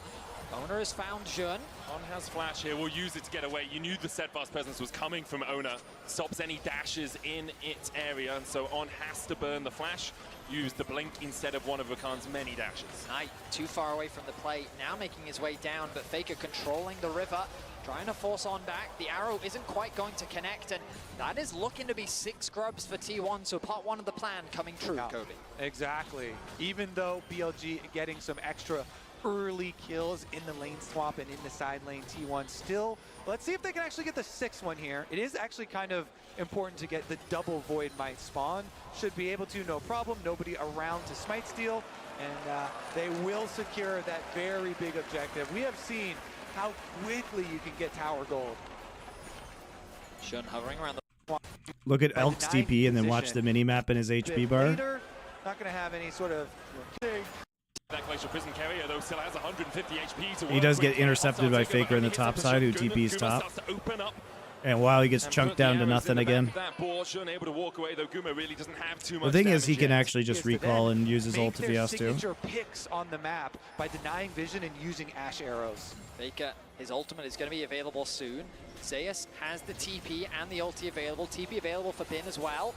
Owner has found Jun. On has flash here, we'll use it to get away. You knew the steadfast presence was coming from Owner. Stops any dashes in its area, and so On has to burn the flash. Use the blink instead of one of Rakan's many dashes. Knight too far away from the play, now making his way down, but Faker controlling the river, trying to force On back. The arrow isn't quite going to connect, and that is looking to be 6 grubs for T1, so part 1 of the plan coming true, Cody. Exactly. Even though BLG getting some extra early kills in the lane swap and in the side lane, T1 still. Let's see if they can actually get the 6th one here. It is actually kind of important to get the double Void Might spawn. Should be able to, no problem. Nobody around to smite steal, and they will secure that very big objective. We have seen how quickly you can get tower gold. Shun hovering around the... Look at Elk's TP and then watch the mini map in his HP bar. Later, not going to have any sort of That Glacial Prison Carrier, though, still has 150 HP to work. He does get with. intercepted by Faker in the top side, who TP's top. And wow, he gets chunked down to nothing again. The thing is, he can actually just recall and use his ult if he has to. Signature picks on the map by denying vision and using Ash arrows. Faker, his ultimate is going to be available soon. Zeus has the TP and the ulti available. TP available for Bin as well.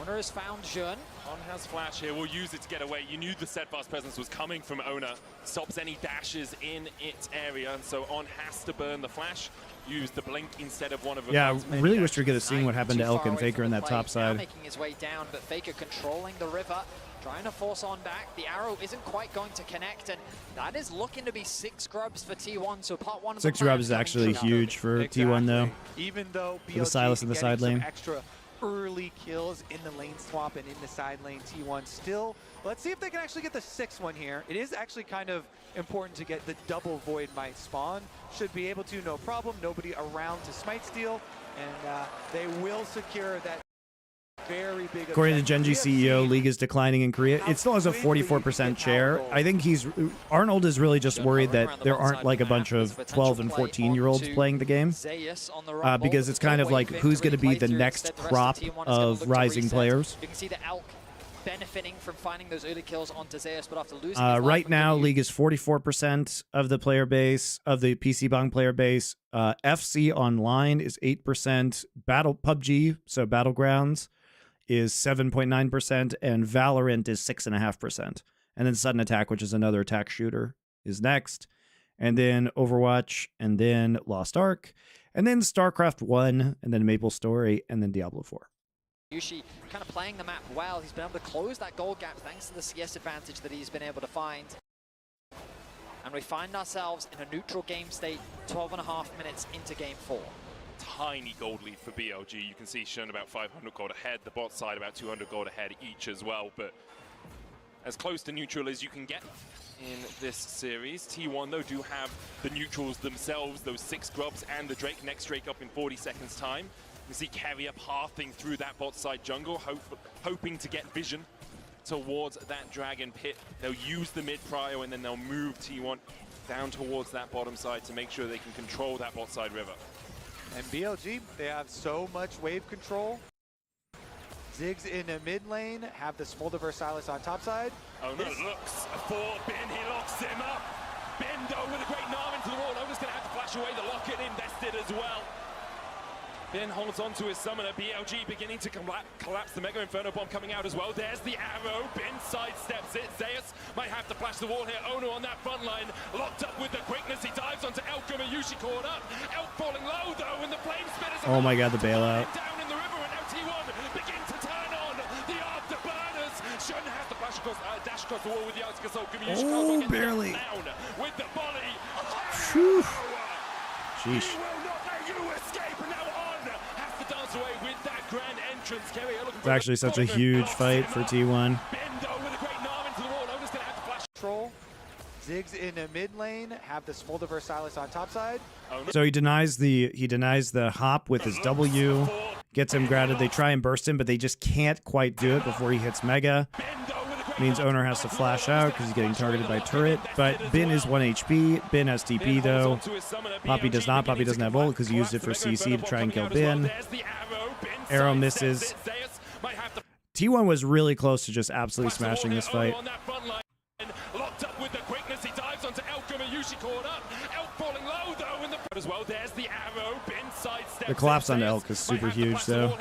Owner has found Jun. On has flash here, we'll use it to get away. You knew the steadfast presence was coming from Owner. Stops any dashes in its area, and so On has to burn the flash. Use the blink instead of one of Yeah, I really wish we could have seen what happened to Elk and Faker in that top side. Making his way down, but Faker controlling the river, trying to force On back. The arrow isn't quite going to connect, and that is looking to be 6 grubs for T1. So part 1 of the 6 grubs is actually huge for T1 though. Even though BLG the Silas in the side lane. Extra early kills in the lane swap and in the side lane, T1 still. Let's see if they can actually get the 6th one here. It is actually kind of important to get the double Void Might spawn. Should be able to, no problem. Nobody around to smite steal, and they will secure that very big. According to Genji CEO, League is declining in Korea. It still has a 44% share. I think Arnold is really just worried that there aren't like a bunch of 12 and 14-year-olds playing the game, because it's kind of like who's going to be the next crop of rising players. You can see the Elk benefiting from finding those early kills onto Zeus, but after losing right now, League is 44% of the player base, of the PC Bang player base. FC Online is 8%. PUBG, so Battlegrounds, is 7.9%, and Valorant is 6.5%. And then Sudden Attack, which is another attack shooter, is next. And then Overwatch, and then Lost Ark, and then StarCraft 1, and then Maple Story, and then Diablo 4. Yushi kind of playing the map well. He's been able to close that gold gap thanks to the CS advantage that he's been able to find. And we find ourselves in a neutral game state 12.5 minutes into game 4. Tiny gold lead for BLG. You can see Shun about 500 gold ahead, the bot side about 200 gold ahead each as well, but as close to neutral as you can get in this series. T1 though do have the neutrals themselves, those 6 grubs and the Drake, next Drake up in 40 seconds time. You see Carrier pathing through that bot side jungle, hoping to get vision towards that Dragon Pit. They'll use the mid prio and then they'll move T1 down towards that bottom side to make sure they can control that bot side river. And BLG, they have so much wave control. Ziggs in the mid lane, have the Smolder Versailles on top side. Oh no, looks for Bin, he locks him up. Bin though with a great arm into the wall. Ona's gonna have to flash away, the lock-in invested as well. Bin holds on to his summoner, BLG beginning to collapse, the Mega Inferno Bomb coming out as well. There's the arrow, Bin sidesteps it. Zeus might have to flash the wall here. Ono on that front line, locked up with the quickness. He dives onto Elk, Yushi caught up. Elk falling low though, and the flame spitters. Oh my god, the bailout. Down in the river, and now T1 begin to turn on the afterburners. Shun has to flash across, dash across the wall with the Outskirts. Oh, barely. Down with the volley. Whew. Sheesh. He will not let you escape, and now On has to dance away with that grand entrance. It's actually such a huge fight for T1. Bendo with a great arm into the wall. Ona's gonna have to flash. Control. Ziggs in the mid lane, have the Smolder Versailles on top side. So he denies the hop with his W, gets him grounded. They try and burst him, but they just can't quite do it before he hits Mega. Means Owner has to flash out because he's getting targeted by turret. But Bin is 1 HP. Bin has TP though. Poppy does not. Poppy doesn't have ult because he used it for CC to try and kill Bin. Arrow misses. T1 was really close to just absolutely smashing this fight. Locked up with the quickness, he dives onto Elk, Yushi caught up. Elk falling low though in the as well. There's the arrow, Bin sidesteps. The collapse onto Elk is super huge though.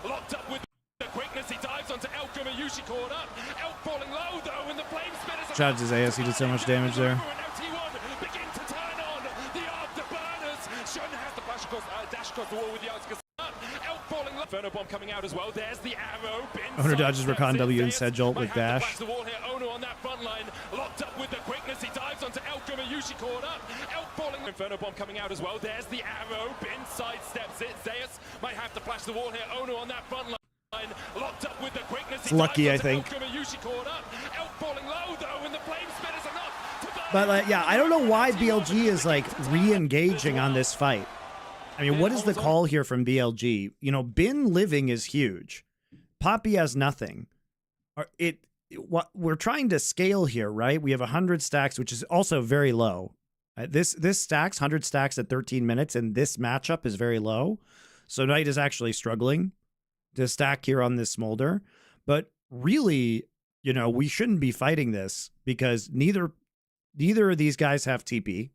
Locked up with the quickness, he dives onto Elk, Yushi caught up. Elk falling low though in the flame spitters. Shout out to Zeus, he did so much damage there. Begin to turn on the afterburners. Shun has to flash across, dash across the wall with the Outskirts. Elk falling low. Inferno Bomb coming out as well. There's the arrow. Owner dodges Recon W and Sedge ult with dash. The wall here. Ono on that front line, locked up with the quickness. He dives onto Elk, Yushi caught up. Elk falling. Inferno Bomb coming out as well. There's the arrow. Bin sidesteps it. Zeus might have to flash the wall here. Ono on that front line. Locked up with the quickness. It's lucky, I think. But yeah, I don't know why BLG is like re-engaging on this fight. I mean, what is the call here from BLG? You know, Bin living is huge. Poppy has nothing. We're trying to scale here, right? We have 100 stacks, which is also very low. This stacks 100 stacks at 13 minutes, and this matchup is very low. So Knight is actually struggling to stack here on this Smolder. But really, you know, we shouldn't be fighting this because neither of these guys have TP.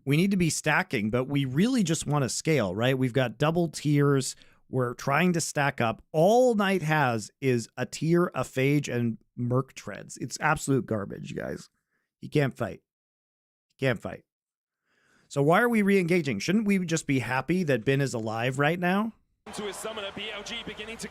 We need to be stacking, but we really just want to scale, right? We've got double tiers. We're trying to stack up. All Knight has is a tier, a phage, and Merc treads. It's absolute garbage, guys. He can't fight. He can't fight. So why are we re-engaging? Shouldn't we just be happy that Bin is alive right now? To his summoner, BLG beginning to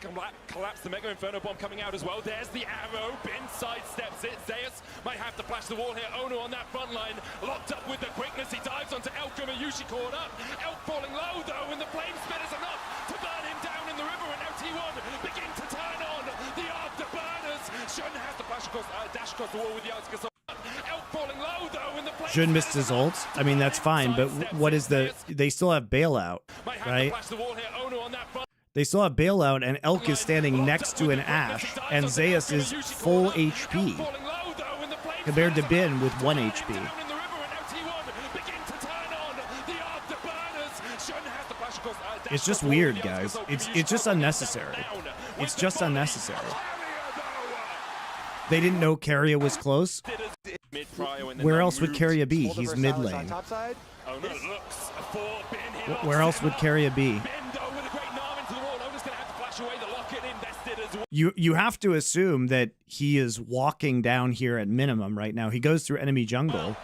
collapse, the Mega Inferno Bomb coming out as well. There's the arrow, Bin sidesteps it. Zeus might have to flash the wall here. Ono on that front line, locked up with the quickness. He dives onto Elk, Yushi caught up. Elk falling low though, and the flame spitters enough to burn him down in the river. And now T1 begin to turn on the afterburners. Shun has to flash across, dash across the wall with the Outskirts. Elk falling low though, and the flame Jun missed his ult. I mean, that's fine, but what is the... They still have bailout, right? They still have bailout, and Elk is standing next to an Ashe, and Zeus is full HP compared to Bin with 1 HP. It's just weird, guys. It's just unnecessary. It's just unnecessary. They didn't know Carrier was close. Where else would Carrier be? He's mid lane. Where else would Carrier be? You have to assume that he is walking down here at minimum right now. He goes through enemy jungle.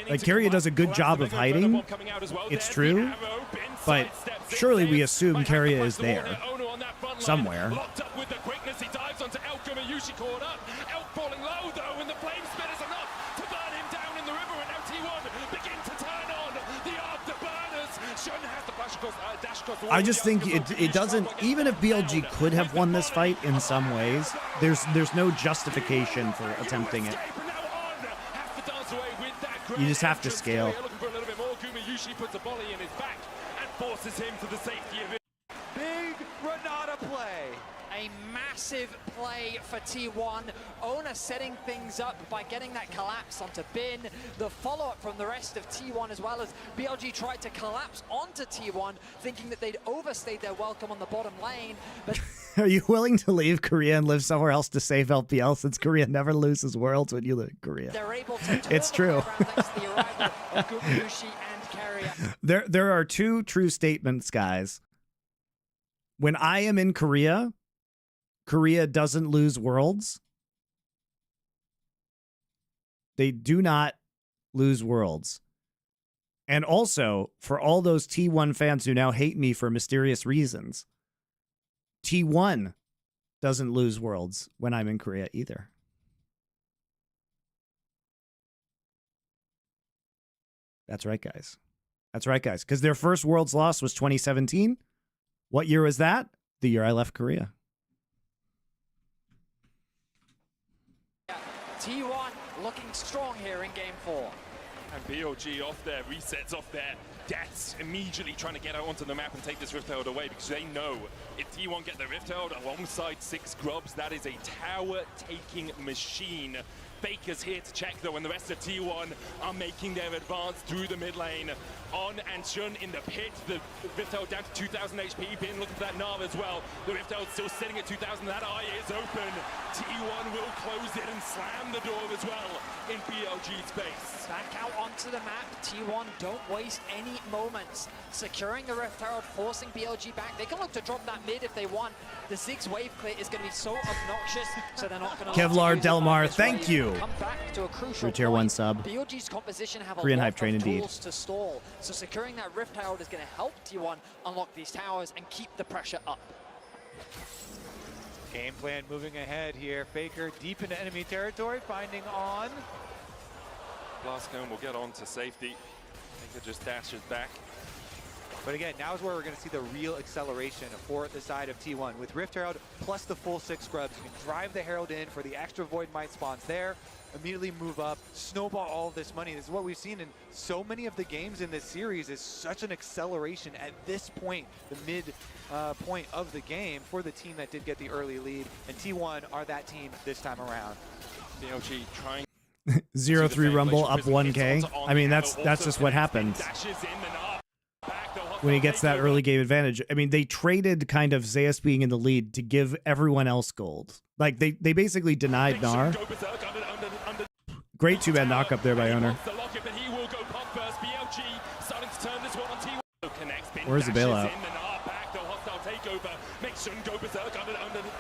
Like, Carrier does a good job of hiding. It's true. But surely we assume Carrier is there somewhere. I just think it doesn't, even if BLG could have won this fight in some ways, there's no justification for attempting it. You just have to scale. Gurushi puts a volley in his back and forces him to the safety of it. Big Renata play. A massive play for T1. Owner setting things up by getting that collapse onto Bin. The follow-up from the rest of T1 as well as BLG tried to collapse onto T1, thinking that they'd overstayed their welcome on the bottom lane. But Are you willing to leave Korea and live somewhere else to save LPL since Korea never loses worlds when you live in Korea? they're able to turn It's the true. play around thanks to the arrival of Gurushi and Carrier. There are two true statements, guys. When I am in Korea, Korea doesn't lose worlds. They do not lose worlds. And also, for all those T1 fans who now hate me for mysterious reasons, T1 doesn't lose worlds when I'm in Korea either. That's right, guys. That's right, guys. Because their first worlds loss was 2017. What year was that? The year I left Korea. T1 looking strong here in game 4. And BLG off their resets, off their deaths, immediately trying to get out onto the map and take this Rift Herald away because they know if T1 get the Rift Herald alongside 6 Grubs, that is a tower-taking machine. Faker's here to check though, and the rest of T1 are making their advance through the mid lane. On and Shun in the pit, the Rift Herald down to 2000 HP, Bin looking for that Nav as well. The Rift Herald still sitting at 2000, that eye is open. T1 will close it and slam the door as well in BLG space. Back out onto the map, T1 don't waste any moments. Securing the Rift Herald, forcing BLG back. They can look to drop that mid if they want. The Ziggs wave clear is going to be so obnoxious, so they're not going to Kevlar Delmar, thank you. Come back to a crucial Tier 1 sub. BLG's composition have a Korean lot hype train of indeed. tools to stall, so securing that Rift Herald is going to help T1 unlock these towers and keep the pressure up. Game plan moving ahead here. Faker deep into enemy territory, finding on. Blastcone will get on to safety. Faker just dashes back. But again, now is where we're going to see the real acceleration for the side of T1. With Rift Herald plus the full 6 Grubs, you can drive the Herald in for the extra Void Might spawns there, immediately move up, snowball all of this money. This is what we've seen in so many of the games in this series, is such an acceleration at this point, the mid point of the game for the team that did get the early lead. And T1 are that team this time around. BLG trying 0-3 Rumble up 1K. I mean, that's just what happens when he gets that early game advantage. I mean, they traded kind of Zeus being in the lead to give everyone else gold. Like, they basically denied Gnar. Great two-man knock up there by Owner. Where's the bailout? Makes Shun go berserk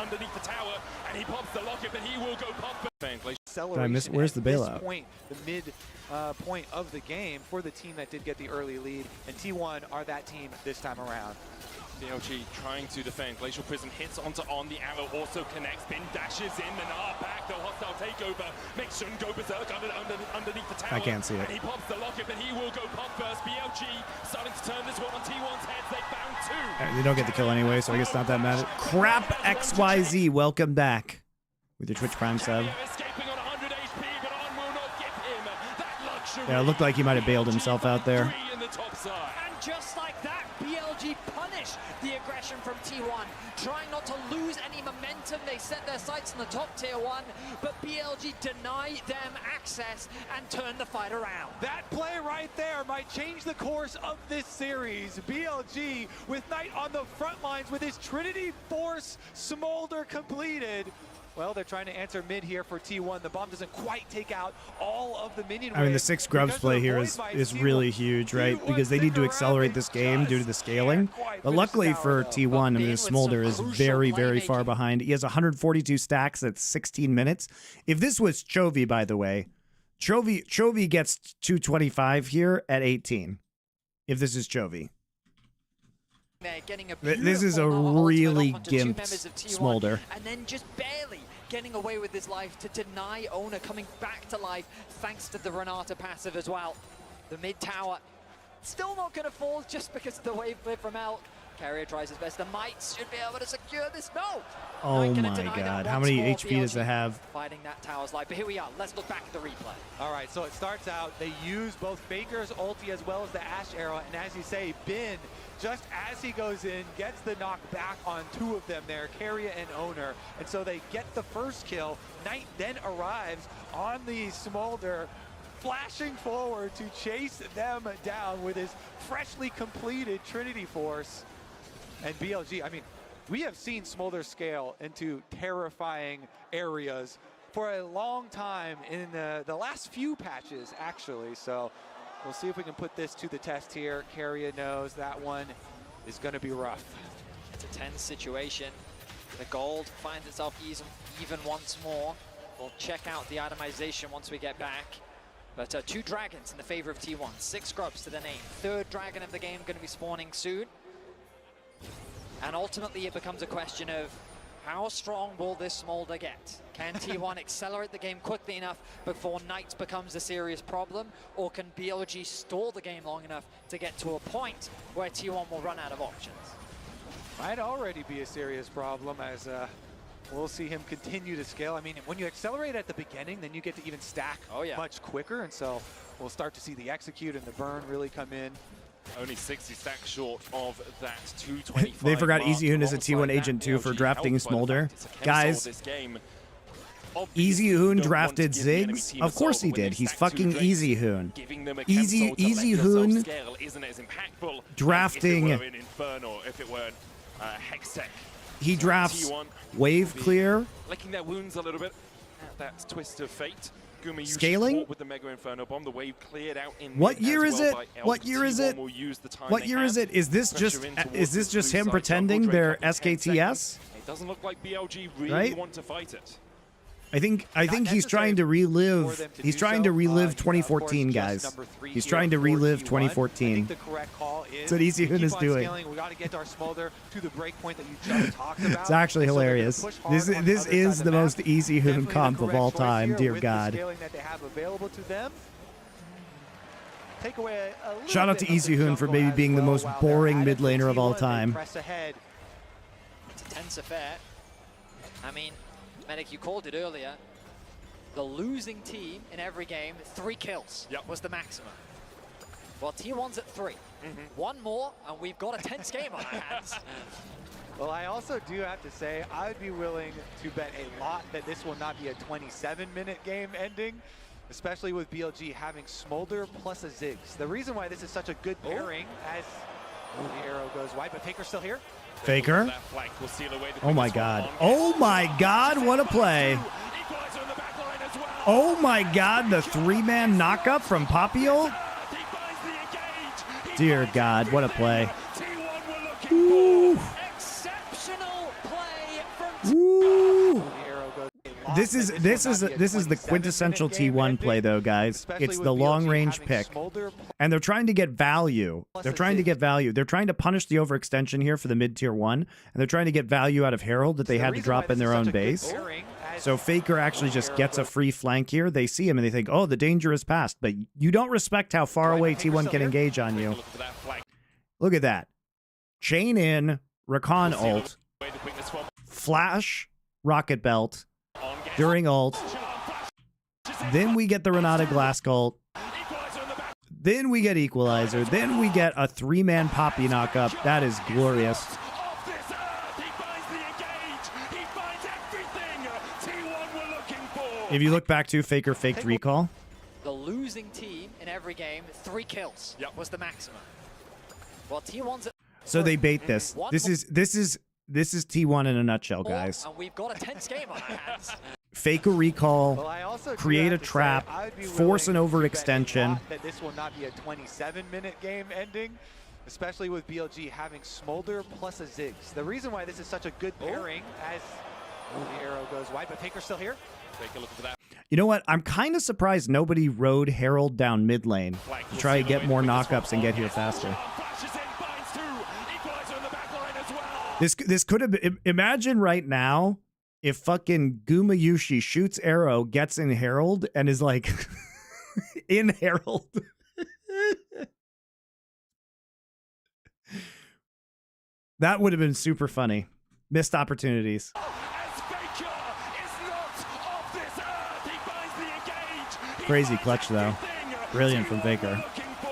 underneath the tower, and he pops the locket, but he will go pump. Did I miss? Where's the bailout? Point, the mid point of the game for the team that did get the early lead, and T1 are that team this time around. BLG trying to defend. Glacial Prism hits onto On, the arrow also connects. Bin dashes in, the Gnar back, the hostile takeover. Makes Shun go berserk underneath the tower. I can't see it. And he pops the locket, but he will go pump first. BLG starting to turn this one on T1's heads. They found 2. They don't get the kill anyway, so I guess not that matter. Crap XYZ, welcome back with your Twitch Prime sub. Escaping on 100 HP, but On will not give him that luxury. Yeah, it looked like he might have bailed himself out there. In the top side. And just like that, BLG punish the aggression from T1, trying not to lose any momentum. They set their sights on the top tier 1, but BLG deny them access and turn the fight around. That play right there might change the course of this series. BLG with Knight on the front lines with his Trinity Force Smolder completed. Well, they're trying to answer mid here for T1. The bomb doesn't quite take out all of the minion I mean, the wave. 6 Grubs play here is really huge, right? Because they need to accelerate this game due to the scaling. But luckily for T1, I mean, his Smolder is very, very far behind. He has 142 stacks at 16 minutes. If this was Chovy, by the way, Chovy gets 225 here at 18. If this is Chovy. This is a really gimped Smolder. And then just barely getting away with his life to deny Owner coming back to life thanks to the Renata passive as well. The mid tower still not going to fall just because of the wave clear from L. Carrier tries his best. The Mites should be able to secure this. No! Oh Knight gonna my deny that god. How once many more. HP does it BLG have? Fighting that tower's life. But here we are. Let's look back at the replay. All right, so it starts out, they use both Faker's ulti as well as the Ashe arrow, and as you say, Bin, just as he goes in, gets the knock back on two of them there, Carrier and Owner, and so they get the first kill. Knight then arrives on the Smolder, flashing forward to chase them down with his freshly completed Trinity Force. And BLG, I mean, we have seen Smolder scale into terrifying areas for a long time in the last few patches, actually. So we'll see if we can put this to the test here. Carrier knows that one is going to be rough. It's a tense situation. The gold finds itself even once more. We'll check out the itemization once we get back. But 2 dragons in the favor of T1. 6 scrubs to the name. 3rd dragon of the game going to be spawning soon. And ultimately it becomes a question of how strong will this Smolder get? Can T1 accelerate the game quickly enough before Knight becomes a serious problem? Or can BLG stall the game long enough to get to a point where T1 will run out of options? Might already be a serious problem as we'll see him continue to scale. I mean, when you accelerate at the beginning, then you get to even stack much quicker. And so we'll start to see the execute and the burn really come in. Only 60 stacks short of that 225. They forgot mark. Easy Hoon is a T1 Alongside agent that, too for BLG drafting helped by the Smolder. fact it's a chemistry Guys, this game. Easy Obviously, Hoon you don't want to drafted give the enemy Ziggs? team Of course assault he when they did. He's stack 2 fucking drakes. Easy Hoon. Giving them a Easy chemistol to let Easy yourself Hoon scale isn't as impactful drafting. as if it were an Inferno, if it were Hextech. He drafts T1 Wave Clear. licking their wounds a little bit. That twist of fate. Guma usually Scaling? caught with the Mega Inferno bomb. The wave cleared out in What mid year as is well it? by Elk. What year is T1 it? will use the time What they year is have. it? Is this Pressure just in towards is this this just blue him side pretending jungle. they're Drake up in 10 SKTS? seconds. It doesn't look like BLG really Right? want to fight it. I think he's trying to relive. He's trying to relive 2014, guys. He's trying to relive 2014. The correct call is That's what Easy Hoon is doing. Scaling. We got to get our Smolder to the break point that you just talked about. It's actually So they're gonna hilarious. push hard This on the is other side of the map. most Easy Hoon Definitely the comp of correct all choice time. here Dear with God. The scaling that they have available to them. Take away a little Shout out bit to of Easy the Hoon for jungle maybe as being the well most while they're boring at mid it. For laner of all T1, they time. press ahead. It's a tense affair. I mean, Medic, you called it earlier. The losing team in every game, 3 kills was the maximum. Well, T1's at 3. One more, and we've got a tense game on our hands. Well, I also do have to say, I would be willing to bet a lot that this will not be a 27-minute game ending, especially with BLG having Smolder plus a Ziggs. The reason why this is such a good pairing as the arrow goes wide, but Faker's still here. Faker. That flank will seal away the Oh my quickest God. one. Oh my God. What a play. Equalizer in the back line as well. Oh my God. The 3-man knockup from Papio. He finds the engage. He Dear finds God. What a play. everything T1 were looking Ooh. for. Exceptional play from Woo. The arrow goes a lot, This is but this will is not be a this is the 27-minute quintessential game T1 ending, play though, guys. especially It's with the BLG long range having pick. Smolder And they're trying to get value. They're trying to get value. They're trying to punish the overextension here for the mid-tier 1. And they're trying to get value out of Herald that they The had to reason drop why in this their is own such a good base. pairing as So Faker actually just arrow gets a goes- free flank here. They see him and they think, oh, the danger is past. But you don't respect how far away T1 can engage on you. Look for that flank. Look at that. Chain in, Rakan ult, Away the quickness from flash, rocket belt, on game. during ult. Then we get the Renata Glass ult. Equalizer in the back. Then we get Equalizer. Then we get a 3-man Poppy knockup. That is glorious. Off this earth, he finds the engage. He finds everything T1 were looking for. If you look back to Faker faked recall. the losing team in every game, 3 kills was the maximum. Well, T1's at So they bait this. This is T1 in a nutshell, 4, guys. and we've got a tense game on our hands. Fake a recall. Well, I also do create have a to say, trap, I would be force an willing to bet a overextension. lot that this will not be a 27-minute game ending, especially with BLG having Smolder plus a Ziggs. The reason why this is such a good pairing as the arrow goes wide, but Faker's still here. Take a look for that. You know what? I'm kind of surprised nobody rode Herald down mid lane Flank to will try to seal get away more the quickest knockups and one. get here faster. Flashes in, finds 2. Equalizer in the back line as well. This could have been. Imagine right now if fucking Gumayushi shoots arrow, gets in Herald, and is like in Herald. That would have been super funny. Missed opportunities. As Faker is not off this earth, he finds the engage. He Crazy finds clutch, though. everything Brilliant from T1 Faker. were looking for.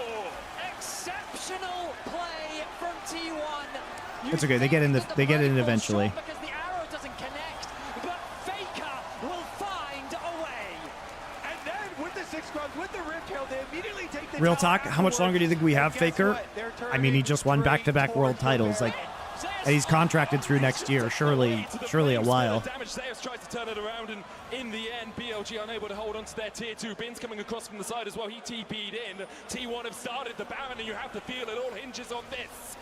Exceptional play from T1. It's okay. They get in eventually. Because the arrow doesn't connect, but Faker will find a way. And then with the 6 grubs, with the riptail, they immediately take the Real top talk, how much afterwards. longer do you think we have Guess Faker? what? They're I mean, he turning just won straight back-to-back towards world the titles. red. Like, and he's contracted through next year. Surely a while. Damage. Zeus tries to turn it around, and in the end, BLG unable to hold on to their tier 2. Bin's coming across from the side as well. He TP'd in. T1 have started the Baron, and you have to feel it all hinges on this.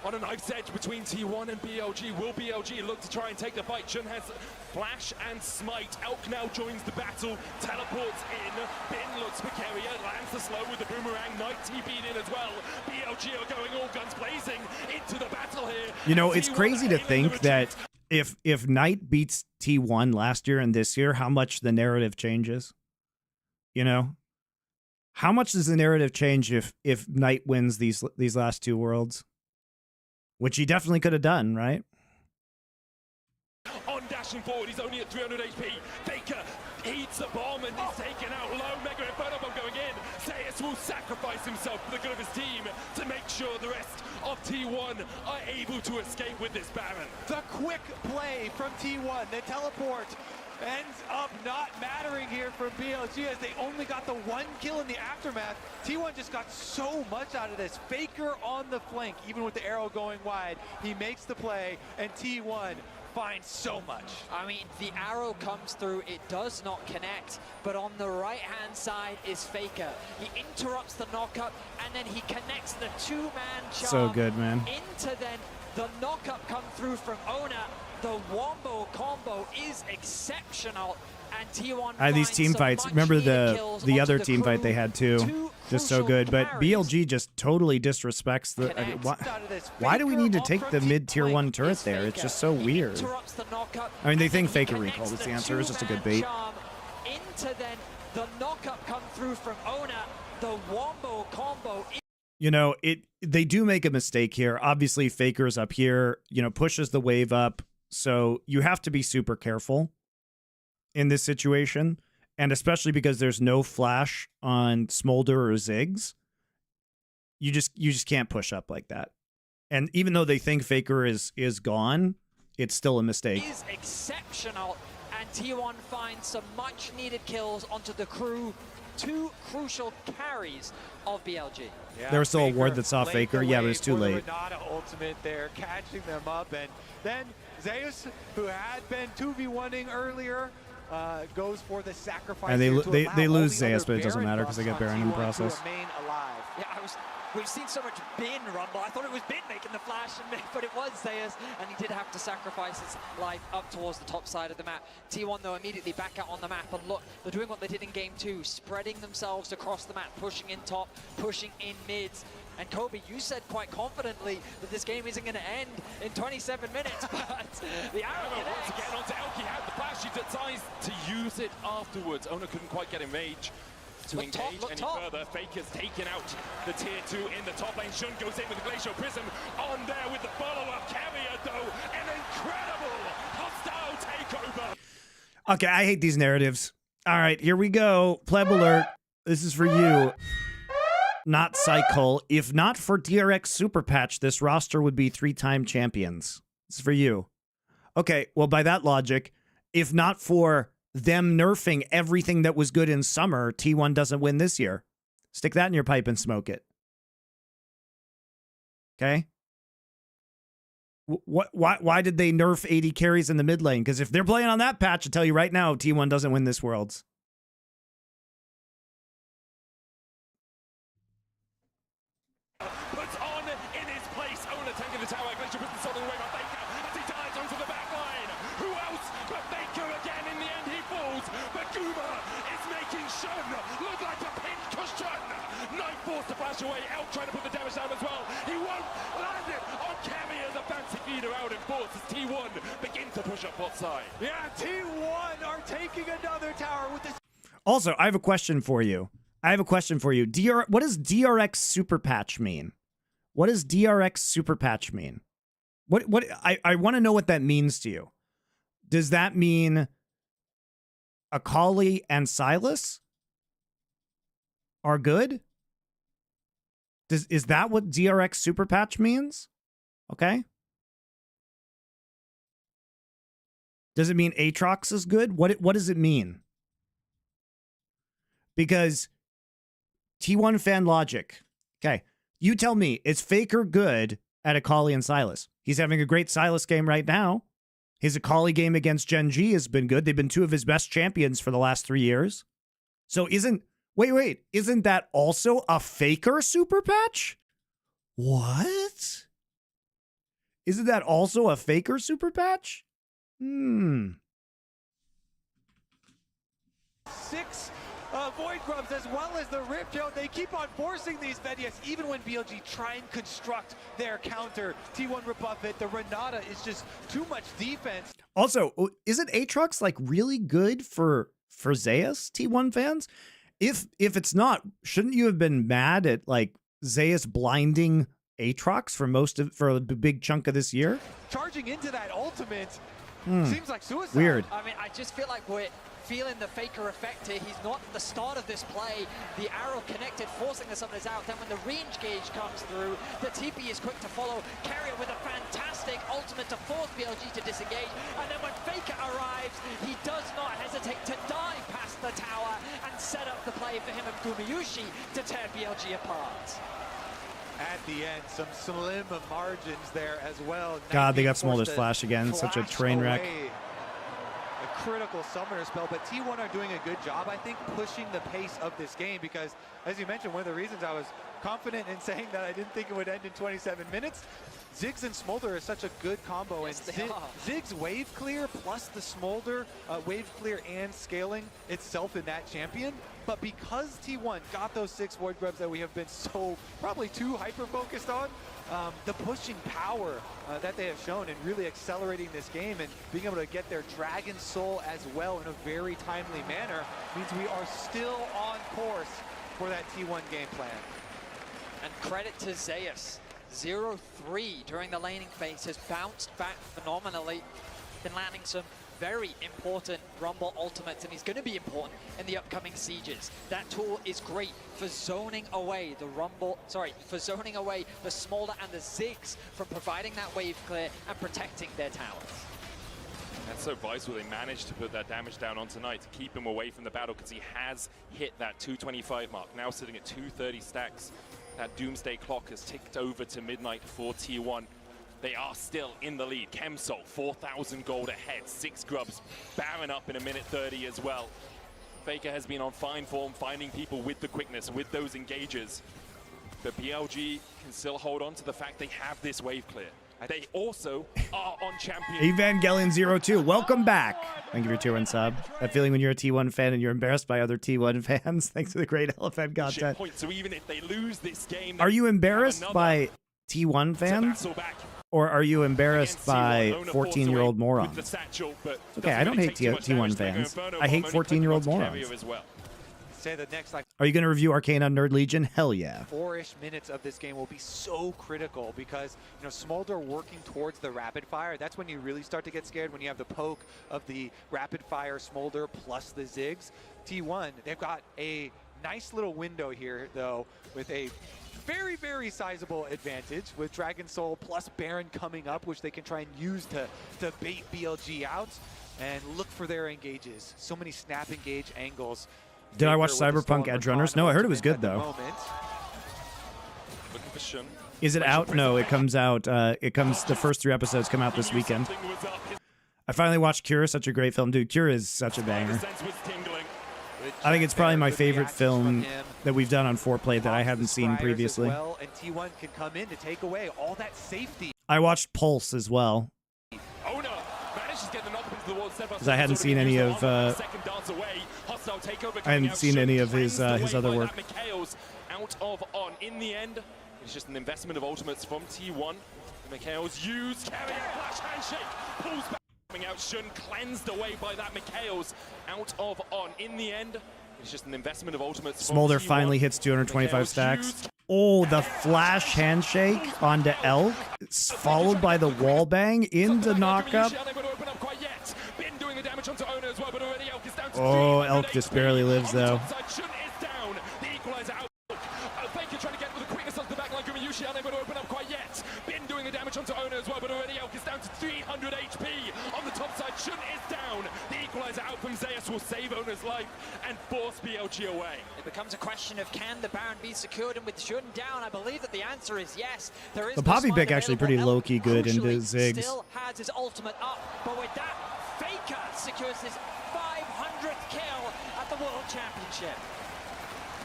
On a knife's edge between T1 and BLG. Will BLG look to try and take the fight? Jun has Flash and Smite. Elk now joins the battle, teleports in. Bin looks for Keria, lands the slow with the boomerang. Knight TP'd in as well. BLG are going all guns blazing into the battle here. You know, And it's T1 crazy to hailing the think retreat. that if Knight beats T1 last year and this year, how much the narrative changes. You know? How much does the narrative change if Knight wins these last 2 worlds? Which he definitely could have done, right? On dashing forward, he's only at 300 HP. Faker eats the bomb and is taken out low. Mega Inferno Bomb going in. Zeus will sacrifice himself for the good of his team to make sure the rest of T1 are able to escape with this Baron. The quick play from T1, the teleport ends up not mattering here for BLG as they only got the 1 kill in the aftermath. T1 just got so much out of this. Faker on the flank, even with the arrow going wide, he makes the play, and T1 finds so much. I mean, the arrow comes through, it does not connect, but on the right-hand side is Faker. He interrupts the knockup, and then he connects the 2-man charm. So good, man. Into then the knockup come through from Ona. The wombo combo is exceptional, and T1 These finds team some fights. Remember much-needed kills the onto other the team fight crew. they had too. Two Just so crucial good. But carries. BLG just totally disrespects the. I mean, Connect. why do we need to Faker take up the from mid tier T1 1 turret is there? It's Faker. just so He weird. interrupts the knockup, I mean, they and think then he Faker recall connects is the the answer. It's just a good 2-man bait. charm into then the knockup come through from Ona. The wombo combo. You know, they do make a mistake here. Obviously, Faker's up here, you know, pushes the wave up. So you have to be super careful in this situation. And especially because there's no flash on Smolder or Ziggs. You just can't push up like that. And even though they think Faker is gone, it's still a mistake. Is exceptional, and T1 finds some much needed kills onto the crew. 2 crucial carries of BLG. Yeah, There was still a Faker ward that saw late Faker. the Yeah, but way it's too for the late. Renata ultimate there, catching them up, and then Zeus, who had been 2v1ing earlier, goes for the sacrifice. And they here lo- to they- allow they all lose the other Zeus, but it doesn't Baron matter 'cause they buffs get on Baron in the T1 to process. remain alive. Yeah, we've seen so much Bin rumble. I thought it was Bin making the flash, but it was Zeus, and he did have to sacrifice his life up towards the top side of the map. T1, though, immediately back out on the map, and look, they're doing what they did in Game 2, spreading themselves across the map, pushing in top, pushing in mids. And Kobe, you said quite confidently that this game isn't going to end in 27 minutes, but the arrow Once connects. again onto Elk, he had the flash, he decides to use it afterwards. Ona couldn't quite get in range to Look top, engage look any top. further. Faker's taken out the tier 2 in the top lane. Jun goes in with the Glacial Prism on there with the follow-up. Carrier, though, an incredible hostile takeover. Okay, I hate these narratives. All right, here we go. Pleb alert. This is for you. Not Cycle. If not for DRX Super Patch, this roster would be 3-time champions. This is for you. Okay, well, by that logic, if not for them nerfing everything that was good in summer, T1 doesn't win this year. Stick that in your pipe and smoke it. Okay? Why did they nerf 80 carries in the mid lane? Because if they're playing on that patch, I tell you right now, T1 doesn't win this Worlds. Puts on in his place. Ona taking the tower. Glacial Prism stolen away by Faker as he dives onto the back line. Who else but Faker again? In the end, he falls. But Guma is making Shun look like a pin cushion. Knight forced to flash away. Elk trying to put the damage down as well. He won't land it on Carrier. The fancy feeder out in force as T1 begin to push up bot side. Yeah, T1 are taking another tower with this. Also, I have a question for you. What does DRX Super Patch mean? What does DRX Super Patch mean? I want to know what that means to you. Does that mean Akali and Silas are good? Is that what DRX super patch means? Okay. Does it mean Aatrox is good? What does it mean? Because T1 fan logic. Okay. You tell me, is Faker good at Akali and Silas? He's having a great Silas game right now. His Akali game against Gen G has been good. They've been two of his best champions for the last 3 years. So isn't that also a Faker super patch? What? Isn't that also a Faker super patch? 6 Void Grubs as well as the Rift. They keep on forcing these Vedias even when BLG try and construct their counter. T1 rebuff it. The Renata is just too much defense. Also, isn't Aatrox like really good for Zeus, T1 fans? If it's not, shouldn't you have been mad at like Zeus blinding Aatrox for a big chunk of this year? Charging into that ultimate seems like suicide. Weird. I mean, I just feel like we're feeling the Faker effect here. He's not at the start of this play. The arrow connected, forcing the summoners out. Then when the range gauge comes through, the TP is quick to follow. Carrier with a fantastic ultimate to force BLG to disengage. And then when Faker arrives, he does not hesitate to dive past the tower and set up the play for him and Gumayushi to tear BLG apart. At the end, some slim margins there as well. God, they got Smolder's Flash again. Such a train wreck. A critical summoner spell, but T1 are doing a good job, I think, pushing the pace of this game because, as you mentioned, one of the reasons I was confident in saying that I didn't think it would end in 27 minutes, Ziggs and Smolder is such a good combo, Yes, and Ziggs wave clear plus the Smolder wave clear and scaling itself in that champion. But because T1 got those 6 Void Grubs that we have been so probably too hyper-focused on, the pushing power that they have shown and really accelerating this game and being able to get their Dragon Soul as well in a very timely manner means we are still on course for that T1 game plan. And credit to Zeus. 0-3 during the laning phase has bounced back phenomenally. Been landing some very important Rumble ultimates, and he's going to be important in the upcoming sieges. That tool is great for zoning away the for zoning away the Smolder and the Ziggs from providing that wave clear and protecting their towers. That's so vital. They managed to put that damage down on tonight to keep him away from the battle because he has hit that 225 mark, now sitting at 230 stacks. That doomsday clock has ticked over to midnight for T1. They are still in the lead. Chemsol, 4,000 gold ahead. 6 Grubs, Baron up in a minute 30 as well. Faker has been on fine form, finding people with the quickness, with those engagers. But BLG can still hold on to the fact they have this wave clear. They also are on champion. Evangelion02, welcome back. Thank you for your tier 1 sub. That feeling when you're a T1 fan and you're embarrassed by other T1 fans. Thanks for the great elephant content. So even if they lose this game, are you embarrassed by T1 fans? Or are you embarrassed by 14-year-old morons? Okay, I don't hate T1 fans. I hate 14-year-old morons. Say the next Are you going to review Arcana Nerd Legion? Hell yeah. 4-ish minutes of this game will be so critical because, you know, Smolder working towards the rapid fire, that's when you really start to get scared, when you have the poke of the rapid fire Smolder plus the Ziggs. T1, they've got a nice little window here, though, with a very, very sizable advantage with Dragon Soul plus Baron coming up, which they can try and use to bait BLG out and look for their engages. So many snap engage angles. Did I watch Cyberpunk Edge Runners? No, I heard it was good, though. Is it out? No, it comes out. The first 3 episodes come out this weekend. I finally watched Cure, such a great film. Dude, Cure is such a banger. I think it's probably my favorite film that we've done on 4Play that I hadn't seen previously. And T1 can come in to take away all that safety. I watched Pulse as well. Because I hadn't seen any of his other work. Out of on. In the end, it's just an investment of ultimates from T1. Mikhail's used carrier flash handshake pulls back. Coming out, Shun cleansed away by that Mikhail's out of on. In the end, it's just an investment of ultimates. Smolder finally hits 225 stacks. Oh, the flash handshake onto Elk, followed by the wall bang into knockup. Oh, Elk just barely lives though. Doing the damage onto Owner as well, but already Elk is down to 300 HP on the top side. Shun is down. The equalizer out from Zeus will save Owner's life and force BLG away. It becomes a question of can the Baron be secured, and with Shun down, I believe that the answer is yes. There is the Poppy pick actually pretty low-key good into Ziggs. Still has his ultimate up, but with that, Faker secures his 500th kill at the World Championship.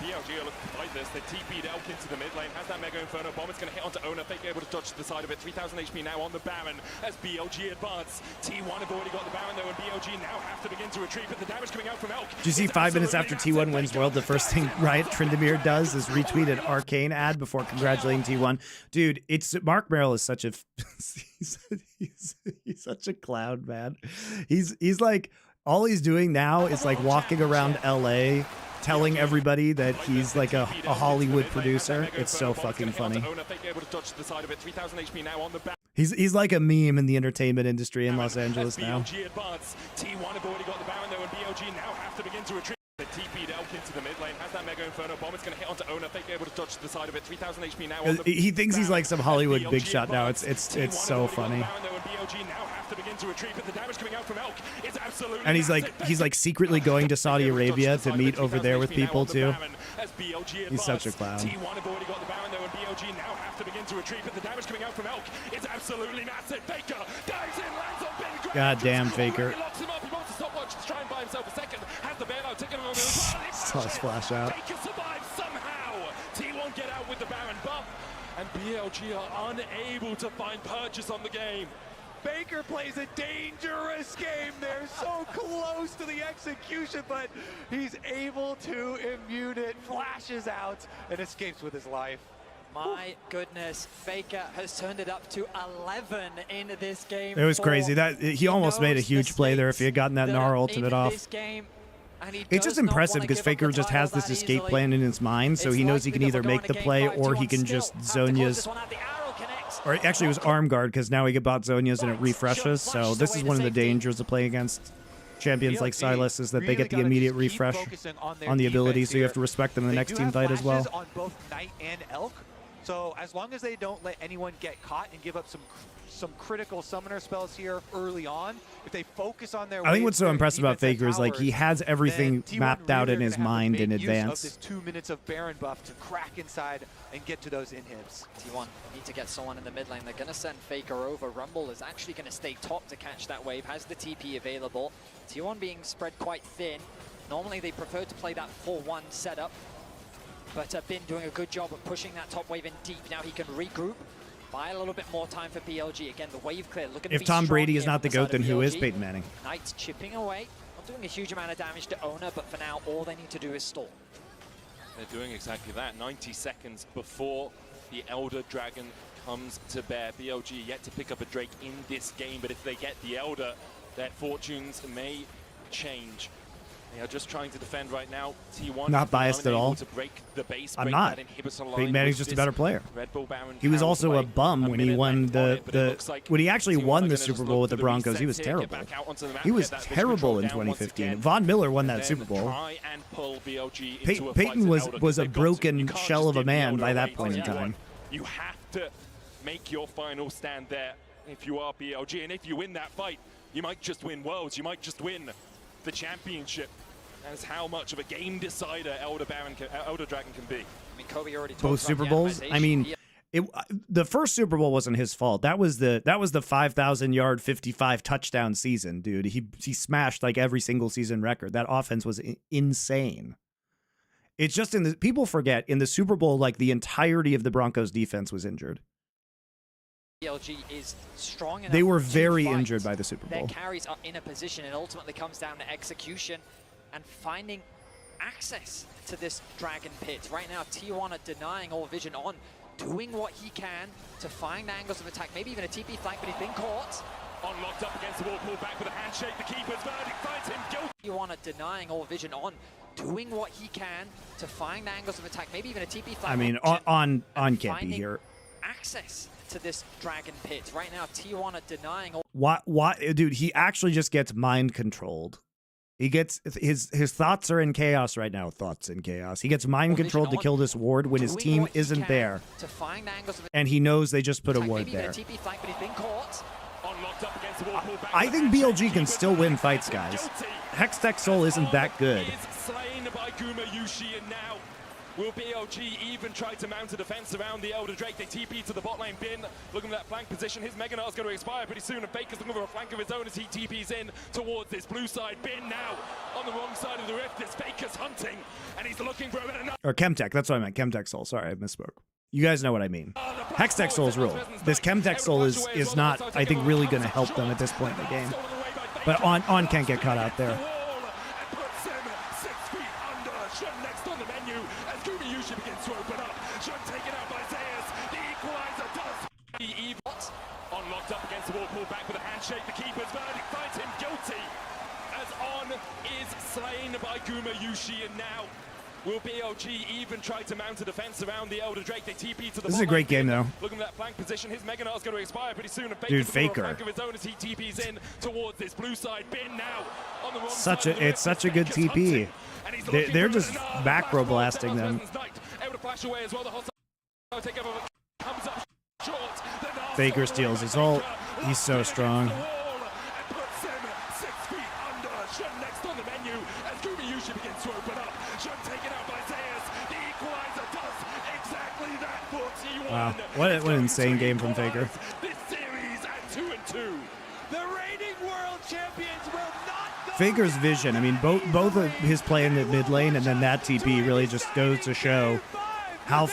BLG are looking to fight this. They TP'd Elk into the mid lane. Has that Mega Inferno bomb. It's going to hit onto Owner. Fake able to dodge to the side of it. 3,000 HP now on the Baron as BLG advance. T1 have already got the Baron though, and BLG now have to begin to retreat. But the damage coming out from Elk. Did you see 5 minutes after T1 wins World, the first thing Riot Tryndamere does is retweet an Arcane ad before congratulating T1? Dude, it's Mark Merrill is such a he's such a clown, man. He's like, all he's doing now is like walking around LA telling everybody that he's like a Hollywood producer. It's so fucking funny. He's like a meme in the entertainment industry in Los Angeles now. T1 have already got the Baron though, and BLG now have to begin to retreat. They TP'd Elk into the mid lane. Has that Mega Inferno bomb. It's going to hit onto Owner. Fake able to dodge to the side of it. 3,000 HP now. On the he thinks he's like some Hollywood big shot now. It's so funny. And he's like secretly going to Saudi Arabia to meet over there with people too. He's such a clown. T1 have already got the Baron though, and BLG now have to begin to retreat. But the damage coming out from Elk is absolutely massive. Faker dives in, lands on Ben. God damn, Faker. He locks him up. He wants to stopwatch to try and buy himself a second. Has the bailout taken him over as well. Saw his flash out. Faker survives somehow. T1 get out with the Baron buff, and BLG are unable to find purchase on the game. Baker plays a dangerous game there, so close to the execution, but he's able to immune it, flashes out, and escapes with his life. My goodness, Faker has turned it up to 11 in this game. It was crazy. That he almost made a huge play there if he had gotten that Gnar ultimate off. It's just impressive because Faker just has this escape plan in his mind, so he knows he can either make the play or he can just Zonya's. Or actually, it was arm guard because now he can bot Zonya's and it refreshes. So this is one of the dangers of playing against champions like Sylas, is that they get the immediate refresh on the ability. So you have to respect them in the next team fight as well. On both Knight and Elk, so as long as they don't let anyone get caught and give up some critical summoner spells here early on, if they focus on their I think what's so impressive about Faker is like he has everything mapped out in his mind in advance. This 2 minutes of Baron buff to crack inside and get to those inhibs. T1 need to get someone in the mid lane. They're going to send Faker over. Rumble is actually going to stay top to catch that wave, has the TP available. T1 being spread quite thin. Normally they prefer to play that 4-1 setup, but Bin doing a good job of pushing that top wave in deep. Now he can regroup. Buy a little bit more time for BLG. Again, the wave clear. Looking if Tom Brady is not the GOAT, then who is Peyton Manning? Knight's chipping away. Not doing a huge amount of damage to Owner, but for now, all they need to do is stall. They're doing exactly that. 90 seconds before the Elder Dragon comes to bear. BLG yet to pick up a Drake in this game, but if they get the Elder, their fortunes may change. They are just trying to defend right now. T1 not biased at all. To break the base, I'm not. Peyton Manning's just a better player. He was also a bum when he won when he actually won the Super Bowl with the Broncos. He was terrible. He was terrible in 2015. Von Miller won that Super Bowl. Peyton was a broken shell of a man by that point in time. You have to make your final stand there if you are BLG, and if you win that fight, you might just win Worlds. You might just win the championship. That's how much of a game decider Elder Dragon can be. I mean, Kobe already talked both Super Bowls. I mean, the first Super Bowl wasn't his fault. That was the 5,000-yard, 55 touchdown season, dude. He smashed like every single season record. That offense was insane. It's just people forget in the Super Bowl, like the entirety of the Broncos defense was injured. BLG is strong enough. They were very injured by the Super Bowl. Their carries are in a position, and ultimately comes down to execution and finding access to this Dragon Pit. Right now, T1 are denying all vision on, doing what he can to find angles of attack, maybe even a TP flank, but he's been caught. Unlocked up against the wall, pulled back with a handshake. The keeper's verdict finds him guilty. You want to denying all vision on, doing what he can to find angles of attack, maybe even a TP flag. I mean, on can't be here. Access to this dragon pit right now. T1 are denying all. Why, dude? He actually just gets mind controlled. He gets his thoughts are in chaos right now. Thoughts in chaos. He gets mind controlled to kill this ward when his team isn't there, to find angles of and he knows they just put a ward maybe even there. a TP flag, but he's been caught. Unlocked up against the wall, pulled back I with a think handshake. BLG can still win fights, guys. Guilty. Hextech Soul isn't that good. Is slain by Guma Yushi, and now will BLG even try to mount a defense around the Elder Drake? They TP to the bot lane. Bin looking at that flank position. His Mega Knight's going to expire pretty soon, and Baker's looking for a flank of his own as he TPs in towards this blue side. Bin now on the wrong side of the rift. This Baker's hunting, and he's looking for another. Or Chemtech, that's what I meant. Chemtech Soul. Sorry, I misspoke. You guys know what I mean. Hextech Soul's rule. This Chemtech Soul is not, I think, really going to help them at this point in the game. But on can't get caught out there. Unlocked up against the wall, pulled back with a handshake. The keeper's verdict finds him guilty as On is slain by Guma Yushi, and now will BLG even try to mount a defense around the Elder Drake? They TP to the This is a great game, though. Looking at that flank position, his Mega Knight's going to expire pretty soon. And Dude, Baker's looking for a Faker. flank of his own as he TPs in towards this blue side. Bin now on the wrong It's side such a good TP. They're just macro blasting them. Able to flash away as well. The hostile takeover comes up short. Faker steals his ult. He's so strong. Next on the menu as Guma Yushi begins to open up. Shot taken out by Zeus. The equalizer does exactly that for T1. Wow, what an insane game from Faker. This series at 2-2. The reigning world champions will not go. Faker's vision. I mean, both of his play in the mid lane and then that TP really just goes to show how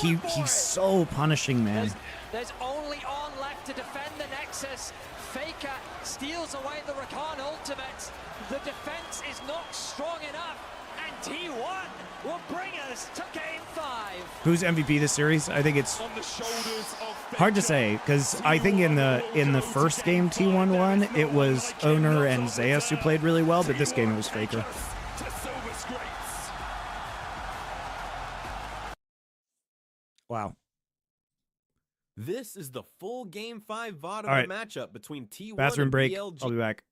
he's so punishing, man. There's only On left to defend the Nexus. Faker steals away the Rakan ultimate. The defense is not strong enough, and T1 will bring us to Game 5. Who's MVP this series? I think it's On the shoulders of hard to say because I think in the first game T1 won, it was Owner and Zeus who played really well, but this game it was Faker. to Silver Scrapes. Wow. This is the full Game 5 VOD of All right. the matchup between T1 Bathroom and break. BLG. I'll be back.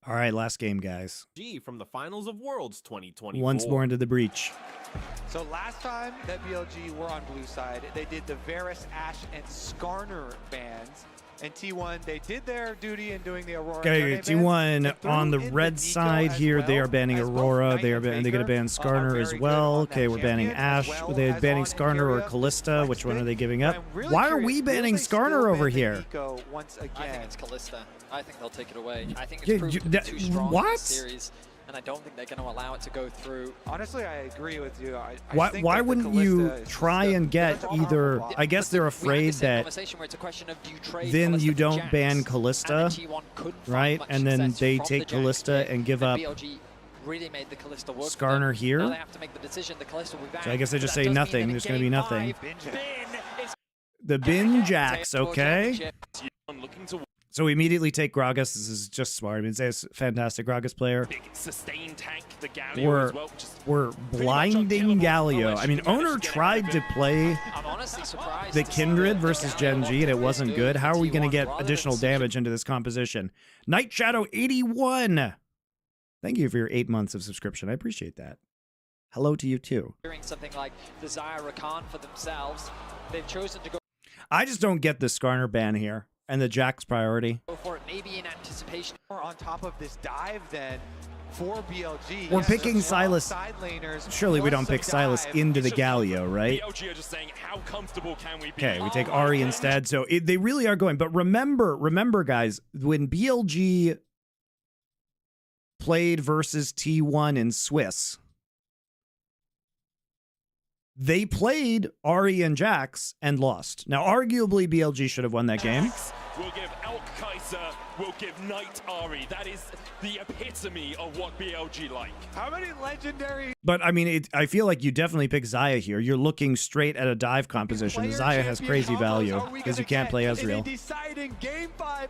All right, last game, guys. G from the finals of Worlds 2024. Once more into the breach. So last time that BLG were on blue side, they did the Varus, Ashe, and Skarner bans. And T1, they did their duty in doing the Aurora. Okay, T1 on the red side here, they are banning Aurora. They're going to ban Skarner as well. Okay, we're banning Ashe. Are they banning Skarner or Callista? Which one are they giving up? Why are we banning Skarner over here? I think it's Callista. I think they'll take it away. I think it's proven too strong in this series, and I don't think they're going to allow it to go through. Honestly, I agree with you. Why wouldn't you try and get either? I guess they're afraid that then you don't ban Callista, right? And then they take Callista and give up Really made the Callista work Skarner here. Now they have to make the decision. The Callista will be banned. So I guess they just say nothing. There's going to be nothing. The Bin Jacks, okay. So we immediately take Gragas. This is just smart. I mean, it's a fantastic Gragas player. Big sustain tank, the Galio as well, we're blinding Galio. I mean, Owner tried to play I'm honestly surprised the Kindred versus Gen G, and it wasn't good. How are we going to get additional damage into this composition? Night Shadow 81. Thank you for your 8 months of subscription. I appreciate that. Hello to you, too. Doing something like the Xayah Rakan for themselves. They've chosen to go I just don't get the Skarner ban here and the Jack's priority. for it, maybe in anticipation. On top of this dive, then, for BLG. We're picking Silas. Side laners. Surely we don't pick Silas into the Galio, right? BLG are just saying, how comfortable can we be? Okay, we take Ari instead. So they really are going. But remember, guys, when BLG played versus T1 in Swiss, they played Ari and Jax and lost. Now, arguably, BLG should have won that game. We'll give Elk Kaiser, we'll give Knight Ari. That is the epitome of what BLG like. How many legendary But, I mean, I feel like you definitely pick Xayah here. You're looking straight at a dive composition. Xayah has crazy value because you can't play Ezreal.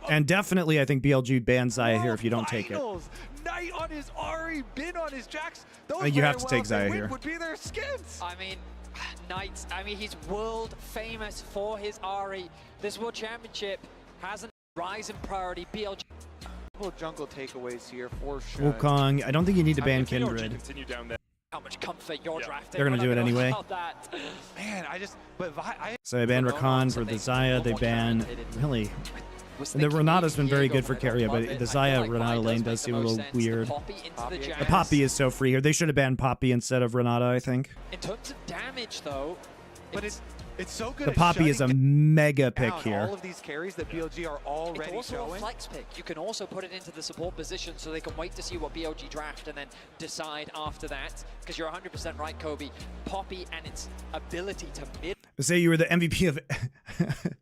And definitely, I think BLG bans Xayah here if you don't take it. Knight on his Ari, Bin on his Jax. You have to take Xayah here. Would be their skins. I mean, Knight, he's world famous for his Ari. This World Championship has a rise in priority. BLG. Jungle takeaways here for sure. Wukong, I don't think you need to ban If BLG Kindred. continue down there. How much comfort you're drafting. They're going to do it anyway. Man, So they ban Rakan for the Xayah. They ban, really. And the Renata's been very good for Keria, but the Xayah Renata lane does seem a little weird. The Poppy is so free here. They should have banned Poppy instead of Renata, I think. In terms of damage, though, but it's so good. The Poppy is a mega pick here. All of these carries that BLG are already it's also showing. a flex pick. You can also put it into the support position so they can wait to see what BLG draft and then decide after that. Because you're 100% right, Kobe. Poppy and its ability to mid. Say you were the MVP of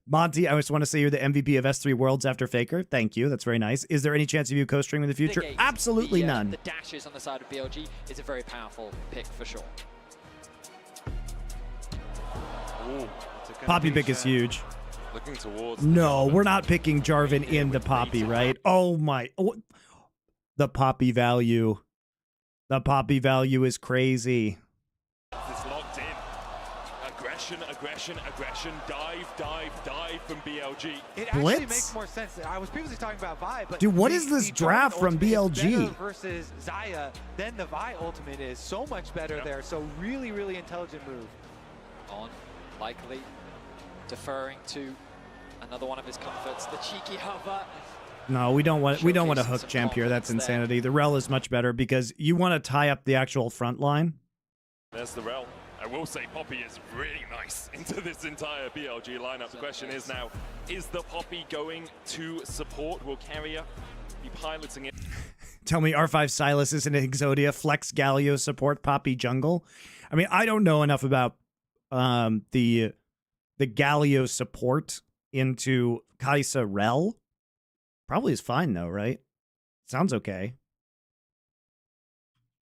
Monty. I just want to say you're the MVP of S3 Worlds after Faker. Thank you. That's very nice. Is there any chance of you co-streaming in the future? Absolutely none. The dashes on the side of BLG is a very powerful pick for sure. Ooh, Poppy pick is huge. looking towards. No, we're not picking Jarvan into Poppy, right? Oh my. The Poppy value. The Poppy value is crazy. It's locked in. Aggression. Dive from BLG. It actually Blitz? makes more sense. I was previously talking about Vi, but Dude, what is this the draft Jarvan from ultimate is BLG? better versus Xayah than the Vi ultimate is. So much better there. So really, really intelligent move. On, likely deferring to another one of his comforts, the cheeky hover. No, we don't want a hook some champ here. That's confidence there. insanity. The Rel is much better because you want to tie up the actual front line. There's the Rel. I will say Poppy is really nice into this entire BLG lineup. The question is now, is the Poppy going to support? Will Keria be piloting it? Tell me R5 Silas isn't an Exodia. Flex Galio support Poppy jungle. I mean, I don't know enough about the Galio support into Kai'Sa Rel. Probably is fine though, right? Sounds okay.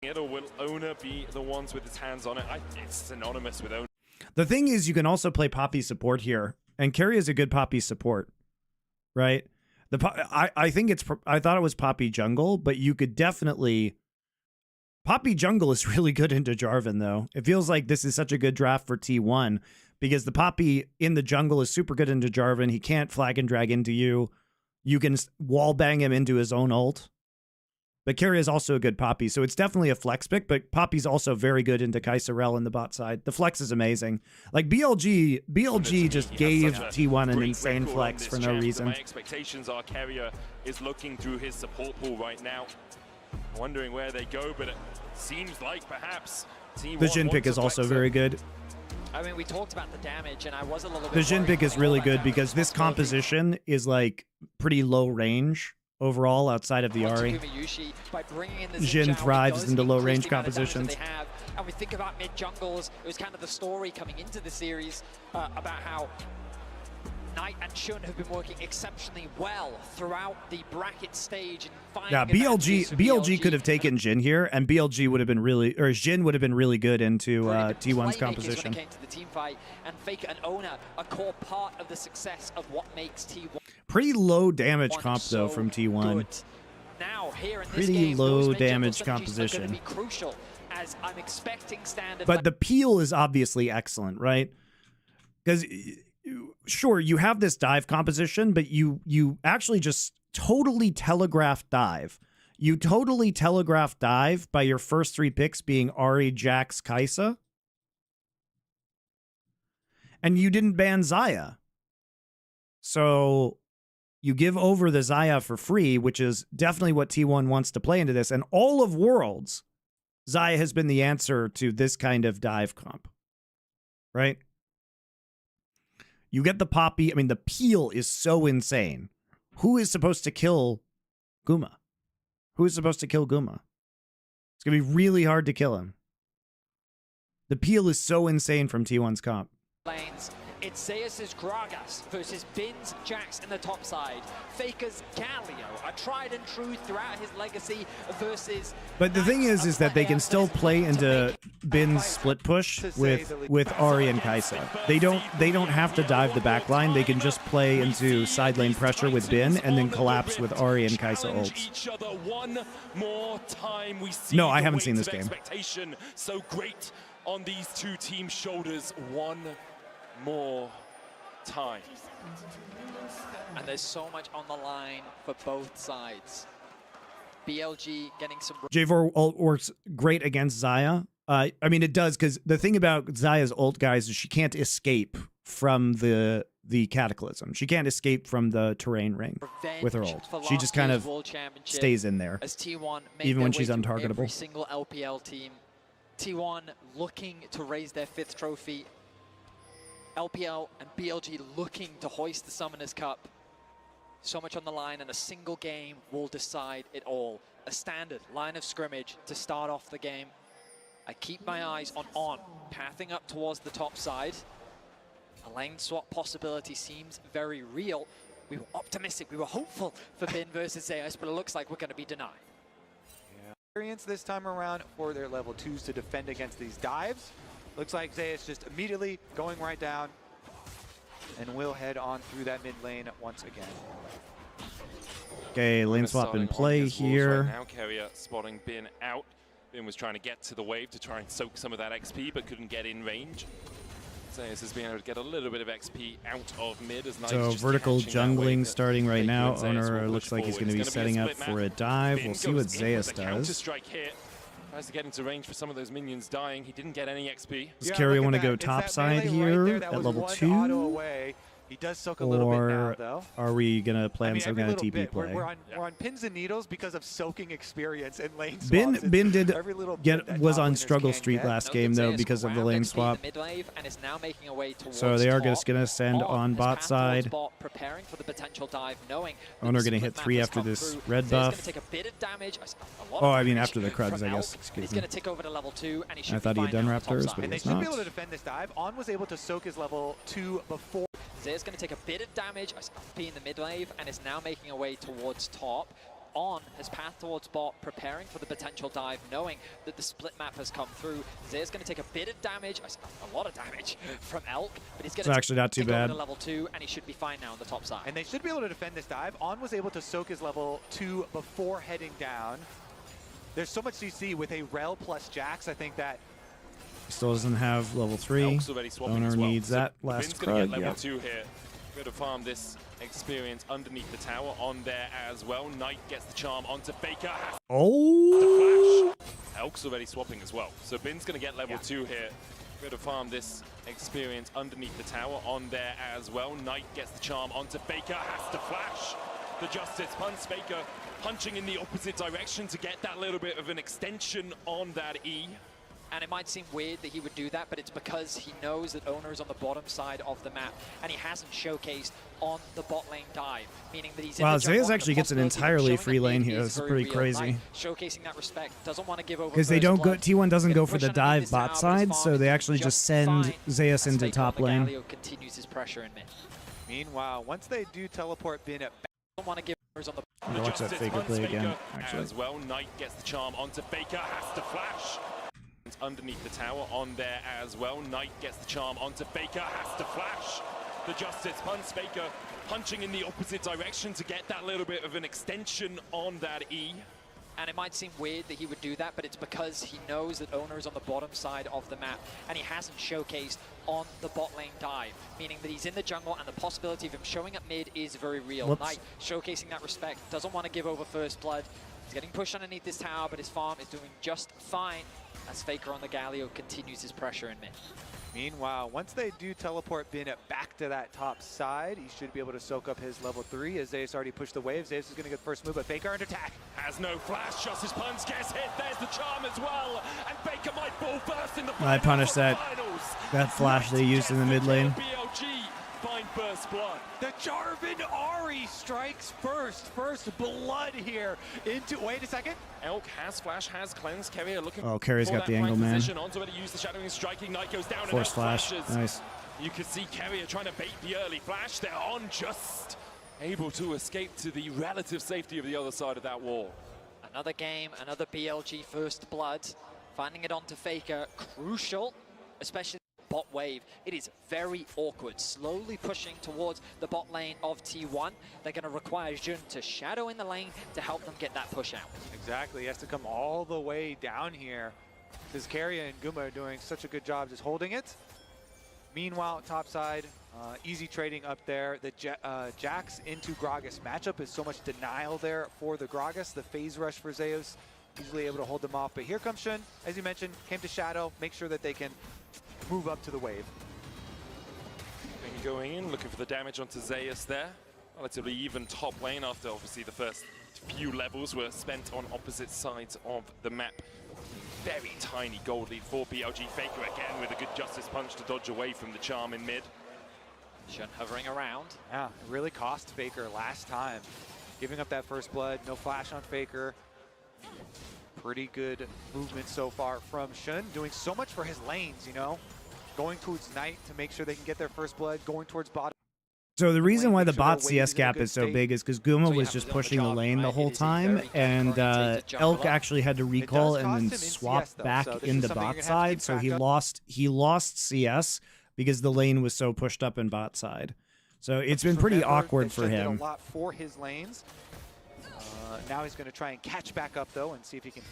Or will Owner be the ones with his hands on it? It's synonymous with Owner. The thing is, you can also play Poppy support here, and Keria is a good Poppy support, right? I think I thought it was Poppy jungle, but you could definitely. Poppy jungle is really good into Jarvan though. It feels like this is such a good draft for T1 because the Poppy in the jungle is super good into Jarvan. He can't flag and drag into you. You can wall bang him into his own ult. But Carry is also a good Poppy, so it's definitely a flex pick, but Poppy's also very good into Kaiserel in the bot side. The flex is amazing. Like BLG just gave T1 an insane flex for no reason. My expectations are Carrier is looking through his support pool right now, wondering where they go, but it seems like perhaps T1 The Jhin pick is also very good. I mean, we talked about the damage, and I was a little bit The Jhin pick is really good because this composition is like pretty low range overall outside of the Ahri. Jhin thrives into low range compositions. And we think about mid jungles, it was kind of the story coming into the series about how Knight and Shun have been working exceptionally well throughout the bracket stage. And Yeah, BLG could have taken Jhin here, and BLG would have been really, or Jhin would have been really good into T1's composition. When it came to the team fight, and Faker and Owner, a core part of the success of what makes T1. Pretty low damage comp though from T1. Now, here in this Pretty game, low damage composition. Be crucial, as I'm expecting standard. But the peel is obviously excellent, right? Because sure, you have this dive composition, but you actually just totally telegraphed dive. You totally telegraphed dive by your first 3 picks being Ahri, Jax, Kai'Sa. And you didn't ban Xayah. So you give over the Xayah for free, which is definitely what T1 wants to play into this. And all of Worlds, Xayah has been the answer to this kind of dive comp. Right? You get the Poppy. I mean, the peel is so insane. Who is supposed to kill Guma? Who is supposed to kill Guma? It's going to be really hard to kill him. The peel is so insane from T1's comp. Lanes. It's Zeus' Gragas versus Bin's Jax in the top side. Faker's Galio, a tried and true throughout his legacy versus... But the thing is that they can still play into Bin's split push with Ahri and Kai'Sa. They don't have to dive the back line. They can just play into side lane pressure with Bin and then collapse with Ahri and Kai'Sa ults. No, I haven't seen this game. So great on these two teams' shoulders one more time. And there's so much on the line for both sides. BLG getting some... J4 ult works great against Xayah. I mean, it does, because the thing about Xayah's ult, guys, is she can't escape from the Cataclysm. She can't escape from the terrain ring with her ult. She just kind of stays in there, as T1 even when she's untargetable. Every single LPL team. T1 looking to raise their 5th trophy. LPL and BLG looking to hoist the Summoners Cup. So much on the line, and a single game will decide it all. A standard line of scrimmage to start off the game. I keep my eyes on pathing up towards the top side. A lane swap possibility seems very real. We were optimistic, we were hopeful for Bin versus Zeus, but it looks like we're going to be denied. Yeah. Experience this time around for their level 2s to defend against these dives. Looks like Zeus just immediately going right down, and will head on through that mid lane once again. Okay, lane swap in play here. Right now, Carrier spotting Bin out. Bin was trying to get to the wave to try and soak some of that XP, but couldn't get in range. Zeus has been able to get a little bit of XP out of mid. As so vertical jungling starting right now. Owner looks like he's going to be setting up for a dive. We'll see what Zeus does. Tries to get into range for some of those minions dying. He didn't get any XP. Does Carrier want to go top side here at level 2? He does soak a little bit now, though. Are we going to plan some kind of TP play? We're on pins and needles because of soaking experience and lane swaps. Bin was on struggle street last game, though, because of the lane swap. So they are just going to send on bot side. Owner going to hit 3 after this red buff. Oh, I mean after the Krugs, I guess. Excuse me. I thought he had done Raptors, but and they he's should not. be able to defend this dive. On was able to soak his level 2 before. Zeus going to take a bit of damage, be in the mid wave, and is now making a way towards top. On has pathed towards bot, preparing for the potential dive, knowing that the split map has come through. Zeus going to take a bit of damage, a lot of damage from Elk, but he's going to actually not too bad. To level 2, and he should be fine now on the top side. And they should be able to defend this dive. On was able to soak his level 2 before heading down. There's so much CC with a Rel plus Jax. I think that Still doesn't have level 3. Owner needs that last Krug. Level 2 here. Go to farm this experience underneath the tower on there as well. Knight gets the charm onto Faker. Has Oh! to flash. Elk's already swapping as well. So Bin's going to get level 2 here. Go to farm this experience underneath the tower on there as well. Knight gets the charm onto Faker. Has to flash. The Justice punch. Faker punching in the opposite direction to get that little bit of an extension on that E. And it might seem weird that he would do that, but it's because he knows that Owner is on the bottom side of the map, and he hasn't showcased on the bot lane dive, meaning that he's in Wow, the jungle, Zeus actually gets an entirely free lane here. This is pretty crazy. Showcasing that respect, doesn't want to give over Because they don't go, T1 doesn't go for the push dive underneath bot this tower, but side, his so farm they is actually just just send fine Zeus as into Faker top on the lane. Galio continues his pressure in mid. Meanwhile, once they do teleport Bin at Don't want to give overs on the I'll watch that Faker play again, actually. As well, Knight gets the charm onto Faker. Has to flash. Underneath the tower on there as well. Knight gets the charm onto Faker. Has to flash. The Justice punch. Faker punching in the opposite direction to get that little bit of an extension on that E. And it might seem weird that he would do that, but it's because he knows that Owner is on the bottom side of the map, and he hasn't showcased on the bot lane dive, meaning that he's in the jungle, and the possibility of him showing up mid is very real. Whoops. Knight showcasing that respect, doesn't want to give over first blood. He's getting pushed underneath this tower, but his farm is doing just fine as Faker on the Galio continues his pressure in mid. Meanwhile, once they do teleport Bin back to that top side, he should be able to soak up his level 3 as Zeus already pushed the wave. Zeus is going to get first move, but Faker under attack. Has no flash, Justice punch gets hit, there's the charm as well, and Faker might fall first in the I punished that flash they used in the mid lane. BLG find first blood. The Jarvan Ari strikes first. First blood here into, wait a second. Elk has flash, has cleanse. Carrier looking Oh, Carrier's for got that the angle, flank man. position. Onto it, use the shadowing, striking. Knight goes down. Force and flash, flashes. nice. You can see Carrier trying to bait the early flash. They're on, just able to escape to the relative safety of the other side of that wall. Another game, another BLG first blood. Finding it onto Faker, crucial, especially bot wave. It is very awkward, slowly pushing towards the bot lane of T1. They're going to require Jun to shadow in the lane to help them get that push out. Exactly, he has to come all the way down here because Carrier and Guma are doing such a good job just holding it. Meanwhile, top side, easy trading up there. The Jax into Gragas matchup is so much denial there for the Gragas. The phase rush for Zeus, easily able to hold them off. But here comes Shun, as you mentioned, came to shadow, make sure that they can move up to the wave. And going in, looking for the damage onto Zeus there. Relatively even top lane after obviously the first few levels were spent on opposite sides of the map. Very tiny gold lead for BLG. Faker again with a good Justice punch to dodge away from the charm in mid. Shun hovering around. Yeah, it really cost Faker last time. Giving up that first blood, no flash on Faker. Pretty good movement so far from Shun, doing so much for his lanes, you know? Going towards Knight to make sure they can get their first blood, going towards bottom. So the reason why the Make sure bot their wave CS is in a gap good is so state. big is because Guma So you was have just to do pushing the the job, lane the right? whole It is a time, very and orientated jungle. Elk actually had to recall and cost then him in swap CS though, back so this is into something you're bot gonna have to keep side, so track he lost CS because the lane was so pushed up in bot side. So it's been pretty Remember, awkward they for shifted him. a lot for his lanes. Now he's going to try and catch back up though and see if he can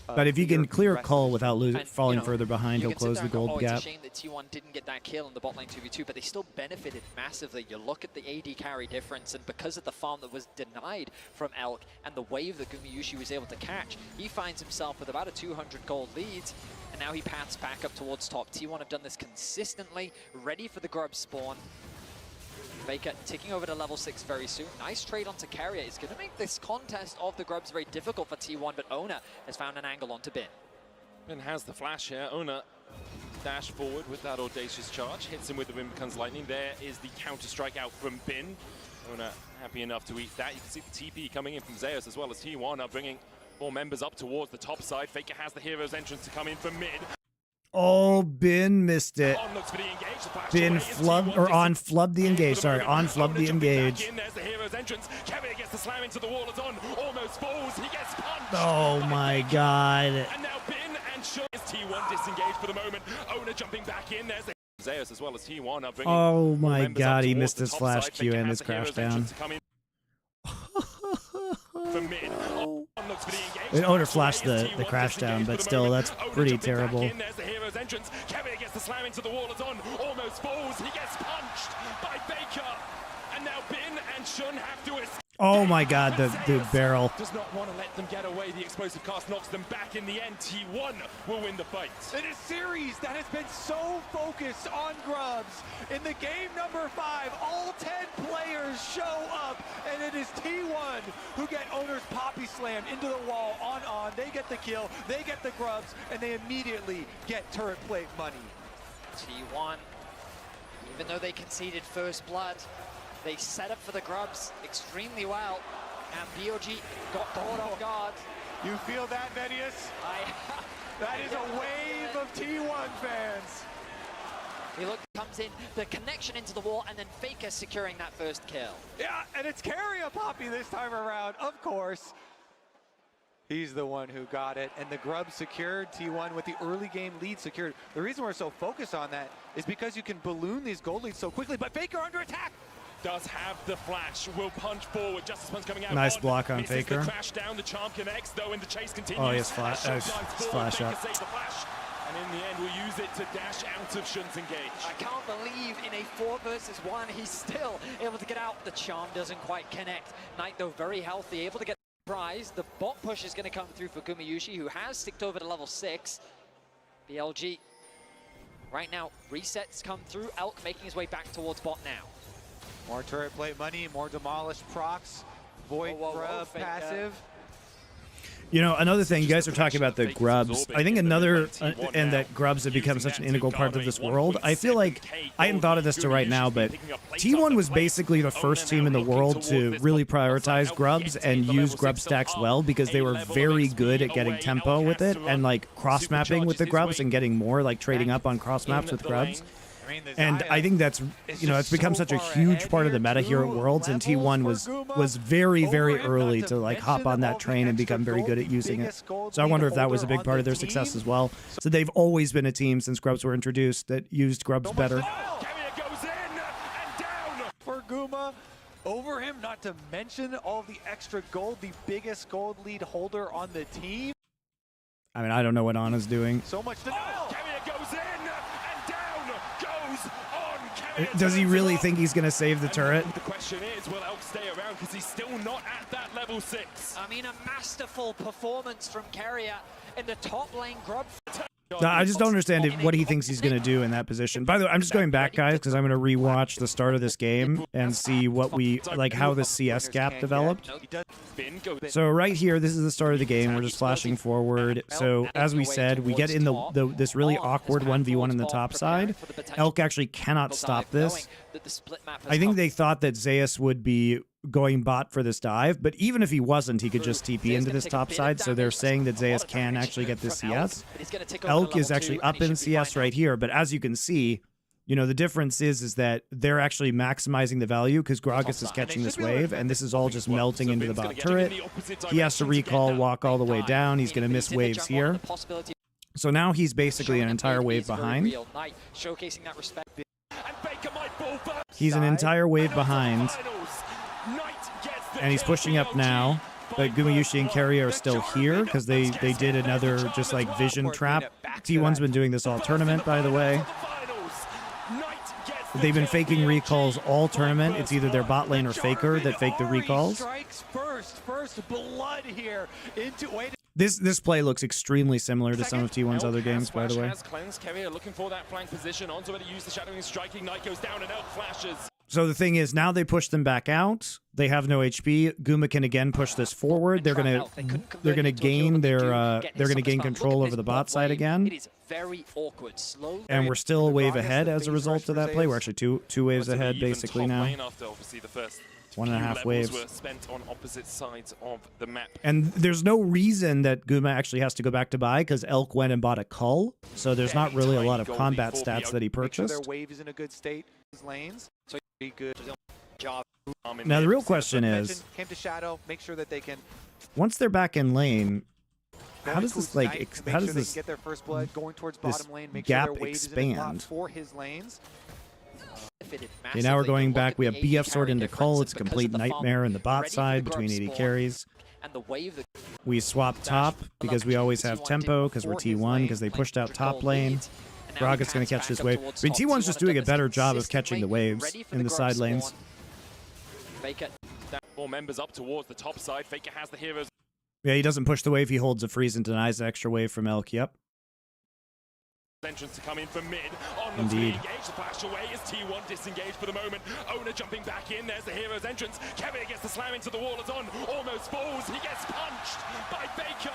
But if he can clear rest of call his without And, falling you know, further behind, you he'll can sit close there the and go, gold oh, gap. It's a shame that T1 didn't get that kill in the bot lane 2v2, but they still benefited massively. You look at the AD carry difference, and because of the farm that was denied from Elk and the wave that Gumayushi was able to catch, he finds himself with about a 200 gold lead, and now he paths back up towards top. T1 have done this consistently, ready for the grub spawn. Faker ticking over to level 6 very soon. Nice trade onto Carrier. It's going to make this contest of the grubs very difficult for T1, but Ona has found an angle onto Bin. Bin has the flash here. Ona dash forward with that audacious charge. Hits him with the Wind Becomes Lightning. There is the counter strike out from Bin. Ona happy enough to eat that. You can see the TP coming in from Zeus as well as T1 are bringing more members up towards the top side. Faker has the hero's entrance to come in from mid. Oh, Bin missed it. On looks for the engage. The flash Bin away as flubbed, T1 or dis- on flubbed the engage, For the sorry, moment, on flubbed Ona the jumping back engage. in. There's the hero's entrance. Carrier gets the slam into the wall. It's on. Almost falls. He gets punched. Oh my god. And now Bin and Shun is T1 disengaged for the moment. Ona jumping back in. There's the Zeus as well as T1 are bringing Oh my members up god, he towards missed the his top flash side. Q Faker and has his the hero's crash down. entrance to come in from mid. On looks for the engage. It owner Flash flashed away as the T1 crash down, disengaged but for the still, moment. that's Ona pretty jumping back terrible. in. There's the hero's entrance. Carrier gets to slam into the wall as On almost falls. He gets punched by Baker. And now Bin and Shun have to escape. Oh my god, the barrel. Does not want to let them get away. The explosive cast knocks them back. In the end, T1 will win the fight. In a series that has been so focused on Grubs, in the game number 5, all 10 players show up, and it is T1 who get Owners Poppy slammed into the wall on. They get the kill, they get the Grubs, and they immediately get turret plate money. T1, even though they conceded first blood, they set up for the Grubs extremely well, and BLG got caught off guard. You feel that, Venius? That is a wave of T1 fans. He comes in, the connection into the wall, and then Faker securing that first kill. Yeah, and it's Carrier Poppy this time around, of course. He's the one who got it, and the Grubs secured. T1 with the early game lead secured. The reason we're so focused on that is because you can balloon these gold leads so quickly, but Faker under attack. Does have the flash, will punch forward. Justice Punch coming out. Nice block on Faker. The crash down, the charm connects, though, and the chase continues. Oh, yes, flash up. And in the end, we'll use it to dash out of Shun's engage. I can't believe in a 4 versus 1, he's still able to get out. The charm doesn't quite connect. Knight, though, very healthy, able to get the prize. The bot push is going to come through for Gumayushi, who has sticked over to level 6. BLG, right now, resets come through. Elk making his way back towards bot now. More turret plate money, more demolished procs, Void Grub passive. You know, another thing, you guys are talking about the Grubs. I think another, and that Grubs have become such an integral part of this world. I feel like, I hadn't thought of this till right now, but T1 was basically the first team in the world to really prioritize Grubs and use Grub stacks well, because they were very good at getting tempo with it and like cross-mapping with the Grubs and getting more, like trading up on cross-maps with Grubs. And I think that's, you know, it's become such a huge part of the meta here at Worlds, and T1 was very, very early to like hop on that train and become very good at using it. So I wonder if that was a big part of their success as well. So they've always been a team since Grubs were introduced that used Grubs better. Goes in and down for Guma. Over him, not to mention all the extra gold, the biggest gold lead holder on the team. I mean, I don't know what Anna's doing. So much to know. Goes in and down goes on. Does he really think he's going to save the turret? The question is, will Elk stay around, because he's still not at that level 6? I mean, a masterful performance from Carrier in the top lane Grub. I just don't understand what he thinks he's going to do in that position. By the way, I'm just going back, guys, because I'm going to rewatch the start of this game and see what we, like, how the CS gap developed. So right here, this is the start of the game. We're just flashing forward. So as we said, we get in this really awkward 1v1 in the top side. Elk actually cannot stop this. I think they thought that Zeus would be going bot for this dive, but even if he wasn't, he could just TP into this top side, so they're saying that Zeus can actually get this CS. Elk is actually up in CS right here, but as you can see, you know, the difference is that they're actually maximizing the value because Gragas is catching this wave, and this is all just melting into the bot turret. He has to recall, walk all the way down. He's going to miss waves here. So now he's basically an entire wave behind. He's an entire wave behind. And he's pushing up now, but Gumayushi and Carrier are still here because they did another just like vision trap. T1's been doing this all tournament, by the way. They've been faking recalls all tournament. It's either their bot lane or Faker that fake the recalls. This play looks extremely similar to some of T1's other games, by the way. Carrier looking for that flank position onto where they use the shadowing striking. Knight goes down and Elk flashes. So the thing is, now they push them back out. They have no HP. Guma can again push this forward. They're gonna gain control over the bot side again. It is very awkward. Slowly. And we're still a wave ahead as a result of that play. We're actually two waves ahead basically now. 1.5 waves. Were spent on opposite sides of the map. And there's no reason that Guma actually has to go back to buy because Elk went and bought a Cull. So there's not really a lot of combat stats that he purchased. Their wave is in a good state. Lanes. So be good. Now the real question is, came to Shadow, make sure that they can. Once they're back in lane, how does this like how does this get their first blood going towards bottom lane? Make gap sure their waves expand? For his lanes. Okay, now we're going back. We have BF sword into Cull. It's a complete nightmare in the bot side between 80 carries. We swap top because we always have tempo because we're T1 because they pushed out top lane. Gragas going to catch this wave. I mean, T1's just doing a better job of catching the waves in the side lanes. Faker. 4 members up towards the top side. Faker has the heroes. Yeah, he doesn't push the wave. He holds a freeze and denies the extra wave from Elk. Yep. Entrance to come in from mid. On Indeed. engage. The flash away is T1 disengaged for the moment. Owner jumping back in. There's the hero's entrance. Kevin gets the slam into the wall. It's on. Almost falls. He gets punched by Faker.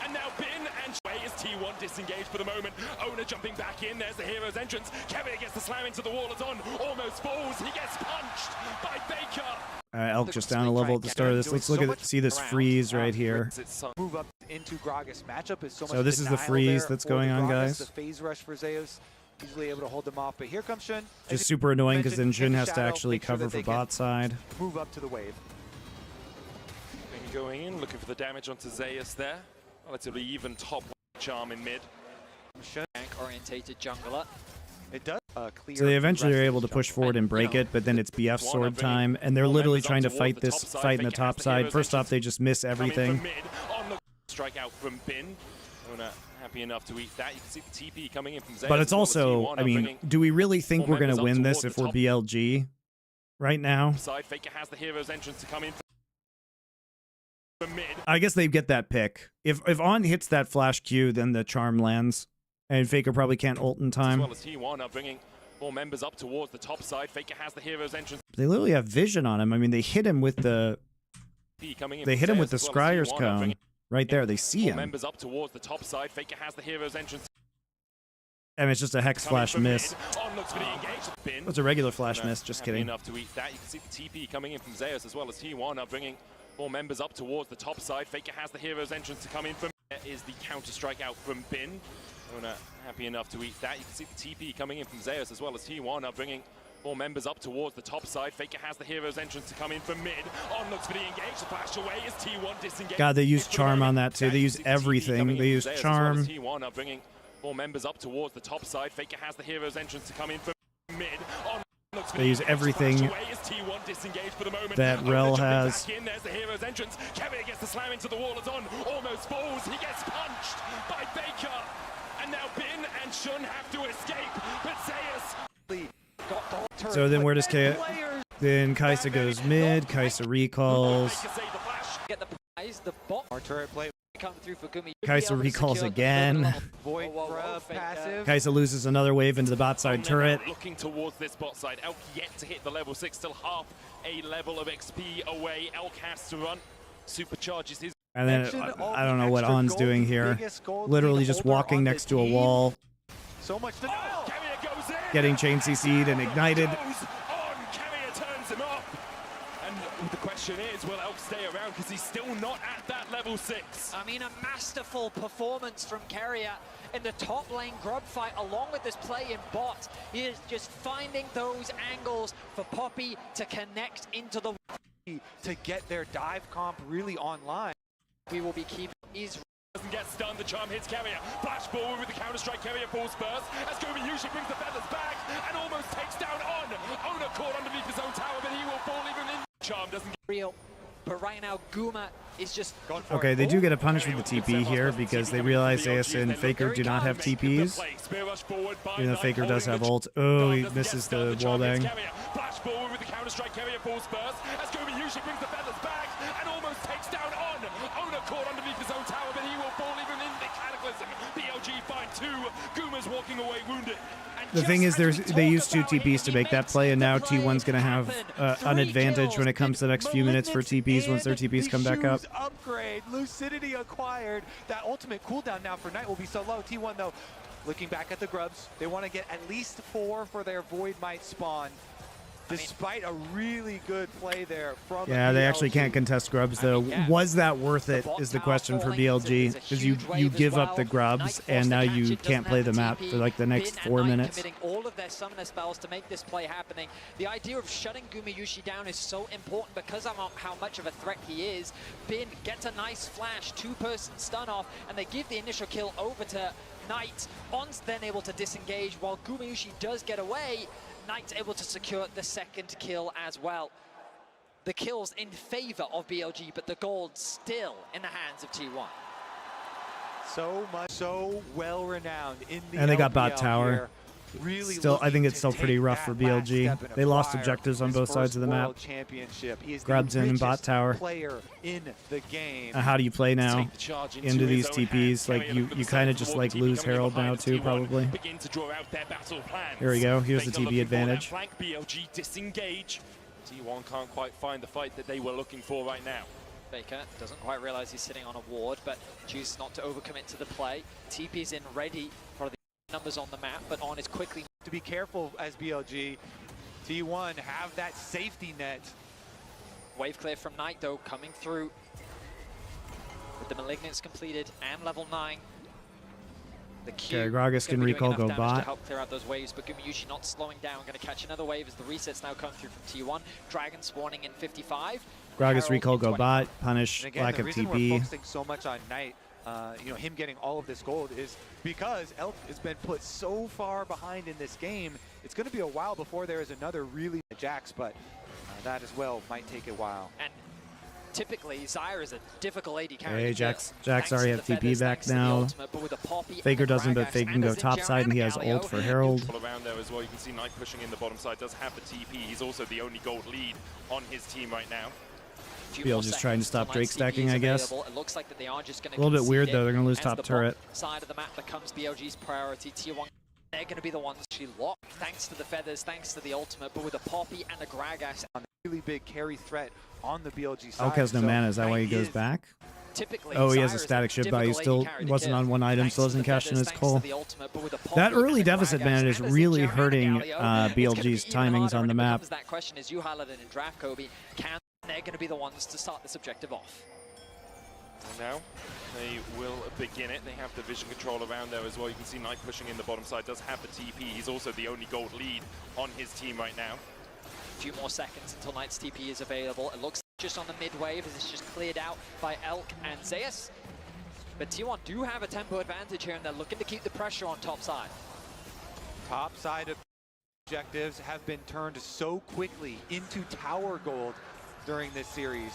And now Bin and Way is T1 disengaged for the moment. Owner jumping back in. There's the hero's entrance. Kevin gets the slam into the wall. It's on. Almost falls. He gets punched by Baker. Elk just down a level at the start of this. Let's look at see this freeze right here. Move up into Gragas. Matchup is so much. So this is the freeze that's going on, guys. The phase rush for Zeus, usually able to hold them off, but here comes Shun. Just super annoying because then Jin has to actually cover for bot side. Move up to the wave. Maybe going in, looking for the damage onto Zeus there. Relatively even top charm in mid. Tank-orientated jungler. It does. Clear So they eventually are able to push forward and break it, but then it's BF sword time, and they're literally trying to fight this fight in the top side. First off, they just miss everything. Strike out from Bin. Owner happy enough to eat that. You can see the TP coming in from Zeus. But it's also, I mean, do we really think we're going to win this if we're BLG right now? Faker has the hero's entrance to come in from mid. I guess they get that pick. If On hits that flash Q, then the charm lands, and Faker probably can't ult in time. As well as T1 are bringing 4 members up towards the top side. Faker has the hero's entrance. They literally have vision on him. I mean, they hit him with the Scryer's cone right there. They see him. Members up towards the top side. Faker has the hero's entrance. And it's just a hex flash miss. It's a regular flash miss. Just kidding. Enough to eat that. You can see the TP coming in from Zeus as well as T1 are bringing 4 members up towards the top side. Faker has the hero's entrance to come in from. There is the counter strike out from Bin. Owner happy enough to eat that. You can see the TP coming in from Zeus as well as T1 are bringing 4 members up towards the top side. Faker has the hero's entrance to come in from mid. On looks for the engage. The flash away is T1 disengaged. God, they use charm on that too. They use everything. They use charm. T1 are bringing 4 members up towards the top side. Faker has the hero's entrance to come in from mid. They use everything that Rel has. There's the hero's entrance. Kevin gets the slam into the wall. It's on. Almost falls. He gets punched by Baker. And now Bin and Shun have to escape. But Zeus. So then where does then Kaisa goes mid. Kaisa recalls. Get the prize. The bot. Our turret play. Come through for Gumi. Kaisa recalls again. Void passive. Kaisa loses another wave into the bot side turret. Looking towards this bot side. Elk yet to hit the level 6. Still half a level of XP away. Elk has to run. Supercharges his. And then I don't know what On's doing here. Literally just walking next to a wall. So much to know. Getting chain CC'd and ignited. Turns him off. And the question is, will Elk stay around because he's still not at that level 6? I mean, a masterful performance from Carrier in the top lane grub fight along with this play in bot. He is just finding those angles for Poppy to connect into the to get their dive comp really online. We will be keeping his doesn't get stunned, the charm hits Carrier. Flash forward with the counter strike, Carrier falls first. As Gobi usually brings the feathers back and almost takes down On. Owner caught underneath his own tower, but he will fall even in. Charm doesn't get real. But right now, Guma is just... Okay, they do get a punish with the TP here because they realize Zeus and Faker do not have TPs. Even though Faker does have ult. Oh, he misses the wallbang. Flash forward with the counter strike, Carrier falls first. As Gobi usually brings the feathers back and almost takes down On. Owner caught underneath his own tower, but he will fall even in the Cataclysm. BLG find 2. Guma's walking away wounded. The thing is, they used 2 TPs to make that play, and now T1's going to have an advantage when it comes to the next few minutes for TPs once their TPs come back up. Upgrade, Lucidity acquired. That ultimate cooldown now for Knight will be so low. T1 though, looking back at the grubs, they want to get at least 4 for their Void Might spawn. Despite a really good play there from yeah, they actually can't contest grubs though. Was that worth it is the question for BLG, because you give up the grubs and now you can't play the map for like the next 4 minutes. All of their summoner spells to make this play happening. The idea of shutting Gumayushi down is so important because of how much of a threat he is. Bin gets a nice flash, 2-person stun off, and they give the initial kill over to Knight. On's then able to disengage while Gumayushi does get away. Knight's able to secure the second kill as well. The kills in favor of BLG, but the gold still in the hands of T1. So well renowned in the And they got LPL bot tower. here. Really Still, I think it's still looking to pretty take rough for that last BLG. step and They lost acquire objectives on his both sides first of the map. world championship. He is Grabs the in and bot richest tower. player in the game. How do you play now Take the charge into his these own TPs? hands. Like Carrier you looking for kind of the just center like forward, lose TP coming Herald behind now as too, T1 probably. begin to draw out their battle plans. Here we go. Here's the Faker TP looking for that advantage. flank. BLG disengage. T1 can't quite find the fight that they were looking for right now. Faker doesn't quite realize he's sitting on a ward, but chooses not to overcommit to the play. TP's in ready for the numbers on the map, but on is quickly. To be careful as BLG. T1 have that safety net. Wave clear from Knight though, coming through with the Malignance completed and level 9. The Q Okay, Gragas can recall, go to bot. help clear out those waves, but Gumayushi not slowing down. Going to catch another wave as the resets now come through from T1. Dragon spawning in 55. Gragas Herald recall, in go 25. bot. Punish And again, lack the of reason we're TP. focusing so much on Knight, you know, him getting all of this gold is because Elk has been put so far behind in this game. It's going to be a while before there is another really Jax, but that as well might take a while. And typically, Zyre is a difficult AD carry. Hey, to kill. Jax Thanks already to have the TP feathers, back thanks to the now. ultimate, but with a Poppy and Faker the doesn't, but Gragas Faker can and go a top Zinjaro side, and he and has a ult Galio. for Herald. All around there as well. You can see Knight pushing in the bottom side. Does have the TP. He's also the only gold lead on his team right now. Few just more trying to seconds stop till Drake Knight's stacking, TP is I guess. available. It looks like that they are just going to A little bit concede weird it. though. They're gonna lose As top the turret. bottom side of the map becomes BLG's priority. Tier 1, they're going to be the ones she lock. Thanks to the feathers, thanks to the ultimate, but with a Poppy and a Gragas. Really big carry threat on the BLG side. Elk has no so mana. Is that why he Knight goes is back? Typically, Oh, he has Zyre a is static shift, but he difficult still AD carry to wasn't kill. on one item, Thanks so to doesn't the cash in feathers, his thanks call. to the ultimate, but with a Poppy That and early a deficit Gragas advantage is and a really Zinjaro and a hurting Galio. It's gonna be BLG's even timings harder, on the and it map. becomes that question, as you highlighted in draft, Kobe, they're going to be the ones to start this objective off. And now they will begin it. They have the vision control around there as well. You can see Knight pushing in the bottom side. Does have the TP. He's also the only gold lead on his team right now. A few more seconds until Knight's TP is available. It looks just on the mid wave as it's just cleared out by Elk and Zeus. But T1 do have a tempo advantage here, and they're looking to keep the pressure on top side. Top side of objectives have been turned so quickly into tower gold during this series.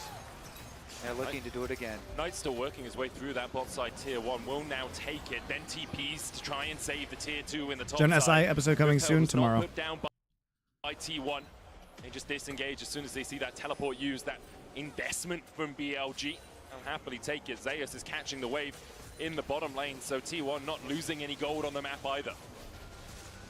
They're looking to do it again. Knight's still working his way through that bot side. Tier 1 will now take it. Then TPs to try and save the Tier 2 in the top Gen side. SI episode coming Ripel soon was not tomorrow. put down by T1. They just disengage as soon as they see that teleport used, that investment from BLG. They'll happily take it. Zeus is catching the wave in the bottom lane, so T1 not losing any gold on the map either.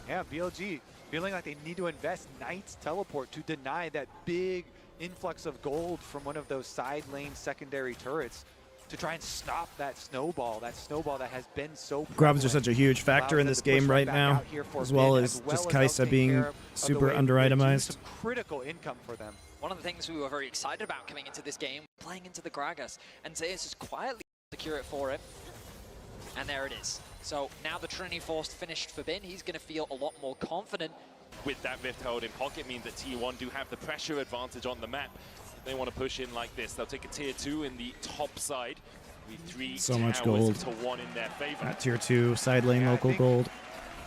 Yeah, BLG feeling like they need to invest Knight's teleport to deny that big influx of gold from one of those side lane secondary turrets to try and stop that snowball that has been so Grubs are such a huge factor in this game right now, as well as just Kai'Sa being super under-itemized. Some critical income for them. One of the things we were very excited about coming into this game, playing into the Gragas, and Zeus is quietly secure it for him. And there it is. So now the Trinity Force finished for Bin, he's going to feel a lot more confident. With that Rift Herald in pocket means that T1 do have the pressure advantage on the map. If they want to push in like this, they'll take a Tier 2 in the top side. With 3 So much towers gold. to 1 in their favor. Tier 2 side lane Yeah, I local think gold.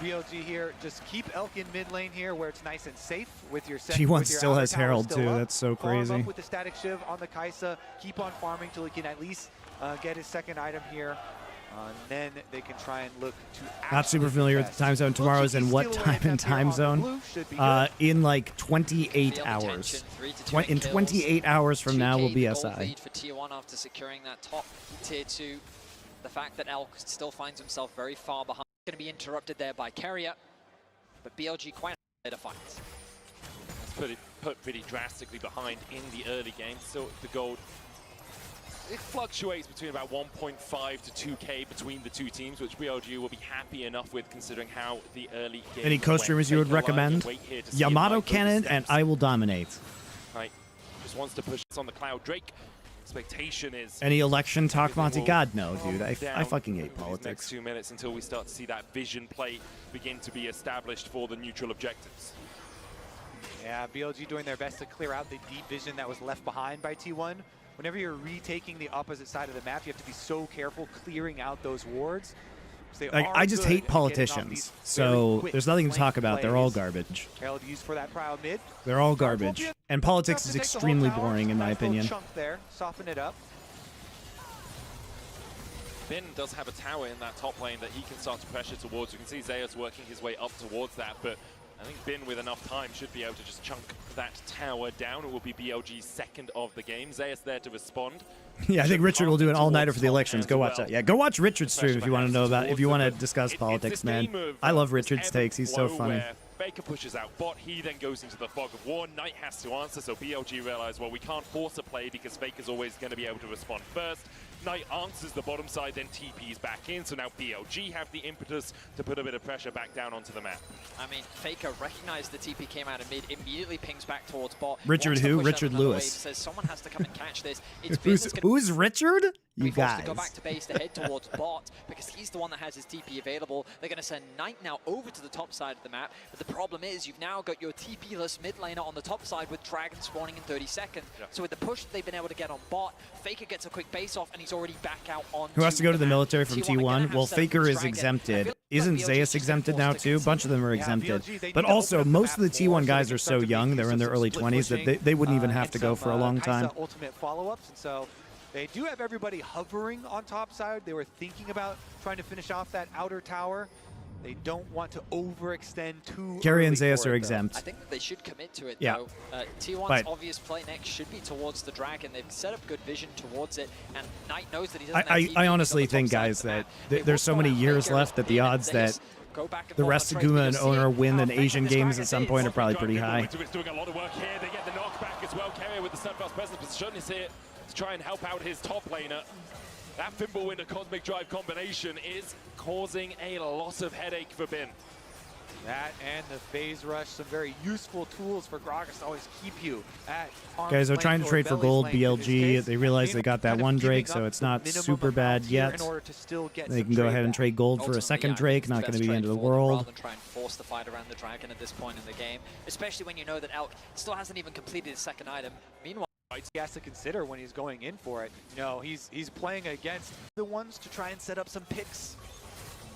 BLG here, just keep Elk in mid lane here where it's nice and safe with your T1 with your still outer has tower Herald still too, up. that's so Farm crazy. up with the static shiv on the Kai'Sa, keep on farming till he can at least get his second item here. And then they can try and look to Not super actually familiar with invest. the time zone. Tomorrow's in what Steal away time and FF here time on the zone? blue should be good. In like 28 Feel the hours. tension, 3 to 2 In kills. 28 hours from now will 2K be gold SI. lead for T1 after securing that top Tier 2. The fact that Elk still finds himself very far behind. Going to be interrupted there by Carrier, but BLG quite a to fight. It's put pretty drastically behind in the early game. So the gold, it fluctuates between about 1.5 to 2K between the two teams, which BLG will be happy enough with considering how the early game Any co-streamers you would recommend? Yamato Cannon and I Will Dominate. Right. Just wants to push this on the Cloud Drake. Expectation is Any election talk, everything Monty? will God, no, calm dude. I down fucking hate over these politics. Next 2 minutes until we start to see that vision play begin to be established for the neutral objectives. Yeah, BLG doing their best to clear out the deep vision that was left behind by T1. Whenever you're retaking the opposite side of the map, you have to be so careful clearing out those wards. They Like, are I just good hate at getting off politicians, these so very quick there's nothing to flank talk about. They're all plays. garbage. Herald used for that proud mid. They're all garbage. And politics To is take the whole extremely tower, boring, in my nice little opinion. chunk there, soften it up. Bin does have a tower in that top lane that he can start to pressure towards. You can see Zeus working his way up towards that, but I think Bin, with enough time, should be able to just chunk that tower down. It will be BLG's second of the game. Zeus there to respond. Yeah, I think Richard will do an all-nighter for the elections. Go watch that. Yeah, go watch Richard's stream if you want to know about, if you want to discuss politics, man. I love Richard's takes. He's so funny. Faker pushes out bot, he then goes into the fog of war. Knight has to answer, so BLG realize, well, we can't force a play because Faker's always going to be able to respond first. Knight answers the bottom side, then TP's back in, so now BLG have the impetus to put a bit of pressure back down onto the map. I mean, Faker recognized the TP came out of mid, immediately pings back towards bot. Richard who? Richard Lewis. Says someone has to come and catch this. It's who's Richard? You guys. To go back to base to head towards bot because he's the one that has his TP available. They're going to send Knight now over to the top side of the map, but the problem is you've now got your TP-less mid laner on the top side with Dragon spawning in 30 seconds. Yeah. So with the push that they've been able to get on bot, Faker gets a quick base off and he's already back out on. Who has to go to the military from T1? Well, Faker is exempted. Isn't Zeus exempted now too? A bunch of them are exempted. But also, most of the T1 guys are so young, they're in their early 20s, that they wouldn't even have to go for a long time. Ultimate follow-ups, and so they do have everybody hovering on top side. They were thinking about trying to finish off that outer tower. They don't want to overextend too Carry early and Zeus for are it, exempt. I think that they should commit to it, yeah. though. T1's obvious play next should be towards the Dragon. They've set up good vision towards it, and Knight knows that he doesn't have I honestly think, guys, that there's so many years left that the odds that the rest of Guma and Owner win an Asian Games at some point are probably pretty high. Doing a lot of work here. They get the knockback as well. Carrier with the steadfast presence position is here to try and help out his top laner. That Fimbulwind Cosmic Drive combination is causing a lot of headache for Bin. That and the phase rush, some very useful tools for Gragas to always keep you at arm's Guys, they're length trying to or trade for belly's gold length in this BLG. case. They realize they got that Kind of one Drake, giving so up it's not minimum super bad amount here yet. in order to still get They some can go ahead and back. trade gold for a Ultimately, second I think Drake. it's Not best going to be the trade end of the forward world. Rather than try and force the fight around the Dragon at this point in the game, especially when you know that Elk still hasn't even completed his second item. Meanwhile, he has to consider when he's going in for it. No, he's playing against the ones to try and set up some picks.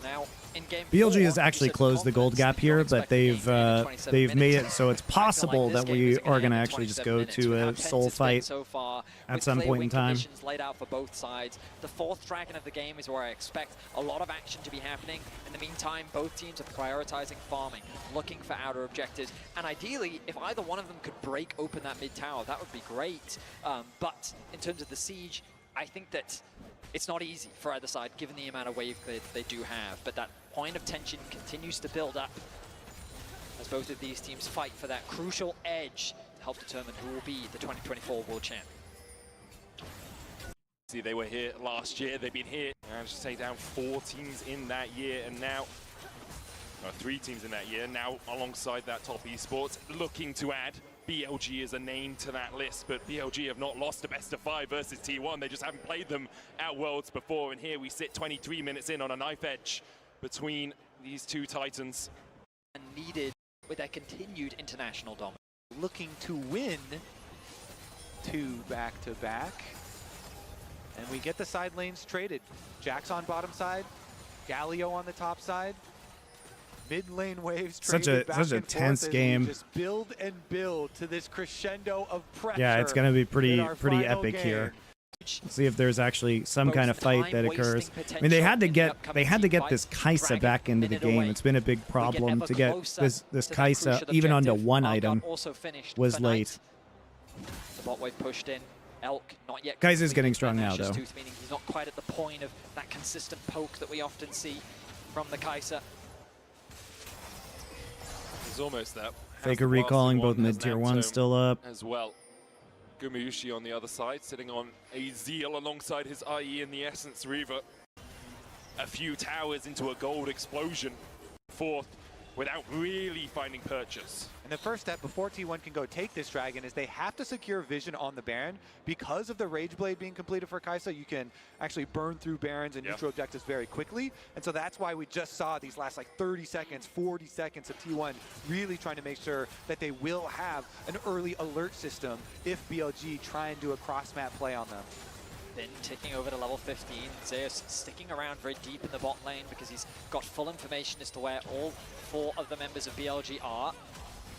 now in game BLG has actually closed the gold gap here, but they've made it so it's possible that we are going to actually just go to a soul fight so far, at some point in time. Laid out for both sides. The fourth Dragon of the game is where I expect a lot of action to be happening. In the meantime, both teams are prioritizing farming, looking for outer objectives, and ideally, if either one of them could break open that mid tower, that would be great. But in terms of the siege, I think that it's not easy for either side, given the amount of wave clear that they do have. But that point of tension continues to build up as both of these teams fight for that crucial edge to help determine who will be the 2024 World Champ. See, they were here last year. They've been here, managed to take down 4 teams in that year, and now 3 teams in that year. Now, alongside that top esports, looking to add BLG as a name to that list, but BLG have not lost a best of 5 versus T1. They just haven't played them at Worlds before, and here we sit 23 minutes in on a knife edge between these two titans. And needed with their continued international dominance. Looking to win 2 back-to-back. And we get the side lanes traded. Jax on bottom side, Galio on the top side. Mid lane waves traded such a tense game. Just build and build to this crescendo of pressure. Yeah, it's going to be pretty epic here. Let's see if there's actually some kind of fight that occurs. I mean, they had to get this Kai'Sa back into the game. It's been a big problem to get this Kai'Sa even onto one item. Was late. The bot wave pushed in. Elk not yet. Kai'Sa's getting strong now, though. Meaning he's not quite at the point of that consistent poke that we often see from the Kai'Sa. He's almost there. Faker recalling both mid-tier 1 still up. As well. Gumayushi on the other side, sitting on a Zeal alongside his IE in the Essence Reaver. A few towers into a gold explosion. 4th, without really finding purchase. And the first step before T1 can go take this dragon is they have to secure vision on the Baron. Because of the Rage Blade being completed for Kai'Sa, you can actually burn through Barons and neutral objectives very quickly. And so that's why we just saw these last like 30 seconds, 40 seconds of T1 really trying to make sure that they will have an early alert system if BLG try and do a cross-map play on them. Then ticking over to level 15. Zeus sticking around very deep in the bot lane because he's got full information as to where all 4 of the members of BLG are.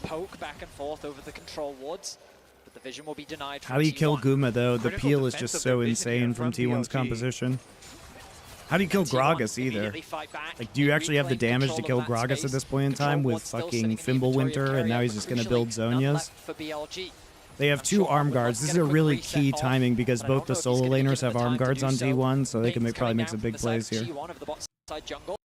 Poke back and forth over the control wards, but the vision will be denied. How do you kill Guma, though? The Critical peel is just defense of so their vision insane here from from T1's BLG. composition. How do you kill Gragas either? Immediately fight back. Like, do you actually have the Reclaim damage to control kill of that Gragas space. at this point in time Control with one's still fucking sitting in the inventory of Fimbulwinter, and now Carrier, he's but just going to crucially, build none Zhonya's? left for BLG. They have I'm two sure arm Arm guards. will This is get a a quick really reset key off, timing because but I both don't the know if he's solo gonna laners give have it the arm time to guards do on so. T1, so they can Bane's probably coming make down some from big the plays side here. of T1 of the bot side jungle.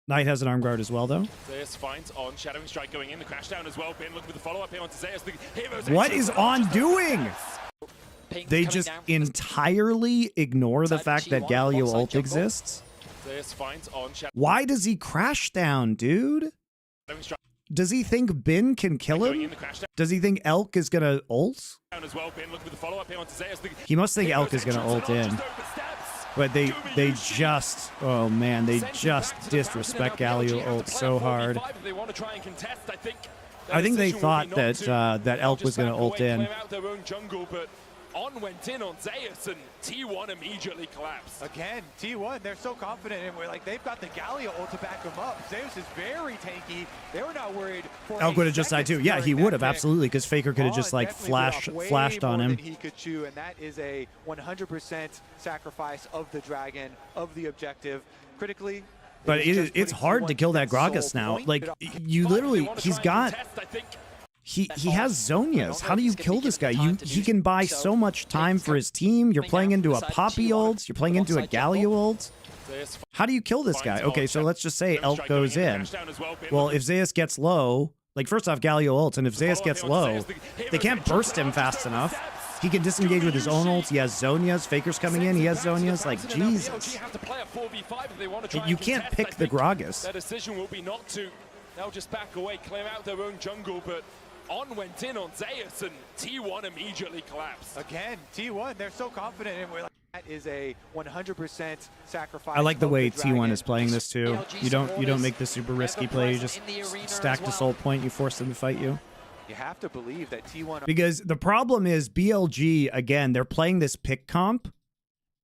Knight has an arm guard as well, though. Zeus finds on Shadowing Strike going in, the crash down as well. Ben looking for the follow-up here onto Zeus. The heroes What is On doing? Ping's They coming just down from the entirely ignore the side of fact that T1 Galio alongside ult jungle. exists. Zeus finds on Shadowing Why does he crash down, dude? Strike Does he think Bin can kill going in, him? the crash Does he think Elk is gonna ult? down as well. Ben looking for the follow-up here onto Zeus. The He must think heroes Elk is gonna entrance ult and in. just oversteps. But they just, oh man, they just disrespect Galio ult so hard. They want to try and contest, I think. I think they decision thought would be not that to that Elk just was gonna back ult away, in. clear out their own jungle, but On went in on Zeus and T1 immediately collapsed. Again, T1, they're so confident, and we're like, they've got the Galio ult to back them up. Zeus is very tanky. They were not worried for Elk would have just died too. Yeah, he would have, absolutely, absolutely, because Faker could have just like flashed on him. He could chew, and that is a 100% sacrifice of the dragon, of the objective. Critically, But it's hard to kill that Gragas now. Like, you literally, he's got... He has Zhonya's. How do you kill this guy? He can buy so much time for his team. You're playing into a Poppy ult. You're playing into a Galio ult. How do you kill this guy? Okay, so let's just say Elk goes in. Well, if Zeus gets low, like first off Galio ult, and if Zeus gets low, they can't burst him fast enough. He can disengage with his own ult. He has Zhonya's. Faker's coming in. He has Zhonya's. Like, Jesus. You can't pick the Gragas. Their decision will be not to. They'll just back away, clear out their own jungle, but On went in on Zeus and T1 immediately collapsed. Again, T1, they're so confident, and we're like, that is a 100% sacrifice. I like the way of dragon. T1 is playing this too. You don't make the super risky play. You just stack the soul point. You force them to fight you. You have to believe that T1. Because the problem is BLG, again, they're playing this pick comp.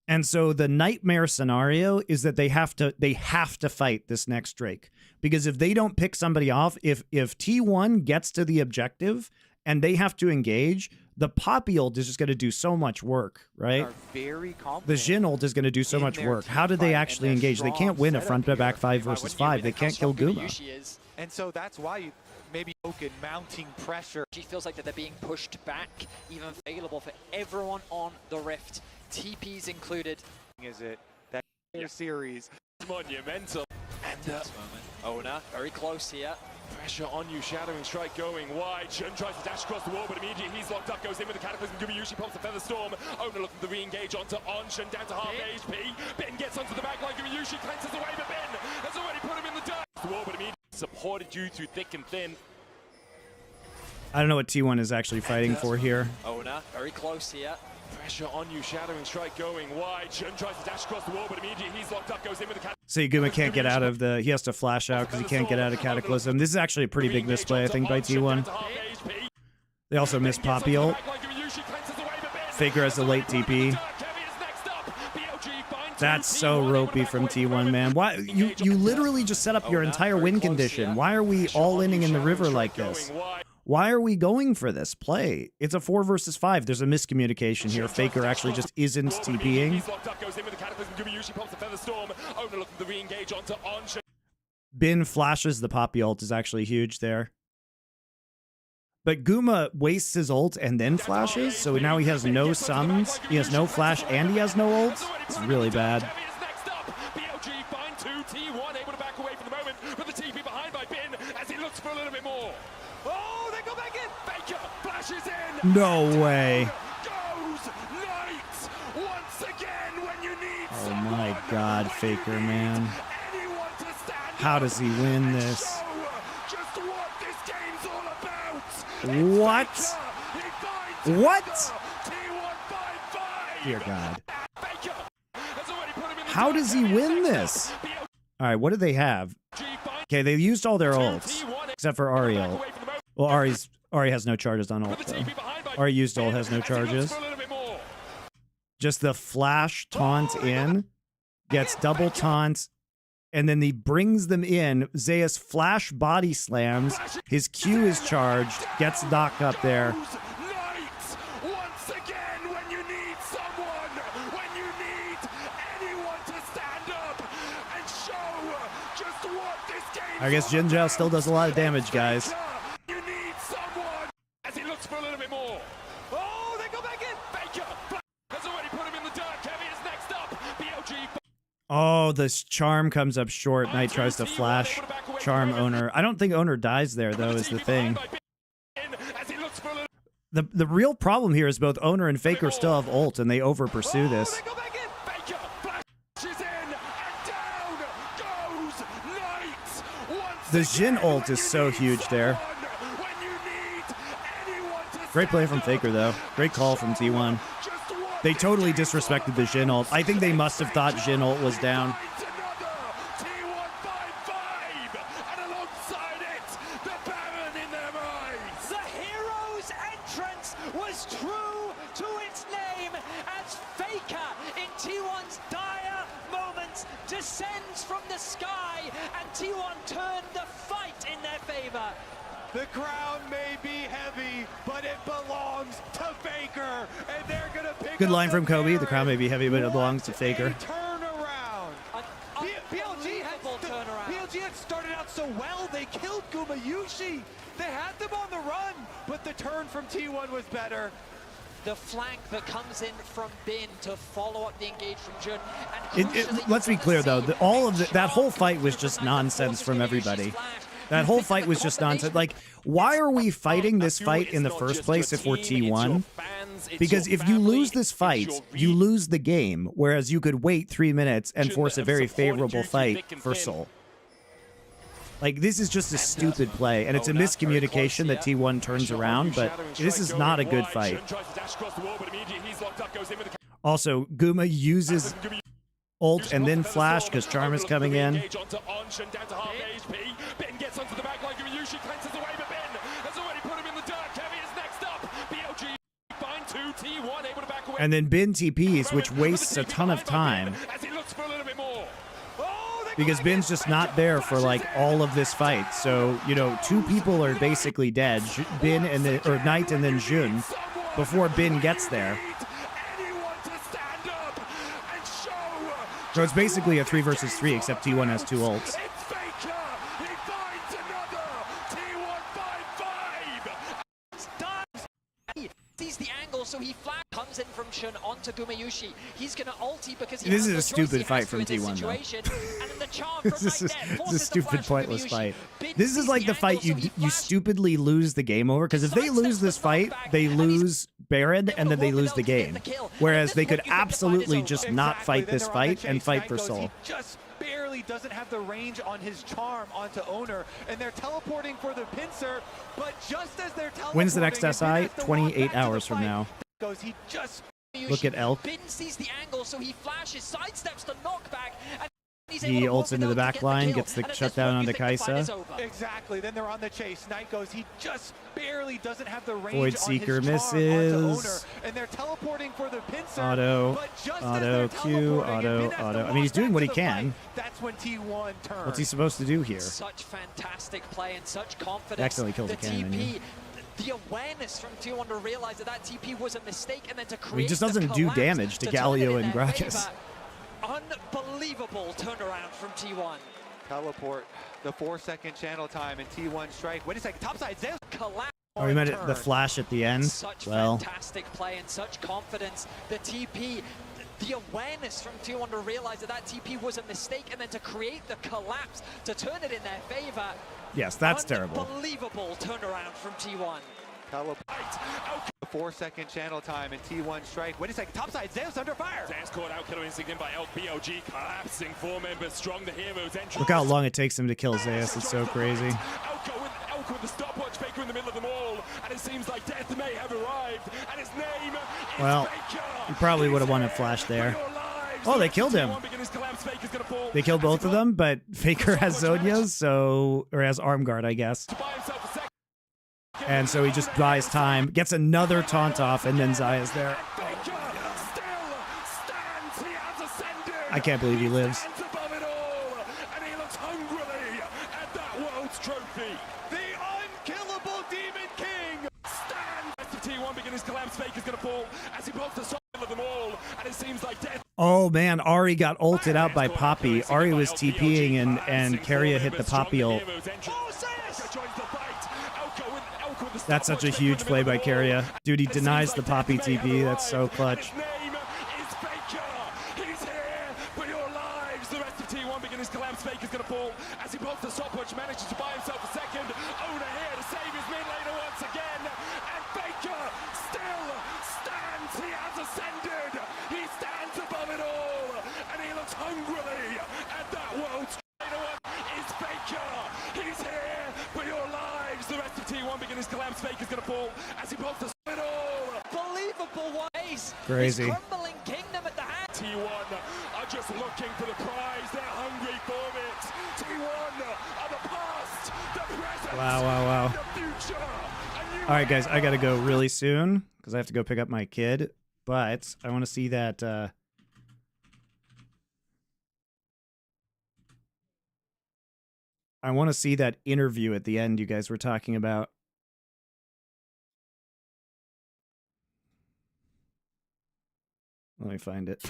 And so the nightmare scenario is that they have to fight this next Drake. Because if they don't pick somebody off, if T1 gets to the objective and they have to engage, the Poppy ult is just going to do so much work, right? The Jhin ult is going to do so much work. How do they actually engage? They can't win a front to back 5 versus 5. They can't kill Guma. And so that's why you maybe Oaken mounting pressure. She feels like that they're being pushed back, even available for everyone on the Rift. TPs included. Is it that series? Monumental. And Ona very close here. Pressure on you, Shadowing Strike going wide. Jhin tries to dash across the wall, but immediately he's locked up, goes in with the Cataclysm. Gumayushi pops the Feather Storm. Ona looking to re-engage onto On. Jhin down to half HP. Ben gets onto the back line. Gumayushi cleanses away, but Ben has already put him in the dirt. The wall, but immediately supported you through thick and thin. I don't know what T1 is actually fighting for here. Ona very close here. Pressure on you, Shadowing Strike going wide. Jhin tries to dash across the wall, but immediately he's locked up, goes in with the Cataclysm. So Guma can't get out of the... He has to flash out because he can't get out of Cataclysm. This is actually a pretty big misplay, I think, by T1. They also missed Poppy ult. Faker has the late TP. That's so ropey from T1, man. Why you literally just set up your entire win condition. Why are we all-inning in the river like this? Why are we going for this play? It's a 4 versus 5. There's a miscommunication here. Faker actually just isn't TPing. Bin flashes the Poppy ult is actually huge there. But Guma wastes his ult and then flashes, so now he has no summons, he has no flash, and he has no ult. It's really bad. BLG find 2, T1 able to back away for the moment, but the TP behind by Bin as he looks for a little bit more. Oh, they go back in! Faker flashes in! No way. Goes Knight once again when you need Oh my god, Faker, man. How does he win this? What? What? Dear God. How does he win this? All right, what do they have? Okay, they used all their ults, except for Ahri ult. Well, Ahri has no charges on ult, though. Ahri used ult, has no charges. Just the flash taunt in, gets double taunt, and then he brings them in. Zeus flash body slams. His Q is charged. Gets Doc up there. I guess Jin Zhao still does a lot of damage, guys. You need someone as he looks for a little bit more. Oh, they go back in. Faker has already put him in the dirt. Kevin is next up. BLG. Oh, this charm comes up short. Knight tries to flash charm owner. I don't think owner dies there, though, is the thing. The real problem here is both owner and Faker still have ult, and they over pursue this. The Jin ult is so huge there. Great play from Faker, though. Great call from T1. They totally disrespected the Jin ult. I think they must have thought Jin ult was down. The hero's entrance was true to its name as Faker in T1's dire moments descends from the sky and T1 turned the fight in their favor. The crown may be heavy, but it belongs to Faker, and they're gonna pick Good up line from Kobe. The Baron. crown may be heavy, but it belongs to Faker. Turnaround. BLG had started out so well. They killed Gumayushi. They had them on the run, but the turn from T1 was better. The flank that comes in from Bin to follow up the engage from Jun. And Let's be clear, though. That whole fight was just nonsense from everybody. That whole fight was just nonsense. Like, why are we fighting this fight in the first place if we're T1? Because if you lose this fight, you lose the game, whereas you could wait 3 minutes and force a very favorable fight for Seoul. Like, this is just a stupid play, and it's a miscommunication that T1 turns around, but this is not a good fight. Also, Guma uses ult and then flash because Charm is coming in. And then Bin TPs, which wastes a ton of time. Because Bin's just not there for like all of this fight. So, you know, 2 people are basically dead. Bin and then, or Knight and then Jun before Bin gets there. So it's basically a 3 versus 3, except T1 has 2 ults. Sees the angle, so he flat comes in from Shun onto Gumayushi. He's gonna ulti because this is a stupid fight from T1, though. This is a stupid, pointless fight. This is like the fight you stupidly lose the game over, because if they lose this fight, they lose Baron and then they lose the game. Whereas they could absolutely just not fight this fight and fight for Seoul. Just barely doesn't have the range on his charm onto owner, and they're teleporting for the pincer, but just as they're teleporting, when's the next SI? 28 hours from now. He just look at Elk. Bin sees the angle, so he flashes, sidesteps the knockback, and he ults into the back line, gets the shutdown onto Kaisa. Exactly. Then they're on the chase. Knight goes. He just barely doesn't have the range Void on Seeker his charm onto misses. owner, and they're teleporting for the pincer. Auto, but just auto, as they're Q, teleporting, auto. I mean, he's doing what he can. That's when T1 turns. What's he supposed to do here? Such fantastic play and such confidence. Accidentally killed the cannon. TP, the awareness from T1 to realize that that TP was a mistake, and then to create He just doesn't do damage to Galio and Gragas. Unbelievable turnaround from T1. Teleport, the 4-second channel time, and T1 strike. Wait a second, topside, Zeus Collapse. Oh, he meant the flash at the end. Such fantastic play and such confidence. The TP, the awareness from T1 to realize that that TP was a mistake, and then to create the collapse to turn it in their favor. Yes, that's terrible. Unbelievable turnaround from T1. Teleport. The 4-second channel time, and T1 strike. Wait a second, topside, Zeus under fire. Zeus caught out, killer instinct in by Elk. BLG collapsing, 4 members strong, the heroes entry. Look how long it takes him to kill Zeus. It's so crazy. Elk with the stopwatch, Faker in the middle of them all, and it seems like death may have arrived, and his name is Well, Faker. he probably would have won a flash there. Oh, they killed him. They killed both of them, but Faker has Zonia's, so, or has arm guard, I guess. And so he just buys time, gets another taunt off, and then Zaya's there. I can't believe he lives. And he looks hungrily at that world's trophy. The unkillable Demon King Stand! T1 begin his collapse. Faker's gonna fall as he pulls the side of them all. and it seems like death. Oh man, Ari got ulted out by Poppy. Ari was TPing and Keria hit the Poppy ult. That's such a huge play by Keria. Dude, he denies the Poppy TP. That's so clutch. Fake is going to fall as he pulls the stopwatch, manages to buy himself a second. Owner here to save his mid laner once again. And Faker still stands. He has ascended. He stands above it all. And he looks hungrily at that world's laner one is Faker. He's here for your lives. The rest of T1 begin his collapse. Fake is going to fall as he pulls the stop it all. Believable ways. Crazy. His crumbling kingdom at the hand. T1 are just looking for the prize. They're hungry for it. T1 are the past, the present, Wow. the future. All right, guys, I got to go really soon because I have to go pick up my kid. But I want to see that... I want to see that interview at the end you guys were talking about. Let me find it.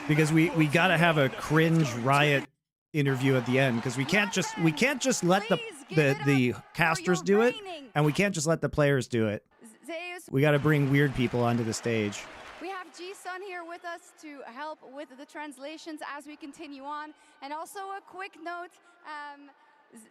Because we got to have a cringe riot interview at the end because we can't just let the casters do it, and we can't just let the players do it. We got to bring weird people onto the stage. We have G-Sun here with us to help with the translations as we continue on. And also a quick note,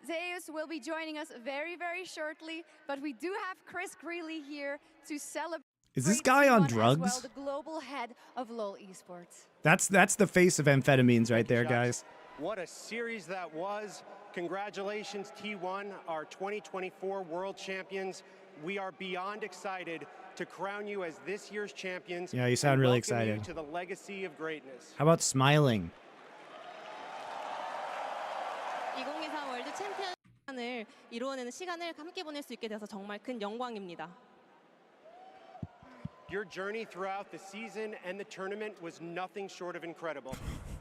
Zeus will be joining us very, very shortly, but we do have Chris Greeley here to celebrate. Is this guy on drugs? Well, the global head of LoL Esports. That's the face of amphetamines right there, guys. What a series that was. Congratulations, T1, our 2024 World Champions. We are beyond excited to crown you as this year's champions. Yeah, you sound really welcome excited. You to the legacy of greatness. How about smiling? 2024 월드 챔피언을 이루어내는 시간을 함께 보낼 수 있게 돼서 정말 큰 영광입니다. Your journey throughout the season and the tournament was nothing short of incredible.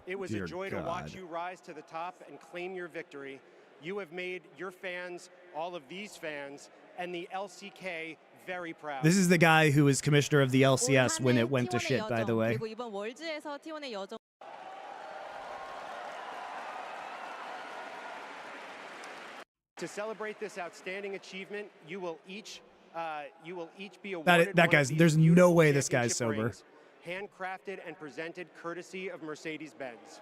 It was a joy to watch you rise to the top and claim your victory. You have made your fans, all of these fans, and the LCK very proud. This is the guy who was commissioner of the LCS when it went to shit, by the way. 그리고 이번 월즈에서 T1의 여정. To celebrate this outstanding achievement, you will each be awarded that guy's. There's no way this guy's sober. Handcrafted and presented courtesy of Mercedes-Benz.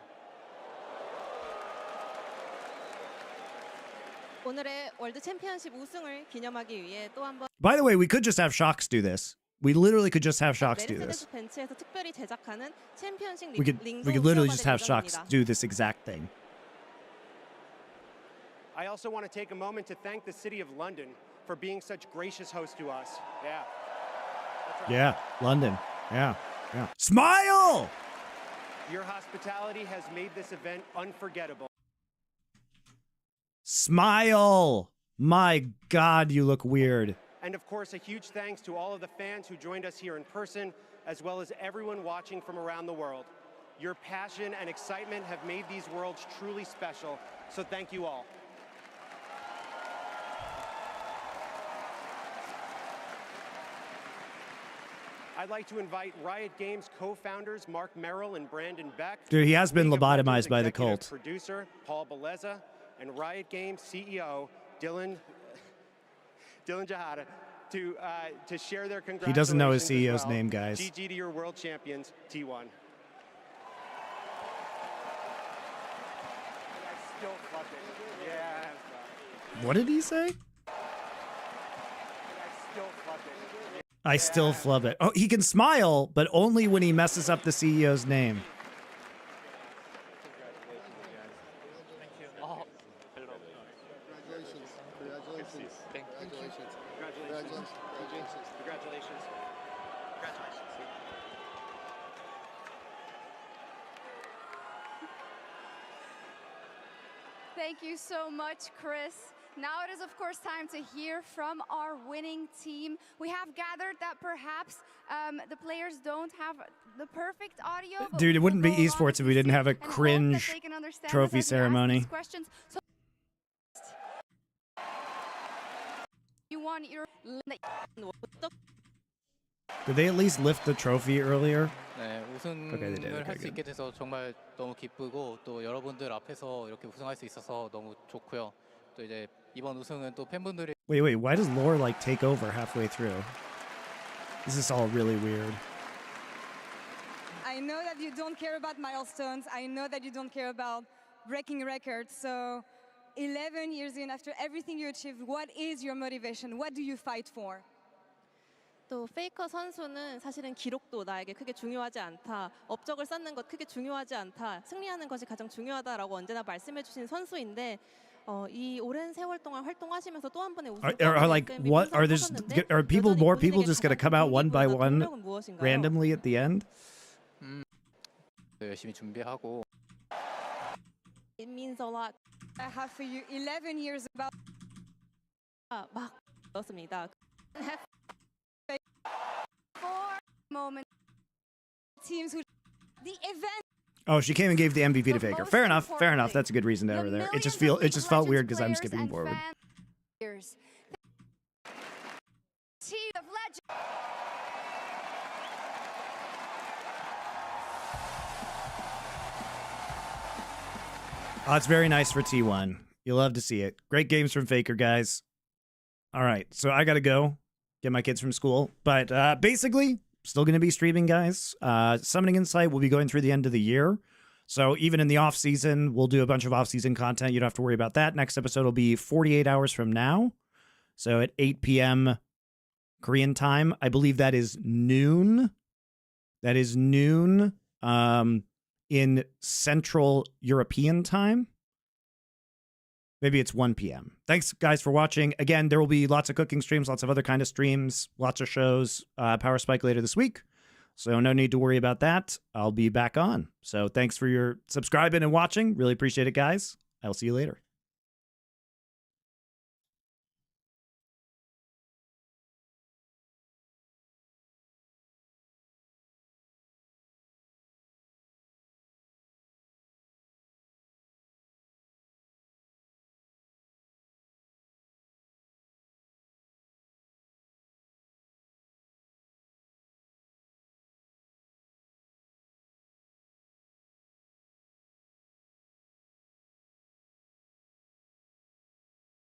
오늘의 월드 챔피언십 우승을 기념하기 위해 또 한 번. By the way, we could just have Shox do this. We literally could just have Shox do this. 벤츠에서 특별히 제작하는 챔피언십 We could literally just have Shox do this exact thing. I also want to take a moment to thank the city of London for being such gracious hosts to us. Yeah. Right. Yeah, London. Yeah. Smile! Your hospitality has made this event unforgettable. Smile! My God, you look weird. And of course, a huge thanks to all of the fans who joined us here in person, as well as everyone watching from around the world. Your passion and excitement have made these worlds truly special, so thank you all. I'd like to invite Riot Games co-founders Mark Merrill and Brandon Beck. Dude, he has been lobotomized by the cult. Producer Paul Beleza and Riot Games CEO Dylan Jahada to share their congratulations. He doesn't know his CEO's well. name, guys. GG to your world champions, T1. I still love it. Yeah. What did he say? I still flub it. Oh, he can smile, but only when he messes up the CEO's name. Thank you so much, Chris. Now it is, of course, time to hear from our winning team. We have gathered that perhaps the players don't have the perfect audio. Dude, it wouldn't be esports if we didn't have a cringe trophy ceremony. T1 Euro. Did they at least lift the trophy earlier? 네, Okay, they did. 우승을 Okay, 할 수 good. 있게 돼서 정말 너무 기쁘고 또 여러분들 앞에서 이렇게 우승할 수 있어서 너무 좋고요. 또 이제 이번 우승은 또 팬분들이 Wait, why does Lore like take over halfway through? This is all really weird. I know that you don't care about milestones. I know that you don't care about breaking records. So 11 years in, after everything you achieved, what is your motivation? What do you fight for? 또 페이커 선수는 사실은 기록도 나에게 크게 중요하지 않다. 업적을 쌓는 것 크게 중요하지 않다. 승리하는 것이 가장 중요하다라고 언제나 말씀해 주신 선수인데 이 오랜 세월 동안 활동하시면서 또 한 번의 우승을 Are like what are this? Are people more people just gonna come out one by one randomly at the end? 열심히 준비하고 It means a lot. I have for you 11 years about 막 그렇습니다. For moment. teams who the event. Oh, she came and gave the MVP to But Faker. most Fair enough. Fair enough. importantly, That's a good reason to have her the there. It just millions of felt League weird of because I'm Legends skipping players forward. and fans. Team of Legends. Oh, it's very nice for T1. You love to see it. Great games from Faker, guys. All right, so I got to go get my kids from school. But basically, still going to be streaming, guys. Summoning Insight will be going through the end of the year. So even in the off season, we'll do a bunch of off season content. You don't have to worry about that. Next episode will be 48 hours from now. So at 8 p.m. Korean time. I believe that is noon. That is noon in Central European time. Maybe it's 1 p.m. Thanks, guys, for watching. Again, there will be lots of cooking streams, lots of other kind of streams, lots of shows, Power Spike later this week. So no need to worry about that. I'll be back on. So thanks for your subscribing and watching. Really appreciate it, guys. I'll see you later.